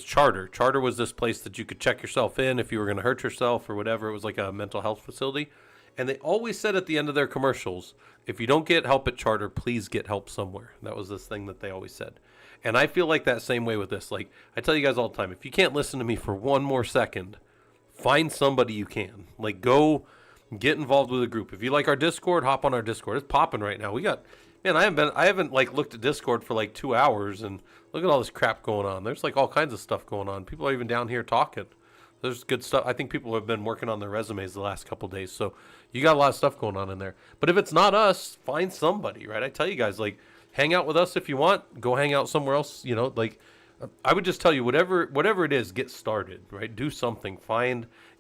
Charter. Charter was this place that you could check yourself in if you were going to hurt yourself or whatever. It was like a mental health facility. And they always said at the end of their commercials, if you don't get help at Charter, please get help somewhere. That was this thing that they always said. And I feel like that same way with this. Like, I tell you guys all the time, if you can't listen to me for one more second, find somebody you can. Like, go get involved with a group. If you like our Discord, hop on our Discord. It's popping right now. We got, man, I haven't like looked at Discord for like 2 hours, and look at all this crap going on. There's like all kinds of stuff going on. People are even down here talking. There's good stuff. I think people have been working on their resumes the last couple of days. So you got a lot of stuff going on in there. But if it's not us, find somebody, right? I tell you guys, like, hang out with us if you want. Go hang out somewhere else. You know, like, I would just tell you, whatever it is, get started, right? Do something.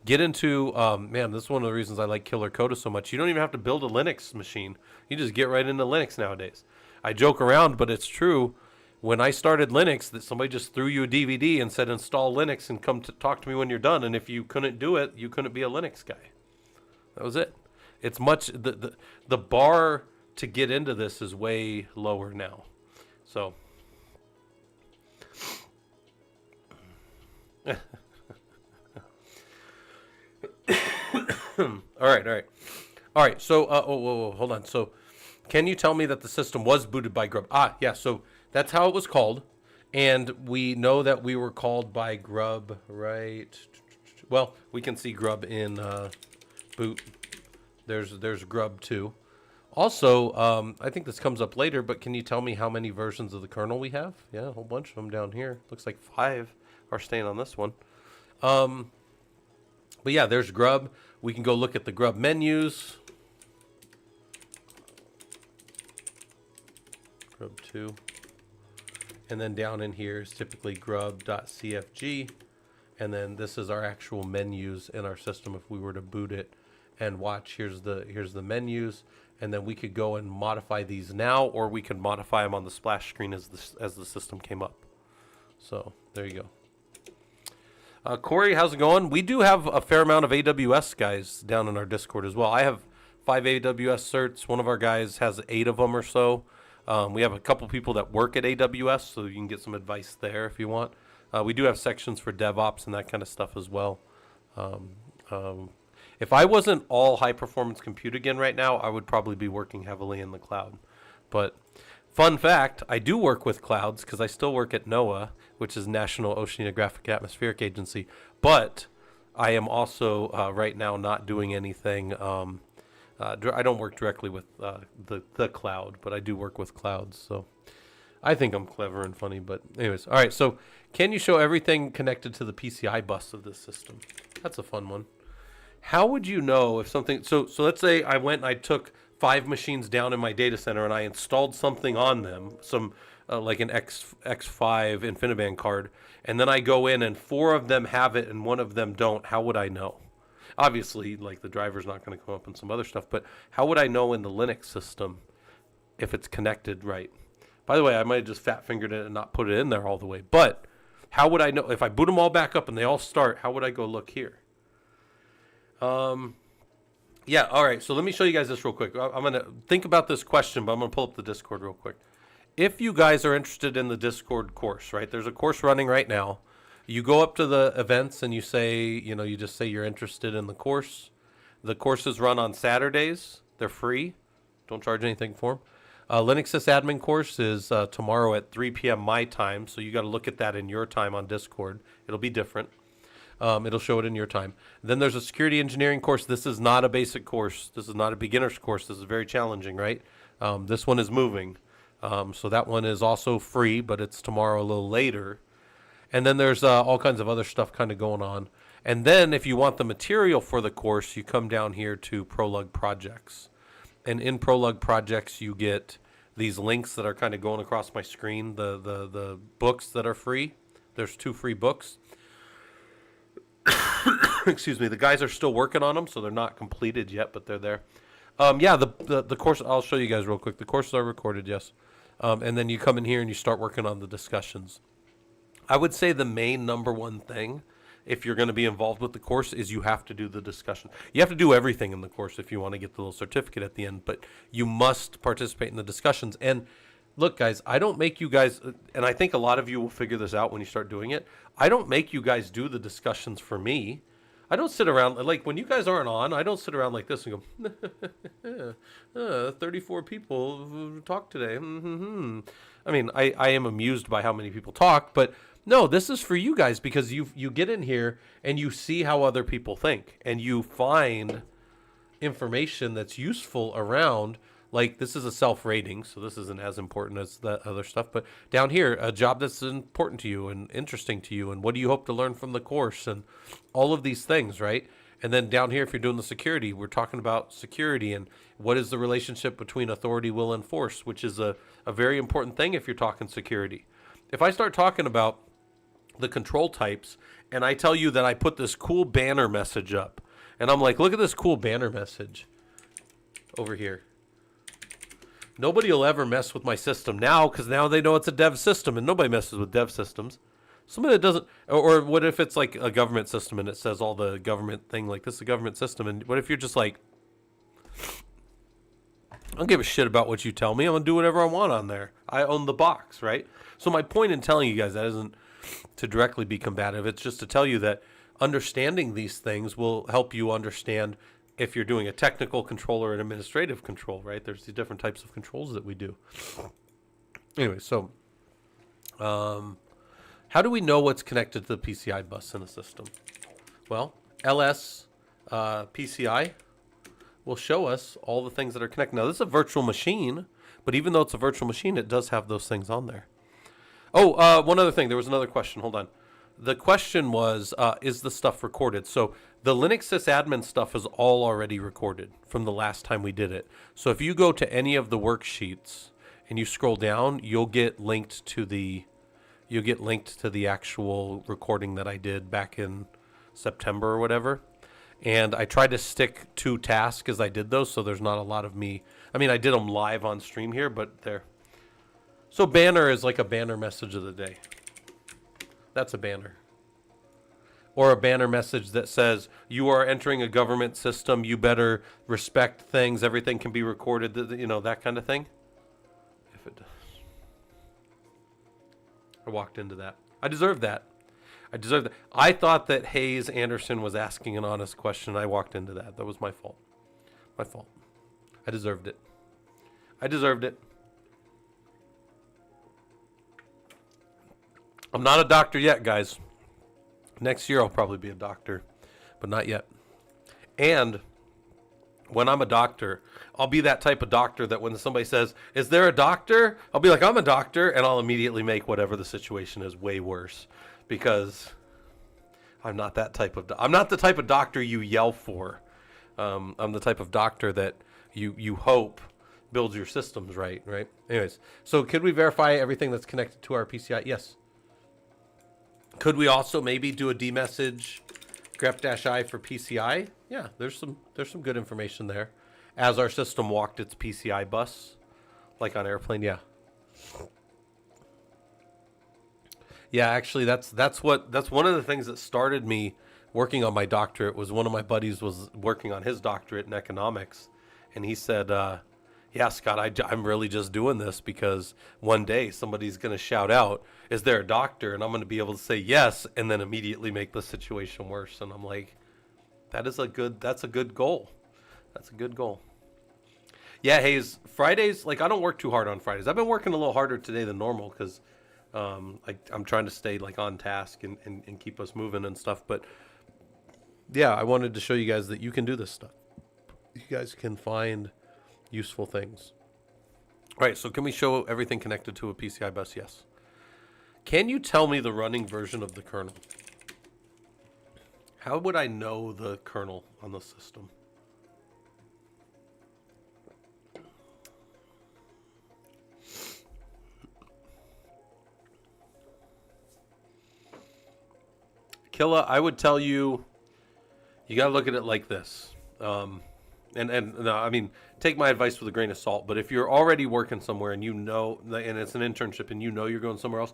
Get into, man, this is one of the reasons I like Killer Coda so much. You don't even have to build a Linux machine. You just get right into Linux nowadays. I joke around, but it's true. When I started Linux, that somebody just threw you a DVD and said, install Linux and come to talk to me when you're done. And if you couldn't do it, you couldn't be a Linux guy. That was it. It's much, the bar to get into this is way lower now. So, All right. So, hold on. So, can you tell me that the system was booted by Grub? Ah, yeah. So that's how it was called, and we know that we were called by Grub, right? Well, we can see Grub in boot. There's Grub too. Also, I think this comes up later, but can you tell me how many versions of the kernel we have? Yeah, a whole bunch of them down here. Looks like 5 are staying on this one. But yeah, there's Grub. We can go look at the Grub menus. Grub 2. And then down in here is typically grub.cfg. And then this is our actual menus in our system if we were to boot it. And watch, here's the menus. And then we could go and modify these now, or we could modify them on the splash screen as the system came up. So there you go. Corey, how's it going? We do have a fair amount of AWS guys down in our Discord as well. I have 5 AWS certs. One of our guys has 8 of them or so. We have a couple people that work at AWS, so you can get some advice there if you want. We do have sections for DevOps and that kind of stuff as well. If I wasn't all high-performance compute again right now, I would probably be working heavily in the cloud. But fun fact, I do work with clouds because I still work at NOAA, which is National Oceanographic Atmospheric Agency. But I am also right now not doing anything. I don't work directly with the cloud, but I do work with clouds. So I think I'm clever and funny. But anyways, all right. So can you show everything connected to the PCI bus of this system? That's a fun one. How would you know if something, so let's say I went and I took 5 machines down in my data center and I installed something on them, some like an X5 InfiniBand card, and then I go in and 4 of them have it and 1 of them don't. How would I know? Obviously, like the driver's not going to come up and some other stuff, but how would I know in the Linux system if it's connected right? By the way, I might have just fat fingered it and not put it in there all the way, but how would I know if I boot them all back up and they all start? How would I go look here? Yeah, all right, so let me show you guys this real quick. I'm going to think about this question, but I'm going to pull up the Discord real quick. If you guys are interested in the Discord course, right, there's a course running right now. You go up to the events and you say, you just say you're interested in the course. The courses run on Saturdays. They're free. Don't charge anything for them. Linux sysadmin course is tomorrow at 3 p.m. my time, so you got to look at that in your time on Discord. It'll be different. It'll show it in your time. Then there's a security engineering course. This is not a basic course. This is not a beginner's course. This is very challenging, right? This one is moving. So that one is also free, but it's tomorrow a little later. And then there's all kinds of other stuff kind of going on. And then if you want the material for the course, you come down here to Prolog Projects. And in Prolog Projects, you get these links that are kind of going across my screen, the books that are free. There's 2 free books. Excuse me, the guys are still working on them, so they're not completed yet, but they're there. Yeah, the course, I'll show you guys real quick. The courses are recorded, yes. And then you come in here and you start working on the discussions. I would say the main number one thing, if you're going to be involved with the course, is you have to do the discussion. You have to do everything in the course if you want to get the little certificate at the end, but you must participate in the discussions. And look, guys, I don't make you guys, and I think a lot of you will figure this out when you start doing it. I don't make you guys do the discussions for me. I don't sit around, like when you guys aren't on, I don't sit around like this and go, 34 people talked today. I mean, I am amused by how many people talk, but no, this is for you guys because you get in here and you see how other people think and you find information that's useful around. Like, this is a self-rating, so this isn't as important as that other stuff. But down here, a job that's important to you and interesting to you, and what do you hope to learn from the course, and all of these things, right? And then down here, if you're doing the security, we're talking about security and what is the relationship between authority, will, and force, which is a very important thing if you're talking security. If I start talking about the control types, and I tell you that I put this cool banner message up, and I'm like, look at this cool banner message over here. Nobody will ever mess with my system now because now they know it's a dev system and nobody messes with dev systems. Somebody that doesn't, or what if it's like a government system and it says all the government thing, like this is a government system, and what if you're just like, I don't give a shit about what you tell me. I'm going to do whatever I want on there. I own the box, right? So my point in telling you guys that isn't to directly be combative. It's just to tell you that understanding these things will help you understand if you're doing a technical control or an administrative control, right? There's these different types of controls that we do. Anyway, so how do we know what's connected to the PCI bus in a system? Well, LS PCI will show us all the things that are connected. Now, this is a virtual machine, but even though it's a virtual machine, it does have those things on there. Oh, one other thing. There was another question. Hold on. The question was, is the stuff recorded? So the Linux sysadmin stuff is all already recorded from the last time we did it. So if you go to any of the worksheets and you scroll down, you'll get linked to the actual recording that I did back in September or whatever. And I tried to stick to tasks as I did those, so there's not a lot of me. I mean, I did them live on stream here, but there. So banner is like a banner message of the day. That's a banner. Or a banner message that says, you are entering a government system, you better respect things, everything can be recorded, you know, that kind of thing. If it does. I walked into that. I deserve that. I thought that Hayes Anderson was asking an honest question. I walked into that. That was my fault. My fault. I deserved it. I'm not a doctor yet, guys. Next year I'll probably be a doctor, but not yet. And when I'm a doctor, I'll be that type of doctor that when somebody says, is there a doctor? I'll be like, I'm a doctor, and I'll immediately make whatever the situation is way worse, because I'm not that type of I'm not the type of doctor you yell for. I'm the type of doctor that you hope builds your systems right? Anyways, so could we verify everything that's connected to our PCI? Yes. Could we also maybe do a dmessage grep-i for PCI? Yeah, there's some good information there. As our system walked its PCI bus, like on airplane, yeah. Yeah, actually, that's one of the things that started me working on my doctorate. Was one of my buddies was working on his doctorate in economics, and he said, yeah, Scott, I'm really just doing this because one day somebody's going to shout out, is there a doctor? And I'm going to be able to say yes, and then immediately make the situation worse. And I'm like, that's a good goal. That's a good goal. Yeah, Hayes, Fridays, like I don't work too hard on Fridays. I've been working a little harder today than normal because I'm trying to stay like on task and keep us moving and stuff. But yeah, I wanted to show you guys that you can do this stuff. You guys can find useful things. All right, so can we show everything connected to a PCI bus? Yes. Can you tell me the running version of the kernel? How would I know the kernel on the system? Killa, I would tell you, you got to look at it like this. And no, I mean, take my advice with a grain of salt. But if you're already working somewhere and you know, and it's an internship and you know you're going somewhere else,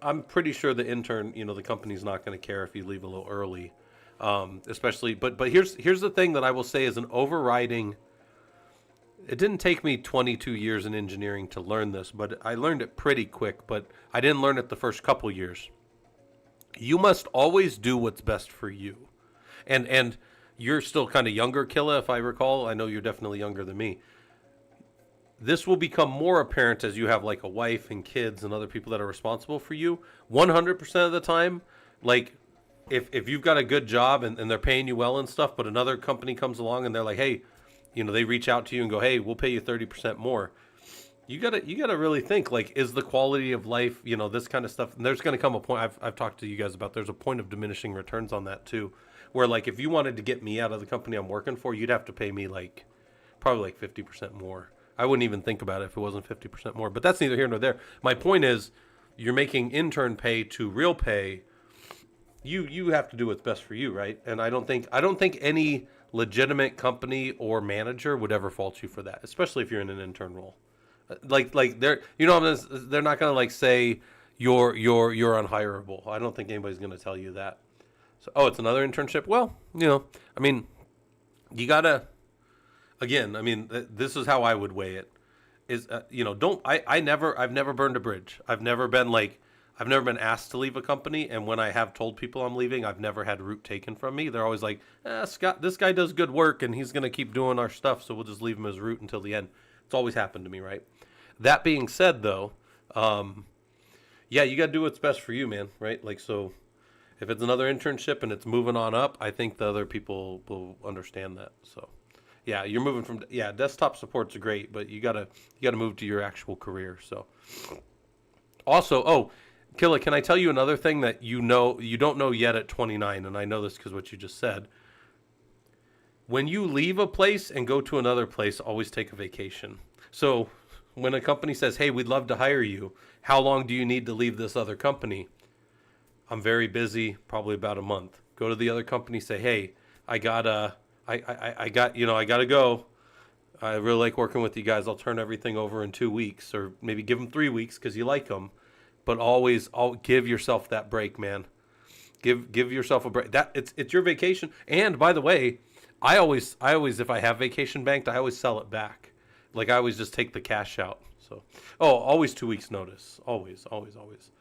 I'm pretty sure the intern, the company's not going to care if you leave a little early, especially. But here's the thing that I will say is an overriding. It didn't take me 22 years in engineering to learn this, but I learned it pretty quick. But I didn't learn it the first couple years. You must always do what's best for you, and you're still kind of younger, Killa, if I recall. I know you're definitely younger than me. This will become more apparent as you have like a wife and kids and other people that are responsible for you. 100% of the time, like if you've got a good job and they're paying you well and stuff, but another company comes along and they're like, hey, they reach out to you and go, hey, we'll pay you 30% more. You gotta really think, like, is the quality of life, this kind of stuff. And there's going to come a point, I've talked to you guys about, there's a point of diminishing returns on that too. Where, like, if you wanted to get me out of the company I'm working for, you'd have to pay me, like, probably, like, 50% more. I wouldn't even think about it if it wasn't 50% more. But that's neither here nor there. My point is, you're making intern pay to real pay. You have to do what's best for you, right? And I don't think any legitimate company or manager would ever fault you for that, especially if you're in an intern role. Like they're, they're not going to, like, say you're unhireable. I don't think anybody's going to tell you that. So, it's another internship. Well, I mean, you gotta. Again, I mean, this is how I would weigh it. Is I've never burned a bridge. I've never been like, I've never been asked to leave a company, and when I have told people I'm leaving, I've never had root taken from me. They're always like, Scott, this guy does good work, and he's going to keep doing our stuff, so we'll just leave him as root until the end. It's always happened to me, right? That being said, though, yeah, you got to do what's best for you, man, right? Like, so if it's another internship and it's moving on up, I think the other people will understand that. So, yeah, you're moving from, yeah, desktop support's great, but you gotta move to your actual career. So, also, oh, Killa, can I tell you another thing that you don't know yet at 29, and I know this because what you just said. When you leave a place and go to another place, always take a vacation. So when a company says, "Hey, we'd love to hire you. How long do you need to leave this other company?" I'm very busy, probably about a month. Go to the other company, say, "Hey, I got I gotta go. I really like working with you guys. I'll turn everything over in 2 weeks, or maybe give them 3 weeks because you like them." But always, give yourself that break, man. Give yourself a break. That it's your vacation. And by the way, I always if I have vacation banked, I always sell it back. Like I always just take the cash out. So, always 2 weeks notice. Always, always, always.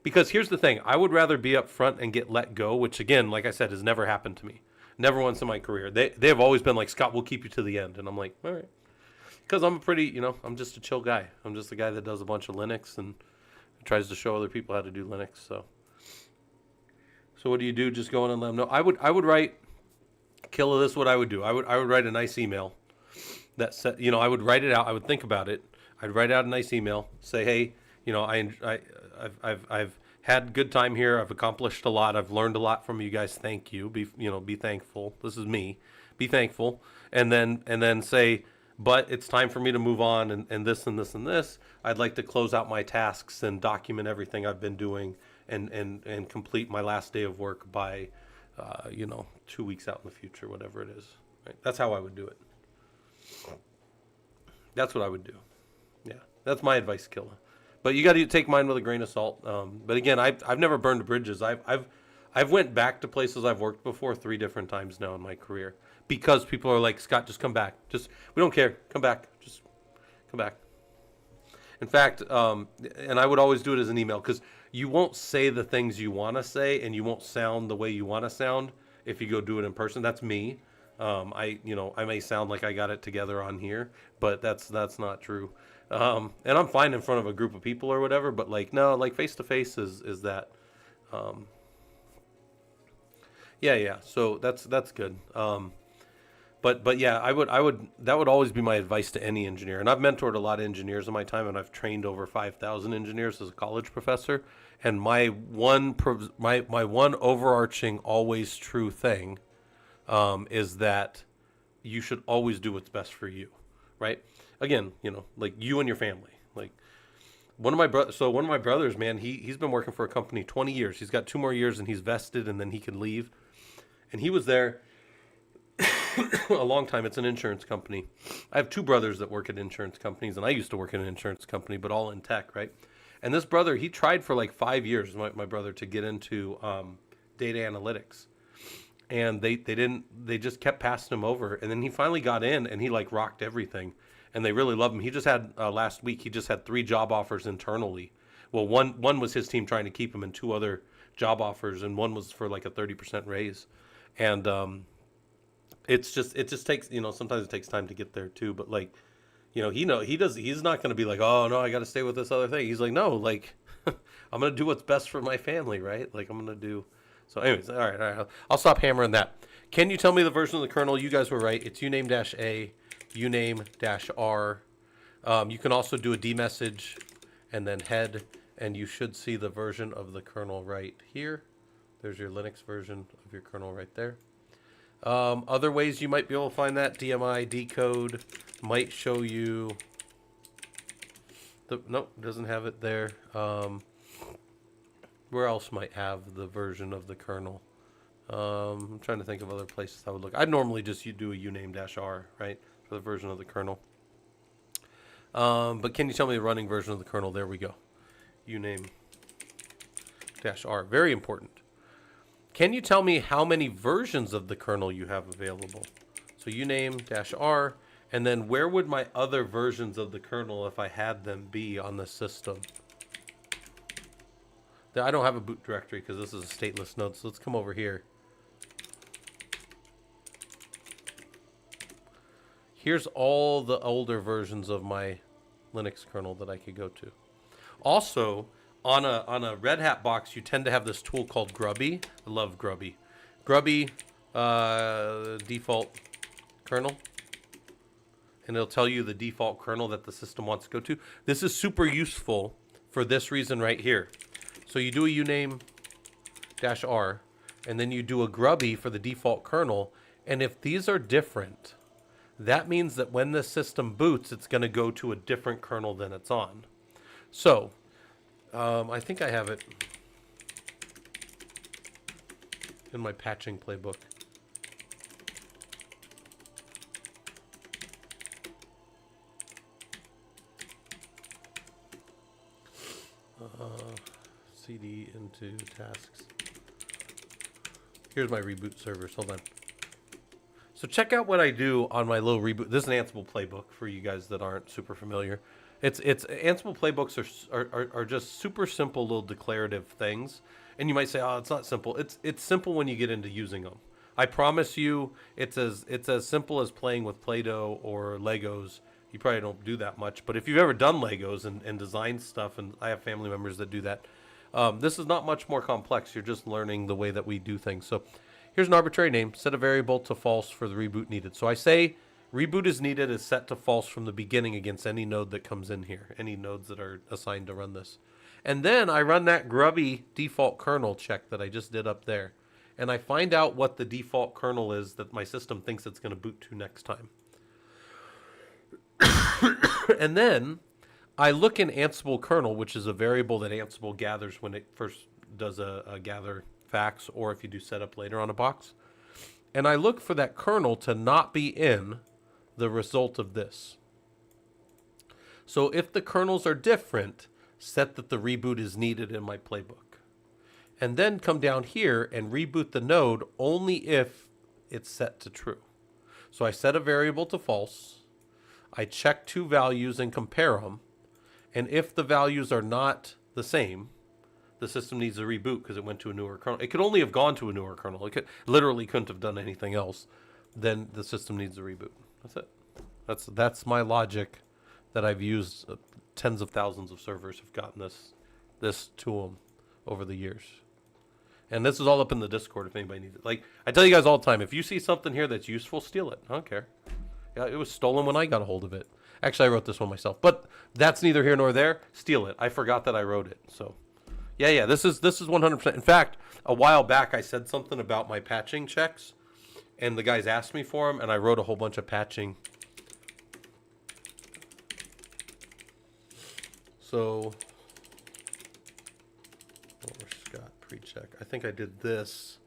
Because here's the thing, I would rather be up front and get let go, which again, like I said, has never happened to me. Never once in my career. They have always been like, "Scott, we'll keep you to the end." And I'm like, "All right." Because I'm a pretty, I'm just a chill guy. I'm just a guy that does a bunch of Linux and tries to show other people how to do Linux. So what do you do? Just go in and let them know. I would write, Killa, this is what I would do. I would write a nice email that said, I would write it out. I would think about it. I'd write out a nice email. Say, "Hey, I've had good time here. I've accomplished a lot. I've learned a lot from you guys. Thank you. Be thankful. This is me. Be thankful." And then say, "But it's time for me to move on, and this and this and this. I'd like to close out my tasks and document everything I've been doing and complete my last day of work by 2 weeks out in the future," whatever it is. Right? That's how I would do it. That's what I would do. Yeah, that's my advice, Killa. But you got to take mine with a grain of salt. But again, I've never burned bridges. I've went back to places I've worked before 3 different times now in my career because people are like, "Scott, just come back. We don't care. Come back. Just come back." In fact, and I would always do it as an email because you won't say the things you want to say and you won't sound the way you want to sound if you go do it in person. That's me. I may sound like I got it together on here, but that's not true. And I'm fine in front of a group of people or whatever, but like, no, like face to face is that. Yeah. So that's good. But yeah, that would always be my advice to any engineer. And I've mentored a lot of engineers in my time, and I've trained over 5,000 engineers as a college professor. And my one overarching always true thing is that you should always do what's best for you, right? Again, like you and your family. Like one of my brothers, man, he's been working for a company 20 years. He's got 2 more years and he's vested, and then he can leave. And he was there a long time. It's an insurance company. I have 2 brothers that work at insurance companies, and I used to work in an insurance company, but all in tech, right? And this brother, he tried for like 5 years, my brother, to get into data analytics. And they just kept passing him over. And then he finally got in, and he like rocked everything. And they really love him. He just had, last week, he just had 3 job offers internally. Well, one was his team trying to keep him, and 2 other job offers, and one was for like a 30% raise. And it just takes, sometimes it takes time to get there too. But like, he's not going to be like, "Oh no, I got to stay with this other thing." He's like, "No, like, I'm going to do what's best for my family, right? Like, I'm going to do." So anyways, all right. I'll stop hammering that. Can you tell me the version of the kernel? You guys were right. It's uname-a, uname-r. You can also do a dmessage and then head, and you should see the version of the kernel right here. There's your Linux version of your kernel right there. Other ways you might be able to find that, DMI decode might show you. Nope, doesn't have it there. Where else might have the version of the kernel? I'm trying to think of other places I would look. I'd normally just do a uname-r, right, for the version of the kernel. But can you tell me the running version of the kernel? There we go. Uname-r. Very important. Can you tell me how many versions of the kernel you have available? So uname-r, and then where would my other versions of the kernel, if I had them, be on the system? I don't have a boot directory because this is a stateless node. So let's come over here. Here's all the older versions of my Linux kernel that I could go to. Also, on a Red Hat box, you tend to have this tool called Grubby. I love Grubby. Grubby default kernel. And it'll tell you the default kernel that the system wants to go to. This is super useful for this reason right here. So you do a uname -r, and then you do a Grubby for the default kernel. And if these are different, that means that when the system boots, it's going to go to a different kernel than it's on. So, I think I have it in my patching playbook. CD into tasks. Here's my reboot servers. Hold on. So check out what I do on my little reboot. This is an Ansible playbook for you guys that aren't super familiar. It's Ansible playbooks are just super simple little declarative things. And you might say, oh, it's not simple. It's simple when you get into using them. I promise you, it's as simple as playing with Play-Doh or Legos. You probably don't do that much, but if you've ever done Legos and designed stuff, and I have family members that do that, this is not much more complex. You're just learning the way that we do things. So here's an arbitrary name. Set a variable to false for the reboot needed. So I say reboot is needed is set to false from the beginning against any node that comes in here, any nodes that are assigned to run this. And then I run that grubby default kernel check that I just did up there. And I find out what the default kernel is that my system thinks it's going to boot to next time. And then I look in Ansible kernel, which is a variable that Ansible gathers when it first does a gather facts, or if you do setup later on a box. And I look for that kernel to not be in the result of this. So if the kernels are different, set that the reboot is needed in my playbook. And then come down here and reboot the node only if it's set to true. So I set a variable to false. I check two values and compare them. And if the values are not the same, the system needs a reboot because it went to a newer kernel. It could only have gone to a newer kernel. It literally couldn't have done anything else. Then the system needs a reboot. That's it. That's my logic that I've used. Tens of thousands of servers have gotten this to them over the years. And this is all up in the Discord if anybody needs it. Like, I tell you guys all the time, if you see something here that's useful, steal it. I don't care. Yeah, it was stolen when I got a hold of it. Actually, I wrote this one myself. But that's neither here nor there. Steal it. I forgot that I wrote it. So, yeah, this is 100%. In fact, a while back, I said something about my patching checks. And the guys asked me for them, and I wrote a whole bunch of patching. So, Scott pre-check. I think I did this.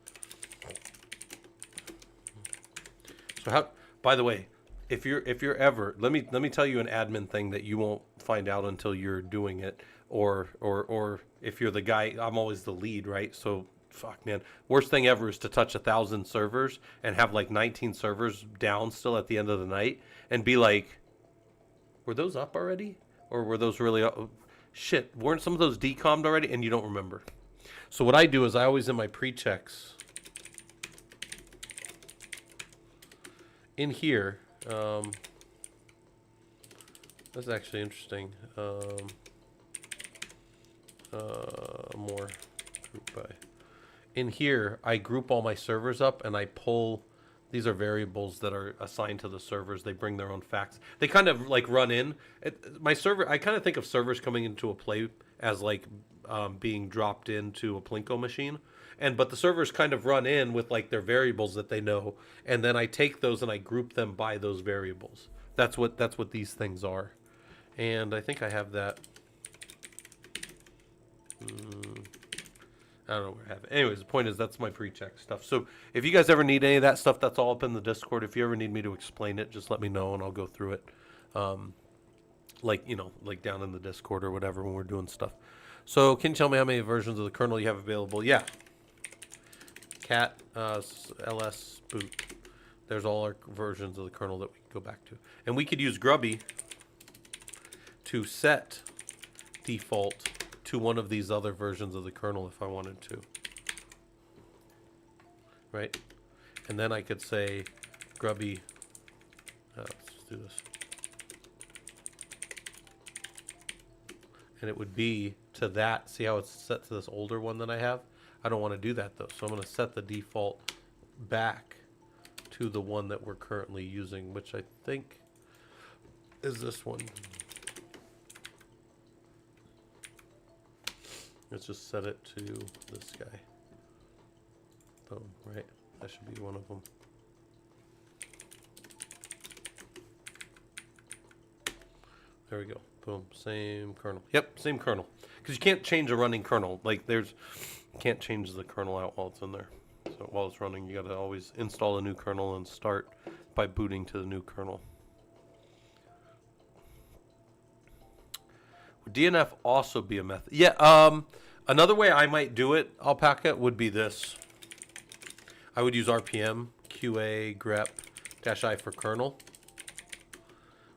So how? By the way, if you're ever, let me tell you an admin thing that you won't find out until you're doing it, or if you're the guy. I'm always the lead, right? So fuck, man. Worst thing ever is to touch 1,000 servers and have like 19 servers down still at the end of the night and be like, were those up already? Or were those really up? Shit, weren't some of those decommed already? And you don't remember. So what I do is I always in my pre-checks in here, that's actually interesting. More group by. In here, I group all my servers up and I pull. These are variables that are assigned to the servers. They bring their own facts. They kind of like run in. My server, I kind of think of servers coming into a play as like being dropped into a Plinko machine. But the servers kind of run in with like their variables that they know. And then I take those and I group them by those variables. That's what these things are. And I think I have that. I don't know where I have it. Anyways, the point is that's my pre-check stuff. So if you guys ever need any of that stuff, that's all up in the Discord. If you ever need me to explain it, just let me know and I'll go through it. Like down in the Discord or whatever when we're doing stuff. So can you tell me how many versions of the kernel you have available? Yeah. Cat ls boot. There's all our versions of the kernel that we can go back to. And we could use Grubby to set default to one of these other versions of the kernel if I wanted to. Right? And then I could say grubby, let's just do this. And it would be to that. See how it's set to this older one that I have? I don't want to do that though. So I'm going to set the default back to the one that we're currently using, which I think is this one. Let's just set it to this guy. Boom, right? That should be one of them. There we go. Boom, same kernel. Yep, same kernel. Because you can't change a running kernel. Like you can't change the kernel out while it's in there. So while it's running, you got to always install a new kernel and start by booting to the new kernel. Would DNF also be a method? Yeah. Another way I might do it, Alpaca, would be this. I would use RPM QA grep -I for kernel.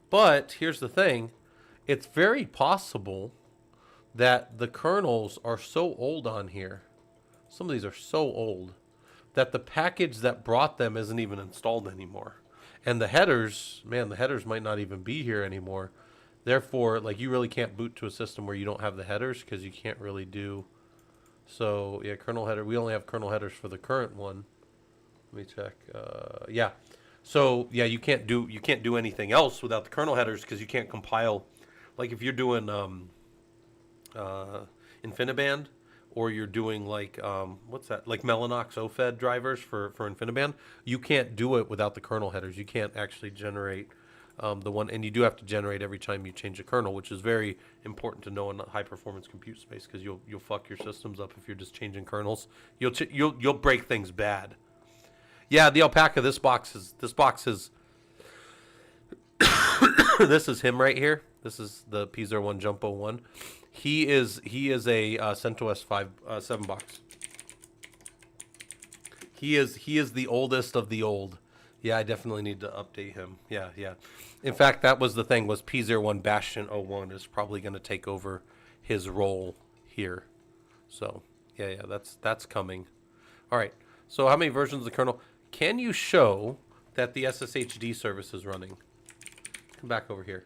But here's the thing. It's very possible that the kernels are so old on here. Some of these are so old that the package that brought them isn't even installed anymore. And the headers, man, the headers might not even be here anymore. Therefore, like, you really can't boot to a system where you don't have the headers because you can't really do. So, yeah, kernel header. We only have kernel headers for the current one. Let me check. Yeah. So, yeah, you can't do anything else without the kernel headers because you can't compile. Like if you're doing InfiniBand, or you're doing like what's that? Like Mellanox OFED drivers for InfiniBand, you can't do it without the kernel headers. You can't actually generate the one, and you do have to generate every time you change a kernel, which is very important to know in a high performance compute space because you'll fuck your systems up if you're just changing kernels. You'll break things bad. Yeah, the Alpaca. This box is this is him right here. This is the P01 Jump 01. He is a CentOS 7 box. He is the oldest of the old. Yeah, I definitely need to update him. Yeah. In fact, that was the thing, was P01 Bastion 01 is probably going to take over his role here. So, yeah, that's coming. All right. So, how many versions of the kernel? Can you show that the SSHD service is running? Come back over here.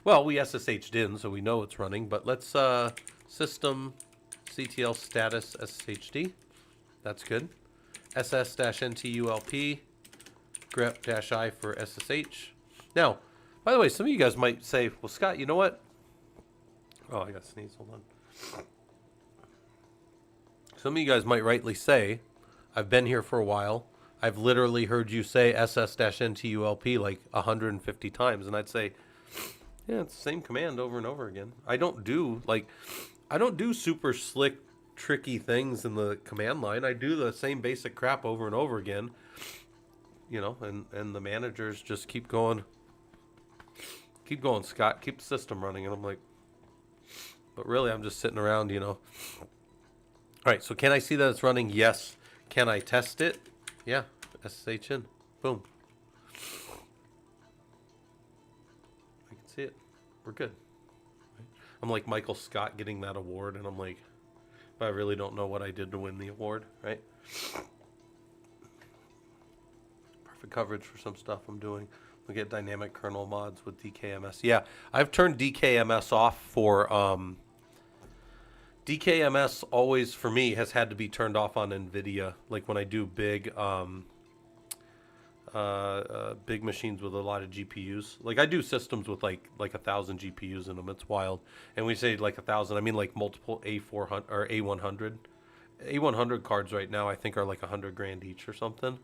Well, we SSH'd in, so we know it's running, but let's system CTL status SSHD. That's good. SS-NTULP grep-I for SSH. Now, by the way, some of you guys might say, well, Scott, you know what? Oh, I got to sneeze. Hold on. Some of you guys might rightly say, I've been here for a while. I've literally heard you say SS-NTULP like 150 times, and I'd say, yeah, it's the same command over and over again. I don't do super slick, tricky things in the command line. I do the same basic crap over and over again, you know, and the managers just keep going, Scott, keep the system running. And I'm like, but really, I'm just sitting around, you know. All right, so can I see that it's running? Yes. Can I test it? Yeah, SSH in. Boom. I can see it. We're good. I'm like Michael Scott getting that award, and I'm like, but I really don't know what I did to win the award, right? Perfect coverage for some stuff I'm doing. Look at dynamic kernel mods with DKMS. Yeah, I've turned DKMS off for... DKMS always, for me, has had to be turned off on NVIDIA. Like when I do big machines with a lot of GPUs. Like I do systems with like 1,000 GPUs in them. It's wild. And we say like 1,000, I mean like multiple A400 or A100. A100 cards right now I think are like $100,000 each or something.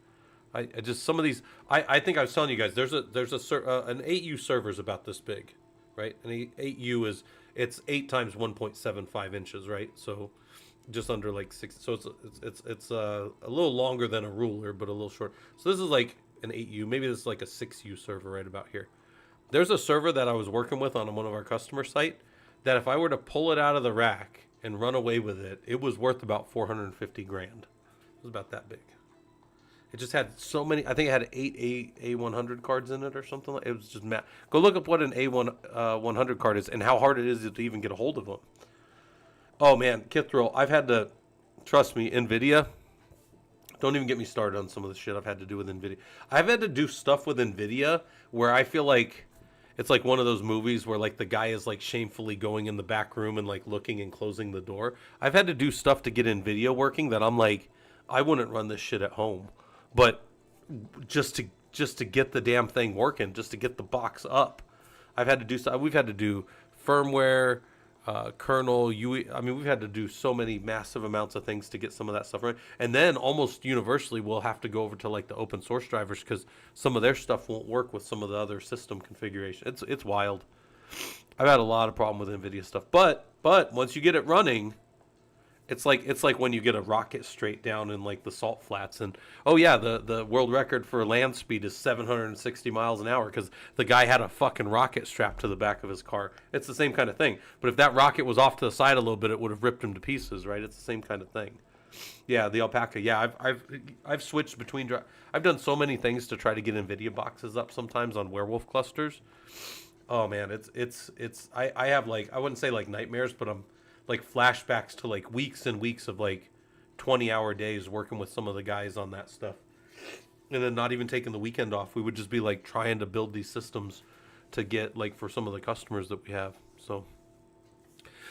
I just, some of these, I think I was telling you guys, there's an 8U server is about this big, right? An 8U is, it's 8 times 1.75 inches, right? So just under like 6. So it's a little longer than a ruler, but a little short. So this is like an 8U. Maybe this is like a 6U server right about here. There's a server that I was working with on one of our customer site that if I were to pull it out of the rack and run away with it, it was worth about $450,000. It was about that big. It just had so many. I think it had 8 A100 cards in it or something. It was just mad. Go look up what an A100 card is and how hard it is to even get a hold of them. Oh man, Kithrow, I've had to, trust me, NVIDIA. Don't even get me started on some of the shit I've had to do with NVIDIA. I've had to do stuff with NVIDIA where I feel like it's like one of those movies where like the guy is like shamefully going in the back room and like looking and closing the door. I've had to do stuff to get NVIDIA working that I'm like, I wouldn't run this shit at home. But just to get the damn thing working, just to get the box up. I've had to do stuff. We've had to do firmware, kernel, UE. I mean, we've had to do so many massive amounts of things to get some of that stuff right. And then almost universally, we'll have to go over to like the open source drivers because some of their stuff won't work with some of the other system configuration. It's wild. I've had a lot of problem with NVIDIA stuff, but once you get it running, it's like when you get a rocket straight down in like the salt flats, and oh yeah, the world record for land speed is 760 miles an hour because the guy had a fucking rocket strapped to the back of his car. It's the same kind of thing. But if that rocket was off to the side a little bit, it would have ripped him to pieces, right? It's the same kind of thing. Yeah, the alpaca. Yeah, I've switched between. I've done so many things to try to get NVIDIA boxes up sometimes on werewolf clusters. Oh man, I have like, I wouldn't say like nightmares, but I'm like flashbacks to like weeks and weeks of like 20-hour days working with some of the guys on that stuff. And then not even taking the weekend off. We would just be like trying to build these systems to get like for some of the customers that we have. So,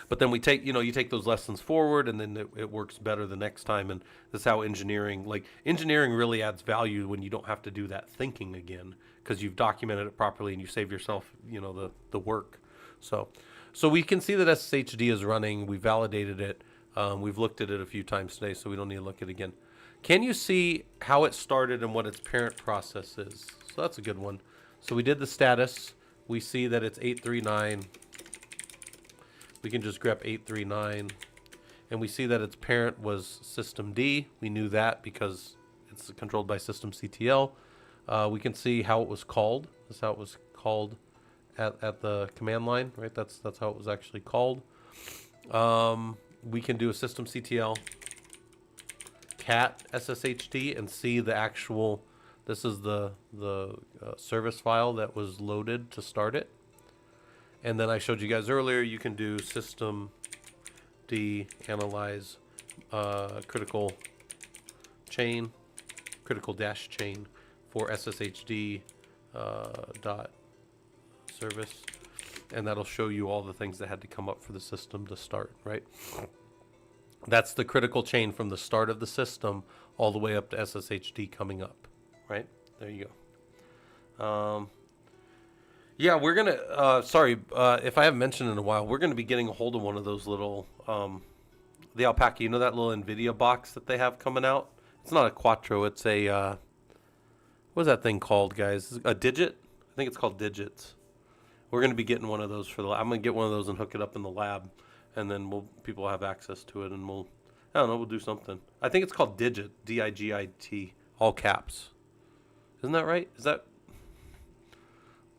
but then we take, you take those lessons forward and then it works better the next time. And that's how engineering really adds value when you don't have to do that thinking again because you've documented it properly and you save yourself, the work. So we can see that SSHD is running. We validated it. We've looked at it a few times today, so we don't need to look at it again. Can you see how it started and what its parent process is? So that's a good one. So we did the status. We see that it's 839. We can just grep 839. And we see that its parent was system D. We knew that because it's controlled by system CTL. We can see how it was called. This is how it was called at the command line, right? That's how it was actually called. We can do a system CTL cat SSHD and see the actual, this is the service file that was loaded to start it. And then I showed you guys earlier, you can do system D analyze critical dash chain for SSHD dot service, and that'll show you all the things that had to come up for the system to start, right? That's the critical chain from the start of the system all the way up to SSHD coming up, right? There you go. Yeah, we're gonna, if I haven't mentioned in a while, we're gonna be getting a hold of one of those little, the alpaca, that little NVIDIA box that they have coming out? It's not a Quattro, it's a, what's that thing called, guys? A Digit? I think it's called Digits. We're going to be getting one of those for the lab. I'm going to get one of those and hook it up in the lab, and then people will have access to it, and we'll do something. I think it's called Digit, D-I-G-I-T, all caps. Isn't that right? Is that?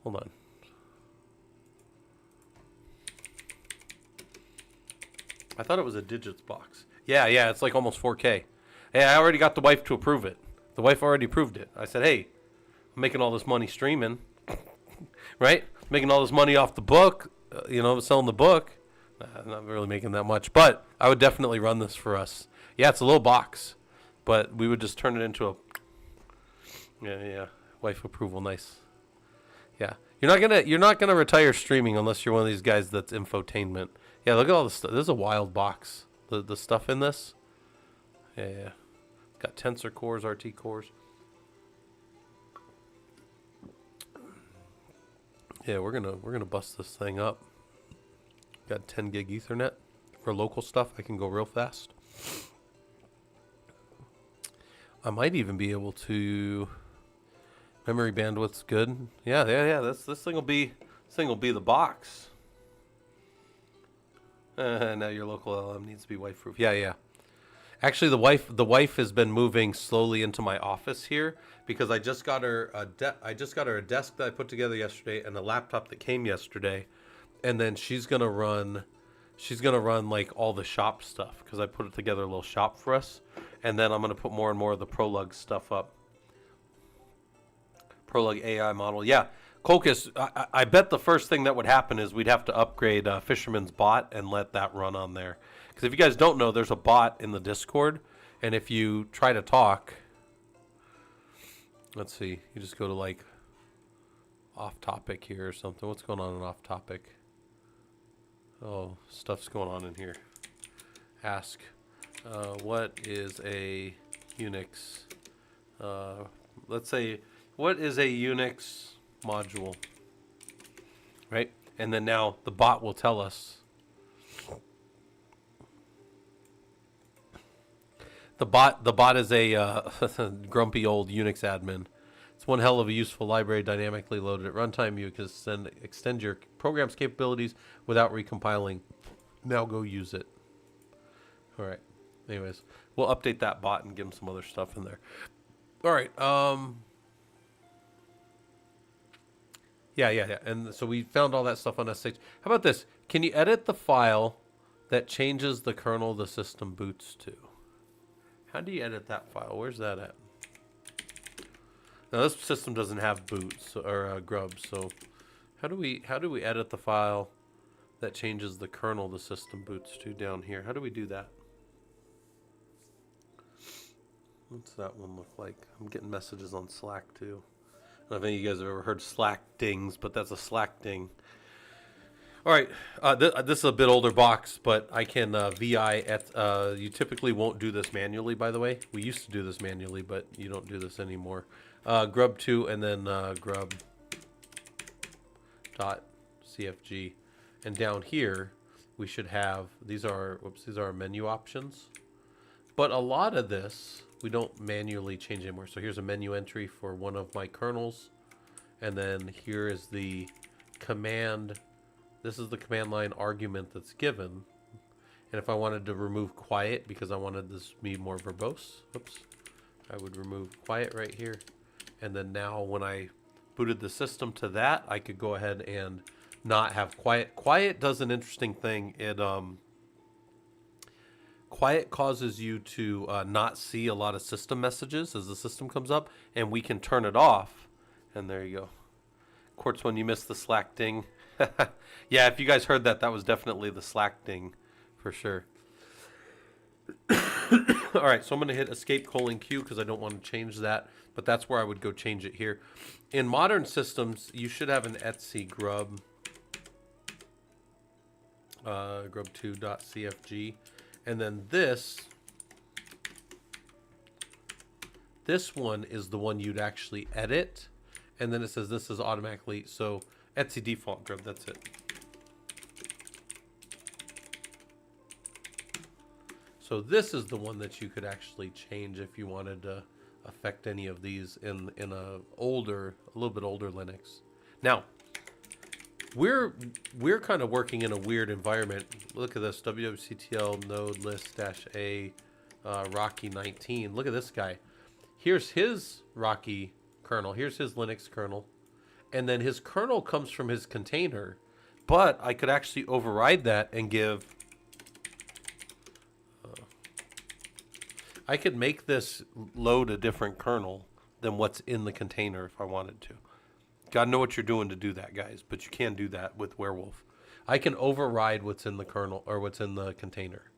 Hold on. I thought it was a Digits box. Yeah, it's like almost 4K. Hey, I already got the wife to approve it. The wife already approved it. I said, hey, I'm making all this money streaming, right? Making all this money off the book, selling the book. I'm not really making that much, but I would definitely run this for us. Yeah, it's a little box, but we would just turn it into wife approval, nice. Yeah, you're not gonna retire streaming unless you're one of these guys that's infotainment. Yeah, look at all this stuff. This is a wild box. The stuff in this. Yeah. Got tensor cores, RT cores. Yeah, we're gonna bust this thing up. Got 10 gig Ethernet for local stuff. I can go real fast. I might even be able to. Memory bandwidth's good. Yeah. This thing will be the box. Now your local LM needs to be wife-proof. Yeah. Actually, the wife has been moving slowly into my office here because I just got her a desk that I put together yesterday and a laptop that came yesterday, and then she's gonna run like all the shop stuff because I put together a little shop for us, and then I'm gonna put more and more of the Prolog stuff up. Prolog AI model, yeah. Colchis, I bet the first thing that would happen is we'd have to upgrade Fisherman's Bot and let that run on there. Because if you guys don't know, there's a bot in the Discord, and if you try to talk, let's see, you just go to like off topic here or something. What's going on in off topic? Oh, stuff's going on in here. Ask, what is a Unix? Let's say, what is a Unix module? Right? And then now the bot will tell us. The bot is a grumpy old Unix admin. It's one hell of a useful library, dynamically loaded at runtime. You can extend your program's capabilities without recompiling. Now go use it. All right. Anyways, we'll update that bot and give them some other stuff in there. All right. Yeah. And so we found all that stuff on S6. How about this? Can you edit the file that changes the kernel the system boots to? How do you edit that file? Where's that at? Now this system doesn't have boots or grubs, so how do we edit the file that changes the kernel the system boots to down here? How do we do that? What's that one look like? I'm getting messages on Slack too. I don't know if any of you guys have ever heard Slack dings, but that's a Slack ding. All right, this is a bit older box, but I can VI at, you typically won't do this manually, by the way. We used to do this manually, but you don't do this anymore. Grub2 and then grub dot CFG. And down here, we should have, these are our menu options. But a lot of this, we don't manually change anymore. So here's a menu entry for one of my kernels. And then here is the command. This is the command line argument that's given. And if I wanted to remove quiet because I wanted this to be more verbose, oops, I would remove quiet right here. And then now when I booted the system to that, I could go ahead and not have quiet. Quiet does an interesting thing. It quiet causes you to not see a lot of system messages as the system comes up, and we can turn it off. And there you go. Quartz, when you missed the Slack ding. Yeah, if you guys heard that, that was definitely the Slack ding for sure. All right, so I'm going to hit escape : Q because I don't want to change that, but that's where I would go change it here. In modern systems, you should have an etc grub grub2.cfg, and then this one is the one you'd actually edit, and then it says this is automatically, so etc default grub, that's it. So this is the one that you could actually change if you wanted to affect any of these in a little bit older Linux. Now, we're kind of working in a weird environment. Look at this, wwctl node list -a Rocky 19. Look at this guy. Here's his Rocky kernel. Here's his Linux kernel. And then his kernel comes from his container. But I could actually override that and give... I could make this load a different kernel than what's in the container if I wanted to. Gotta know what you're doing to do that, guys. But you can do that with Werewolf. I can override what's in the kernel or what's in the container.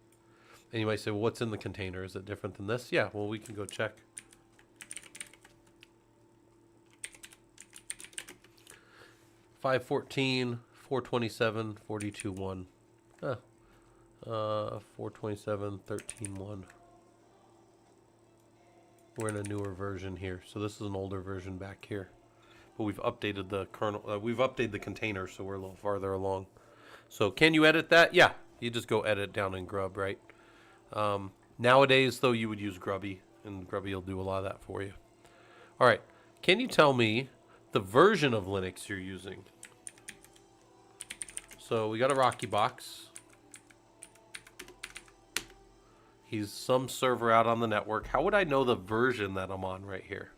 And you might say, well, what's in the container? Is it different than this? Yeah, well, we can go check. .514, 427, 42.1. 427, 13.1. We're in a newer version here. So this is an older version back here. But we've updated the kernel. We've updated the container, so we're a little farther along. So can you edit that? Yeah. You just go edit down in Grub, right? Nowadays, though, you would use Grubby, and Grubby will do a lot of that for you. All right. Can you tell me the version of Linux you're using? So we got a Rocky box. He's some server out on the network. How would I know the version that I'm on right here?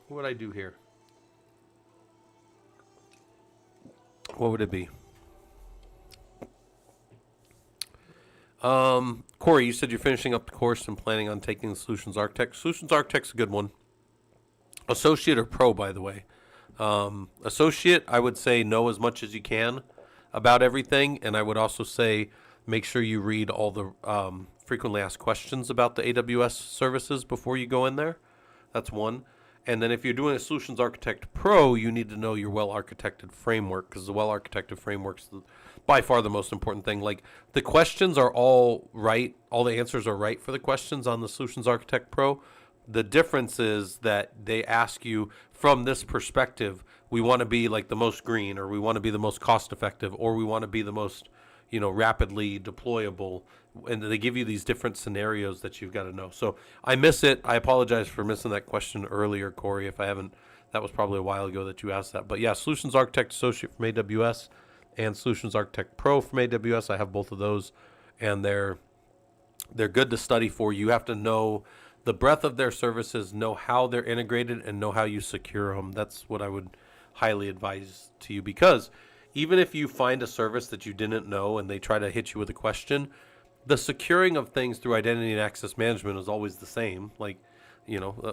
What would I do here? What would it be? Corey, you said you're finishing up the course and planning on taking the Solutions Architect. Solutions Architect's a good one. Associate or Pro, by the way. Associate, I would say know as much as you can about everything, and I would also say make sure you read all the frequently asked questions about the AWS services before you go in there. That's one. And then if you're doing a Solutions Architect Pro, you need to know your well-architected framework, because the well-architected framework's by far the most important thing. Like, the questions are all right. All the answers are right for the questions on the Solutions Architect Pro. The difference is that they ask you from this perspective, we want to be like the most green, or we want to be the most cost effective, or we want to be the most, rapidly deployable. And they give you these different scenarios that you've got to know. So I miss it. I apologize for missing that question earlier, Corey. If I haven't, that was probably a while ago that you asked that. But yeah, Solutions Architect Associate from AWS and Solutions Architect Pro from AWS. I have both of those, and they're good to study for. You have to know the breadth of their services, know how they're integrated, and know how you secure them. That's what I would highly advise to you, because even if you find a service that you didn't know and they try to hit you with a question, the securing of things through identity and access management is always the same. Like,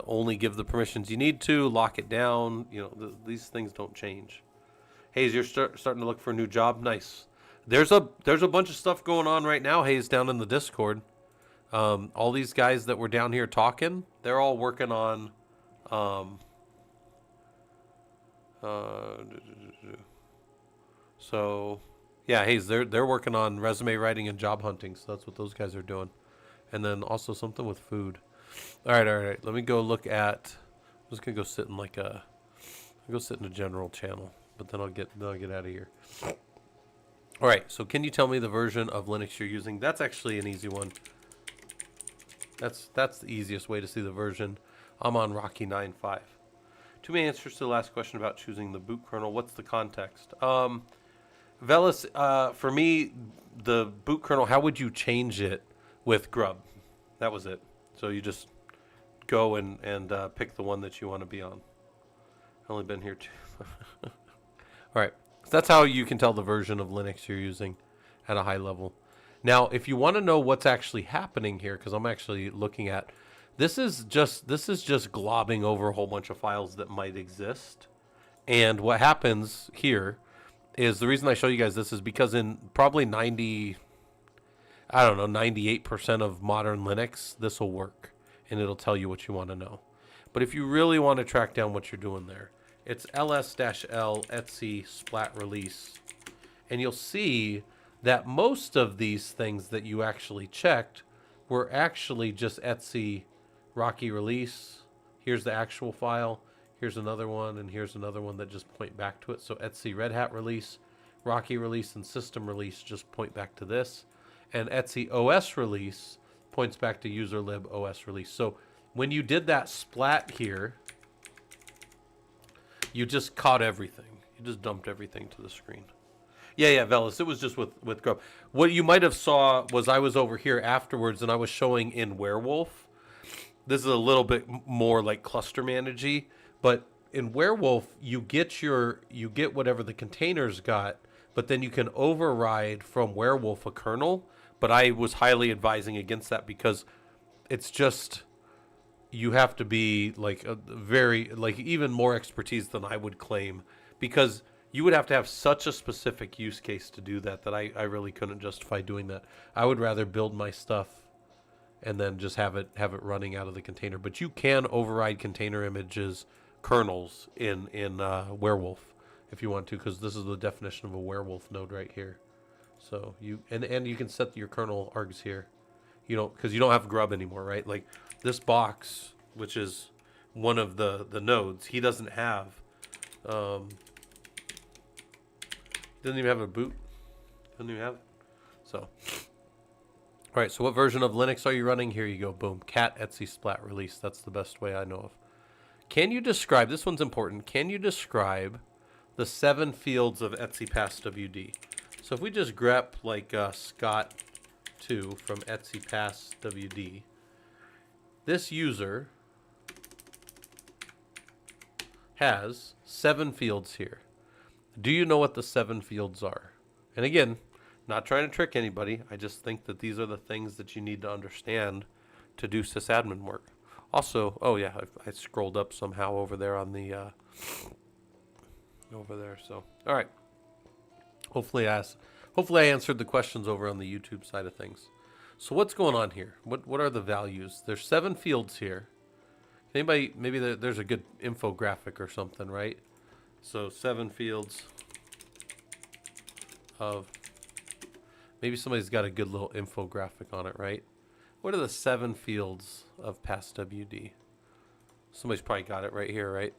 only give the permissions you need to, lock it down. These things don't change. Hayes, you're starting to look for a new job. Nice. There's a bunch of stuff going on right now, Hayes, down in the Discord. All these guys that were down here talking, they're all working on so yeah, Hayes, they're working on resume writing and job hunting, so that's what those guys are doing. And then also something with food. All right. Let me go look at. I'm just gonna go sit in a general channel, but then I'll get out of here. All right. So can you tell me the version of Linux you're using? That's actually an easy one. That's the easiest way to see the version. I'm on Rocky 9.5. Too many answers to the last question about choosing the boot kernel. What's the context? Velis, for me, the boot kernel, how would you change it with Grub? That was it. So you just go and pick the one that you want to be on. I've only been here All right. So that's how you can tell the version of Linux you're using at a high level. Now, if you want to know what's actually happening here, because I'm actually looking at, this is just globbing over a whole bunch of files that might exist. And what happens here is, the reason I show you guys this is because in probably 98% of modern Linux, this will work, and it'll tell you what you want to know. But if you really want to track down what you're doing there, it's ls-l etc splat release, and you'll see that most of these things that you actually checked were actually just etc Rocky release. Here's the actual file. Here's another one, and here's another one that just point back to it. So etc Red Hat release, Rocky release, and system release just point back to this. And etc OS release points back to userlib OS release. So when you did that splat here, you just caught everything. You just dumped everything to the screen. Yeah, Velis. It was just with Grub. What you might have saw was I was over here afterwards, and I was showing in Werewolf. This is a little bit more like cluster managey, but in Werewolf you get whatever the containers got, but then you can override from Werewolf a kernel. But I was highly advising against that, because it's just, you have to be like a very, like, even more expertise than I would claim, because you would have to have such a specific use case to do that I really couldn't justify doing that. I would rather build my stuff and then just have it running out of the container. But you can override container images kernels in Werewolf if you want to, because this is the definition of a Werewolf node right here. So you can set your kernel args here, because you don't have Grub anymore, right? Like this box, which is one of the nodes, he doesn't have. Doesn't even have a boot. Doesn't even have it. So, all right. So, what version of Linux are you running? Here you go. Boom. Cat etc splat release. That's the best way I know of. Can you describe? This one's important. Can you describe the 7 fields of etc pass WD? So, if we just grep like Scott 2 from etc pass WD, this user has 7 fields here. Do you know what the 7 fields are? And again, not trying to trick anybody. I just think that these are the things that you need to understand to do sysadmin work. Also, oh yeah, I scrolled up somehow over there on the over there. So, all right. Hopefully I answered the questions over on the YouTube side of things. So what's going on here? What are the values? There's 7 fields here. Anybody, maybe there's a good infographic or something, right? So 7 fields of, maybe somebody's got a good little infographic on it, right? What are the 7 fields of past WD? Somebody's probably got it right here, right?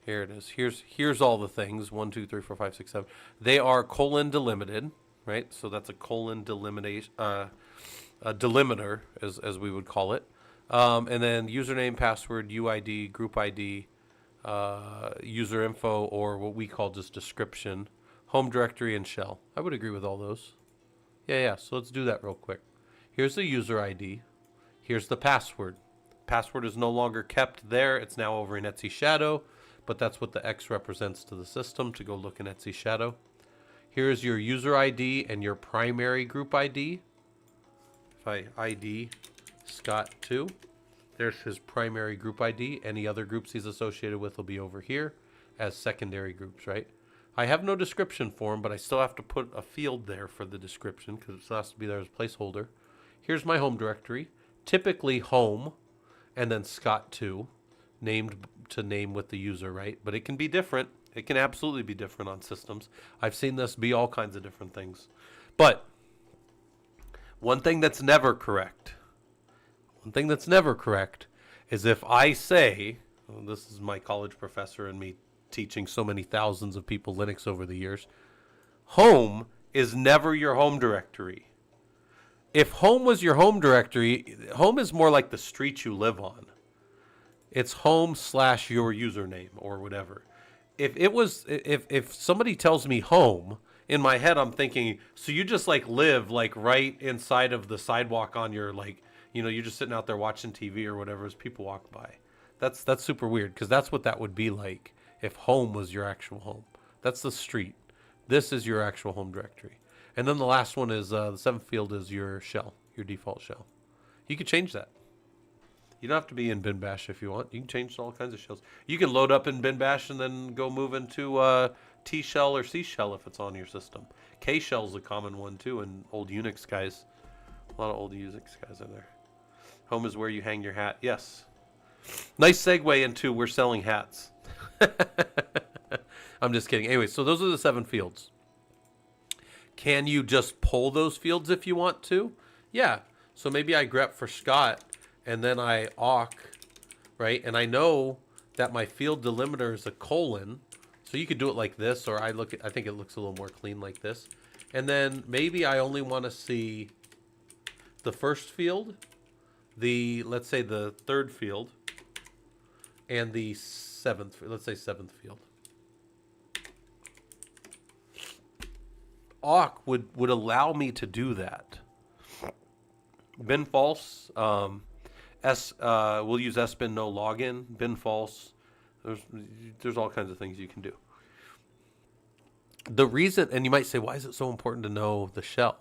Here it is. Here's all the things. 1, 2, 3, 4, 5, 6, 7. They are colon delimited, right? So that's a colon delimiter, as we would call it. And then username, password, UID, group ID, user info, or what we call just description, home directory, and shell. I would agree with all those. Yeah. So let's do that real quick. Here's the user ID. Here's the password. Password is no longer kept there. It's now over in Etsy Shadow, but that's what the X represents to the system to go look in Etsy Shadow. Here's your user ID and your primary group ID. If I ID Scott2, there's his primary group ID. Any other groups he's associated with will be over here as secondary groups, right? I have no description for him, but I still have to put a field there for the description because it still has to be there as a placeholder. Here's my home directory, typically home, and then Scott2, named to name with the user, right? But it can be different. It can absolutely be different on systems. I've seen this be all kinds of different things. But one thing that's never correct is if I say, well, this is my college professor and me teaching so many thousands of people Linux over the years, home is never your home directory. If home was your home directory, home is more like the street you live on. It's home / your username or whatever. If somebody tells me home, in my head I'm thinking, so you just like live like right inside of the sidewalk on your you're just sitting out there watching TV or whatever as people walk by. That's super weird because that's what that would be like if home was your actual home. That's the street. This is your actual home directory. And then the last one is the 7th field is your shell, your default shell. You can change that. You don't have to be in bin bash if you want. You can change all kinds of shells. You can load up in bin bash and then go move into T shell or C shell if it's on your system. K shell is a common one too in old Unix guys. A lot of old Unix guys are there. Home is where you hang your hat. Yes. Nice segue into we're selling hats. I'm just kidding. Anyway, so those are the 7 fields. Can you just pull those fields if you want to? Yeah. So maybe I grep for Scott and then I awk, right? And I know that my field delimiter is a colon. So you could do it like this, or I think it looks a little more clean like this. And then maybe I only want to see the first field, let's say the 3rd field, and the 7th, let's say 7th field. Awk would allow me to do that. Bin false, we'll use sbin no login, bin false. There's all kinds of things you can do. The reason, and you might say, why is it so important to know the shell?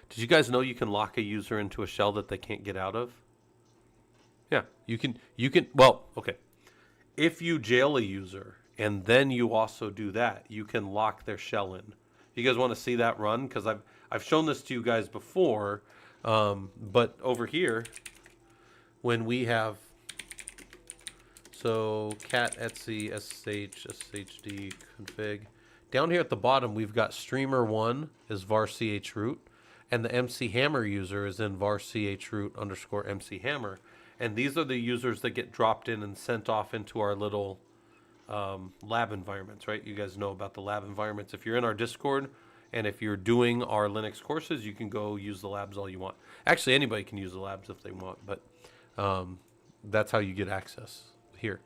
Did you guys know you can lock a user into a shell that they can't get out of? Yeah, you can, well, okay. If you jail a user and then you also do that, you can lock their shell in. You guys want to see that run? Because I've shown this to you guys before, but over here, when we have, so cat etsy sshd config, down here at the bottom we've got streamer 1 is var chroot, and the MC Hammer user is in var chroot _ MC Hammer, and these are the users that get dropped in and sent off into our little lab environments, right? You guys know about the lab environments. If you're in our Discord and if you're doing our Linux courses, you can go use the labs all you want. Actually, anybody can use the labs if they want, but that's how you get access here.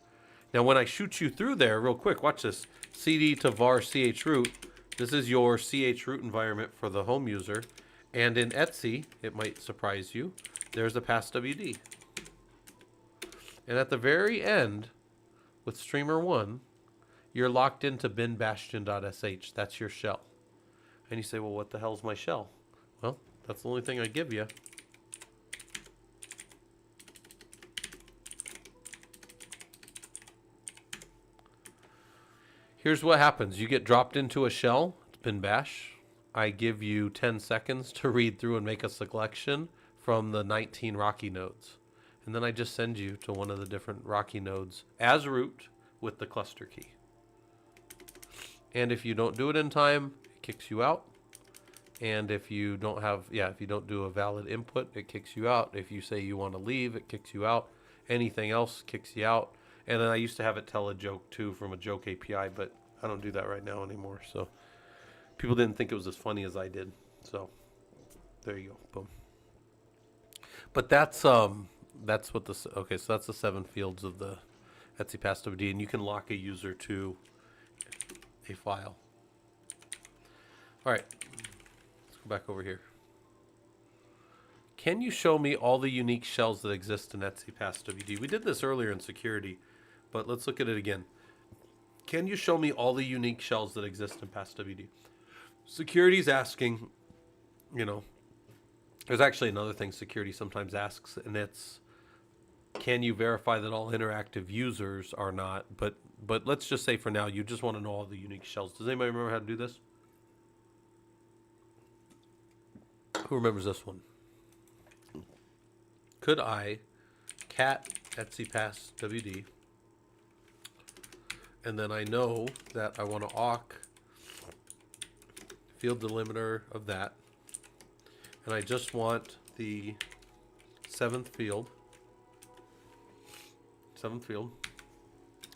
Now, when I shoot you through there real quick, watch this. cd to var chroot. This is your chroot environment for the home user. And in Etsy, it might surprise you, there's a passwd. And at the very end, with streamer 1, you're locked into binbastion.sh. That's your shell. And you say, well, what the hell's my shell? Well, that's the only thing I give you. Here's what happens. You get dropped into a shell. It's bin bash. I give you 10 seconds to read through and make a selection from the 19 Rocky nodes. And then I just send you to one of the different Rocky nodes as root with the cluster key. And if you don't do it in time, it kicks you out. And if you don't have, if you don't do a valid input, it kicks you out. If you say you want to leave, it kicks you out. Anything else kicks you out. And then I used to have it tell a joke too from a joke API, but I don't do that right now anymore. So people didn't think it was as funny as I did. So there you go. Boom. But that's what this, okay, so that's the 7 fields of the Etsy PassWD, and you can lock a user to a file. All right, let's go back over here. Can you show me all the unique shells that exist in Etsy PassWD? We did this earlier in security, but let's look at it again. Can you show me all the unique shells that exist in PassWD? Security's asking, there's actually another thing security sometimes asks, and it's, can you verify that all interactive users are not? But let's just say for now, you just want to know all the unique shells. Does anybody remember how to do this? Who remembers this one? Could I cat Etsy PassWD, and then I know that I want to awk field delimiter of that, and I just want the seventh field,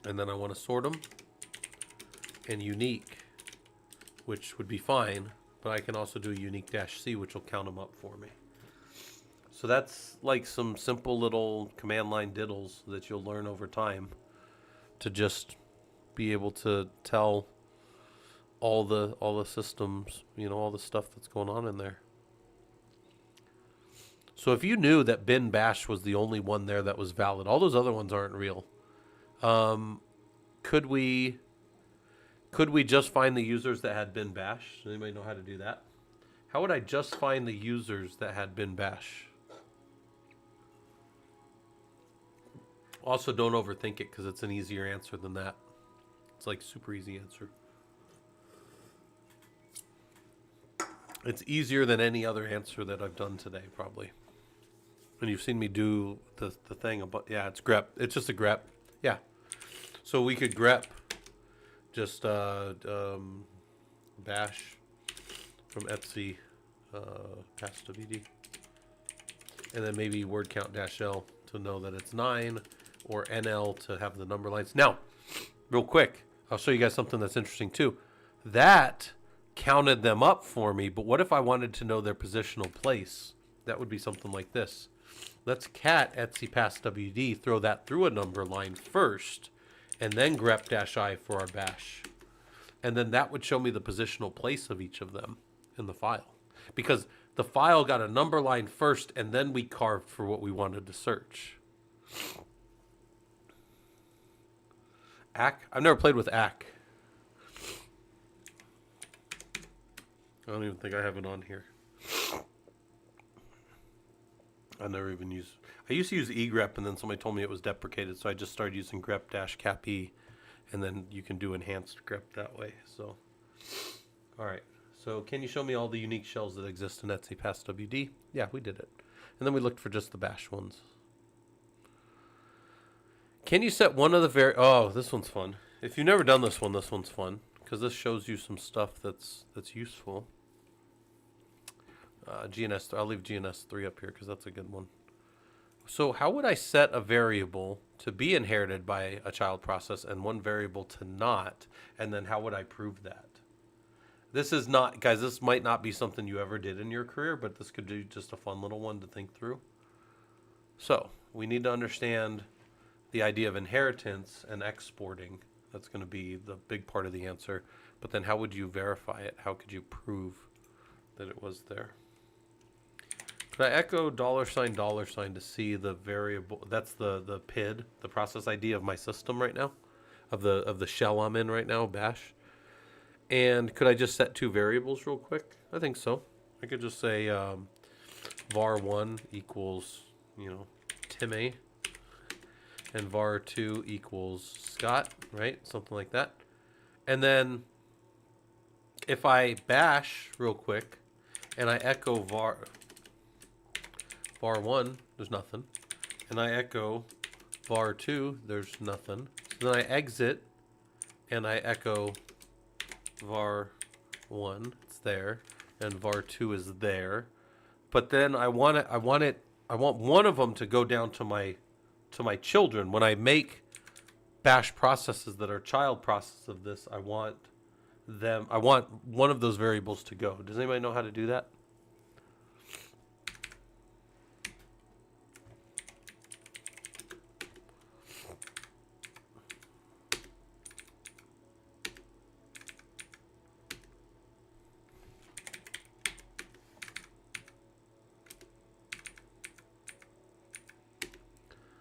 and then I want to sort them, and unique, which would be fine, but I can also do a unique -c, which will count them up for me. So that's like some simple little command line diddles that you'll learn over time to just be able to tell all the systems, all the stuff that's going on in there. So if you knew that bin bash was the only one there that was valid, all those other ones aren't real. Could we just find the users that had bin bash? Does anybody know how to do that? How would I just find the users that had bin bash? Also, don't overthink it because it's an easier answer than that. It's like super easy answer. It's easier than any other answer that I've done today, probably. And you've seen me do the thing about, it's grep. It's just a grep. Yeah. So we could grep just bash from Etsy PassWD. And then maybe word count -l to know that it's 9, or NL to have the number lines. Now, real quick, I'll show you guys something that's interesting too. That counted them up for me, but what if I wanted to know their positional place? That would be something like this. Let's cat Etsy PassWD, throw that through a number line first, and then grep -i for our bash. And then that would show me the positional place of each of them in the file. Because the file got a number line first, and then we carved for what we wanted to search. Ack? I've never played with Ack. I don't even think I have it on here. I never even use. I used to use egrep, and then somebody told me it was deprecated, so I just started using grep-cap-e, and then you can do enhanced grep that way. So, all right. So, can you show me all the unique shells that exist in Etsy PassWD? Yeah, we did it. And then we looked for just the bash ones. Can you set one of the oh, this one's fun. If you've never done this one's fun, because this shows you some stuff that's useful. GNS, I'll leave GNS3 up here because that's a good one. So how would I set a variable to be inherited by a child process and one variable to not, and then how would I prove that? This is not, guys, this might not be something you ever did in your career, but this could be just a fun little one to think through. So we need to understand the idea of inheritance and exporting. That's going to be the big part of the answer. But then how would you verify it? How could you prove that it was there? Could I echo $$ to see the variable? That's the PID, the process ID of my system right now, of the shell I'm in right now, bash. And could I just set 2 variables real quick? I think so. I could just say var1 equals, Timmy, and var2 equals Scott, right? Something like that. And then if I bash real quick and I echo var1, there's nothing. And I echo var2, there's nothing. So then I exit and I echo var1, it's there, and var2 is there. But then I want one of them to go down to my children. When I make bash processes that are child process of this, I want one of those variables to go. Does anybody know how to do that?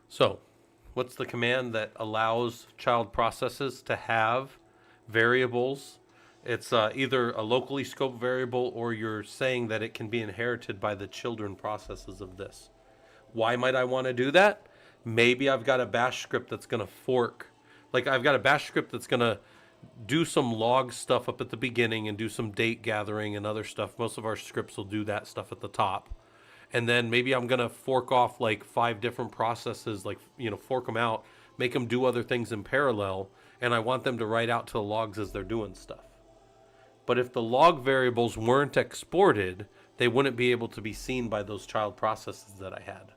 So, what's the command that allows child processes to have variables? It's either a locally scoped variable or you're saying that it can be inherited by the children processes of this. Why might I want to do that? Maybe I've got a bash script that's going to fork. Like I've got a bash script that's going to do some log stuff up at the beginning and do some date gathering and other stuff. Most of our scripts will do that stuff at the top. And then maybe I'm going to fork off like 5 different processes, like, fork them out, make them do other things in parallel. And I want them to write out to the logs as they're doing stuff. But if the log variables weren't exported, they wouldn't be able to be seen by those child processes that I had.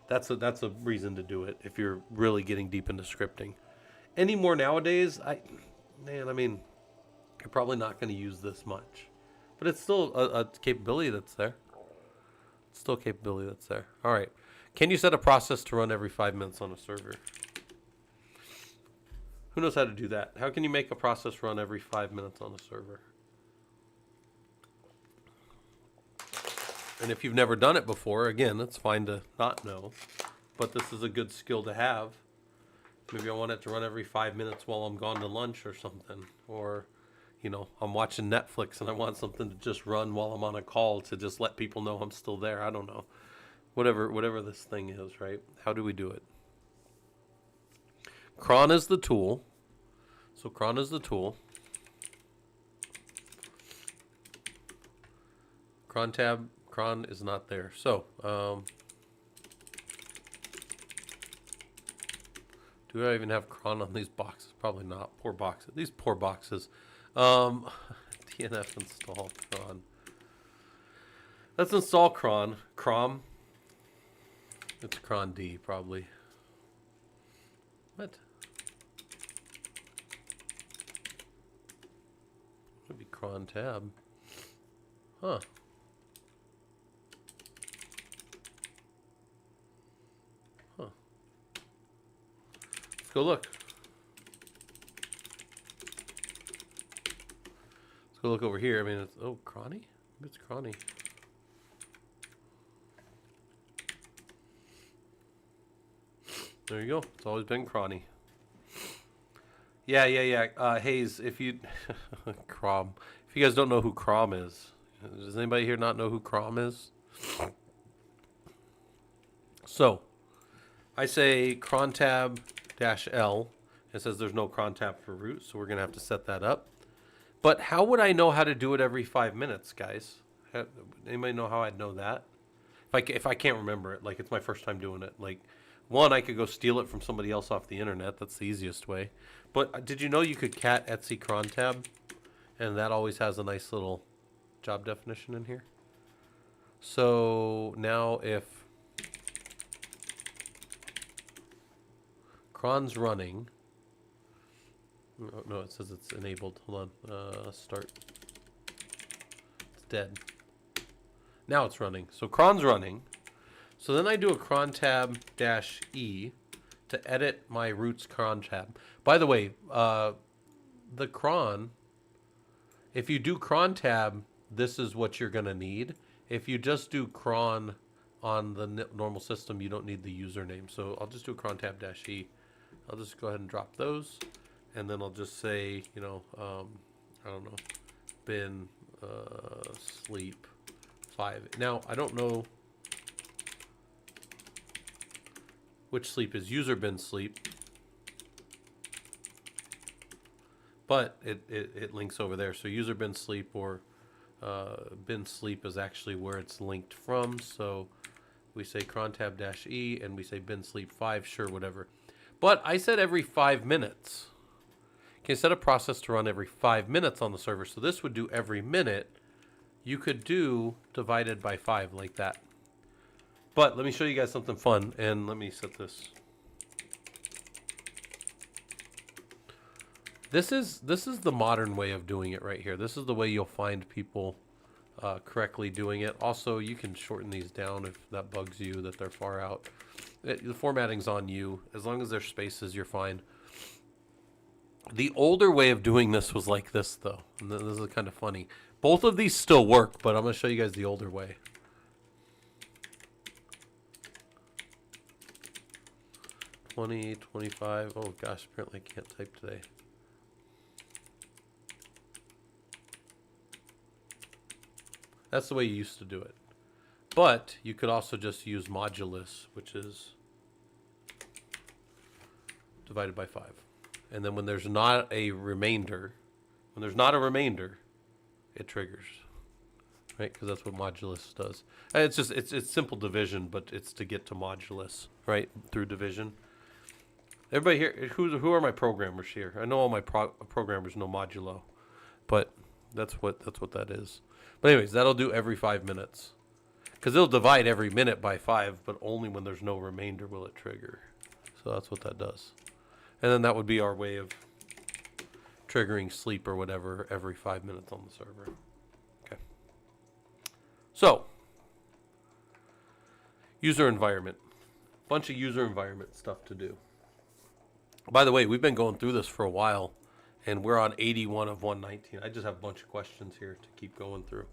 That's a reason to do it if you're really getting deep into scripting. Any more nowadays, you're probably not going to use this much. But it's still a capability that's there. It's still a capability that's there. All right. Can you set a process to run every 5 minutes on a server? Who knows how to do that? How can you make a process run every 5 minutes on a server? And if you've never done it before, again, it's fine to not know. But this is a good skill to have. Maybe I want it to run every 5 minutes while I'm gone to lunch or something. Or, I'm watching Netflix and I want something to just run while I'm on a call to just let people know I'm still there. I don't know. Whatever this thing is, right? How do we do it? Cron is the tool. So cron is the tool. Cron tab. Cron is not there. So, do I even have cron on these boxes? Probably not. Poor boxes. These poor boxes. DNF install cron. Let's install cron. Crom. It's cron D probably. What? Would be cron tab. Huh. Let's go look. Let's go look over here. It's cronny? It's cronny. There you go. It's always been cronny. Yeah. Hayes, if you Crom. If you guys don't know who Crom is, does anybody here not know who Crom is? So, I say cron tab -L. It says there's no cron tab for root, so we're gonna have to set that up. But how would I know how to do it every 5 minutes, guys? Anybody know how I'd know that? If I can't remember it, like it's my first time doing it. Like, one, I could go steal it from somebody else off the internet. That's the easiest way. But did you know you could cat etc cron tab? And that always has a nice little job definition in here. So now if cron's running, no, it says it's enabled. Hold on, start. It's dead. Now it's running. So cron's running. So then I do a cron tab -E to edit my roots cron tab. By the way, the cron, if you do cron tab, this is what you're going to need. If you just do cron on the normal system, you don't need the username. So I'll just do a cron tab -E. I'll just go ahead and drop those. And then I'll just say, I don't know, bin sleep 5. Now, I don't know which sleep is user bin sleep. but it links over there. So user bin sleep or bin sleep is actually where it's linked from. So we say cron tab -e and we say bin sleep 5, sure, whatever. But I said every 5 minutes. Can you set a process to run every 5 minutes on the server? So this would do every minute. You could do divided by 5 like that. But let me show you guys something fun, and let me set this. This is the modern way of doing it right here. This is the way you'll find people correctly doing it. Also, you can shorten these down if that bugs you that they're far out. The formatting's on you. As long as there's spaces, you're fine. The older way of doing this was like this, though. And this is kind of funny. Both of these still work, but I'm going to show you guys the older way. $20, $25. Oh gosh, apparently I can't type today. That's the way you used to do it. But you could also just use modulus, which is divided by 5. And then when there's not a remainder, it triggers. Right? Because that's what modulus does. It's just it's simple division, but it's to get to modulus, right? Through division. Everybody here, who are my programmers here? I know all my programmers know modulo, but that's what that is. But anyways, that'll do every 5 minutes, because it'll divide every minute by 5, but only when there's no remainder will it trigger. So that's what that does. And then that would be our way of triggering sleep or whatever every 5 minutes on the server. Okay. So user environment, bunch of user environment stuff to do. By the way, we've been going through this for a while, and we're on 81 of 119. I just have a bunch of questions here to keep going through.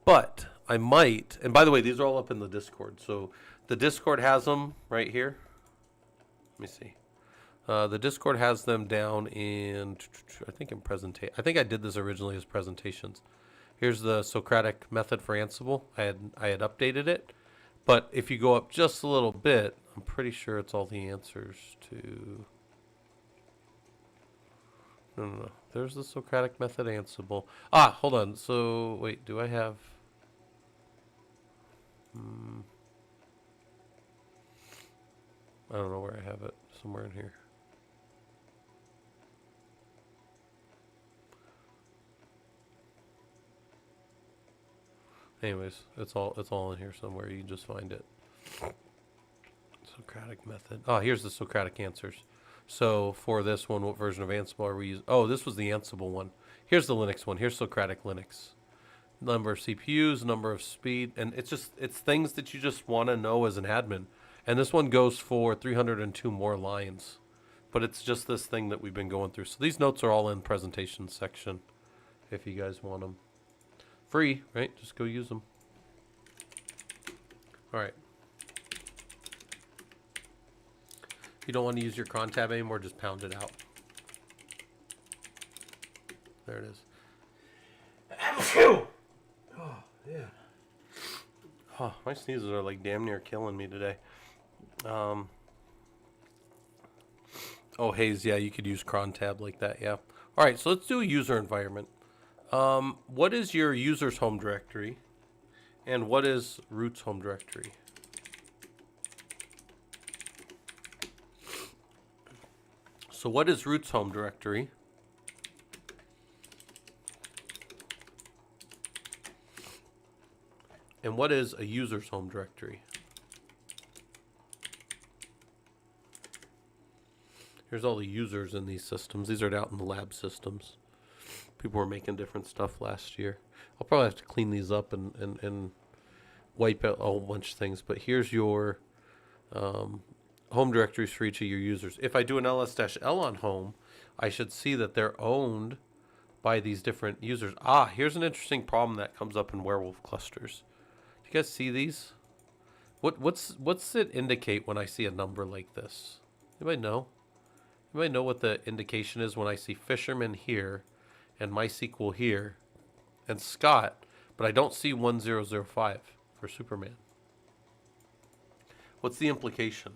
But I might, and by the way, these are all up in the Discord. So the Discord has them right here. Let me see. The Discord has them down in, I think in presentation. I think I did this originally as presentations. Here's the Socratic Method for Ansible. I had updated it. But if you go up just a little bit, I'm pretty sure it's all the answers to... No. There's the Socratic Method Ansible. Ah, hold on. So, wait, do I have... I don't know where I have it. Somewhere in here. Anyways, it's all in here somewhere. You can just find it. Socratic Method. Oh, here's the Socratic answers. So for this one, what version of Ansible are we using? Oh, this was the Ansible one. Here's the Linux one. Here's Socratic Linux. Number of CPUs, number of speed, and it's things that you just want to know as an admin. And this one goes for 302 more lines. But it's just this thing that we've been going through. So these notes are all in presentation section if you guys want them. Free, right? Just go use them. All right. If you don't want to use your cron tab anymore, just pound it out. There it is. Oh, yeah. Oh, my sneezes are like damn near killing me today. Oh, Hayes, yeah, you could use cron tab like that, yeah. All right, so let's do a user environment. What is your user's home directory? And what is root's home directory? So what is root's home directory? And what is a user's home directory? Here's all the users in these systems. These are out in the lab systems. People were making different stuff last year. I'll probably have to clean these up and wipe out a whole bunch of things. But here's your home directories for each of your users. If I do an ls-l on home, I should see that they're owned by these different users. Ah, here's an interesting problem that comes up in werewolf clusters. Do you guys see these? What's it indicate when I see a number like this? Anybody know? Anybody know what the indication is when I see fisherman here and MySQL here and Scott, but I don't see 1005 for Superman? What's the implication?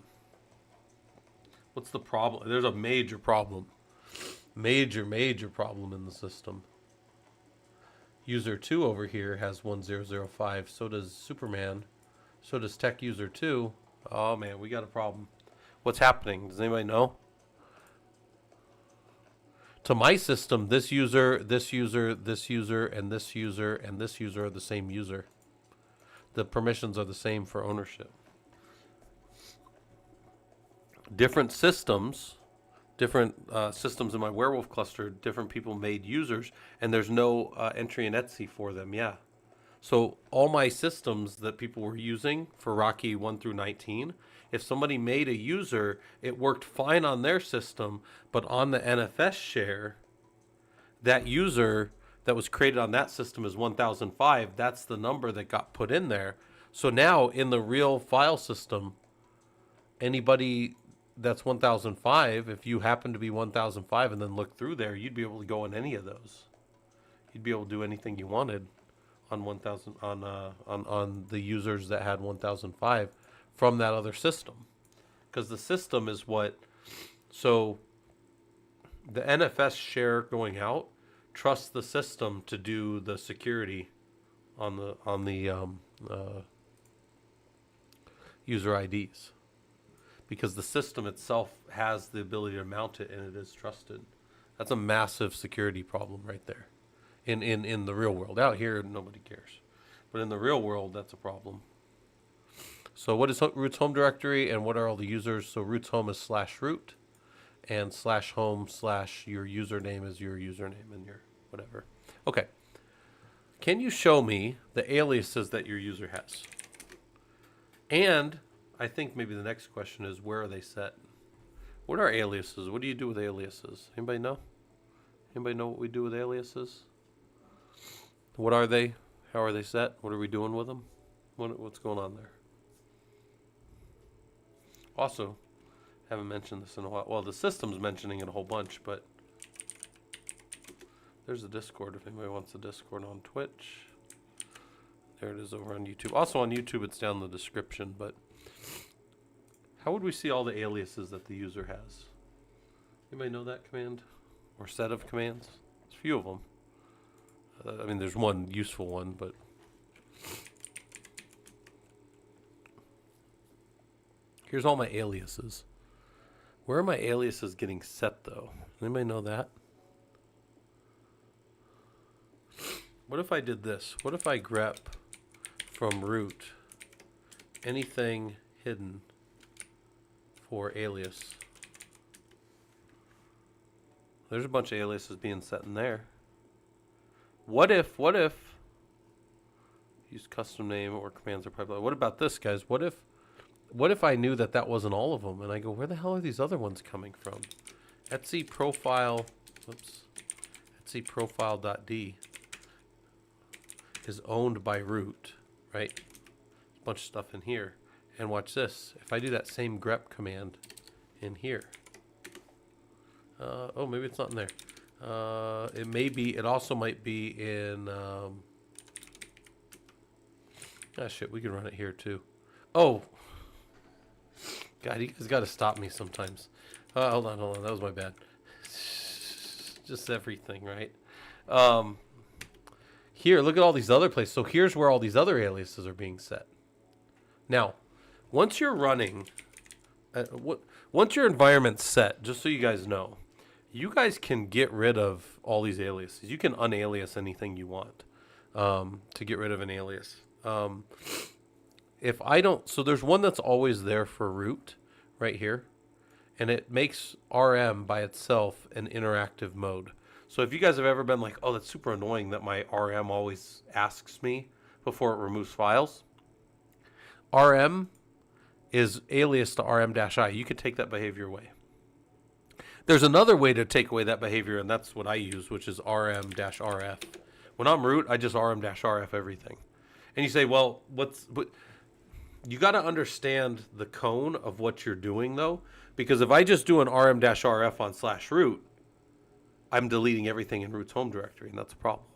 What's the problem? There's a major problem. Major, major problem in the system. User 2 over here has 1005. So does Superman. So does Tech User 2. Oh man, we got a problem. What's happening? Does anybody know? To my system, this user, this user, this user, and this user, and this user are the same user. The permissions are the same for ownership. Different systems, systems in my werewolf cluster, different people made users, and there's no entry in Etsy for them. Yeah. So all my systems that people were using for Rocky 1 through 19, if somebody made a user, it worked fine on their system, but on the NFS share, that user that was created on that system is 1005. That's the number that got put in there. So now in the real file system, anybody that's 1005, if you happen to be 1005 and then look through there, you'd be able to go in any of those. You'd be able to do anything you wanted on 1000 on the users that had 1005 from that other system, because the system is what. So the NFS share going out trusts the system to do the security on the user IDs, because the system itself has the ability to mount it and it is trusted. That's a massive security problem right there. In the real world. Out here, nobody cares. But in the real world, that's a problem. So what is root's home directory and what are all the users? So root's home is /root and /home/ your username is your username and your whatever. Okay. Can you show me the aliases that your user has? And I think maybe the next question is, where are they set? What are aliases? What do you do with aliases? Anybody know? Anybody know what we do with aliases? What are they? How are they set? What are we doing with them? What's going on there? Also, haven't mentioned this in a while. Well, the system's mentioning it a whole bunch, but there's a Discord if anybody wants a Discord on Twitch. There it is over on YouTube. Also on YouTube, it's down in the description, but how would we see all the aliases that the user has? Anybody know that command? Or set of commands? There's a few of them. I mean, there's one useful one, but here's all my aliases. Where are my aliases getting set, though? Anybody know that? What if I did this? What if I grep from root anything hidden for alias? There's a bunch of aliases being set in there. What if use custom name or commands or pipeline? What about this, guys? What if I knew that wasn't all of them, and I go, where the hell are these other ones coming from? Etsy profile, Etsy profile.d is owned by root, right? A bunch of stuff in here. And watch this. If I do that same grep command in here. Oh, maybe it's not in there. It may be. It also might be in. Shit, we can run it here too. Oh, God, you guys got to stop me sometimes. Hold on. That was my bad. Just everything, right? Here, look at all these other places. So here's where all these other aliases are being set. Now, once you're running, once your environment's set, just so you guys know, you guys can get rid of all these aliases. You can unalias anything you want to get rid of an alias. If I don't, so there's one that's always there for root right here, and it makes RM by itself an interactive mode. So if you guys have ever been like, oh, that's super annoying that my RM always asks me before it removes files, RM is alias to rm-i. You could take that behavior away. There's another way to take away that behavior, and that's what I use, which is rm-rf. When I'm root, I just rm-rf everything. And you say, well, but you got to understand the cone of what you're doing, though, because if I just do an rm-rf on /root, I'm deleting everything in root's home directory, and that's a problem.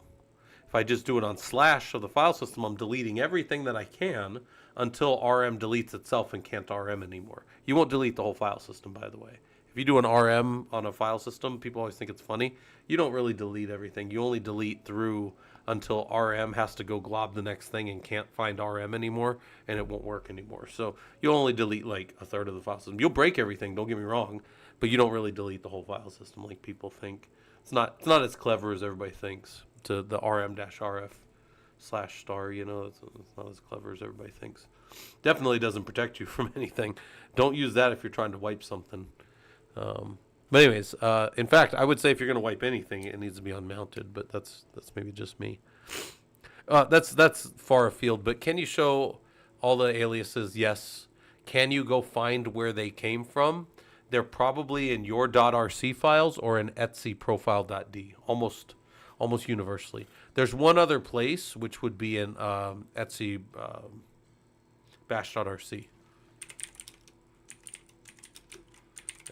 If I just do it on / of the file system, I'm deleting everything that I can until RM deletes itself and can't RM anymore. You won't delete the whole file system, by the way. if you do an RM on a file system, people always think it's funny. You don't really delete everything. You only delete through until RM has to go glob the next thing and can't find RM anymore, and it won't work anymore. So you'll only delete like a third of the file system. You'll break everything, don't get me wrong, but you don't really delete the whole file system like people think. It's not as clever as everybody thinks. To the RM-RF/star, it's not as clever as everybody thinks. Definitely doesn't protect you from anything. Don't use that if you're trying to wipe something. But anyways, in fact, I would say if you're going to wipe anything, it needs to be unmounted. But that's maybe just me. That's far afield. But can you show all the aliases? Yes. Can you go find where they came from? They're probably in your .rc files or in Etsy profile.d. Almost universally. There's one other place which would be in Etsy bash.rc.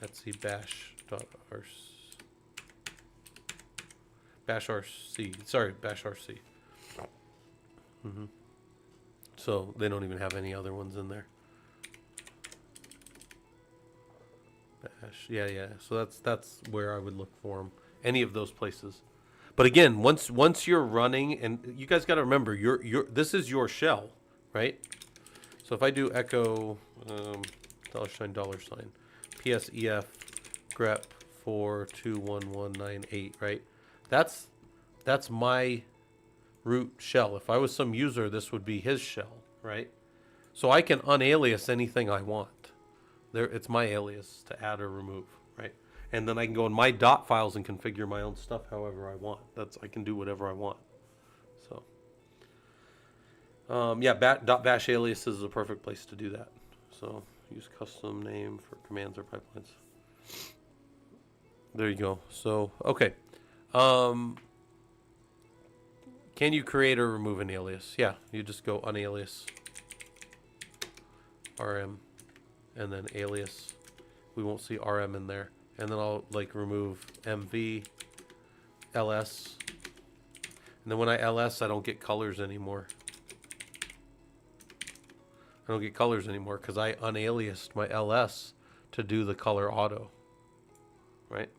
Etsy bash.rc. Bash.rc. Sorry, bash.rc. So they don't even have any other ones in there. Bash. Yeah. So that's where I would look for them. Any of those places. But again, once you're running, and you guys got to remember, this is your shell, right? So if I do echo $$, PSEF grep 421198, right? That's my root shell. If I was some user, this would be his shell, right? So I can unalias anything I want. It's my alias to add or remove, right? And then I can go in my dot files and configure my own stuff however I want. I can do whatever I want. So, .bash aliases is a perfect place to do that. So use custom name for commands or pipelines. There you go. So, okay. Can you create or remove an alias? Yeah, you just go unalias RM and then alias. We won't see RM in there. And then I'll remove MV, LS. And then when I LS, I don't get colors anymore. I don't get colors anymore because I unaliased my LS to do the color auto. Right?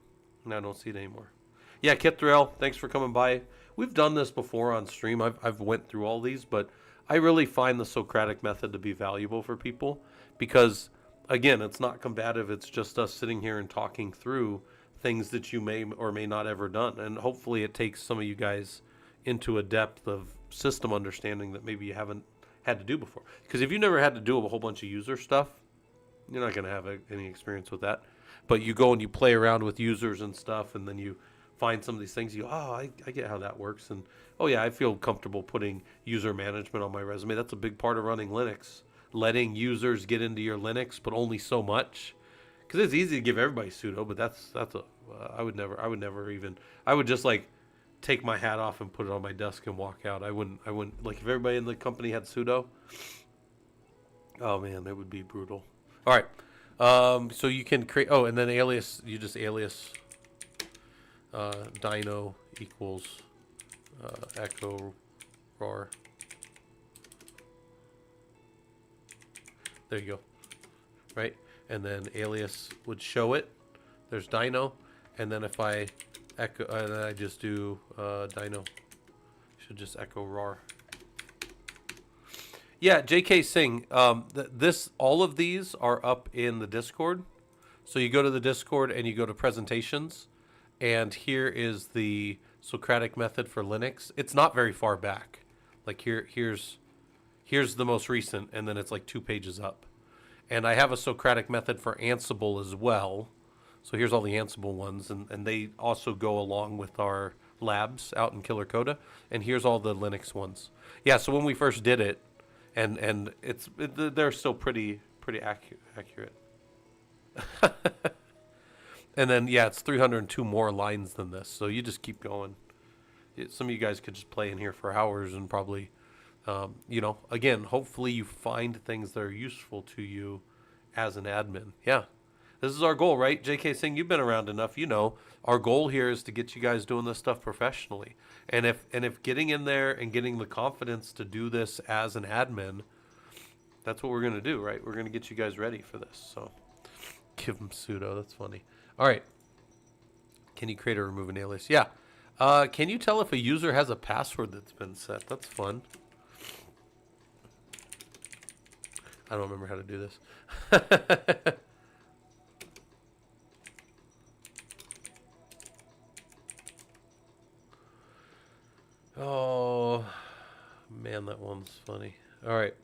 Now I don't see it anymore. Yeah, Kit Thrill, thanks for coming by. We've done this before on stream. I've went through all these, but I really find the Socratic method to be valuable for people because, again, it's not combative. It's just us sitting here and talking through things that you may or may not ever done. And hopefully it takes some of you guys into a depth of system understanding that maybe you haven't had to do before. Because if you never had to do a whole bunch of user stuff, you're not going to have any experience with that. But you go and you play around with users and stuff, and then you find some of these things. I get how that works. And, oh, yeah, I feel comfortable putting user management on my resume. That's a big part of running Linux. Letting users get into your Linux, but only so much. Because it's easy to give everybody sudo, but I would just take my hat off and put it on my desk and walk out. I wouldn't if everybody in the company had sudo. Oh man, that would be brutal. All right. So you can create, and then alias, you just alias dino equals echo rar. There you go. Right? And then alias would show it. There's dino. And then if I echo, and then I just do dino. Should just echo rar. Yeah, JK Singh. All of these are up in the Discord. So you go to the Discord and you go to presentations. And here is the Socratic method for Linux. It's not very far back. Here's the most recent, and then it's 2 pages up. And I have a Socratic method for Ansible as well. So here's all the Ansible ones, and they also go along with our labs out in Killer Coda. And here's all the Linux ones. Yeah, so when we first did it, and they're still pretty accurate. And then, yeah, it's 302 more lines than this. So you just keep going. Some of you guys could just play in here for hours and probably... again, hopefully you find things that are useful to you as an admin. Yeah, this is our goal, right? JK Singh, you've been around enough. Our goal here is to get you guys doing this stuff professionally. And if getting in there and getting the confidence to do this as an admin, that's what we're going to do, right? We're going to get you guys ready for this. So, Give them sudo. That's funny. All right. Can you create or remove an alias? Yeah. Can you tell if a user has a password that's been set? That's fun. I don't remember how to do this. Oh, man, that one's funny. All right.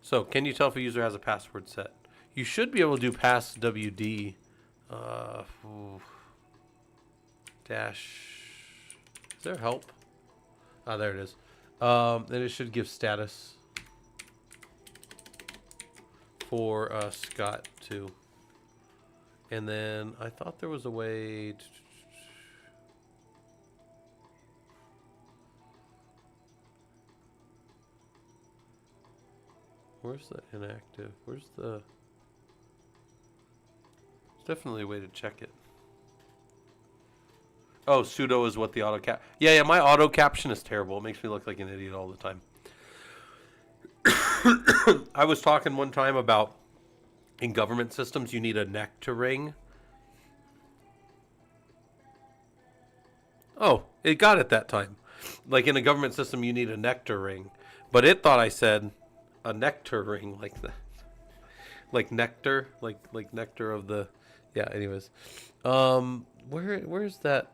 So, can you tell if a user has a password set? You should be able to do pass WD dash. Is there help? Ah, there it is. Then it should give status for Scott too. And then I thought there was a way to... Where's the inactive? Where's the... There's definitely a way to check it. Oh, sudo is what the auto cap... Yeah, my auto caption is terrible. It makes me look like an idiot all the time. I was talking one time about in government systems you need a neck to ring. Oh, it got it that time. Like in a government system you need a nectar ring. But it thought I said a nectar ring, like that. Like nectar, like nectar of the... Yeah, anyways. Where's that?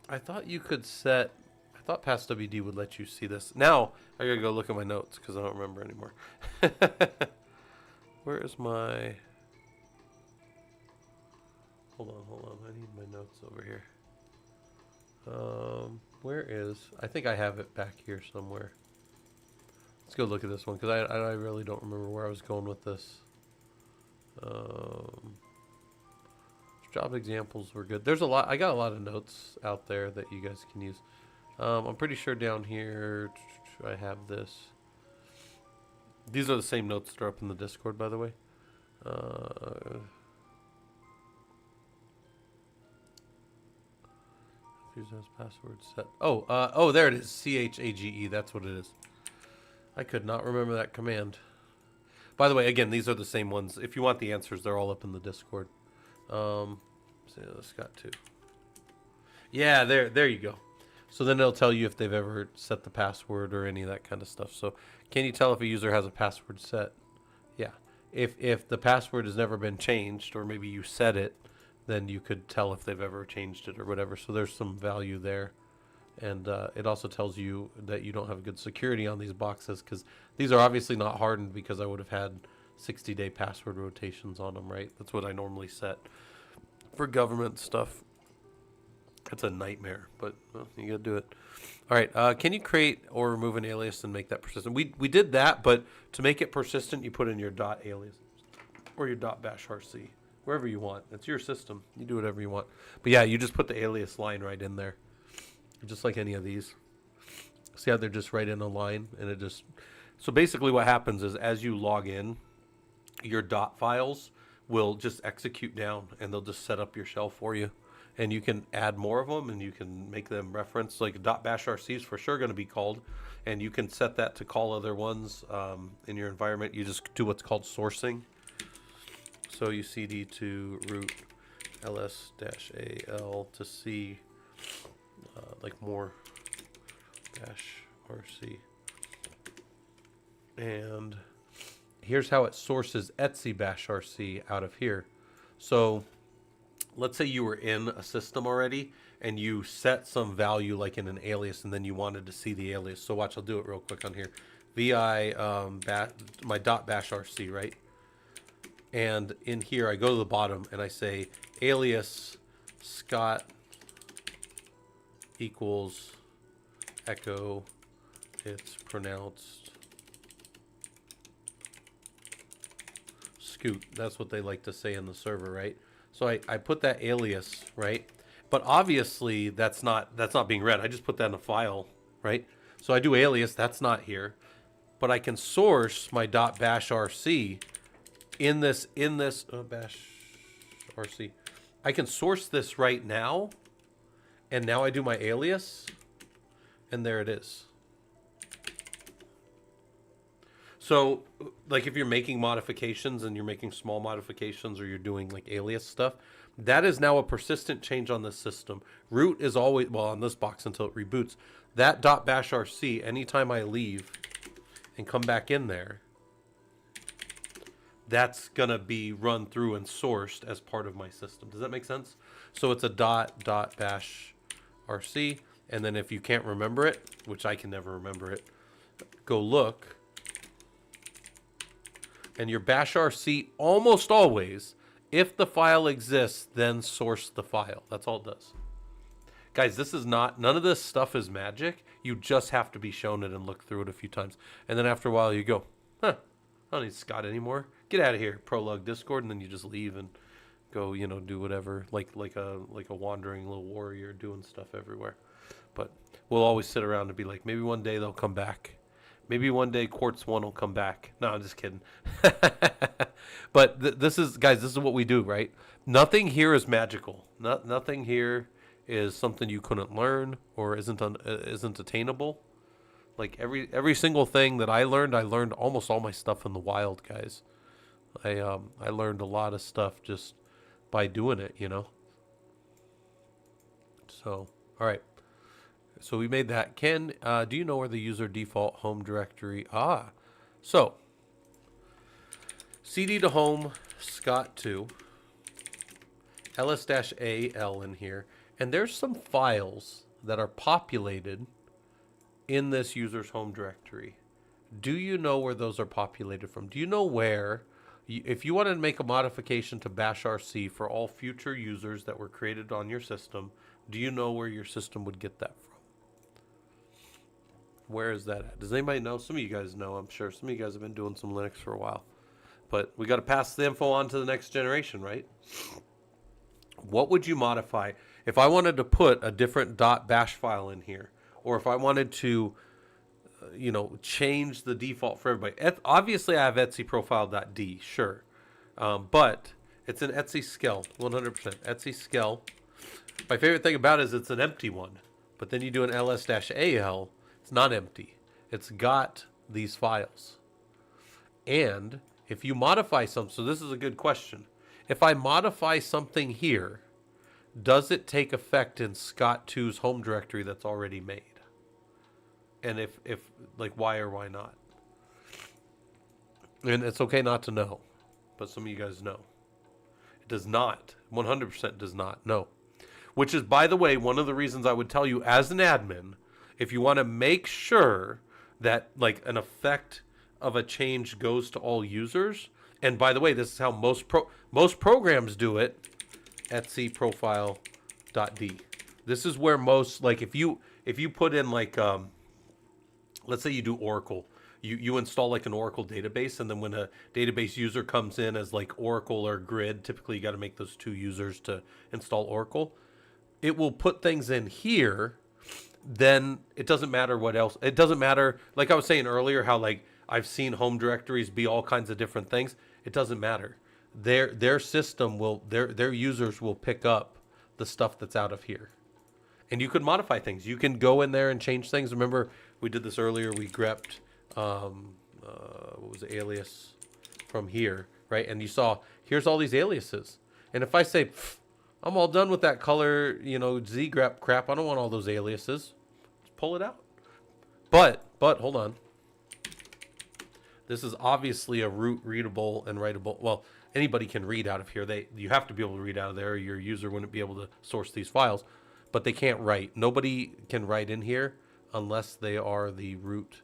I thought you could set... I thought PassWD would let you see this. Now, I gotta go look at my notes because I don't remember anymore. Where is my... Hold on. I need my notes over here. Where is... I think I have it back here somewhere. Let's go look at this one because I really don't remember where I was going with this. Job examples were good. There's a lot. I got a lot of notes out there that you guys can use. I'm pretty sure down here I have this. These are the same notes that are up in the Discord, by the way. User's password set. Oh, there it is. CHAGE. That's what it is. I could not remember that command. By the way, again, these are the same ones. If you want the answers, they're all up in the Discord. So this got two. Yeah, there you go. So then it'll tell you if they've ever set the password or any of that kind of stuff. So can you tell if a user has a password set? Yeah. If the password has never been changed, or maybe you set it, then you could tell if they've ever changed it or whatever. So there's some value there. And it also tells you that you don't have good security on these boxes because these are obviously not hardened because I would have had 60-day password rotations on them, right? That's what I normally set for government stuff. It's a nightmare, but well, you gotta do it. All right, can you create or remove an alias and make that persistent? We did that, but to make it persistent, you put in your dot alias or your dot bash rc, wherever you want. It's your system. You do whatever you want. But yeah, you just put the alias line right in there. Just like any of these. See how they're just right in a line, and it just... So basically what happens is as you log in, your dot files will just execute down, and they'll just set up your shell for you. And you can add more of them, and you can make them reference. Like .bash rc is for sure going to be called, and you can set that to call other ones in your environment. You just do what's called sourcing. So you cd to root ls-al to see like more dash rc, and here's how it sources etc bash rc out of here. So let's say you were in a system already and you set some value like in an alias, and then you wanted to see the alias. So watch, I'll do it real quick on here. Vi my dot bash rc, right? And in here I go to the bottom and I say alias Scott equals echo, it's pronounced Scoot. That's what they like to say in the server, right? So I put that alias, right? But obviously that's not being read. I just put that in a file, right? So I do alias, that's not here. But I can source my .bash rc in this bash rc. I can source this right now. And now I do my alias, and there it is. So, like if you're making modifications and you're making small modifications or you're doing like alias stuff, that is now a persistent change on the system. Root is always, well, on this box until it reboots. That .bash rc, anytime I leave and come back in there, that's going to be run through and sourced as part of my system. Does that make sense? So it's a .bash rc, and then if you can't remember it, which I can never remember it, go look. And your bash rc almost always, if the file exists, then source the file. That's all it does. Guys, this is not, none of this stuff is magic. You just have to be shown it and look through it a few times. And then after a while you go, huh, I don't need Scott anymore. Get out of here, Prolog Discord, and then you just leave and go, you know, do whatever, like a wandering little warrior doing stuff everywhere. But we'll always sit around and be like, maybe one day they'll come back. Maybe one day Quartz 1 will come back. No, I'm just kidding. But this is, guys, this is what we do, right? Nothing here is magical. Nothing here is something you couldn't learn or isn't attainable. Like every single thing that I learned almost all my stuff in the wild, guys. I learned a lot of stuff just by doing it, you know. So, all right. So we made that. Ken, do you know where the user default home directory? So cd to home, Scott2, ls-al in here, and there's some files that are populated in this user's home directory. Do you know where those are populated from? Do you know where, if you wanted to make a modification to bash rc for all future users that were created on your system, do you know where your system would get that from? Where is that at? Does anybody know? Some of you guys know, I'm sure. Some of you guys have been doing some Linux for a while. But we got to pass the info on to the next generation, right? What would you modify if I wanted to put a different .bash file in here? Or if I wanted to, you know, change the default for everybody. Obviously, I have Etsy profile.d, sure. But it's an Etsy skell, 100%. Etsy skell. My favorite thing about it is it's an empty one. But then you do an ls-al, it's not empty. It's got these files. And if you modify something, so this is a good question. If I modify something here, does it take effect in Scott2's home directory that's already made? And if like, why or why not? And it's okay not to know, but some of you guys know. It does not. 100% does not. No. Which is, by the way, one of the reasons I would tell you as an admin, if you want to make sure that like an effect of a change goes to all users, and by the way, this is how most programs do it, Etsy profile.d. This is where most, like if you put in like, let's say you do Oracle, you install like an Oracle database, and then when a database user comes in as like Oracle or Grid, typically you got to make those two users to install Oracle. It will put things in here. Then it doesn't matter what else. It doesn't matter. Like I was saying earlier, how like I've seen home directories be all kinds of different things. It doesn't matter. Their system will, their users will pick up the stuff that's out of here. And you could modify things. You can go in there and change things. Remember, we did this earlier. We grepped, what was the alias from here, right? And you saw, here's all these aliases. And if I say, I'm all done with that color, you know, zgrep crap. I don't want all those aliases. Just pull it out. But hold on. This is obviously a root readable and writable. Well, anybody can read out of here. You have to be able to read out of there, or your user wouldn't be able to source these files. But they can't write. Nobody can write in here unless they are the root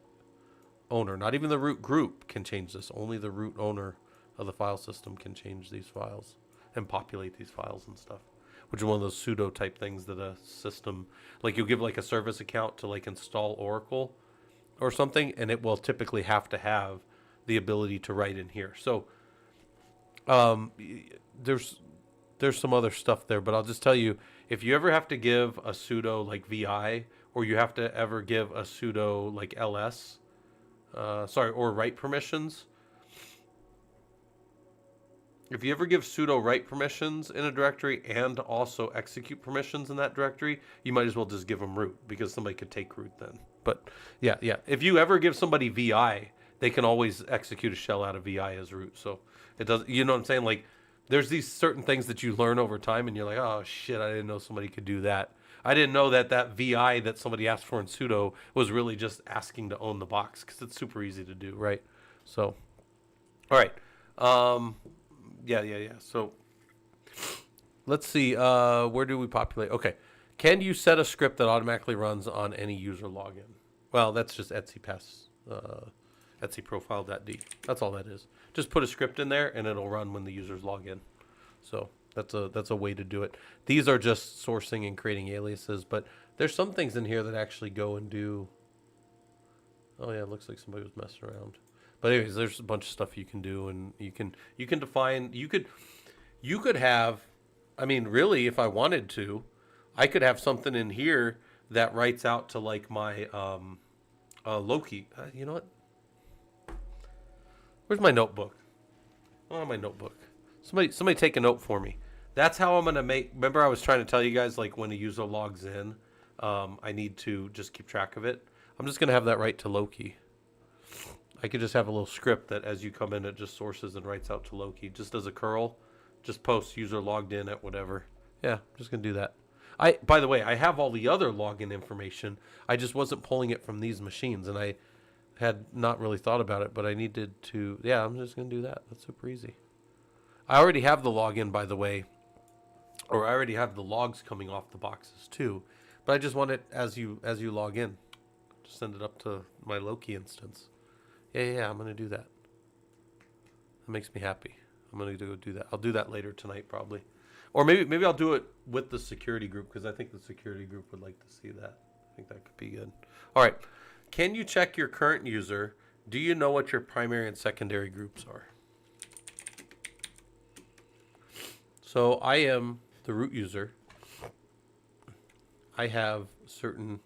owner. Not even the root group can change this. Only the root owner of the file system can change these files and populate these files and stuff, which is one of those pseudo type things that a system, like you'll give like a service account to like install Oracle or something, and it will typically have to have the ability to write in here. So there's some other stuff there, but I'll just tell you, if you ever have to give a sudo like vi, or you have to ever give a sudo like ls, or write permissions, if you ever give sudo write permissions in a directory and also execute permissions in that directory, you might as well just give them root, because somebody could take root then. But yeah. If you ever give somebody vi, they can always execute a shell out of VI as root. So it does, you know what I'm saying? Like there's these certain things that you learn over time and you're like, oh shit, I didn't know somebody could do that. I didn't know that that VI that somebody asked for in sudo was really just asking to own the box, because it's super easy to do, right? So, all right. Yeah. So let's see. Where do we populate? Okay. Can you set a script that automatically runs on any user login? Well, that's just Etsy pass, Etsy profile.d. That's all that is. Just put a script in there and it'll run when the users log in. So that's a way to do it. These are just sourcing and creating aliases, but there's some things in here that actually go and do. Oh yeah, it looks like somebody was messing around. But anyways, there's a bunch of stuff you can do, and you can define. You could have. I mean, really, if I wanted to, I could have something in here that writes out to like my Loki. You know what? Where's my notebook? Oh, my notebook. Somebody take a note for me. That's how I'm gonna make. Remember, I was trying to tell you guys, like when a user logs in, I need to just keep track of it. I'm just gonna have that write to Loki. I could just have a little script that as you come in, it just sources and writes out to Loki, just as a curl. Just post user logged in at whatever. Yeah, I'm just gonna do that. By the way, I have all the other login information. I just wasn't pulling it from these machines, and I had not really thought about it, but I needed to. Yeah, I'm just gonna do that. That's super easy. I already have the login, by the way, or I already have the logs coming off the boxes too. But I just want it as you log in. Just send it up to my Loki instance. Yeah, I'm gonna do that. That makes me happy. I'm gonna go do that. I'll do that later tonight probably, or maybe I'll do it with the security group, because I think the security group would like to see that. I think that could be good. All right, can you check your current user? Do you know what your primary and secondary groups are? So I am the root user. I have certain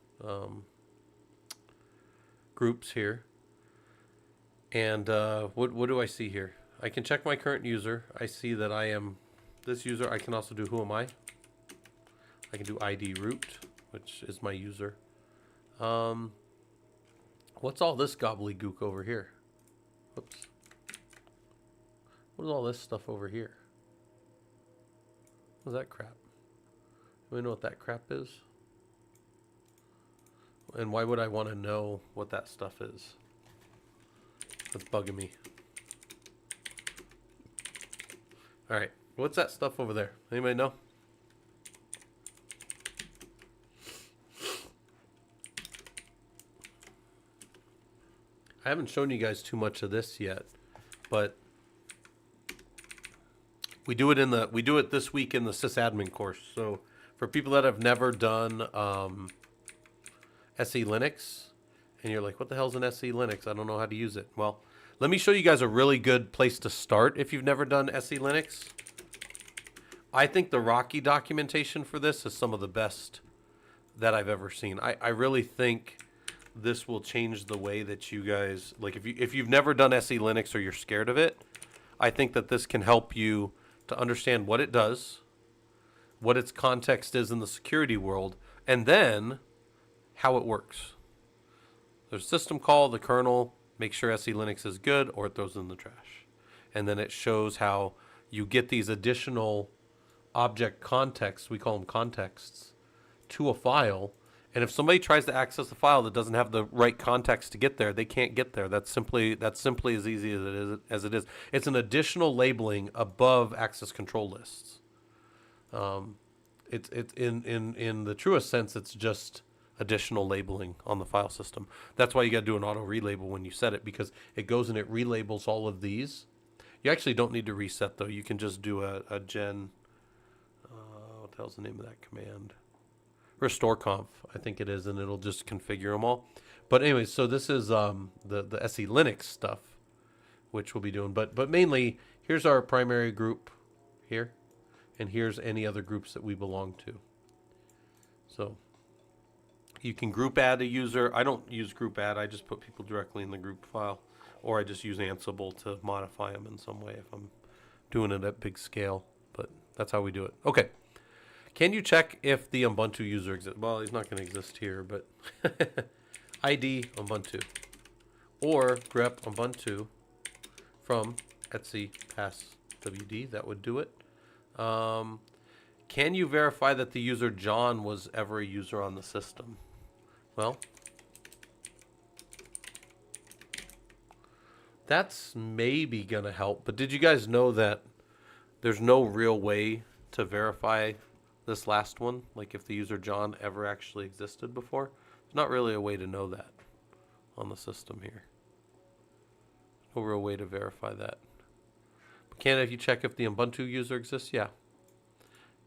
groups here, and what do I see here? I can check my current user. I see that I am this user. I can also do who am I. I can do ID root, which is my user. What's all this gobbledygook over here? Whoops. What is all this stuff over here? What's that crap? Do we know what that crap is? And why would I want to know what that stuff is? That's bugging me. All right, what's that stuff over there? Anybody know? I haven't shown you guys too much of this yet, but we do it this week in the sysadmin course. So for people that have never done SE Linux, and you're like, what the hell's an SE Linux? I don't know how to use it. Well, let me show you guys a really good place to start if you've never done SE Linux. I think the Rocky documentation for this is some of the best that I've ever seen. I really think this will change the way that you guys, like if you've never done SE Linux or you're scared of it, I think that this can help you to understand what it does, what its context is in the security world, and then how it works. There's a system call, the kernel, make sure SE Linux is good, or it throws it in the trash. And then it shows how you get these additional object contexts, we call them contexts, to a file. And if somebody tries to access a file that doesn't have the right context to get there, they can't get there. That's simply as easy as it is. It's an additional labeling above access control lists. It's in the truest sense, it's just additional labeling on the file system. That's why you got to do an auto relabel when you set it, because it goes and it relabels all of these. You actually don't need to reset though. You can just do a gen. What the hell's the name of that command? Restore conf, I think it is, and it'll just configure them all. But anyways, so this is the SE Linux stuff, which we'll be doing. But mainly, here's our primary group here, and here's any other groups that we belong to. So you can group add a user. I don't use group add. I just put people directly in the group file, or I just use Ansible to modify them in some way if I'm doing it at big scale. But that's how we do it. Okay. Can you check if the Ubuntu user exists? Well, he's not going to exist here, but ID Ubuntu. or grep Ubuntu from etc pass wd. That would do it. Can you verify that the user John was ever a user on the system? Well, that's maybe going to help. But did you guys know that there's no real way to verify this last one? Like if the user John ever actually existed before? There's not really a way to know that on the system here. No real way to verify that. But can if you check if the Ubuntu user exists? Yeah.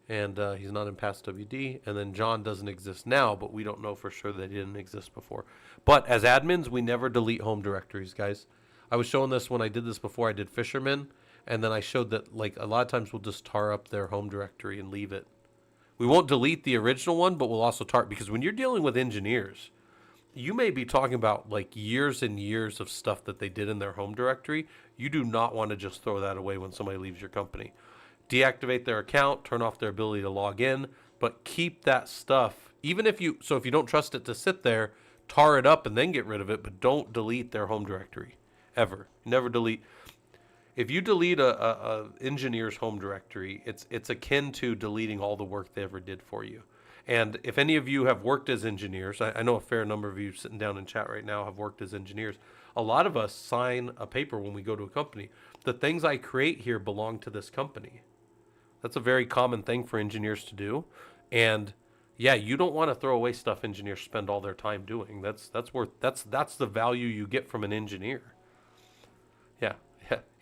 And he's not in passwd. And then John doesn't exist now, but we don't know for sure that he didn't exist before. But as admins, we never delete home directories, guys. I was showing this when I did this before. I did Fisherman, and then I showed that like a lot of times we'll just tar up their home directory and leave it. We won't delete the original one, but we'll also tar, because when you're dealing with engineers, you may be talking about like years and years of stuff that they did in their home directory. You do not want to just throw that away when somebody leaves your company. Deactivate their account, turn off their ability to log in, but keep that stuff. Even if you, so if you don't trust it to sit there, tar it up and then get rid of it, but don't delete their home directory, ever. Never delete. If you delete a engineer's home directory, it's akin to deleting all the work they ever did for you. And if any of you have worked as engineers, I know a fair number of you sitting down in chat right now have worked as engineers. A lot of us sign a paper when we go to a company. The things I create here belong to this company. That's a very common thing for engineers to do. And yeah, you don't want to throw away stuff engineers spend all their time doing. That's the value you get from an engineer. Yeah.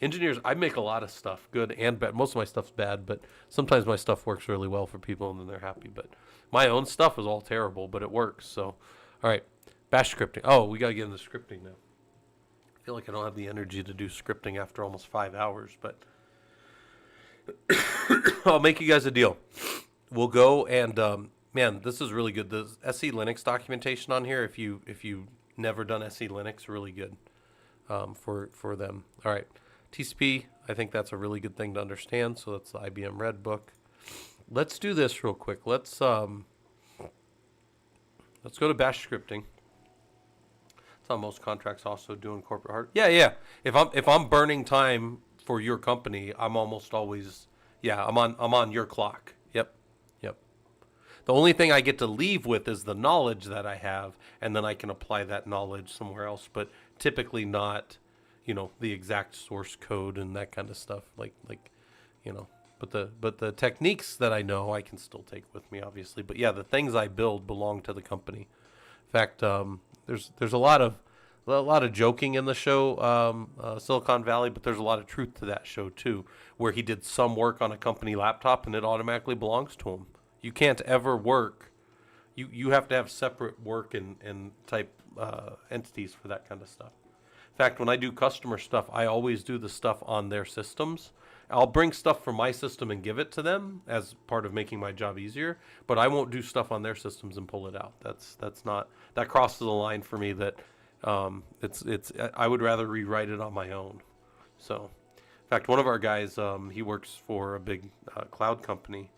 Engineers, I make a lot of stuff, good and bad. Most of my stuff's bad, but sometimes my stuff works really well for people and then they're happy. But my own stuff is all terrible, but it works. So, all right, bash scripting. Oh, we got to get into scripting now. I feel like I don't have the energy to do scripting after almost 5 hours, but I'll make you guys a deal. We'll go and, man, this is really good. The SE Linux documentation on here, if you never done SE Linux, really good. For them. All right, TCP, I think that's a really good thing to understand. So that's the IBM Red Book. Let's do this real quick. Let's go to bash scripting. That's how most contracts also do in corporate hard. Yeah. If I'm burning time for your company, I'm almost always, I'm on your clock. Yep. The only thing I get to leave with is the knowledge that I have, and then I can apply that knowledge somewhere else, but typically not, the exact source code and that kind of stuff. Like, but the techniques that I know I can still take with me, obviously. But yeah, the things I build belong to the company. In fact, there's a lot of joking in the show, Silicon Valley, but there's a lot of truth to that show too, where he did some work on a company laptop and it automatically belongs to him. You can't ever work. You have to have separate work and type entities for that kind of stuff. In fact, when I do customer stuff, I always do the stuff on their systems. I'll bring stuff from my system and give it to them as part of making my job easier, but I won't do stuff on their systems and pull it out. That crosses the line for me. That I would rather rewrite it on my own. So, in fact, one of our guys, he works for a big cloud company,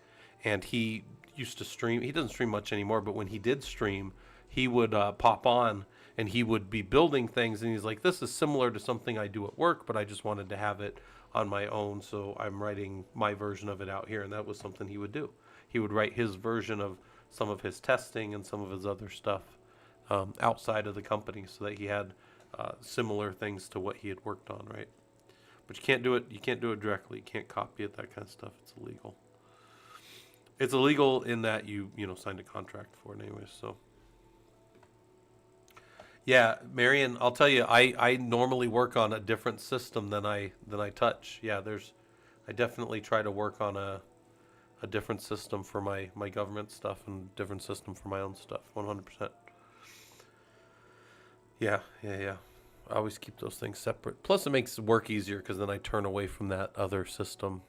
and he used to stream. He doesn't stream much anymore, but when he did stream, he would pop on and he would be building things, and he's like, this is similar to something I do at work, but I just wanted to have it on my own, so I'm writing my version of it out here. And that was something he would do. He would write his version of some of his testing and some of his other stuff outside of the company, so that he had similar things to what he had worked on, right? But you can't do it directly. You can't copy it, that kind of stuff. It's illegal. It's illegal in that you signed a contract for it anyways. So yeah, Marion, I'll tell you, I normally work on a different system than I touch. Yeah, I definitely try to work on a different system for my government stuff and a different system for my own stuff. 100%. Yeah. I always keep those things separate. Plus, it makes work easier because then I turn away from that other system.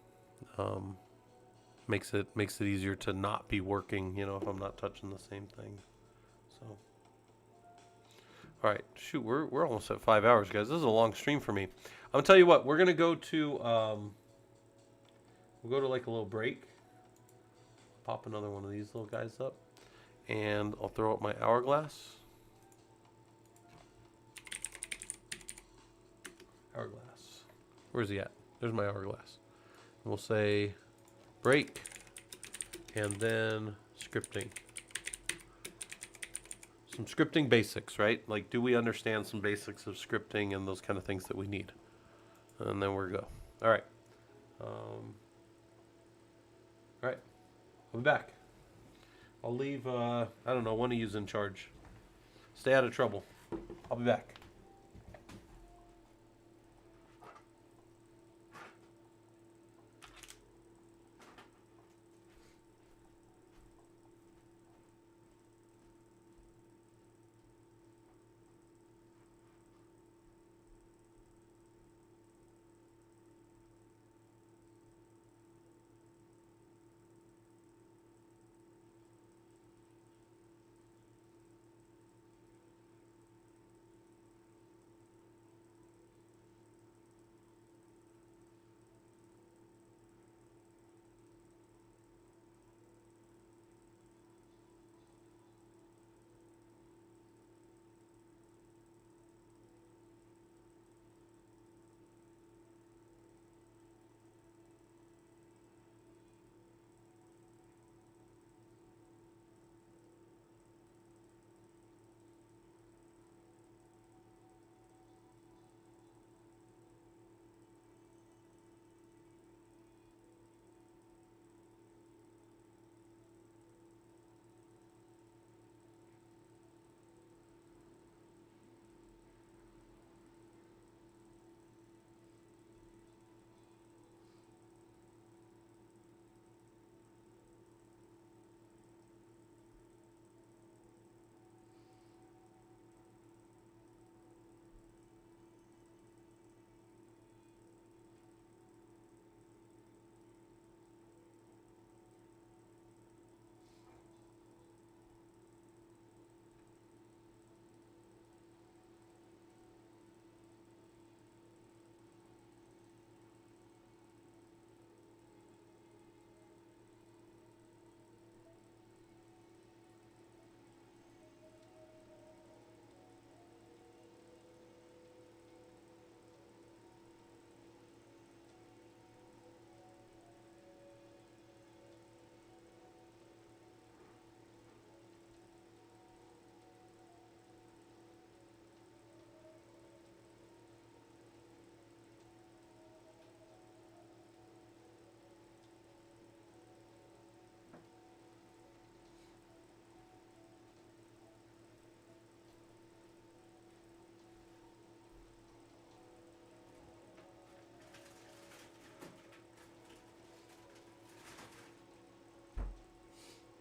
Makes it easier to not be working, if I'm not touching the same thing. So, all right, shoot, we're almost at 5 hours, guys. This is a long stream for me. I'm gonna tell you what, we're gonna go to we'll go to like a little break. Pop another one of these little guys up, and I'll throw up my hourglass. hourglass. Where's he at? There's my hourglass. And we'll say break and then scripting. Some scripting basics, right? Like, do we understand some basics of scripting and those kind of things that we need? And then we're go. All right. All right. I'll be back. I'll leave, I don't know, one of you's in charge. Stay out of trouble. I'll be back.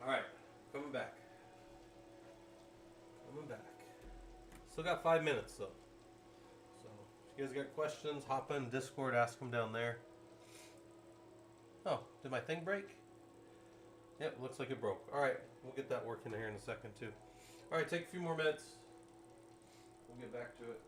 All right, coming back. Coming back. Still got 5 minutes though. So if you guys got questions, hop in Discord, ask them down there. Oh, did my thing break? Yep, looks like it broke. All right, we'll get that working here in a second too. All right, take a few more minutes. We'll get back to it.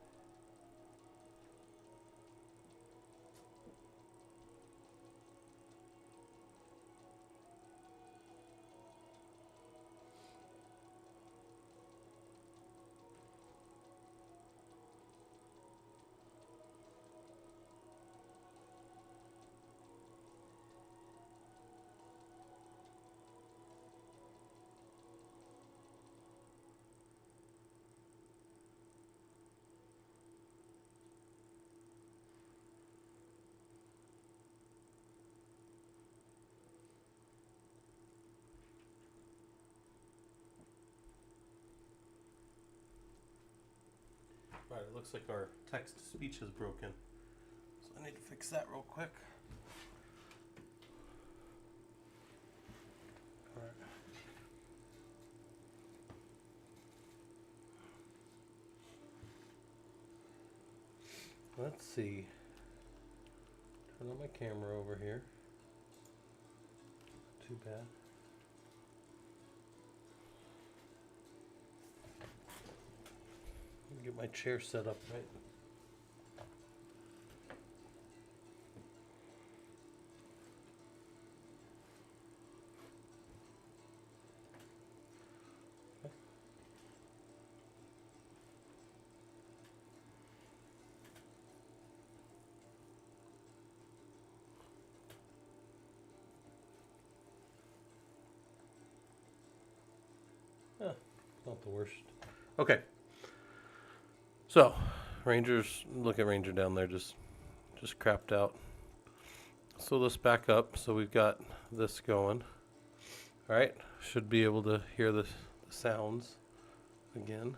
All right, it looks like our text-to-speech is broken. So I need to fix that real quick. All right. Let's see. Turn on my camera over here. Too bad. Let me get my chair set up right. Yeah, not the worst. Okay. So, Rangers, look at Ranger down there, just crapped out. So let's back up. So we've got this going. All right, should be able to hear the sounds again.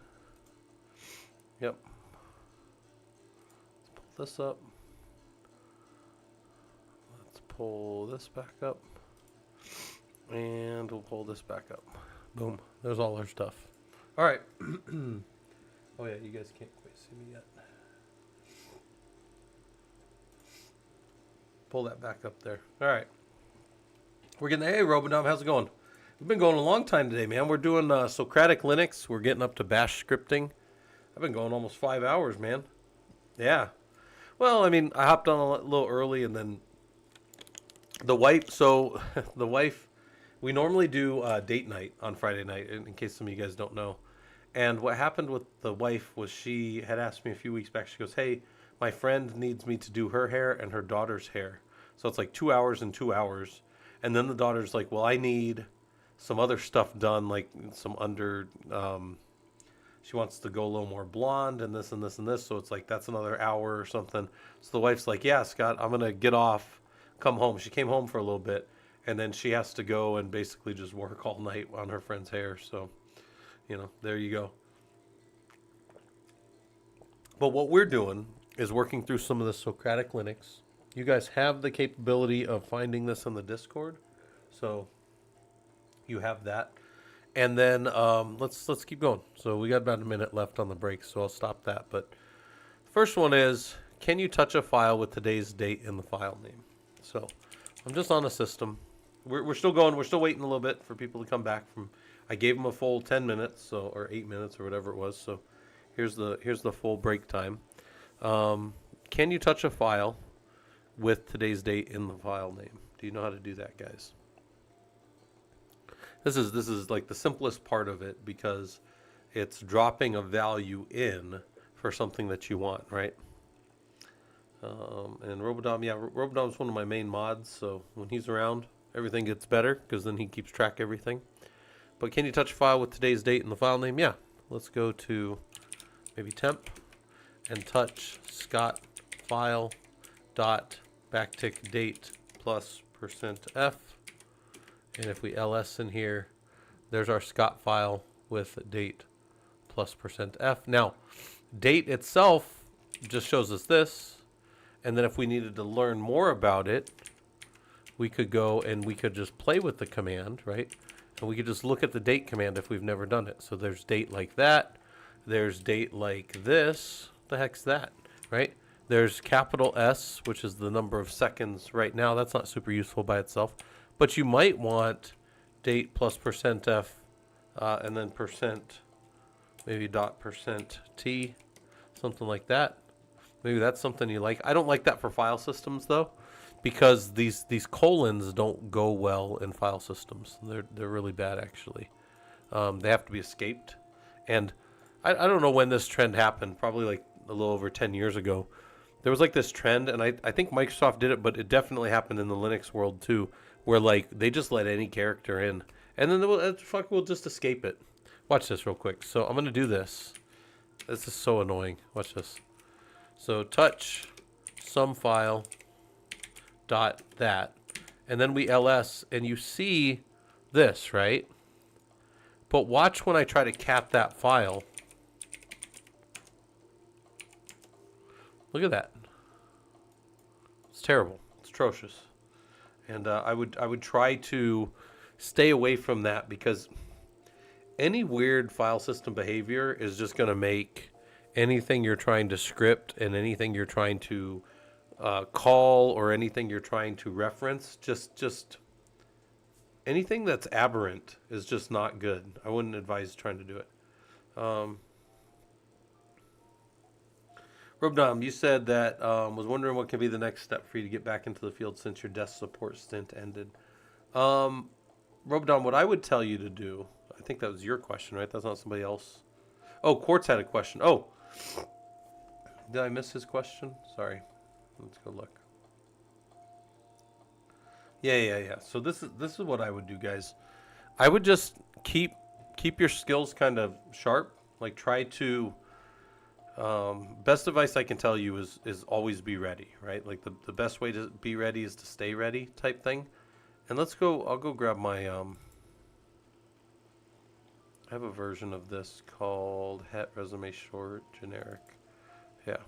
Yep. Let's pull this up. Let's pull this back up. And we'll pull this back up. Boom. There's all our stuff. All right. Oh, yeah, you guys can't quite see me yet. Pull that back up there. All right. We're getting, hey, Robodom, how's it going? We've been going a long time today, man. We're doing Socratic Linux. We're getting up to bash scripting. I've been going almost 5 hours, man. Yeah. Well, I mean, I hopped on a little early, and then the wife, so the wife, we normally do date night on Friday night, in case some of you guys don't know. And what happened with the wife was she had asked me a few weeks back, she goes, hey, my friend needs me to do her hair and her daughter's hair. So it's like 2 hours and 2 hours. And then the daughter's like, well, I need some other stuff done, like some she wants to go a little more blonde and this and this and this. So it's like, that's another hour or something. So the wife's like, yeah, Scott, I'm going to get off, come home. She came home for a little bit, and then she has to go and basically just work all night on her friend's hair. So, there you go. But what we're doing is working through some of the Socratic Linux. You guys have the capability of finding this on the Discord, so you have that. And then let's keep going. So we got about a minute left on the break, so I'll stop that. But the first one is, can you touch a file with today's date in the file name? So I'm just on a system. We're still going. We're still waiting a little bit for people to come back from. I gave them a full 10 minutes, or 8 minutes, or whatever it was. So here's the full break time. Can you touch a file with today's date in the file name? Do you know how to do that, guys? This is like the simplest part of it, because it's dropping a value in for something that you want, right? And Robodom, yeah, Robodom's one of my main mods, so when he's around, everything gets better, because then he keeps track of everything. But can you touch a file with today's date in the file name? Yeah. Let's go to maybe temp and touch Scott file dot backtick date plus %f. And if we ls in here, there's our Scott file with date plus %f. Now, date itself just shows us this. And then if we needed to learn more about it, we could go and we could just play with the command, right? And we could just look at the date command if we've never done it. So there's date like that. There's date like this. What the heck's that, right? There's capital S, which is the number of seconds right now. That's not super useful by itself. But you might want date plus %f and then maybe .t, something like that. Maybe that's something you like. I don't like that for file systems, though, because these colons don't go well in file systems. They're really bad, actually. They have to be escaped. And I don't know when this trend happened, probably like a little over 10 years ago. There was like this trend, and I think Microsoft did it, but it definitely happened in the Linux world too, where like they just let any character in, and then we'll just escape it. Watch this real quick. So I'm gonna do this. This is so annoying. Watch this. So touch some file dot that, and then we ls, and you see this, right? But watch when I try to cat that file. Look at that. It's terrible. It's atrocious. And I would try to stay away from that, because any weird file system behavior is just going to make anything you're trying to script and anything you're trying to call or anything you're trying to reference, just anything that's aberrant is just not good. I wouldn't advise trying to do it. Robdom, you said that was wondering what could be the next step for you to get back into the field since your desk support stint ended. Robdom, what I would tell you to do, I think that was your question, right? That's not somebody else. Oh, Quartz had a question. Oh, did I miss his question? Sorry. Let's go look. Yeah. So this is what I would do, guys. I would just keep keep your skills kind of sharp. Like try to best advice I can tell you is always be ready, right? Like the best way to be ready is to stay ready type thing. And let's go. I'll go grab my. I have a version of this called Het Resume Short Generic. Yeah,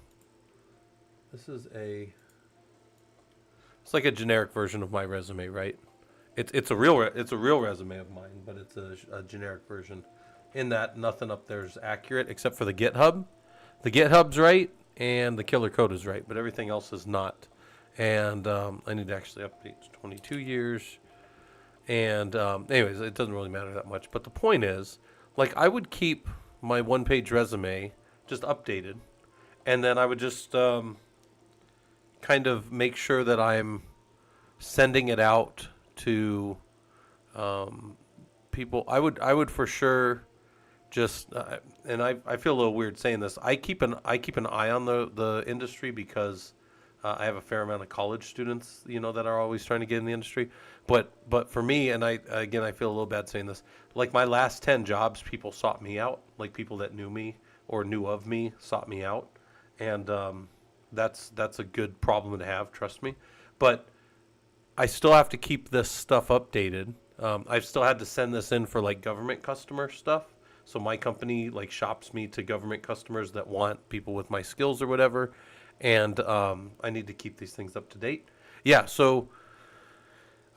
this is a. It's like a generic version of my resume, right? It's a real resume of mine, but it's a generic version. In that nothing up there is accurate except for the GitHub. The GitHub's right and the killer code is right, but everything else is not. And I need to actually update 22 years. And anyways, it doesn't really matter that much. But the point is, like, I would keep my one-page resume just updated, and then I would just kind of make sure that I'm sending it out to people. I would for sure just and I feel a little weird saying this. I keep an eye on the industry because I have a fair amount of college students, that are always trying to get in the industry. But for me, and I feel a little bad saying this. Like my last 10 jobs, people sought me out. Like people that knew me or knew of me sought me out, and that's a good problem to have. Trust me, but I still have to keep this stuff updated. I've still had to send this in for like government customer stuff. So my company like shops me to government customers that want people with my skills or whatever, and I need to keep these things up to date. Yeah. So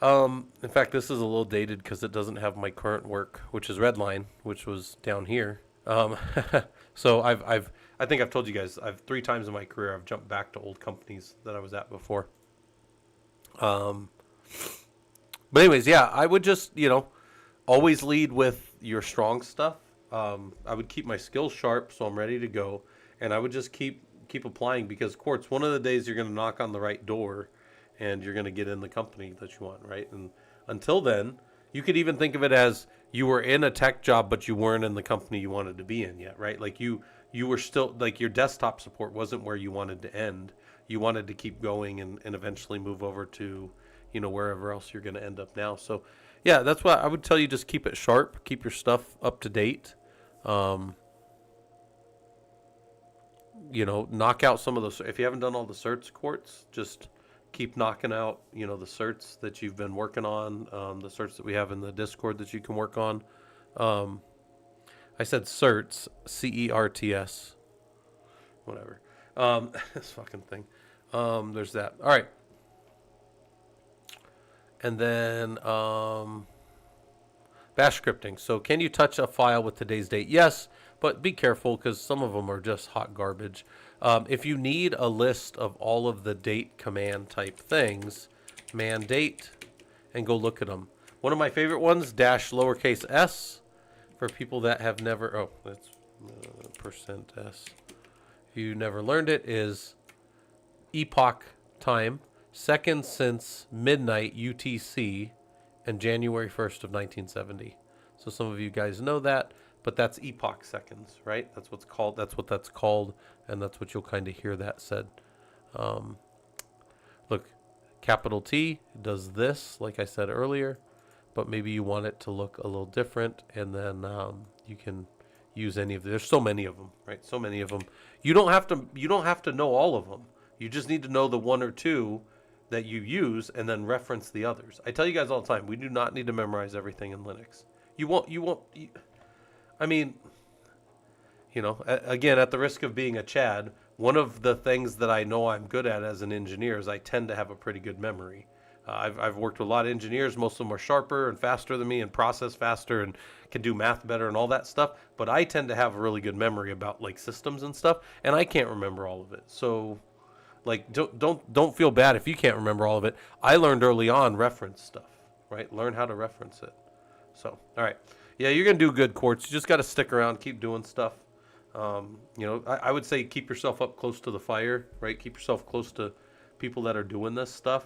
in fact, this is a little dated because it doesn't have my current work, which is Redline, which was down here. So I think I've told you guys I've 3 times in my career I've jumped back to old companies that I was at before. But anyways, yeah, I would just, always lead with your strong stuff. I would keep my skills sharp so I'm ready to go, and I would just keep applying because Quartz, one of the days you're going to knock on the right door and you're going to get in the company that you want, right? And until then, you could even think of it as you were in a tech job but you weren't in the company you wanted to be in yet, right? Like you were still, like, your desktop support wasn't where you wanted to end. You wanted to keep going and eventually move over to, wherever else you're going to end up now. So yeah, that's why I would tell you, just keep it sharp, keep your stuff up to date. Knock out some of those. If you haven't done all the certs, Quartz, just keep knocking out, the certs that you've been working on, the certs that we have in the Discord that you can work on. I said certs, CERTS, whatever. This fucking thing. There's that. All right. And then bash scripting. So can you touch a file with today's date? Yes, but be careful because some of them are just hot garbage. If you need a list of all of the date command type things, man date, and go look at them. One of my favorite ones, dash lowercase s, for people that have never, that's %s. If you never learned it, is epoch time, seconds since midnight UTC, and January 1st of 1970. So some of you guys know that, but that's epoch seconds, right? That's what's called. That's what that's called, and that's what you'll kind of hear that said. Look, capital T does this, like I said earlier, but maybe you want it to look a little different, and then you can use any of them. There's so many of them, right? So many of them. You don't have to know all of them. You just need to know the one or two that you use and then reference the others. I tell you guys all the time, we do not need to memorize everything in Linux. Again, at the risk of being a Chad, one of the things that I know I'm good at as an engineer is I tend to have a pretty good memory. I've worked with a lot of engineers. Most of them are sharper and faster than me and process faster and can do math better and all that stuff. But I tend to have a really good memory about like systems and stuff, and I can't remember all of it. So like, don't feel bad if you can't remember all of it. I learned early on reference stuff, right? Learn how to reference it. So, all right. Yeah, you're going to do good, Quartz. You just got to stick around, keep doing stuff. I would say keep yourself up close to the fire, right? Keep yourself close to people that are doing this stuff.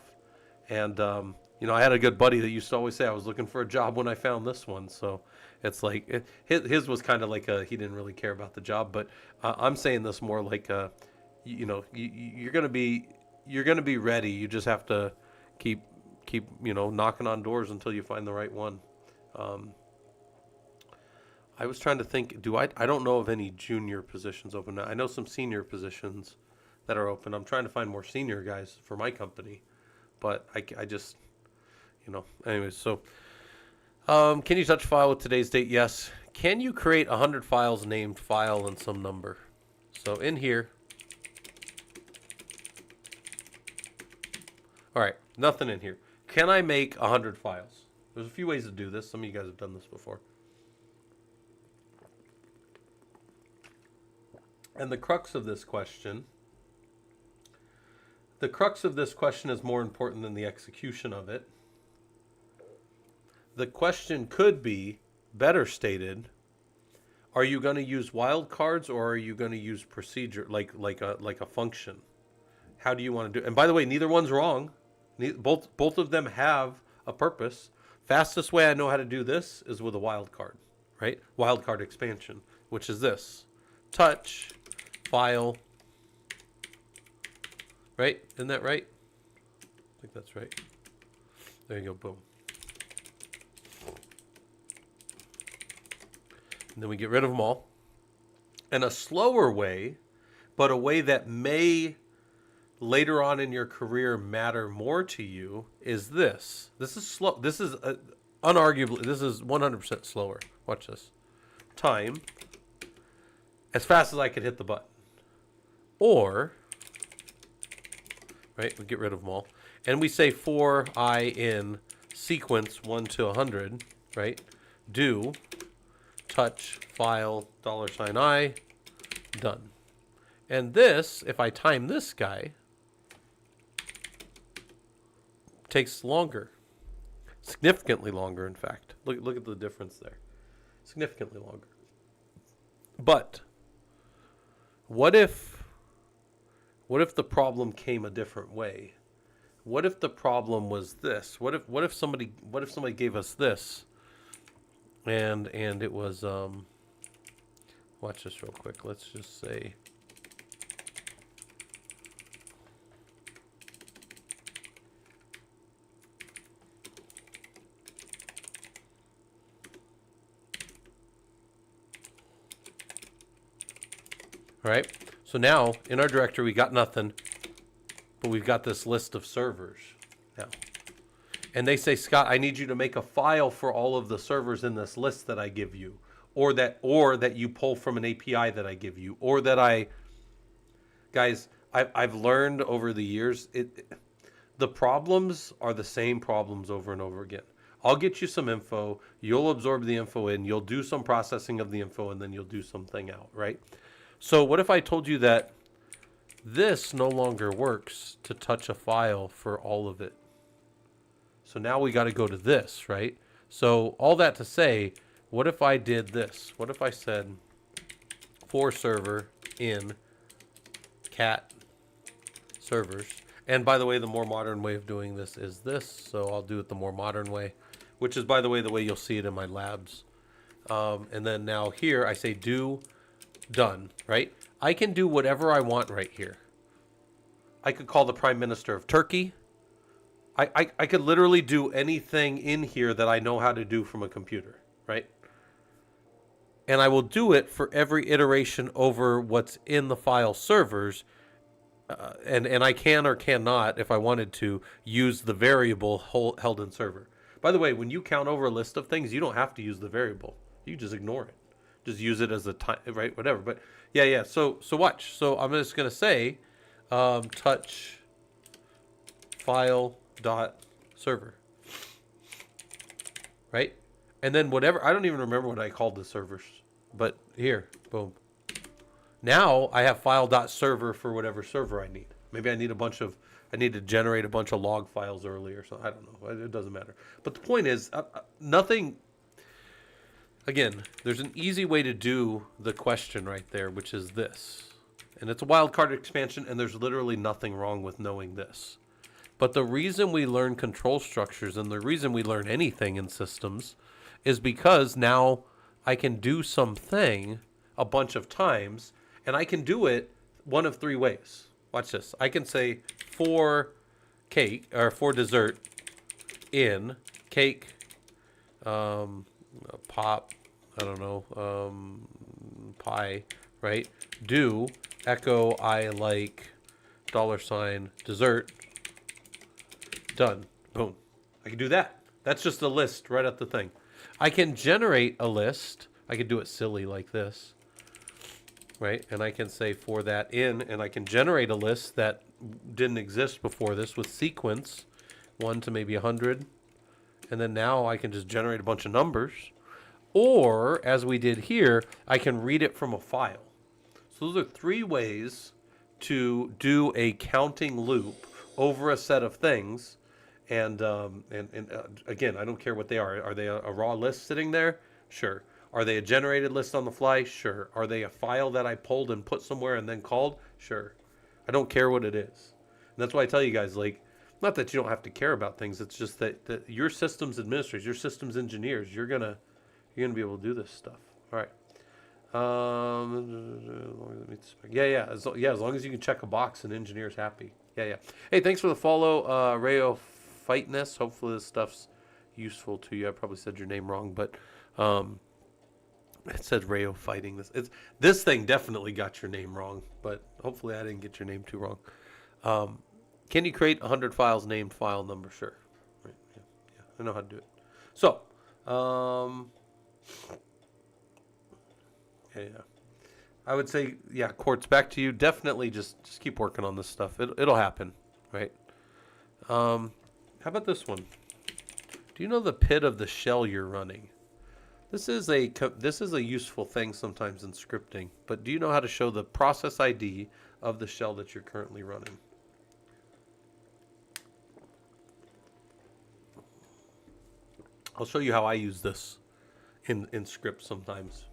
And, I had a good buddy that used to always say I was looking for a job when I found this one. So it's like his was kind of like he didn't really care about the job. But I'm saying this more like you're gonna be ready. You just have to keep knocking on doors until you find the right one. I was trying to think, I don't know of any junior positions open. I know some senior positions that are open. I'm trying to find more senior guys for my company, but I just, anyways, so, can you touch a file with today's date? Yes. Can you create 100 files named file and some number? So in here, all right, nothing in here. Can I make 100 files? There's a few ways to do this. Some of you guys have done this before. And the crux of this question is more important than the execution of it. The question could be better stated: are you going to use wildcards, or are you going to use procedure like a function? How do you want to do it? And by the way, neither one's wrong. Both of them have a purpose. Fastest way I know how to do this is with a wildcard, right? Wildcard expansion, which is this: touch file, right? Isn't that right? I think that's right. There you go, boom. And then we get rid of them all. And a slower way, but a way that may later on in your career matter more to you, is this. This is slow. This is unarguably, this is 100% slower. Watch this. Time, as fast as I could hit the button. Or, right, we get rid of them all. And we say for I in sequence 1 to 100, right? Do touch file $i, done. And this, if I time this guy, takes longer. Significantly longer, in fact. Look at the difference there. Significantly longer. But what if the problem came a different way? What if the problem was this? What if somebody gave us this, and it was watch this real quick. Let's just say all right. So now in our directory we got nothing, but we've got this list of servers now. And they say, Scott, I need you to make a file for all of the servers in this list that I give you, or that you pull from an API that I give you, or that guys, I've learned over the years, the problems are the same problems over and over again. I'll get you some info, you'll absorb the info in, you'll do some processing of the info, and then you'll do something out, right? So what if I told you that this no longer works to touch a file for all of it? So now we got to go to this, right? So all that to say, what if I did this? What if I said for server in cat servers? And by the way, the more modern way of doing this is this. So I'll do it the more modern way, which is, by the way you'll see it in my labs. And then now here I say do done, right? I can do whatever I want right here. I could call the Prime Minister of Turkey. I could literally do anything in here that I know how to do from a computer, right? And I will do it for every iteration over what's in the file servers. And I can or cannot, if I wanted to, use the variable held in server. By the way, when you count over a list of things, you don't have to use the variable. You just ignore it. Just use it as a time, right? Whatever. But yeah. So watch. So I'm just gonna say, touch file dot server, right? And then whatever. I don't even remember what I called the servers, but here, boom. Now I have file dot server for whatever server I need. Maybe I need to generate a bunch of log files earlier. So I don't know. It doesn't matter. But the point is, nothing. Again, there's an easy way to do the question right there, which is this. And it's a wildcard expansion, and there's literally nothing wrong with knowing this. But the reason we learn control structures and the reason we learn anything in systems is because now I can do something a bunch of times, and I can do it one of three ways. Watch this. I can say for cake, or for dessert, in cake, pop, I don't know, pi, right? Do echo I like $dessert. Done. Boom. I can do that. That's just a list right at the thing. I can generate a list. I can do it silly like this, right? And I can say for that in, and I can generate a list that didn't exist before this with sequence 1 to maybe 100. And then now I can just generate a bunch of numbers. Or, as we did here, I can read it from a file. So those are 3 ways to do a counting loop over a set of things. And again, I don't care what they are. Are they a raw list sitting there? Sure. Are they a generated list on the fly? Sure. Are they a file that I pulled and put somewhere and then called? Sure. I don't care what it is. And that's why I tell you guys, like, not that you don't have to care about things. It's just that your systems administrators, your systems engineers, you're gonna be able to do this stuff. All right. As long as you can check a box and engineer's happy. Yeah. Hey, thanks for the follow, Rayo Fightness. Hopefully this stuff's useful to you. I probably said your name wrong, but it said Rayo Fighting. This thing definitely got your name wrong, but hopefully I didn't get your name too wrong. Can you create 100 files named file number? Sure. Right. Yeah. I know how to do it. So, yeah. I would say, yeah, Quartz, back to you. Definitely just keep working on this stuff. It'll happen, right? How about this one? Do you know the PID of the shell you're running? This is a useful thing sometimes in scripting, but do you know how to show the process ID of the shell that you're currently running? I'll show you how I use this in script sometimes.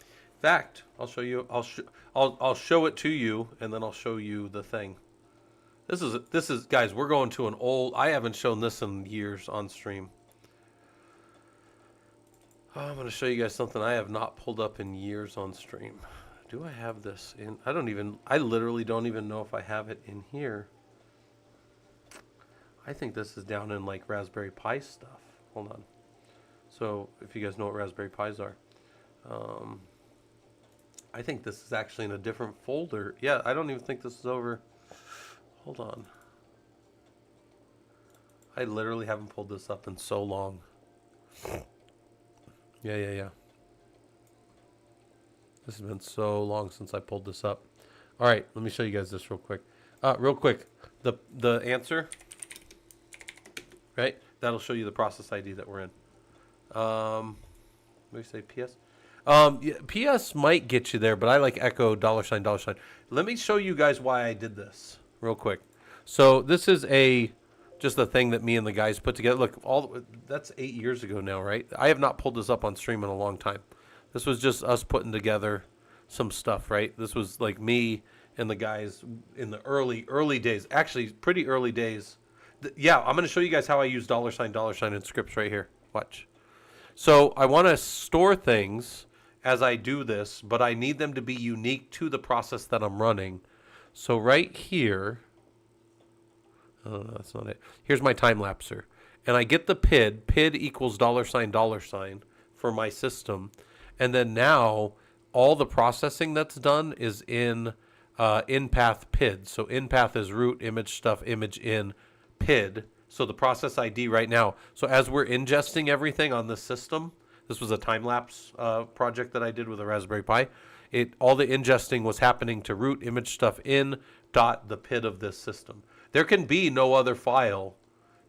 In fact, I'll show you. I'll show it to you, and then I'll show you the thing. This is guys. We're going to an old. I haven't shown this in years on stream. I'm going to show you guys something I have not pulled up in years on stream. Do I have this in? I literally don't even know if I have it in here. I think this is down in like Raspberry Pi stuff. Hold on. So if you guys know what Raspberry Pis are. I think this is actually in a different folder. Yeah, I don't even think this is over. Hold on. I literally haven't pulled this up in so long. Yeah. This has been so long since I pulled this up. All right, let me show you guys this real quick. The answer, right? That'll show you the process ID that we're in. What do you say, PS? PS might get you there, but I like echo $. Let me show you guys why I did this real quick. So this is just a thing that me and the guys put together. Look, that's 8 years ago now, right? I have not pulled this up on stream in a long time. This was just us putting together some stuff, right? This was like me and the guys in the early days. Actually, pretty early days. Yeah, I'm going to show you guys how I use $, in scripts right here. Watch. So I want to store things as I do this, but I need them to be unique to the process that I'm running. So right here, that's not it. Here's my time lapser. And I get the PID. PID equals $, for my system. And then now all the processing that's done is in in-path PID. So in-path is root, image stuff, image in, PID. So the process ID right now. So as we're ingesting everything on this system, this was a time-lapse project that I did with a Raspberry Pi. All the ingesting was happening to root, image stuff in, the PID of this system. There can be no other file.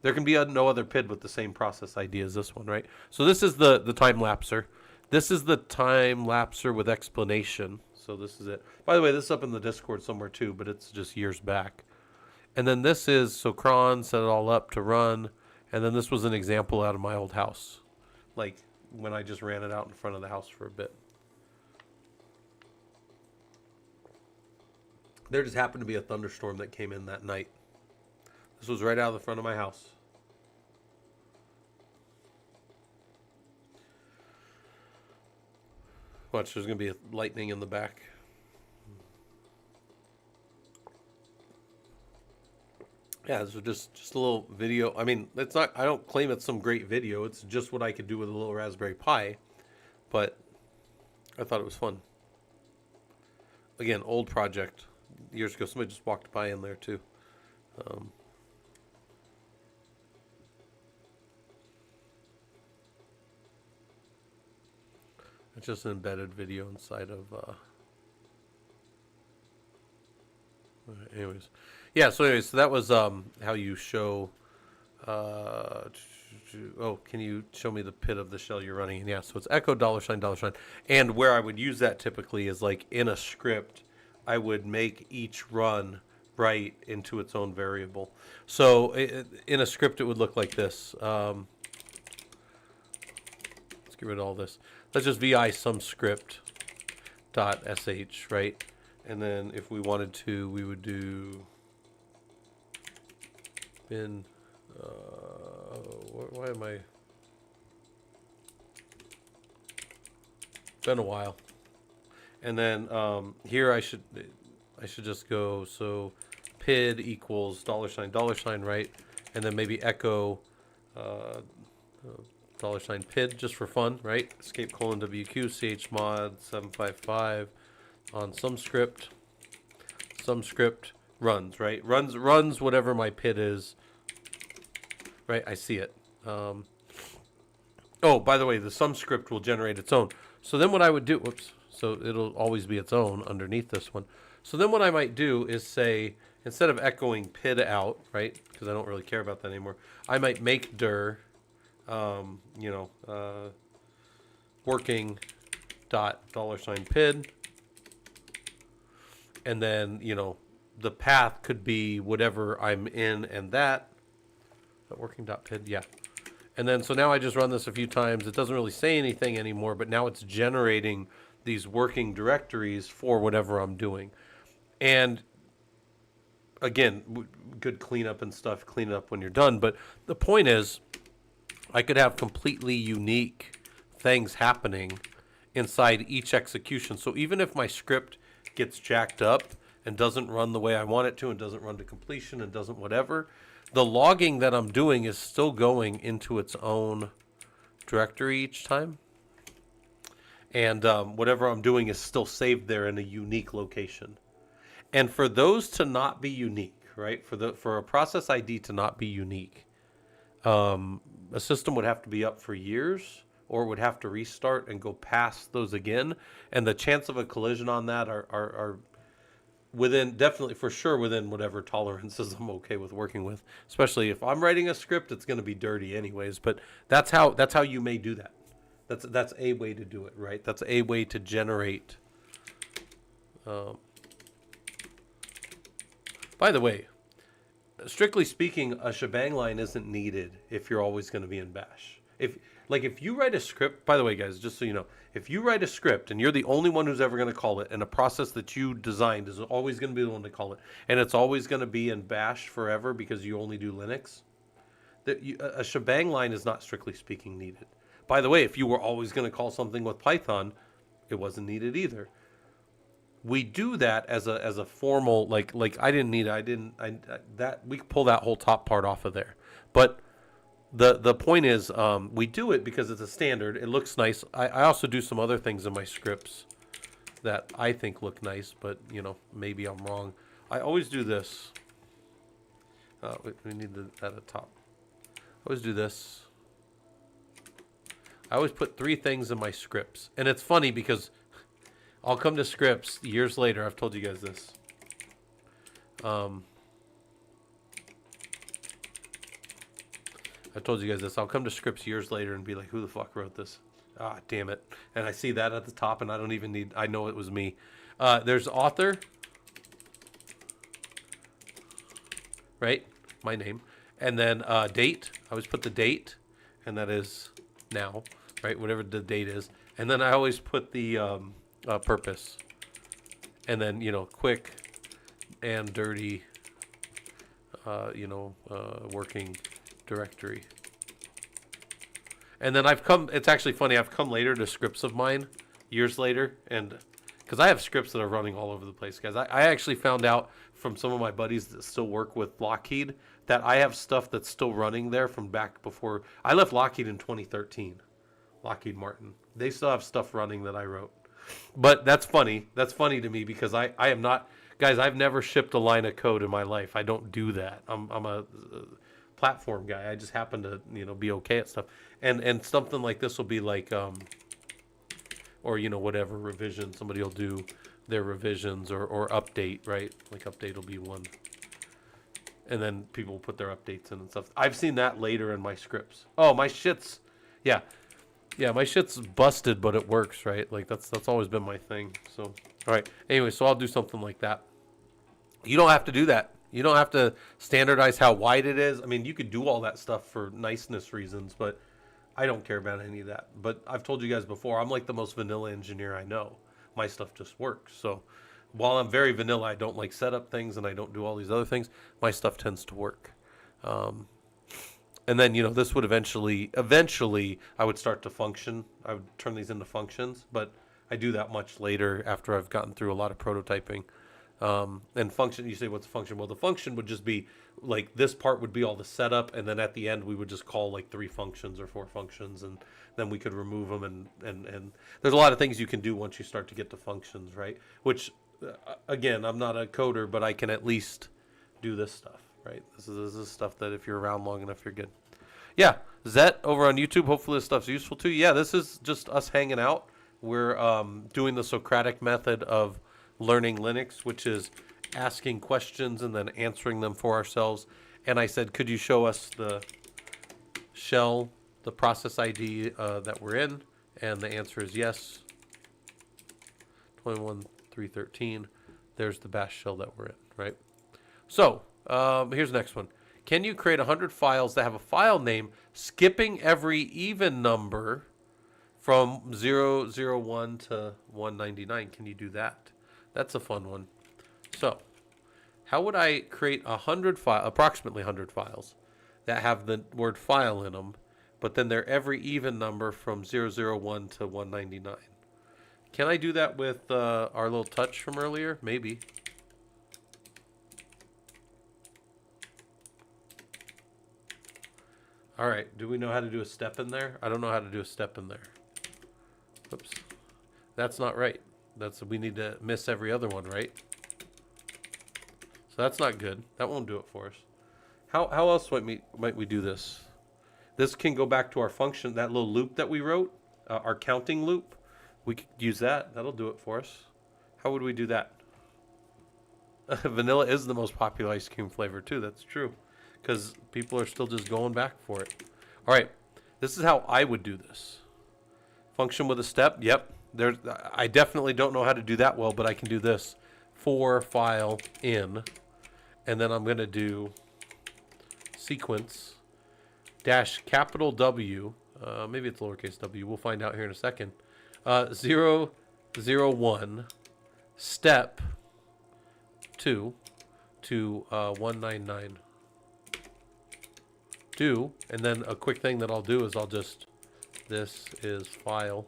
There can be no other PID with the same process ID as this one, right? So this is the time-lapser. This is the time-lapser with explanation. So this is it. By the way, this is up in the Discord somewhere too, but it's just years back. And then this is, so cron set it all up to run. And then this was an example out of my old house. Like when I just ran it out in front of the house for a bit. There just happened to be a thunderstorm that came in that night. This was right out of the front of my house. Watch, there's going to be a lightning in the back. Yeah, this was just a little video. I mean, it's not. I don't claim it's some great video. It's just what I could do with a little Raspberry Pi. but I thought it was fun. Again, old project years ago. Somebody just walked by in there too. Um, it's just an embedded video inside of. Anyways, yeah. So that was how you show. Oh, can you show me the pit of the shell you're running in? Yeah, so it's echo $$. And where I would use that typically is like in a script, I would make each run write into its own variable. So in a script, it would look like this. Let's get rid of all this. Let's just vi some script dot sh, right? And then if we wanted to, we would do bin. Why am I? Been a while. And then here I should just go so PID equals $$, right? And then maybe echo $PID just for fun, right? Escape colon WQ chmod 755 on some script runs, right? Runs whatever my PID is. Right, I see it. Oh, by the way, the sum script will generate its own. So then what I would do, whoops, so it'll always be its own underneath this one. So then what I might do is say, instead of echoing PID out, right, because I don't really care about that anymore, I might make dir, working dot $PID, and then, the path could be whatever I'm in and that. Working.pid, yeah. And then, so now I just run this a few times. It doesn't really say anything anymore, but now it's generating these working directories for whatever I'm doing. And again, good cleanup and stuff, clean it up when you're done. But the point is, I could have completely unique things happening inside each execution. So even if my script gets jacked up and doesn't run the way I want it to and doesn't run to completion and doesn't whatever, the logging that I'm doing is still going into its own directory each time. And whatever I'm doing is still saved there in a unique location. And for those to not be unique, right? For a process ID to not be unique, a system would have to be up for years, or would have to restart and go past those again. And the chance of a collision on that are within, definitely for sure within whatever tolerances I'm okay with working with. Especially if I'm writing a script, it's going to be dirty anyways. But that's how you may do that. That's a way to do it, right? That's a way to generate. By the way, strictly speaking, a shebang line isn't needed if you're always going to be in Bash. If you write a script, by the way, guys, just so you know, if you write a script and you're the only one who's ever going to call it, and a process that you designed is always going to be the one to call it, and it's always going to be in Bash forever because you only do Linux, a shebang line is not strictly speaking needed. By the way, if you were always going to call something with Python, it wasn't needed either. We do that as a formal, like we could pull that whole top part off of there. But the point is, we do it because it's a standard. It looks nice. I also do some other things in my scripts that I think look nice, but maybe I'm wrong. I always do this. We need that at the top. I always do this. I always put 3 things in my scripts. And it's funny because I'll come to scripts years later. I've told you guys this. I've told you guys this. I'll come to scripts years later and be like, who the fuck wrote this? Ah, damn it. And I see that at the top and I don't even need, I know it was me. There's author. Right? My name. And then date. I always put the date. And that is now. Right? Whatever the date is. And then I always put the purpose. And then, quick and dirty, working directory. And then it's actually funny, I've come later to scripts of mine, years later, and because I have scripts that are running all over the place, guys. I actually found out from some of my buddies that still work with Lockheed that I have stuff that's still running there from back before. I left Lockheed in 2013. Lockheed Martin. They still have stuff running that I wrote. But that's funny. That's funny to me because I am not, guys, I've never shipped a line of code in my life. I don't do that. I'm a platform guy. I just happen to, be okay at stuff. And something like this will be like, or, whatever revision. Somebody will do their revisions or update, right? Like update will be one. And then people will put their updates in and stuff. I've seen that later in my scripts. Oh, my shit's, yeah. Yeah, my shit's busted, but it works, right? Like that's always been my thing. So, all right. Anyway, so I'll do something like that. You don't have to do that. You don't have to standardize how wide it is. I mean, you could do all that stuff for niceness reasons, but I don't care about any of that. But I've told you guys before, I'm like the most vanilla engineer I know. My stuff just works. So, while I'm very vanilla, I don't like set up things and I don't do all these other things. My stuff tends to work. And then, this would eventually, I would start to function. I would turn these into functions, but I do that much later after I've gotten through a lot of prototyping. And function, you say, what's a function? Well, the function would just be like this part would be all the setup, and then at the end we would just call like 3 functions or 4 functions, and then we could remove them. And there's a lot of things you can do once you start to get to functions, right? Which, again, I'm not a coder, but I can at least do this stuff. Right, this is stuff that if you're around long enough, you're good. Yeah, Zet over on YouTube. Hopefully this stuff's useful to you. Yeah, this is just us hanging out. We're doing the Socratic method of learning Linux, which is asking questions and then answering them for ourselves. And I said, could you show us the shell, the process ID that we're in? And the answer is yes. 21.3.13. There's the bash shell that we're in, right? So, here's the next one. Can you create 100 files that have a file name skipping every even number from 001 to 199? Can you do that? That's a fun one. So, how would I create approximately 100 files that have the word file in them, but then they're every even number from 001 to 199? Can I do that with our little touch from earlier? Maybe. All right, do we know how to do a step in there? I don't know how to do a step in there. Oops. That's not right. We need to miss every other one, right? So that's not good. That won't do it for us. How else might we do this? This can go back to our function, that little loop that we wrote, our counting loop. We could use that. That'll do it for us. How would we do that? Vanilla is the most popular ice cream flavor too. That's true. Because people are still just going back for it. All right, this is how I would do this. Function with a step. Yep. I definitely don't know how to do that well, but I can do this. For file in, and then I'm going to do sequence dash capital W. Maybe it's lowercase w. We'll find out here in a second. 0, 0, 1 step 2 to 199. Do, and then a quick thing that I'll do is this is file.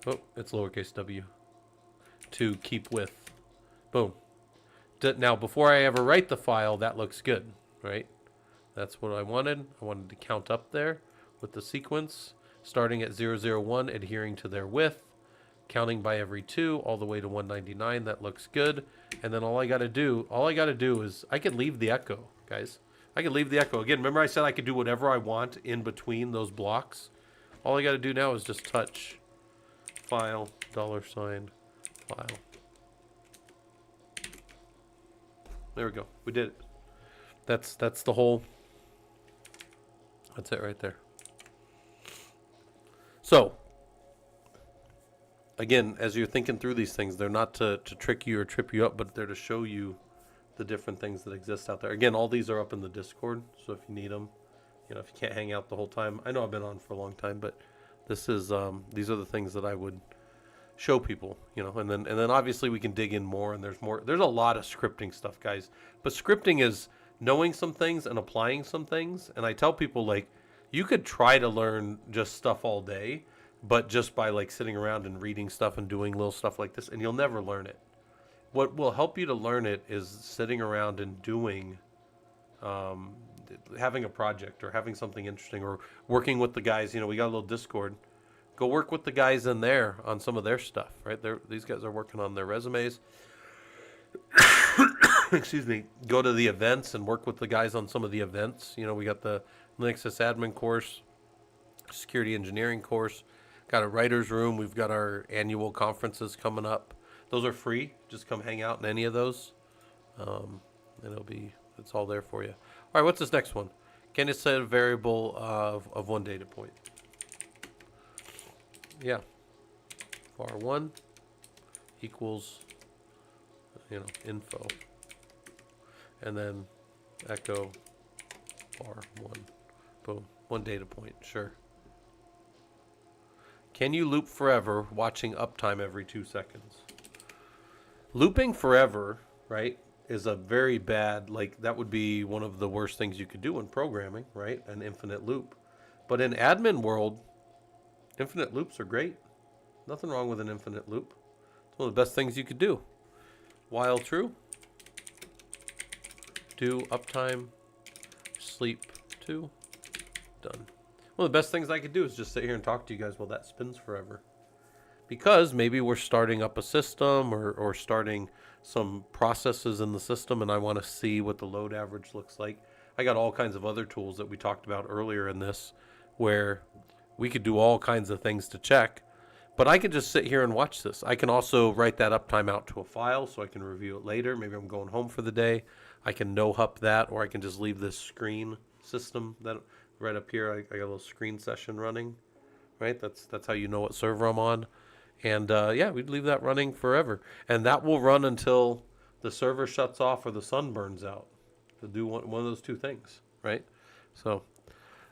Oh, it's lowercase w. To keep with. Boom. Now, before I ever write the file, that looks good, right? That's what I wanted. I wanted to count up there with the sequence, starting at 001, adhering to their width, counting by every 2 all the way to 199. That looks good. And then all I got to do is I could leave the echo, guys. I could leave the echo. Again, remember I said I could do whatever I want in between those blocks? All I got to do now is just touch file, $, file. There we go. We did it. That's the whole. That's it right there. So, again, as you're thinking through these things, they're not to trick you or trip you up, but they're to show you the different things that exist out there. Again, all these are up in the Discord, so if you need them, if you can't hang out the whole time. I know I've been on for a long time, but this is these are the things that I would show people, and then obviously we can dig in more, and there's more. There's a lot of scripting stuff, guys, but scripting is knowing some things and applying some things. And I tell people, like, you could try to learn just stuff all day, but just by like sitting around and reading stuff and doing little stuff like this, and you'll never learn it. What will help you to learn it is sitting around and doing having a project or having something interesting or working with the guys. You know, we got a little Discord. Go work with the guys in there on some of their stuff, right? These guys are working on their resumes. Excuse me. Go to the events and work with the guys on some of the events. You know, we got the Linux sysadmin course, security engineering course, got a writer's room. We've got our annual conferences coming up. Those are free. Just come hang out in any of those. And it's all there for you. All right, what's this next one? Can it set a variable of one data point? Yeah. var1 equals, info. And then echo var1. Boom. One data point, sure. Can you loop forever watching uptime every 2 seconds? Looping forever, right, is a very bad, that would be one of the worst things you could do in programming, right? An infinite loop. But in admin world, infinite loops are great. Nothing wrong with an infinite loop. It's one of the best things you could do. While true, do uptime, sleep 2, done. One of the best things I could do is just sit here and talk to you guys while that spins forever. Because maybe we're starting up a system or starting some processes in the system and I want to see what the load average looks like. I got all kinds of other tools that we talked about earlier in this where we could do all kinds of things to check. But I could just sit here and watch this. I can also write that uptime out to a file so I can review it later. Maybe I'm going home for the day. I can no-hup that, or I can just leave this screen system that right up here. I got a little screen session running, right? That's how you know what server I'm on. And yeah, we'd leave that running forever. And that will run until the server shuts off or the sun burns out. To do one of those two things, right? So,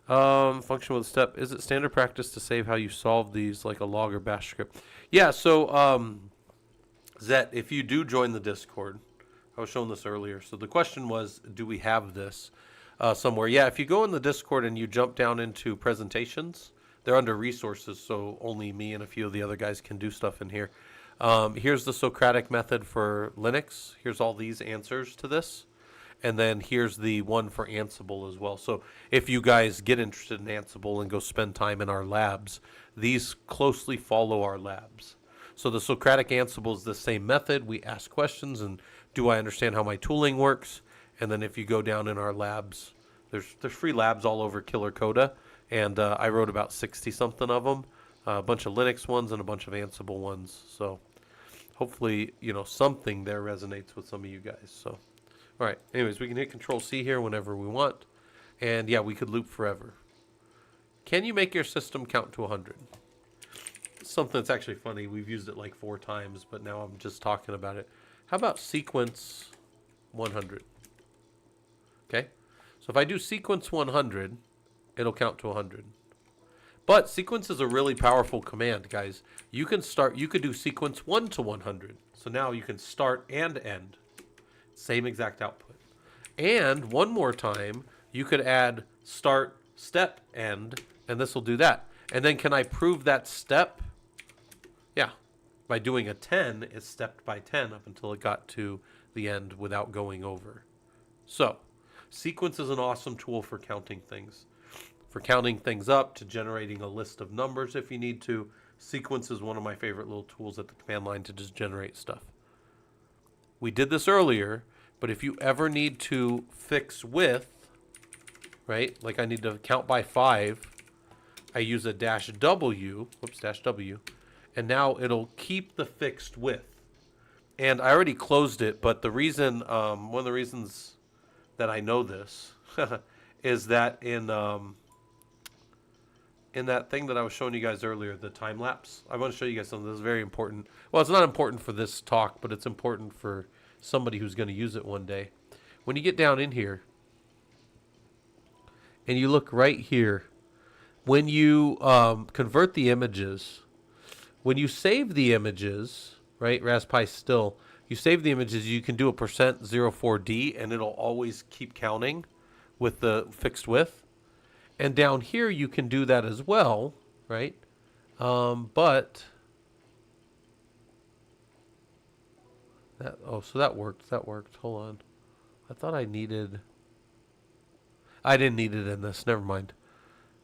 function with step. Is it standard practice to save how you solve these like a log or bash script? Yeah, so Zet, if you do join the Discord, I was showing this earlier. So the question was, do we have this somewhere? Yeah, if you go in the Discord and you jump down into presentations, they're under resources, so only me and a few of the other guys can do stuff in here. Here's the Socratic method for Linux. Here's all these answers to this. And then here's the one for Ansible as well. So if you guys get interested in Ansible and go spend time in our labs, these closely follow our labs. So the Socratic Ansible is the same method. We ask questions and do I understand how my tooling works? And then if you go down in our labs, there's free labs all over Killer Coda. And I wrote about 60-something of them, a bunch of Linux ones and a bunch of Ansible ones. So hopefully, something there resonates with some of you guys. So, all right. Anyways, we can hit Control-C here whenever we want. And, yeah, we could loop forever. Can you make your system count to 100? Something that's actually funny. We've used it like 4 times, but now I'm just talking about it. How about sequence 100? Okay. So if I do sequence 100... it'll count to 100. But sequence is a really powerful command, guys. You could do sequence 1 to 100. So now you can start and end. Same exact output. And one more time, you could add start, step, end, and this will do that. And then can I prove that step? Yeah. By doing a 10, it stepped by 10 up until it got to the end without going over. So, sequence is an awesome tool for counting things. For counting things up, to generating a list of numbers if you need to. Sequence is one of my favorite little tools at the command line to just generate stuff. We did this earlier, but if you ever need to fix width, right, like I need to count by 5, I use a -W, -W, and now it'll keep the fixed width. And I already closed it, but the reason, one of the reasons that I know this is that in that thing that I was showing you guys earlier, the time lapse, I want to show you guys something that's very important. Well, it's not important for this talk, but it's important for somebody who's going to use it one day. When you get down in here, and you look right here, when you convert the images, when you save the images, right, Raspberry still, you save the images, you can do a %04D, and it'll always keep counting with the fixed width. And down here, you can do that as well, right? But that, so that worked. That worked. Hold on. I thought I needed. I didn't need it in this. Never mind.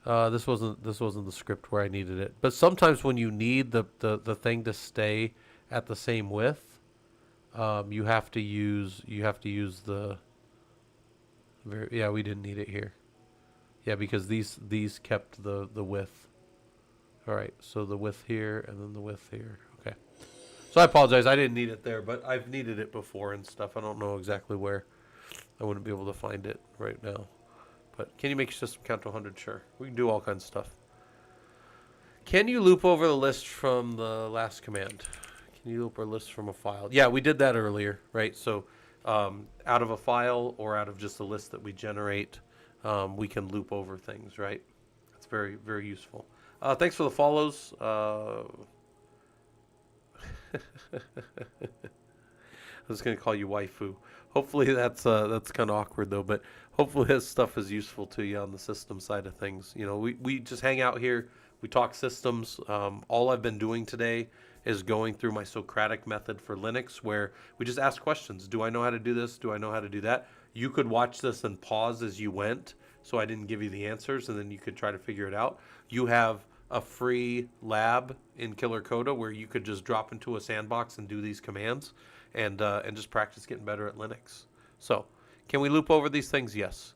This wasn't the script where I needed it. But sometimes when you need the thing to stay at the same width, you have to use the. Yeah, we didn't need it here. Yeah, because these kept the width. All right, so the width here and then the width here. Okay. So I apologize. I didn't need it there, but I've needed it before and stuff. I don't know exactly where. I wouldn't be able to find it right now. But can you make your system count to 100? Sure. We can do all kinds of stuff. Can you loop over the list from the last command? Can you loop our list from a file? Yeah, we did that earlier, right? So out of a file or out of just a list that we generate, we can loop over things, right? That's very, very useful. Thanks for the follows. I was going to call you waifu. Hopefully that's kind of awkward though, but hopefully this stuff is useful to you on the system side of things. You know, we just hang out here. We talk systems. All I've been doing today is going through my Socratic method for Linux, where we just ask questions. Do I know how to do this? Do I know how to do that? You could watch this and pause as you went, so I didn't give you the answers, and then you could try to figure it out. You have a free lab in Killer Coda where you could just drop into a sandbox and do these commands and just practice getting better at Linux. So, can we loop over these things? Yes.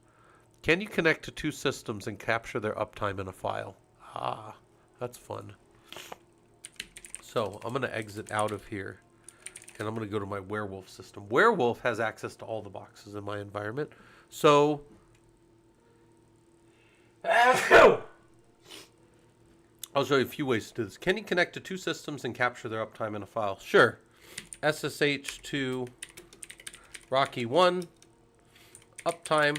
Can you connect to two systems and capture their uptime in a file? Ah, that's fun. So, I'm going to exit out of here, and I'm going to go to my Werewolf system. Werewolf has access to all the boxes in my environment. So, I'll show you a few ways to do this. Can you connect to two systems and capture their uptime in a file? Sure. SSH to Rocky 1, uptime,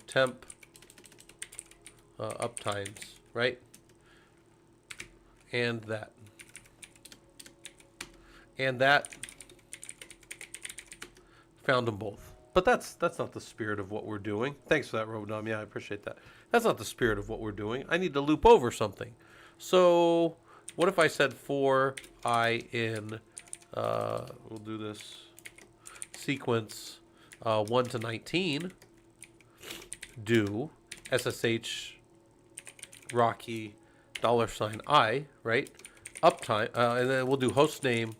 temp, uptimes, right? And that. And that. Found them both. But that's not the spirit of what we're doing. Thanks for that, Rodom. Yeah, I appreciate that. That's not the spirit of what we're doing. I need to loop over something. So what if I said for I in, we'll do this, sequence 1 to 19, do SSH Rocky $I, right? Uptime, and then we'll do host name,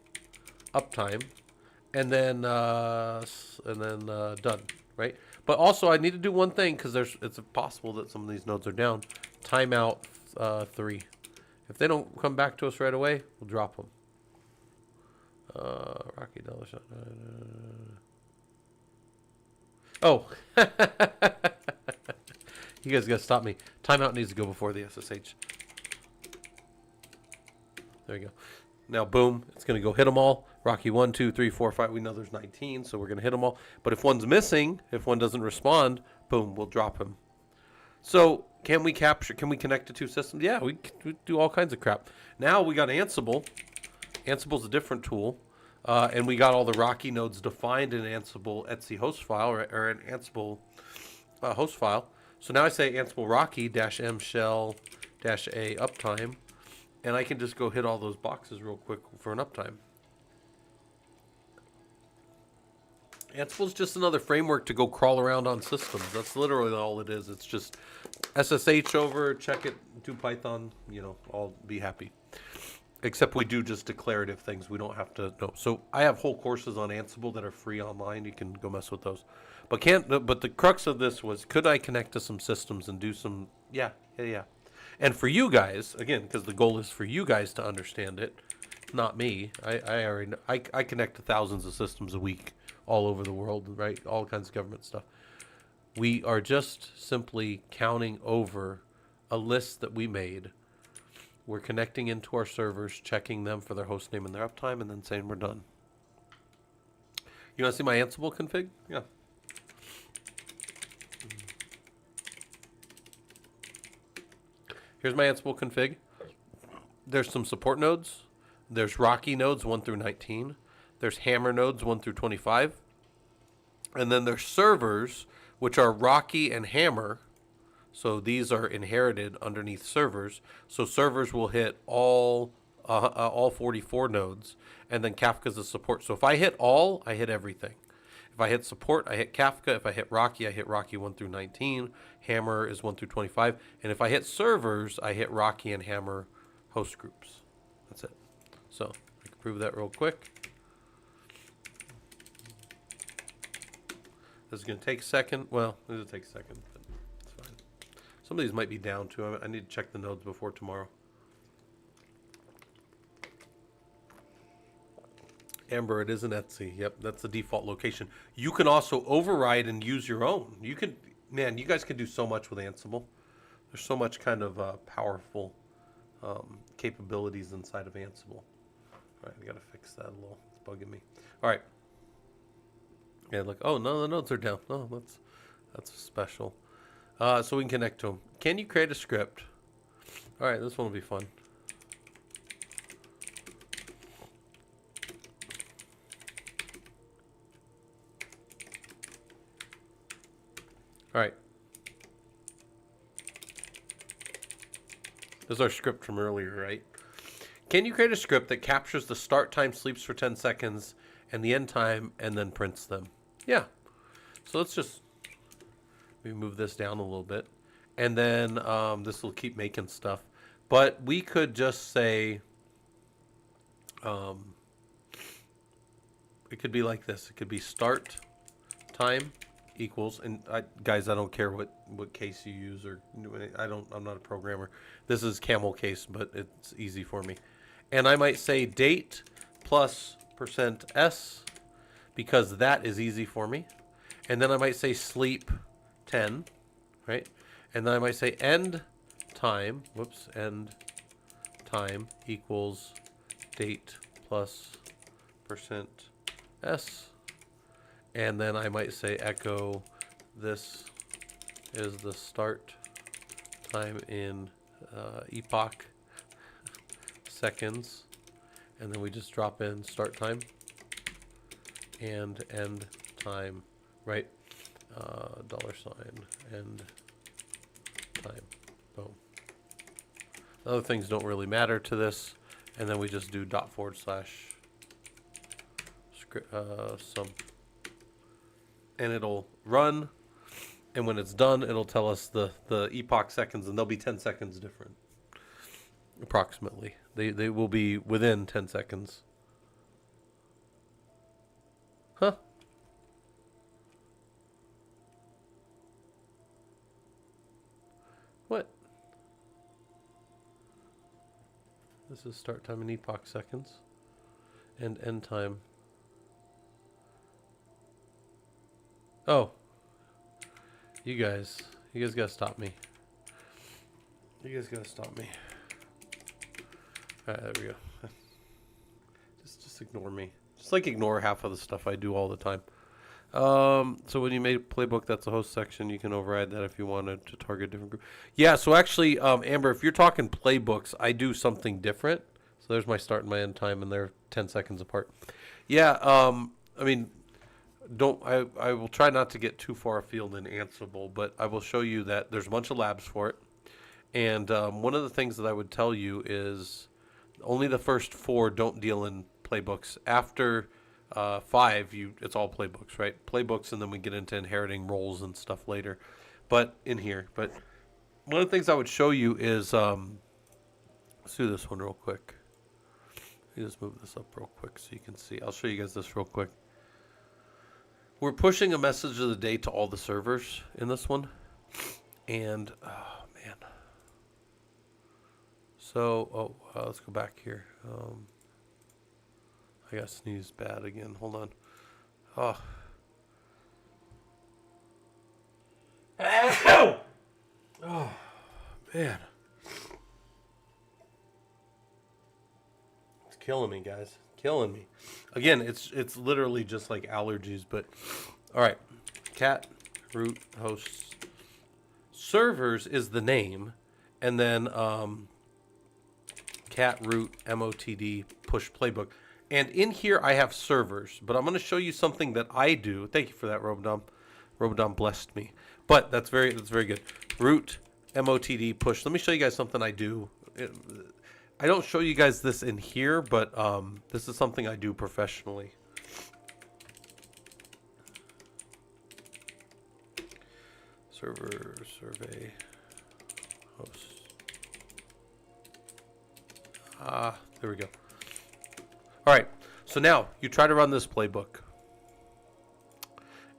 uptime, and then done, right? But also I need to do one thing because it's possible that some of these nodes are down. Timeout 3. If they don't come back to us right away, we'll drop them. Rocky $. Oh, you guys gotta stop me. Timeout needs to go before the SSH. There you go. Now, boom, it's going to go hit them all. Rocky 1, 2, 3, 4, 5. We know there's 19, so we're going to hit them all. But if one's missing, if one doesn't respond, boom, we'll drop him. So can we connect to two systems? Yeah, we do all kinds of crap. Now we got Ansible. Ansible's a different tool. And we got all the Rocky nodes defined in Ansible etc host file, or an Ansible host file. So now I say Ansible Rocky -m shell -a uptime. And I can just go hit all those boxes real quick for an uptime. Ansible's just another framework to go crawl around on systems. That's literally all it is. It's just SSH over, check it, do Python, I'll be happy. Except we do just declarative things. We don't have to know. So I have whole courses on Ansible that are free online. You can go mess with those. But the crux of this was, could I connect to some systems and do some, yeah. And for you guys, again, because the goal is for you guys to understand it, not me. I connect to thousands of systems a week all over the world, right? All kinds of government stuff. We are just simply counting over a list that we made. We're connecting into our servers, checking them for their host name and their uptime, and then saying we're done. You want to see my Ansible config? Yeah. Here's my Ansible config. There's some support nodes. There's Rocky nodes 1 through 19. There's Hammer nodes 1 through 25. And then there's servers, which are Rocky and Hammer. So these are inherited underneath servers. So servers will hit all 44 nodes. And then Kafka's a support. So if I hit all, I hit everything. If I hit support, I hit Kafka. If I hit Rocky, I hit Rocky 1 through 19. Hammer is 1 through 25. And if I hit servers, I hit Rocky and Hammer host groups. That's it. So I can prove that real quick. This is going to take a second. Well, it'll take a second, but it's fine. Some of these might be down too. I need to check the nodes before tomorrow. Amber, it is an Etsy. Yep, that's the default location. You can also override and use your own. You can, man, you guys can do so much with Ansible. There's so much kind of powerful capabilities inside of Ansible. All right, I got to fix that a little. It's bugging me. All right. Yeah, look. Oh, no, the nodes are down. Oh, that's special. So we can connect to them. Can you create a script? All right, this one will be fun. All right. This is our script from earlier, right? Can you create a script that captures the start time, sleeps for 10 seconds, and the end time, and then prints them? Yeah. So let's just maybe move this down a little bit. And then this will keep making stuff. But we could just say, it could be like this. It could be start time equals, and guys, I don't care what case you use, or I'm not a programmer. This is camel case, but it's easy for me. And I might say date plus %s, because that is easy for me. And then I might say sleep 10, right? And then I might say end time, end time equals date plus %s. And then I might say echo, this is the start time in epoch seconds. And then we just drop in start time and end time, right? $, end time, boom. Other things don't really matter to this. And then we just do /script sum. And it'll run, and when it's done, it'll tell us the epoch seconds, and they'll be 10 seconds different, approximately. They will be within 10 seconds. Huh? What? This is start time in epoch seconds, and end time. Oh, you guys gotta stop me. You guys gotta stop me. All right, there we go. Just ignore me. Just like ignore half of the stuff I do all the time. So when you made a playbook, that's the host section. You can override that if you wanted to target a different group. Yeah. So actually, Amber, if you're talking playbooks, I do something different. So there's my start and my end time, and they're 10 seconds apart. Yeah. I mean. I will try not to get too far afield in Ansible, but I will show you that there's a bunch of labs for it. And one of the things that I would tell you is only the first 4 don't deal in playbooks. After 5, it's all playbooks, right? Playbooks, and then we get into inheriting roles and stuff later. But in here, one of the things I would show you is, let's do this one real quick. Let me just move this up real quick so you can see. I'll show you guys this real quick. We're pushing a message of the day to all the servers in this one. And, oh, man. So, let's go back here. I got sneezed bad again. Hold on. Oh. Ow! Oh, man. It's killing me, guys. Killing me. Again, it's literally just like allergies, but all right. Cat root hosts servers is the name, and then cat root motd push playbook. And in here I have servers, but I'm going to show you something that I do. Thank you for that, Robodom. Robodom blessed me. But that's very good. Root motd push. Let me show you guys something I do. I don't show you guys this in here, but this is something I do professionally. server survey host. There we go. All right, so now you try to run this playbook,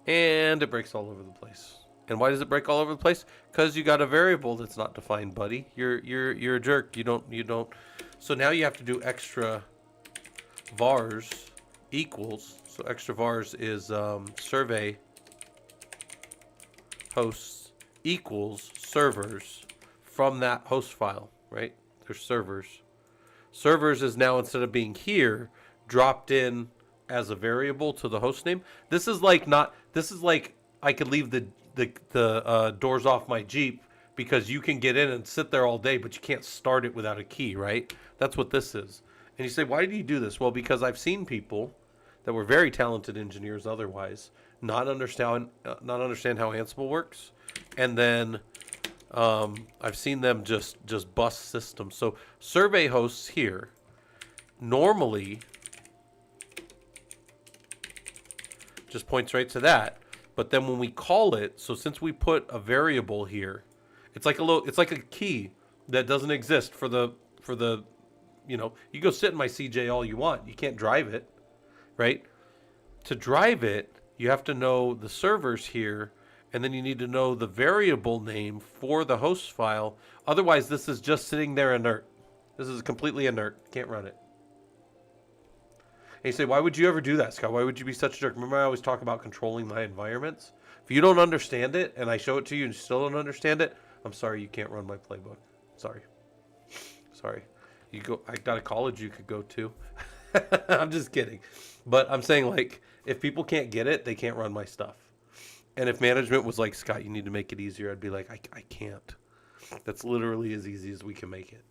and it breaks all over the place. And why does it break all over the place? Because you got a variable that's not defined, buddy. You're a jerk. You don't. So now you have to do extra vars equals. So extra vars is survey hosts equals servers from that host file, right? There's servers. Servers is now, instead of being here, dropped in as a variable to the host name. This is like I could leave the doors off my Jeep because you can get in and sit there all day, but you can't start it without a key, right? That's what this is. And you say, why did you do this? Well, because I've seen people that were very talented engineers otherwise not understand how Ansible works, and then I've seen them just bust systems. So survey hosts here normally just points right to that. But then when we call it, so since we put a variable here, it's like a key that doesn't exist for the you go sit in my CJ all you want. You can't drive it, right? To drive it, you have to know the servers here, and then you need to know the variable name for the host file. Otherwise, this is just sitting there inert. This is completely inert. Can't run it. And you say, why would you ever do that, Scott? Why would you be such a jerk? Remember I always talk about controlling my environments? If you don't understand it, and I show it to you and you still don't understand it, I'm sorry you can't run my playbook. Sorry. I got a college you could go to. I'm just kidding. But I'm saying, like, if people can't get it, they can't run my stuff. And if management was like, Scott, you need to make it easier, I'd be like, I can't. That's literally as easy as we can make it.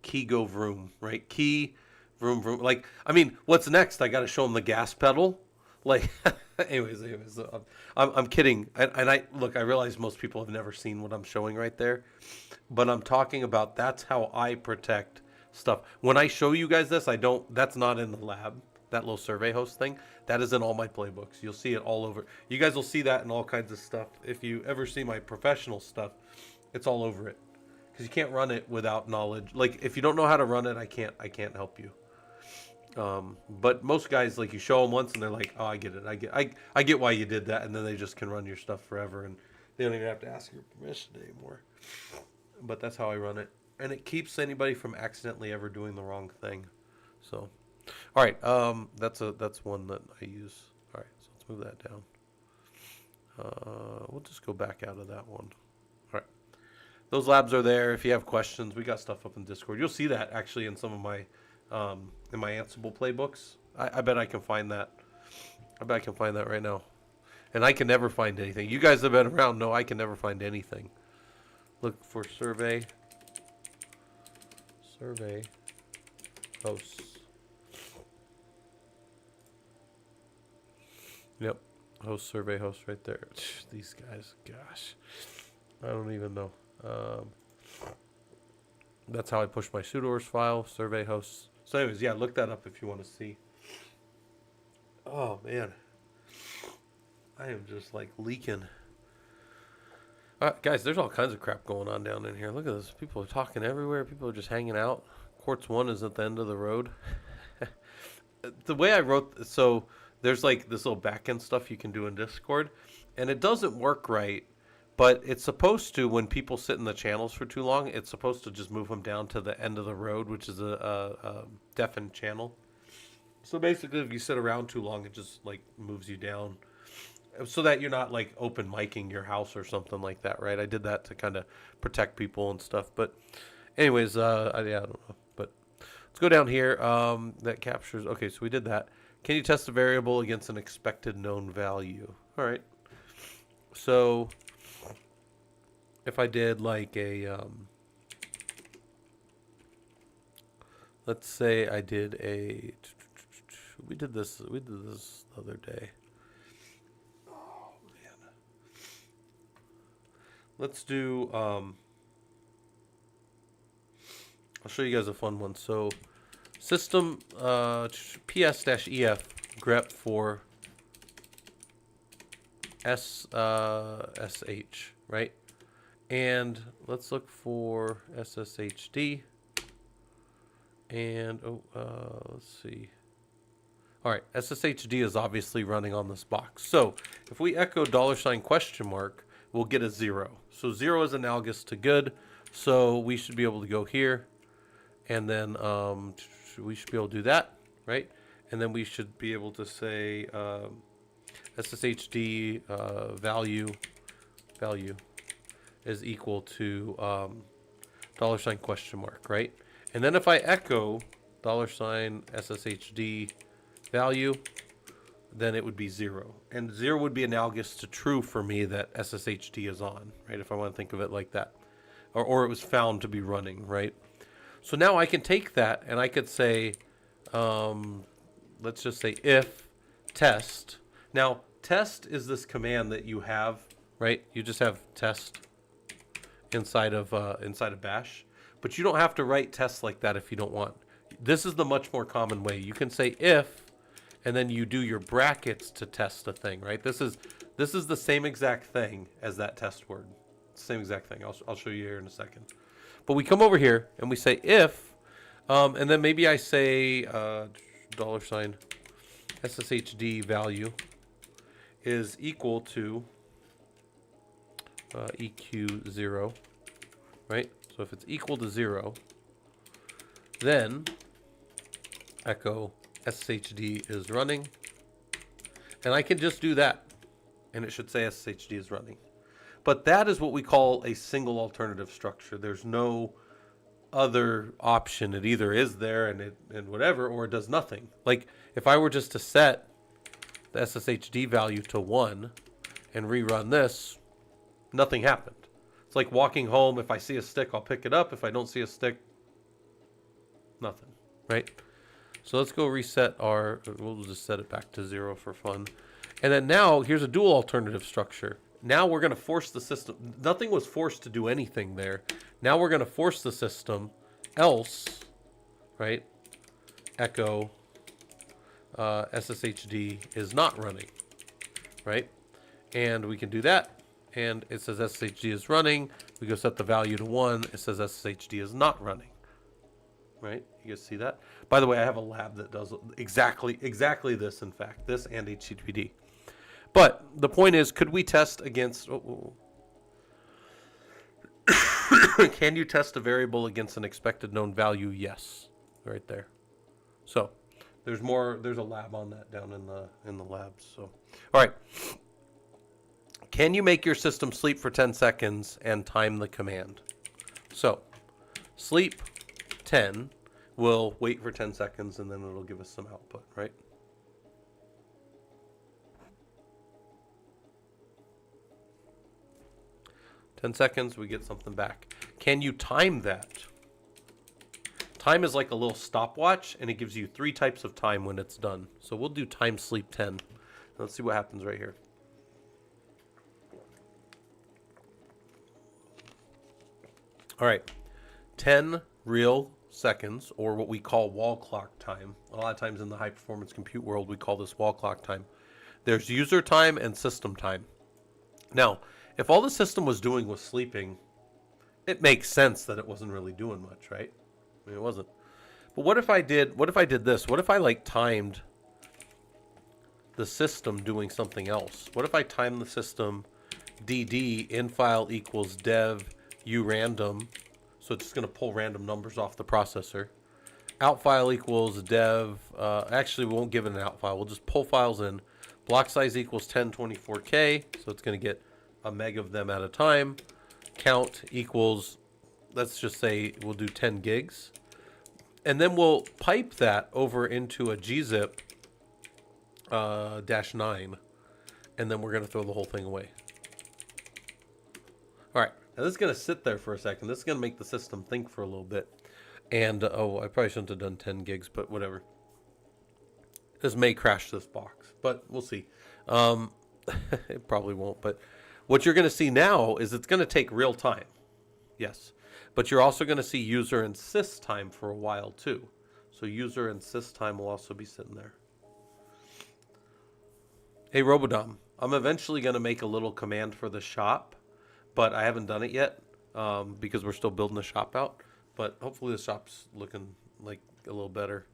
Key go vroom, right? Key, vroom, vroom. Like, I mean, what's next? I got to show them the gas pedal. Like, anyways, I'm kidding. And I realize most people have never seen what I'm showing right there. But I'm talking about that's how I protect stuff. When I show you guys this, that's not in the lab. That little survey host thing, that is in all my playbooks. You'll see it all over. You guys will see that in all kinds of stuff. If you ever see my professional stuff, it's all over it. Because you can't run it without knowledge. Like, if you don't know how to run it, I can't help you. But most guys, like, you show them once and they're like, oh, I get it. I get why you did that. And then they just can run your stuff forever. And they don't even have to ask your permission anymore. But that's how I run it. And it keeps anybody from accidentally ever doing the wrong thing. So, all right. That's one that I use. All right. So let's move that down. We'll just go back out of that one. All right. Those labs are there. If you have questions, we got stuff up in Discord. You'll see that actually in some of my in my Ansible playbooks. I bet I can find that. I bet I can find that right now. And I can never find anything. You guys have been around. No, I can never find anything. Look for survey hosts. Yep. Host survey host right there. These guys, gosh. I don't even know. That's how I push my sudoers file, survey hosts. So anyways, yeah, look that up if you want to see. Oh, man. I am just, like, leaking. Guys, there's all kinds of crap going on down in here. Look at this. People are talking everywhere. People are just hanging out. Quartz 1 is at the end of the road. The way I wrote... So, there's, like, this little backend stuff you can do in Discord. And it doesn't work right. But it's supposed to, when people sit in the channels for too long, it's supposed to just move them down to the end of the road, which is a deafened channel. So basically, if you sit around too long, it just, like, moves you down. So that you're not, like, open micing your house or something like that, right? I did that to kind of protect people and stuff. But anyways, I don't know. But let's go down here. That captures... Okay, so we did that. Can you test a variable against an expected known value? All right. So... if I did like a, let's say I did a, we did this the other day. Oh man. Let's do, I'll show you guys a fun one. So system, ps-ef grep for SH, right? And let's look for SSHD. And, let's see. All right, SSHD is obviously running on this box. So if we echo $? We'll get a 0. So 0 is analogous to good. So we should be able to go here. And then we should be able to do that, right? And then we should be able to say SSHD value is equal to $? Right? And then if I echo $SSHD value, then it would be 0. And 0 would be analogous to true for me that SSHD is on, right? If I want to think of it like that. Or it was found to be running, right? So now I can take that and I could say, let's just say if test. Now, test is this command that you have, right? You just have test inside of bash. But you don't have to write tests like that if you don't want. This is the much more common way. You can say if, and then you do your brackets to test a thing, right? This is the same exact thing as that test word. Same exact thing. I'll show you here in a second. But we come over here and we say if, and then maybe I say $SSHD value is equal to EQ0, right? So if it's equal to 0, then echo SSHD is running. And I can just do that. And it should say SSHD is running. But that is what we call a single alternative structure. There's no other option. It either is there and whatever, or it does nothing. Like if I were just to set the SSHD value to 1 and rerun this, nothing happened. It's like walking home. If I see a stick, I'll pick it up. If I don't see a stick, nothing, right? So let's go reset we'll just set it back to 0 for fun. And then now here's a dual alternative structure. Now we're going to force the system. Nothing was forced to do anything there. Now we're going to force the system else, right? Echo SSHD is not running, right? And we can do that. And it says SSHD is running. We go set the value to 1. It says SSHD is not running. Right? You guys see that? By the way, I have a lab that does exactly this, in fact. This and HTTPD. But the point is, could we test against... Can you test a variable against an expected known value? Yes. Right there. So, there's a lab on that down in the labs. So, all right. Can you make your system sleep for 10 seconds and time the command? So, sleep 10 will wait for 10 seconds and then it'll give us some output, right? "10 seconds, we get something back. Can you time that? Time is like a little stopwatch, and it gives you 3 types of time when it's done. So we'll do time sleep 10. Let's see what happens right here. All right, 10 real seconds, or what we call wall clock time. A lot of times in the high-performance compute world, we call this wall clock time. There's user time and system time. Now, if all the system was doing was sleeping, it makes sense that it wasn't really doing much, right? I mean, it wasn't. But what if I did this? What if I timed the system doing something else? What if I timed the system dd in file equals dev urandom, so it's just going to pull random numbers off the processor. Out file equals dev, actually we won't give it an out file, we'll just pull files in. Block size equals 1024K, so it's going to get a meg of them at a time. Count equals, let's just say we'll do 10 gigs. And then we'll pipe that over into a gzip -9, and then we're going to throw the whole thing away. All right, now this is going to sit there for a second. This is going to make the system think for a little bit. And, oh, I probably shouldn't have done 10 gigs, but whatever. This may crash this box, but we'll see. It probably won't, but what you're going to see now is it's going to take real time. Yes. But you're also going to see user and sys time for a while too. So user and sys time will also be sitting there. Hey, Robodom, I'm eventually going to make a little command for the shop, but I haven't done it yet because we're still building the shop out. But hopefully the shop's looking like a little better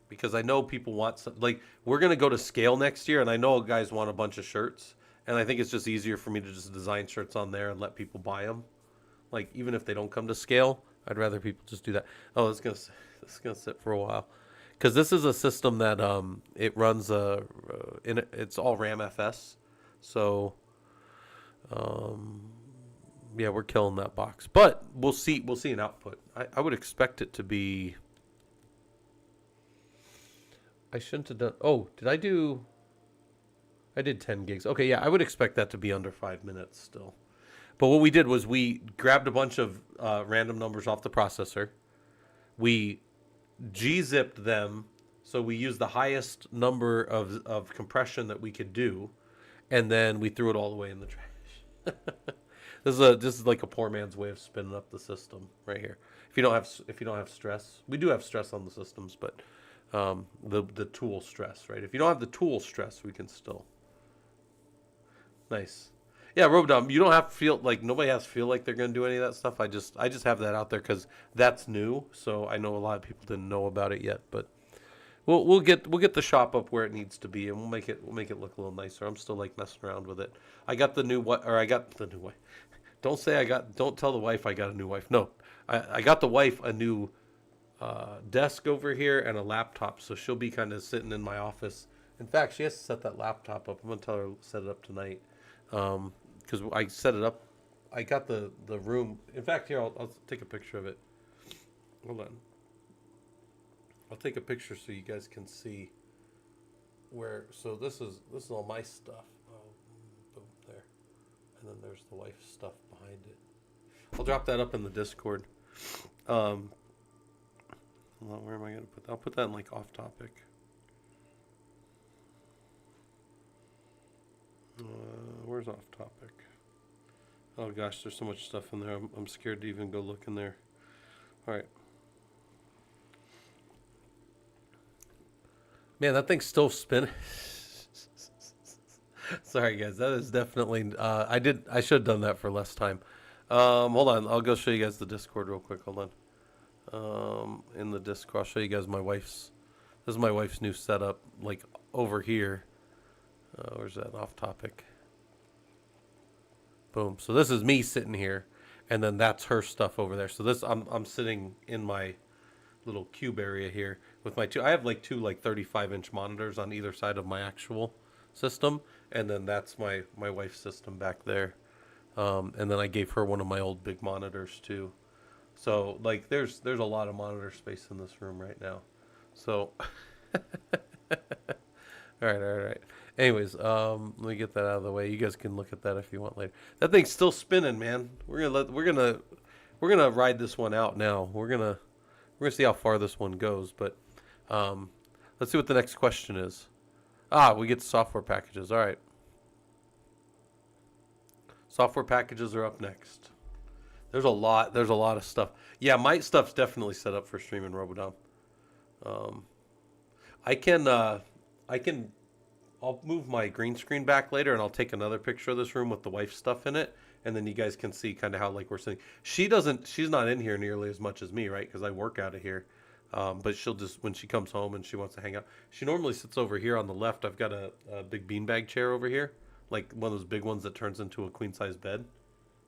because I know people want some, like we're going to go to scale next year, and I know guys want a bunch of shirts, and I think it's just easier for me to just design shirts on there and let people buy them. Like even if they don't come to scale, I'd rather people just do that. Oh, it's gonna sit for a while because this is a system that it runs it's all RAM FS, so um, yeah, we're killing that box. But we'll see an output. I would expect it to be. I shouldn't have done. Oh, did I do? I did 10 gigs. Okay, yeah, I would expect that to be under 5 minutes still. But what we did was we grabbed a bunch of random numbers off the processor. We G-zipped them, so we used the highest number of compression that we could do, and then we threw it all the way in the trash. This is like a poor man's way of spinning up the system right here. If you don't have stress, we do have stress on the systems, but the tool stress, right? If you don't have the tool stress, we can still. Nice. Yeah, Robodom, you don't have to feel like nobody has to feel like they're going to do any of that stuff. I just have that out there because that's new. So I know a lot of people didn't know about it yet, but we'll get the shop up where it needs to be, and we'll make it look a little nicer. I'm still like messing around with it. I got the new what, or I got the new wife. Don't tell the wife I got a new wife. No, I got the wife a new desk over here and a laptop, so she'll be kind of sitting in my office. In fact, she has to set that laptop up. I'm gonna tell her to set it up tonight. Because I set it up. I got the room. In fact, here, I'll take a picture of it. Hold on. I'll take a picture so you guys can see where. So this is all my stuff. Oh, boom, there. And then there's the wife's stuff behind it. I'll drop that up in the Discord. Where am I going to put that? I'll put that in like off topic. Where's off topic? Oh gosh, there's so much stuff in there. I'm scared to even go look in there. All right. Man, that thing's still spinning. Sorry guys, that is definitely. I should have done that for less time. Hold on, I'll go show you guys the Discord real quick. Hold on. In the Discord, I'll show you guys my wife's. This is my wife's new setup, like over here. Where's that off topic? Boom. So this is me sitting here, and then that's her stuff over there. So this I'm sitting in my little cube area here with my two. I have like two 35-inch monitors on either side of my actual system, and then that's my wife's system back there. And then I gave her one of my old big monitors too. So like there's a lot of monitor space in this room right now. So all right. Anyways, let me get that out of the way. You guys can look at that if you want later. That thing's still spinning, man. We're gonna ride this one out now. We're gonna see how far this one goes. But let's see what the next question is. We get software packages. All right. Software packages are up next. There's a lot of stuff. Yeah, my stuff's definitely set up for streaming Robodom. I'll move my green screen back later, and I'll take another picture of this room with the wife's stuff in it, and then you guys can see kind of how we're sitting. She's not in here nearly as much as me, right? Because I work out of here. But she'll just, when she comes home and she wants to hang out, she normally sits over here on the left. I've got a big beanbag chair over here, like one of those big ones that turns into a queen size bed.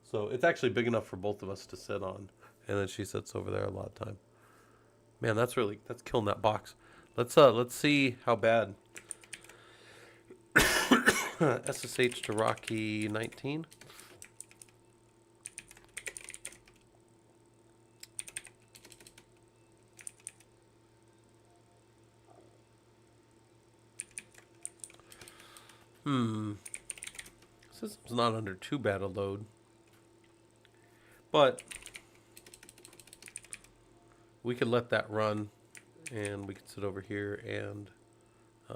So it's actually big enough for both of us to sit on, and then she sits over there a lot of time. Man, that's killing that box. Let's see how bad. SSH to Rocky 19. System's not under too bad a load, but we could let that run, and we can sit over here and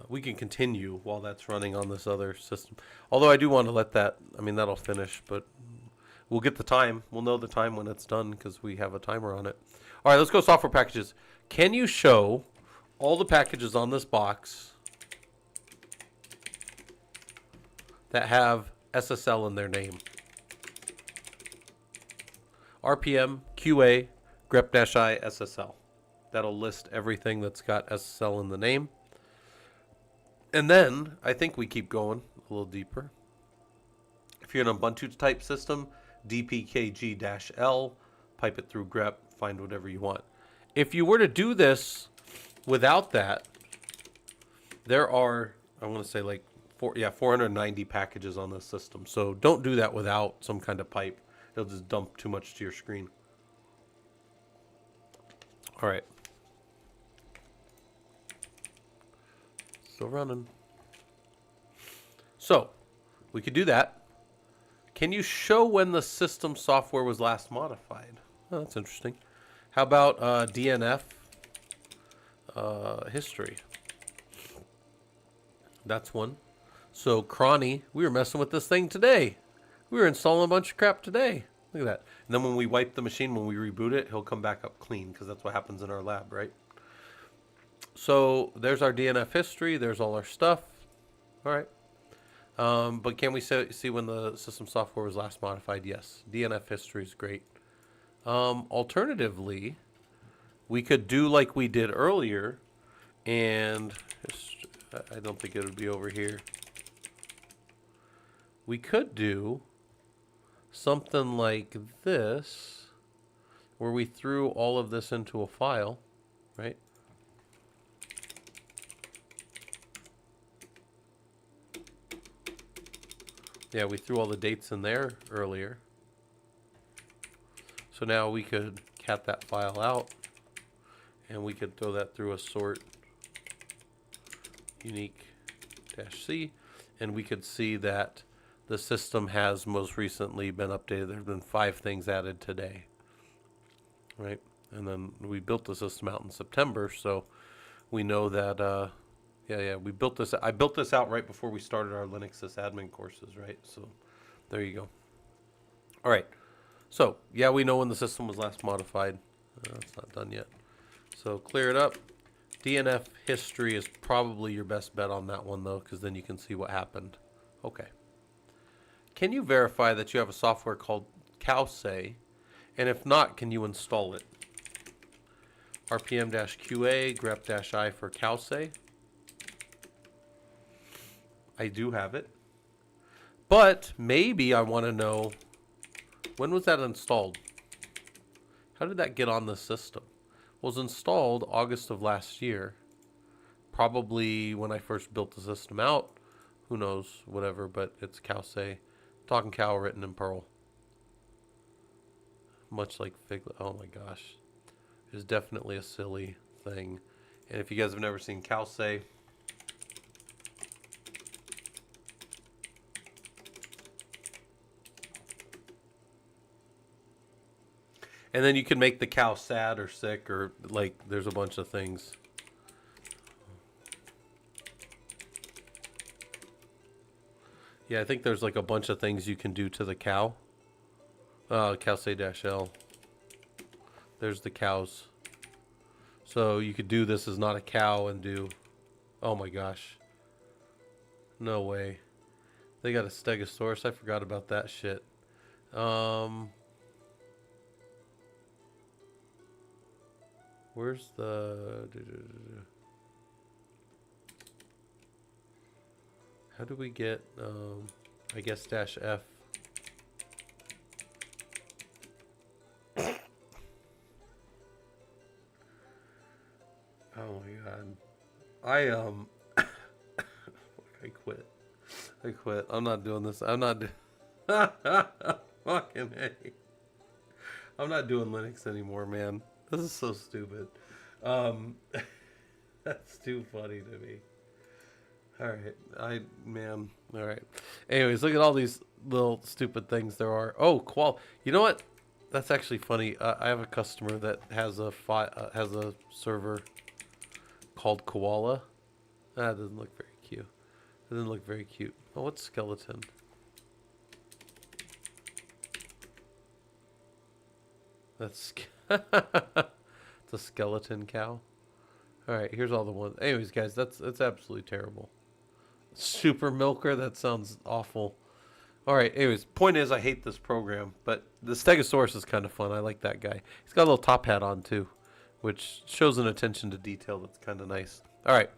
we can continue while that's running on this other system. Although I do want to let that, that'll finish, but we'll get the time. We'll know the time when it's done because we have a timer on it. All right, let's go software packages. Can you show all the packages on this box that have SSL in their name. RPM, QA, grep-i, SSL. That'll list everything that's got SSL in the name. And then I think we keep going a little deeper. If you're an Ubuntu type system, dpkg-l, pipe it through grep, find whatever you want. If you were to do this without that, there are, I want to say like 490 packages on this system. So don't do that without some kind of pipe. It'll just dump too much to your screen. All right. Still running. So we could do that. Can you show when the system software was last modified? Oh, that's interesting. How about DNF history? That's one. So cronny, we were messing with this thing today. We were installing a bunch of crap today. Look at that. And then when we wipe the machine, when we reboot it, he'll come back up clean because that's what happens in our lab, right? So there's our DNF history. There's all our stuff. All right. But can we see when the system software was last modified? Yes. DNF history is great. Alternatively, we could do like we did earlier, and I don't think it would be over here. We could do something like this, where we threw all of this into a file, right? Yeah, we threw all the dates in there earlier. So now we could cat that file out, and we could throw that through a sort unique-c, and we could see that the system has most recently been updated. There have been 5 things added today, right? And then we built the system out in September, so we know that, we built this. I built this out right before we started our Linux sysadmin courses, right? So there you go. All right. So, yeah, we know when the system was last modified. It's not done yet. So clear it up. DNF history is probably your best bet on that one, though, because then you can see what happened. Okay. Can you verify that you have a software called Cowsay? And if not, can you install it? RPM-QA, grep-i for Cowsay. I do have it. But maybe I want to know, when was that installed? How did that get on the system? It was installed August of last year. Probably when I first built the system out. Who knows, whatever, but it's Cowsay. Talking Cow written in Perl. Much like Fig. Oh my gosh. It's definitely a silly thing. And if you guys have never seen Cowsay, and then you can make the cow sad or sick, or like there's a bunch of things. Yeah, I think there's like a bunch of things you can do to the cow. Cowsay-L. There's the cows. So you could do this as not a cow and do... Oh my gosh. No way. They got a stegosaurus. I forgot about that shit. Where's the... How do we get, I guess, -F? Oh my god. I quit. I quit. I'm not doing this. I'm not fucking A. I'm not doing Linux anymore, man. This is so stupid. That's too funny to me. Alright, alright. Anyways, look at all these little stupid things there are. Oh, you know what? That's actually funny. I have a customer that has a server called Koala. That doesn't look very cute. It doesn't look very cute. Oh, what's skeleton? That's it's a skeleton cow. Alright, here's all the ones. Anyways, guys, that's absolutely terrible. Super Milker? That sounds awful. All right, anyways, point is I hate this program, but the Stegosaurus is kind of fun. I like that guy. He's got a little top hat on too, which shows an attention to detail that's kind of nice. All right.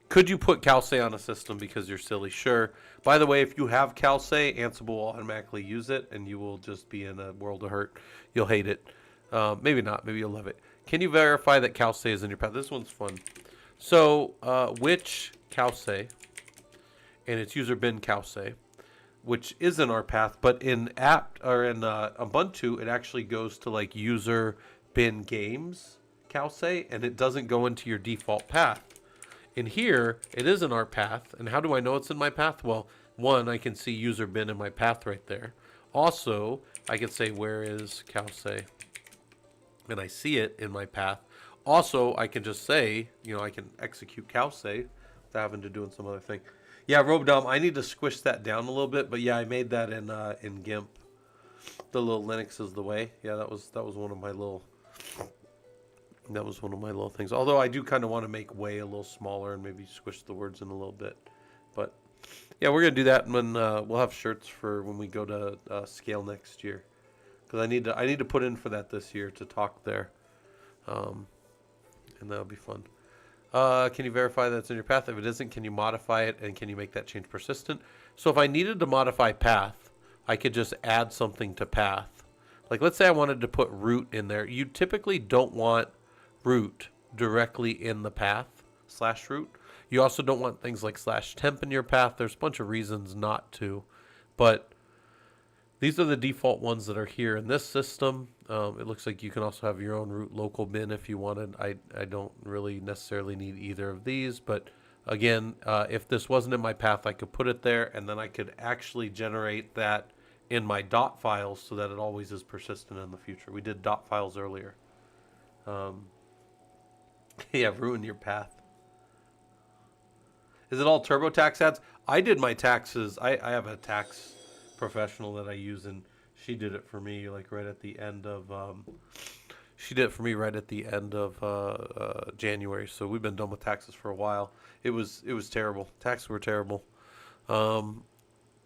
Could you put Calce on a system because you're silly? Sure. By the way, if you have Calce, Ansible will automatically use it, and you will just be in a world of hurt. You'll hate it. Maybe not. Maybe you'll love it. Can you verify that Calce is in your path? This one's fun. So, which Calce, and it's user bin Calce, which is in our path, but in Ubuntu, it actually goes to like user bin games Calce, and it doesn't go into your default path. In here, it is in our path. And how do I know it's in my path? Well, one, I can see user bin in my path right there. Also, I can say, where is Calce? And I see it in my path. Also, I can just say, I can execute Calce without having to do some other thing. Yeah, Robodom, I need to squish that down a little bit. But yeah, I made that in GIMP. The little Linux is the way. Yeah, that was one of my little... That was one of my little things. Although I do kind of want to make way a little smaller and maybe squish the words in a little bit. But yeah, we're going to do that when we'll have shirts for when we go to Scale next year. Because I need to put in for that this year to talk there. And that'll be fun. Can you verify that it's in your path? If it isn't, can you modify it? And can you make that change persistent? So if I needed to modify path, I could just add something to path. Like let's say I wanted to put root in there. You typically don't want root directly in the path /root. You also don't want things like /temp in your path. There's a bunch of reasons not to, but these are the default ones that are here in this system. It looks like you can also have your own root local bin if you wanted. I don't really necessarily need either of these, but again, if this wasn't in my path, I could put it there, and then I could actually generate that in my dot files so that it always is persistent in the future. We did dot files earlier. Yeah, ruin your path. Is it all TurboTax ads? I did my taxes. I have a tax professional that I use, and she did it for me like right at the end of January. So we've been done with taxes for a while. It was terrible. Taxes were terrible.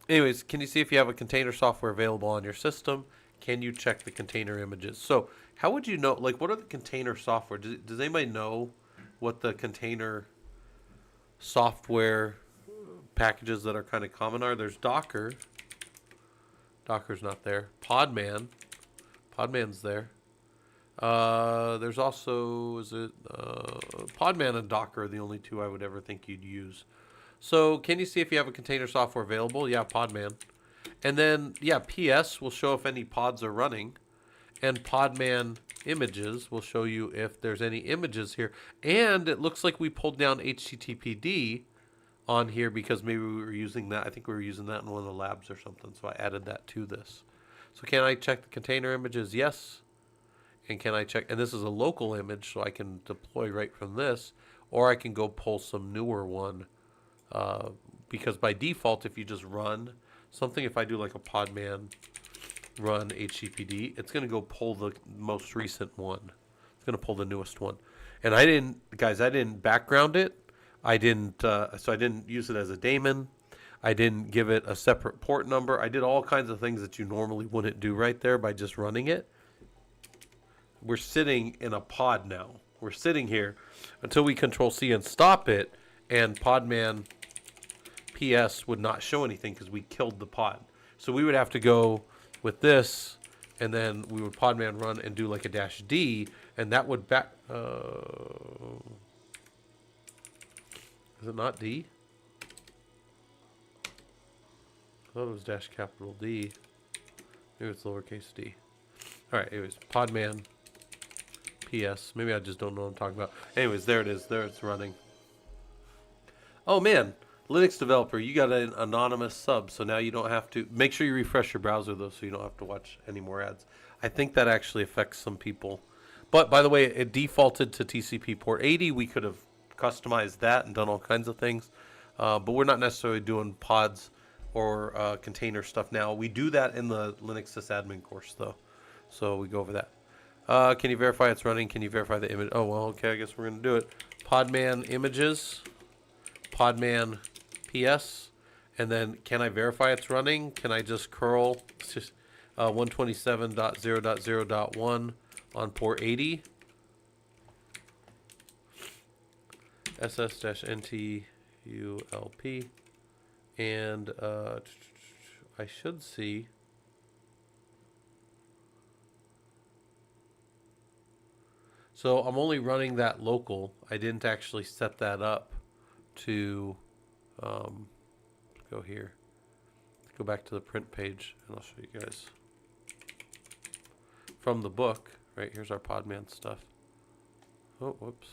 Anyways, can you see if you have a container software available on your system? Can you check the container images? So how would you know, like, what are the container software? Does anybody know what the container software packages that are kind of common are? There's Docker. Docker's not there. Podman. Podman's there. There's also, Podman and Docker are the only two I would ever think you'd use. So can you see if you have a container software available? Yeah, Podman. And then, yeah, PS will show if any pods are running. And Podman images will show you if there's any images here. And it looks like we pulled down HTTPD on here because maybe we were using that. I think we were using that in one of the labs or something. So I added that to this. So can I check the container images? Yes. And can I check? And this is a local image, so I can deploy right from this. Or I can go pull some newer one. Because by default, if you just run something, if I do like a Podman run HTTPD, it's going to go pull the most recent one. It's going to pull the newest one. And I didn't background it. I didn't use it as a daemon. I didn't give it a separate port number. I did all kinds of things that you normally wouldn't do right there by just running it. We're sitting in a pod now. We're sitting here until we Control-C and stop it, and Podman PS would not show anything because we killed the pod. So we would have to go with this, and then we would Podman run and do like a -D, and that would back... is it not D? I thought it was -D. Maybe it's lowercase d. Alright, anyways, Podman PS. Maybe I just don't know what I'm talking about. Anyways, there it is. There it's running. Oh man, Linux developer, you got an anonymous sub, so now you don't have to... Make sure you refresh your browser, though, so you don't have to watch any more ads. I think that actually affects some people. But, by the way, it defaulted to TCP port 80. We could have customized that and done all kinds of things. But we're not necessarily doing pods or container stuff now. We do that in the Linux sysadmin course, though. So we go over that. Can you verify it's running? Can you verify the image? Oh, well, okay, I guess we're going to do it. Podman images. Podman PS, and then can I verify it's running? Can I just curl 127.0.0.1 on port 80? ss-ntulp, and I should see. So I'm only running that local. I didn't actually set that up to go here. Go back to the print page, and I'll show you guys from the book. Right, here's our Podman stuff. Oh, whoops.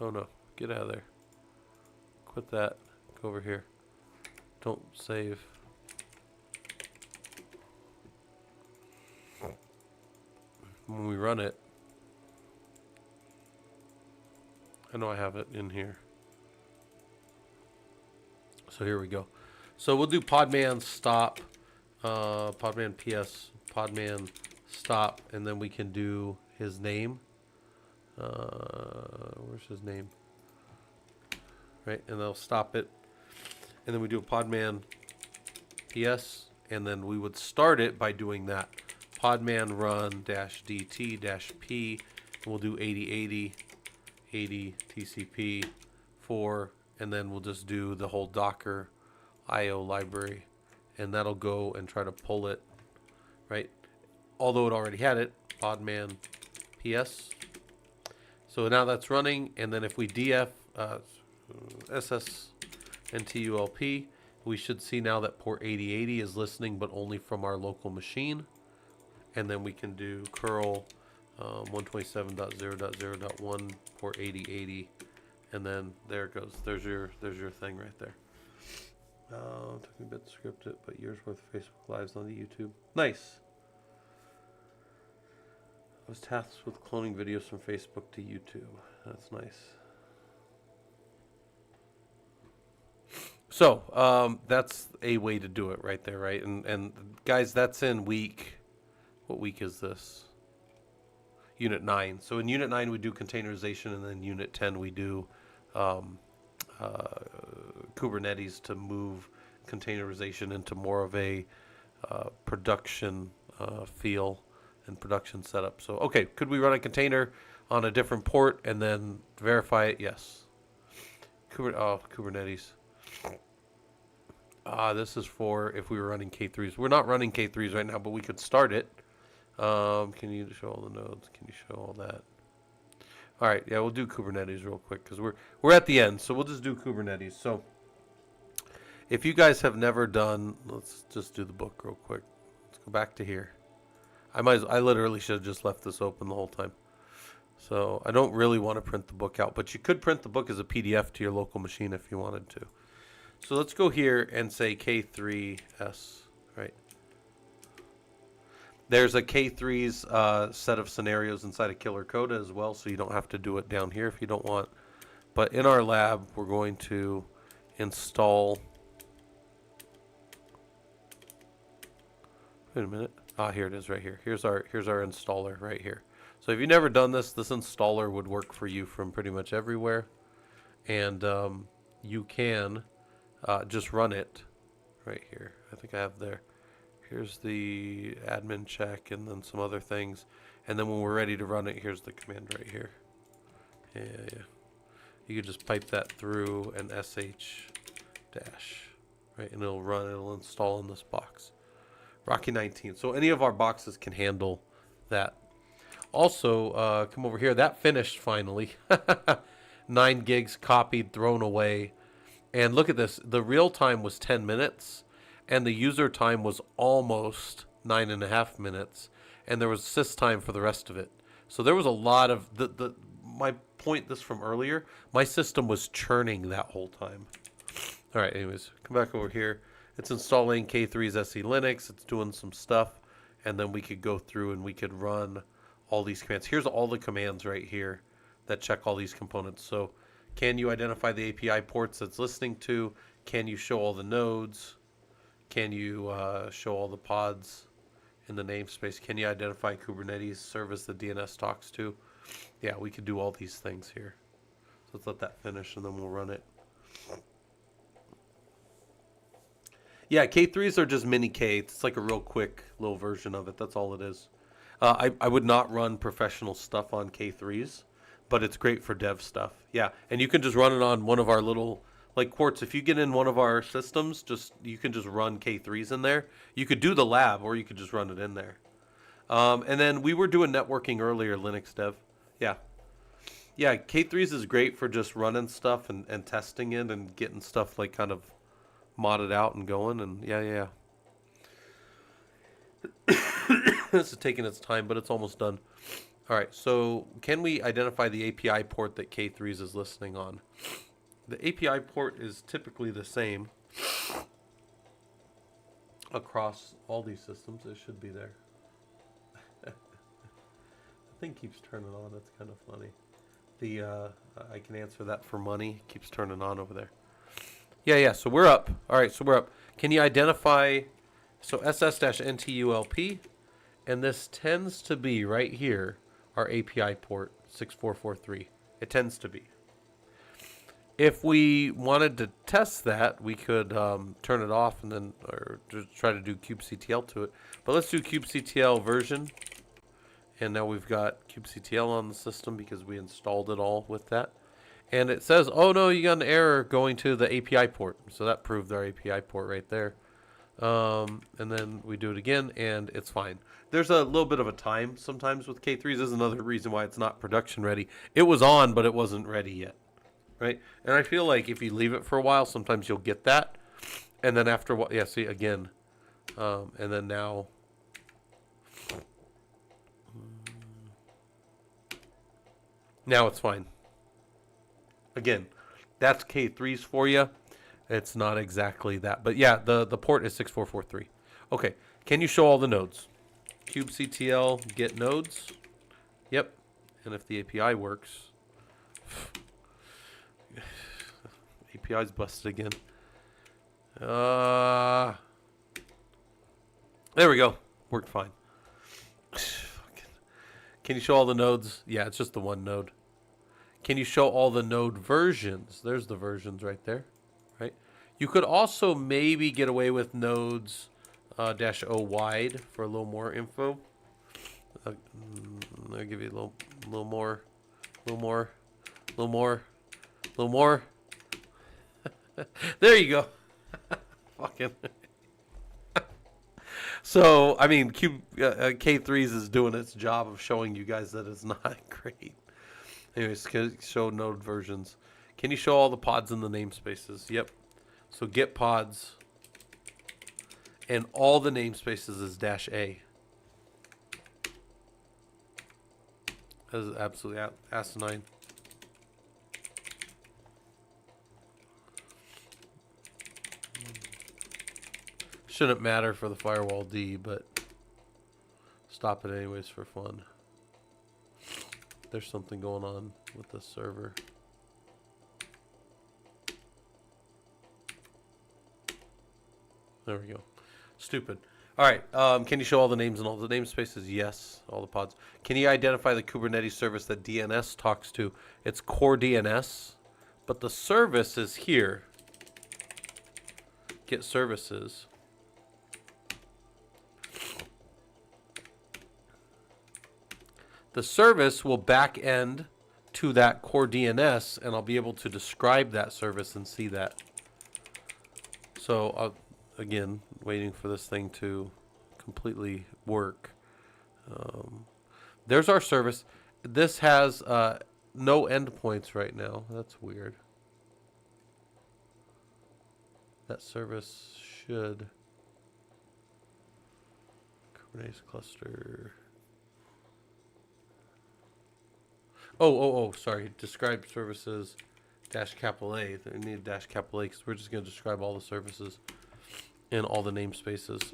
Oh no, get out of there. Quit that. Go over here. Don't save. When we run it, I know I have it in here. So here we go. So we'll do Podman stop, Podman PS, Podman stop, and then we can do his name. Where's his name? Right, and they'll stop it. And then we do a Podman PS, and then we would start it by doing that. Podman run -dt -p, and we'll do 8080, 80 TCP 4, and then we'll just do the whole Docker IO library, and that'll go and try to pull it, right? Although it already had it, Podman PS. So now that's running, and then if we df ss-ntulp, we should see now that port 8080 is listening, but only from our local machine. And then we can do curl 127.0.0.1 port 8080, and then there it goes. There's your thing right there. Took me a bit to script it, but years worth of Facebook Lives on the YouTube. Nice. I was tasked with cloning videos from Facebook to YouTube. That's nice. So that's a way to do it right there, right? And guys, that's in week. What week is this? Unit 9. So in Unit 9 we do containerization, and then Unit 10 we do Kubernetes to move containerization into more of a production feel and production setup. So okay, could we run a container on a different port and then verify it? Yes. Kubernetes. This is for if we were running K3s. We're not running K3s right now, but we could start it. Can you show all the nodes? Can you show all that? All right, yeah, we'll do Kubernetes real quick because we're at the end, so we'll just do Kubernetes. So if you guys have never done, let's just do the book real quick. Let's go back to here. I literally should have just left this open the whole time. So I don't really want to print the book out, but you could print the book as a PDF to your local machine if you wanted to. So let's go here and say K3S, right? There's a K3's set of scenarios inside of Killer Coda as well, so you don't have to do it down here if you don't want. But in our lab, we're going to install. Wait a minute. Here it is right here. Here's our installer right here. So if you've never done this installer would work for you from pretty much everywhere. And you can just run it right here. I think I have there. Here's the admin check and then some other things. And then when we're ready to run it, here's the command right here. Yeah. You can just pipe that through an sh dash, right? And it'll install in this box. Rocky 19. So any of our boxes can handle that. Also, come over here. That finished finally. 9 gigs copied, thrown away. And look at this. The real time was 10 minutes. And the user time was almost 9.5 minutes, and there was sys time for the rest of it. So there was a lot of my point this from earlier. My system was churning that whole time. All right, anyways, come back over here. It's installing K3's SE Linux. It's doing some stuff, and then we could go through and we could run all these commands. Here's all the commands right here that check all these components. So, can you identify the API ports it's listening to? Can you show all the nodes? Can you show all the pods in the namespace? Can you identify Kubernetes service the DNS talks to? Yeah, we could do all these things here. Let's let that finish and then we'll run it. Yeah, K3s are just mini K. It's like a real quick little version of it. That's all it is. I would not run professional stuff on K3s, but it's great for dev stuff. Yeah, and you can just run it on one of our little, like Quartz. If you get in one of our systems, you can just run K3s in there. You could do the lab, or you could just run it in there. And then we were doing networking earlier, Linux dev. Yeah. Yeah, K3s is great for just running stuff and testing it and getting stuff like kind of modded out and going. And yeah. This is taking its time, but it's almost done. All right, so can we identify the API port that K3s is listening on? The API port is typically the same across all these systems. It should be there. The thing keeps turning on. That's kind of funny. I can answer that for money. Keeps turning on over there. Yeah. So we're up. All right. So we're up. Can you identify? So SS-NTULP, and this tends to be right here our API port 6443. It tends to be. If we wanted to test that, we could turn it off and then or just try to do kubectl to it. But let's do kubectl version. And now we've got kubectl on the system because we installed it all with that. And it says, oh no, you got an error going to the API port. So that proved our API port right there. And then we do it again and it's fine. There's a little bit of a time sometimes with K3s. This is another reason why it's not production ready. It was on, but it wasn't ready yet. Right? And I feel like if you leave it for a while, sometimes you'll get that. And then after a while, yeah, see, again. And then now... Now it's fine. Again, that's K3s for you. It's not exactly that. But yeah, the port is 6443. Okay, can you show all the nodes? kubectl get nodes. Yep. And if the API works... API's busted again. There we go. Worked fine. Can you show all the nodes? Yeah, it's just the one node. Can you show all the node versions? There's the versions right there. Right. You could also maybe get away with nodes -o wide for a little more info. I'll give you a little more. There you go. Fucking. So, I mean, K3s is doing its job of showing you guys that it's not great. Anyways, show node versions. Can you show all the pods in the namespaces? Yep. So get pods. And all the namespaces is -A. That is absolutely asinine. Shouldn't matter for the firewall D, but stop it anyways for fun. There's something going on with this server. There we go. Stupid. All right. Can you show all the names and all the namespaces? Yes. All the pods. Can you identify the Kubernetes service that DNS talks to? It's core DNS, but the service is here. Get services. The service will back end to that core DNS, and I'll be able to describe that service and see that. So, again, waiting for this thing to completely work. There's our service. This has no endpoints right now. That's weird. That service should... Kubernetes cluster... Oh, sorry. Describe services -A. They need -A because we're just going to describe all the services and all the namespaces.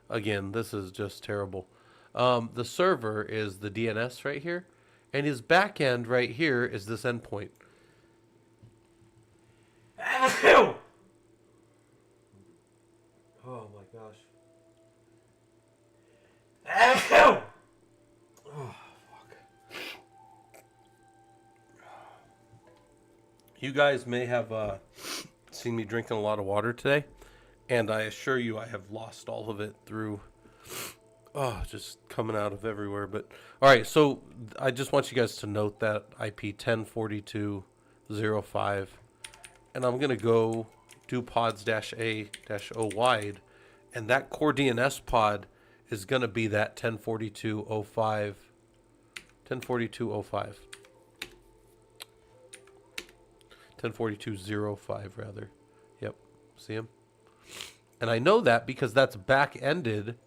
Again, this is just terrible. The server is the DNS right here, and his backend right here is this endpoint. Oh my gosh. Oh, fuck. You guys may have seen me drinking a lot of water today, and I assure you I have lost all of it through just coming out of everywhere. But all right, so I just want you guys to note that IP 1042.05, and I'm gonna go do pods -a-o wide, and that core DNS pod is gonna be that 1042.05, 1042.05, 1042.05 rather. Yep, see him? And I know that because that's back-ended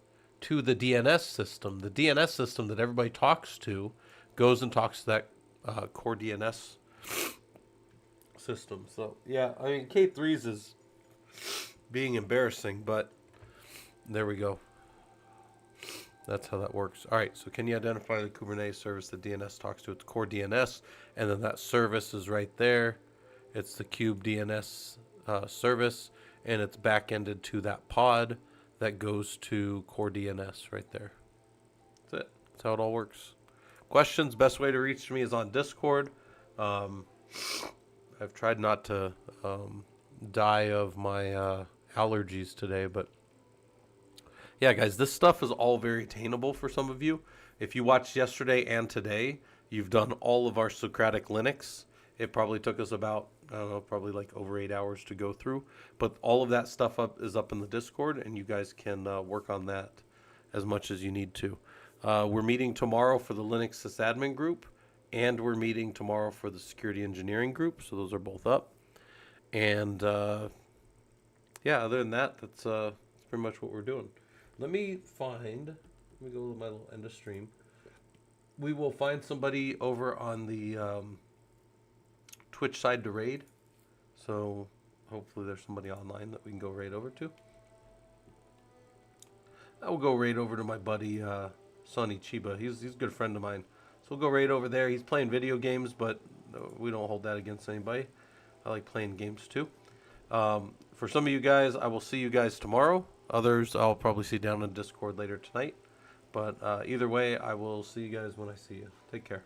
to the DNS system. The DNS system that everybody talks to goes and talks to that core DNS system. So, yeah, I mean, K3's is being embarrassing, but there we go. That's how that works. All right, so can you identify the Kubernetes service the DNS talks to? It's core DNS, and then that service is right there. It's the kube DNS service, and it's back-ended to that pod that goes to core DNS right there. That's it. That's how it all works. Questions, best way to reach me is on Discord. I've tried not to die of my allergies today, but yeah, guys, this stuff is all very attainable for some of you. If you watched yesterday and today, you've done all of our Socratic Linux. It probably took us about, I don't know, probably like over 8 hours to go through. But all of that stuff is up in the Discord, and you guys can work on that as much as you need to. We're meeting tomorrow for the Linux sysadmin group, and we're meeting tomorrow for the security engineering group. So those are both up. And yeah, other than that, that's pretty much what we're doing. Let me go to my little end of stream. We will find somebody over on the Twitch side to raid. So hopefully there's somebody online that we can go raid over to. I will go raid over to my buddy Sonny Chiba. He's a good friend of mine. So we'll go raid over there. He's playing video games, but we don't hold that against anybody. I like playing games too. For some of you guys, I will see you guys tomorrow. Others, I'll probably see down in Discord later tonight. But either way, I will see you guys when I see you. Take care.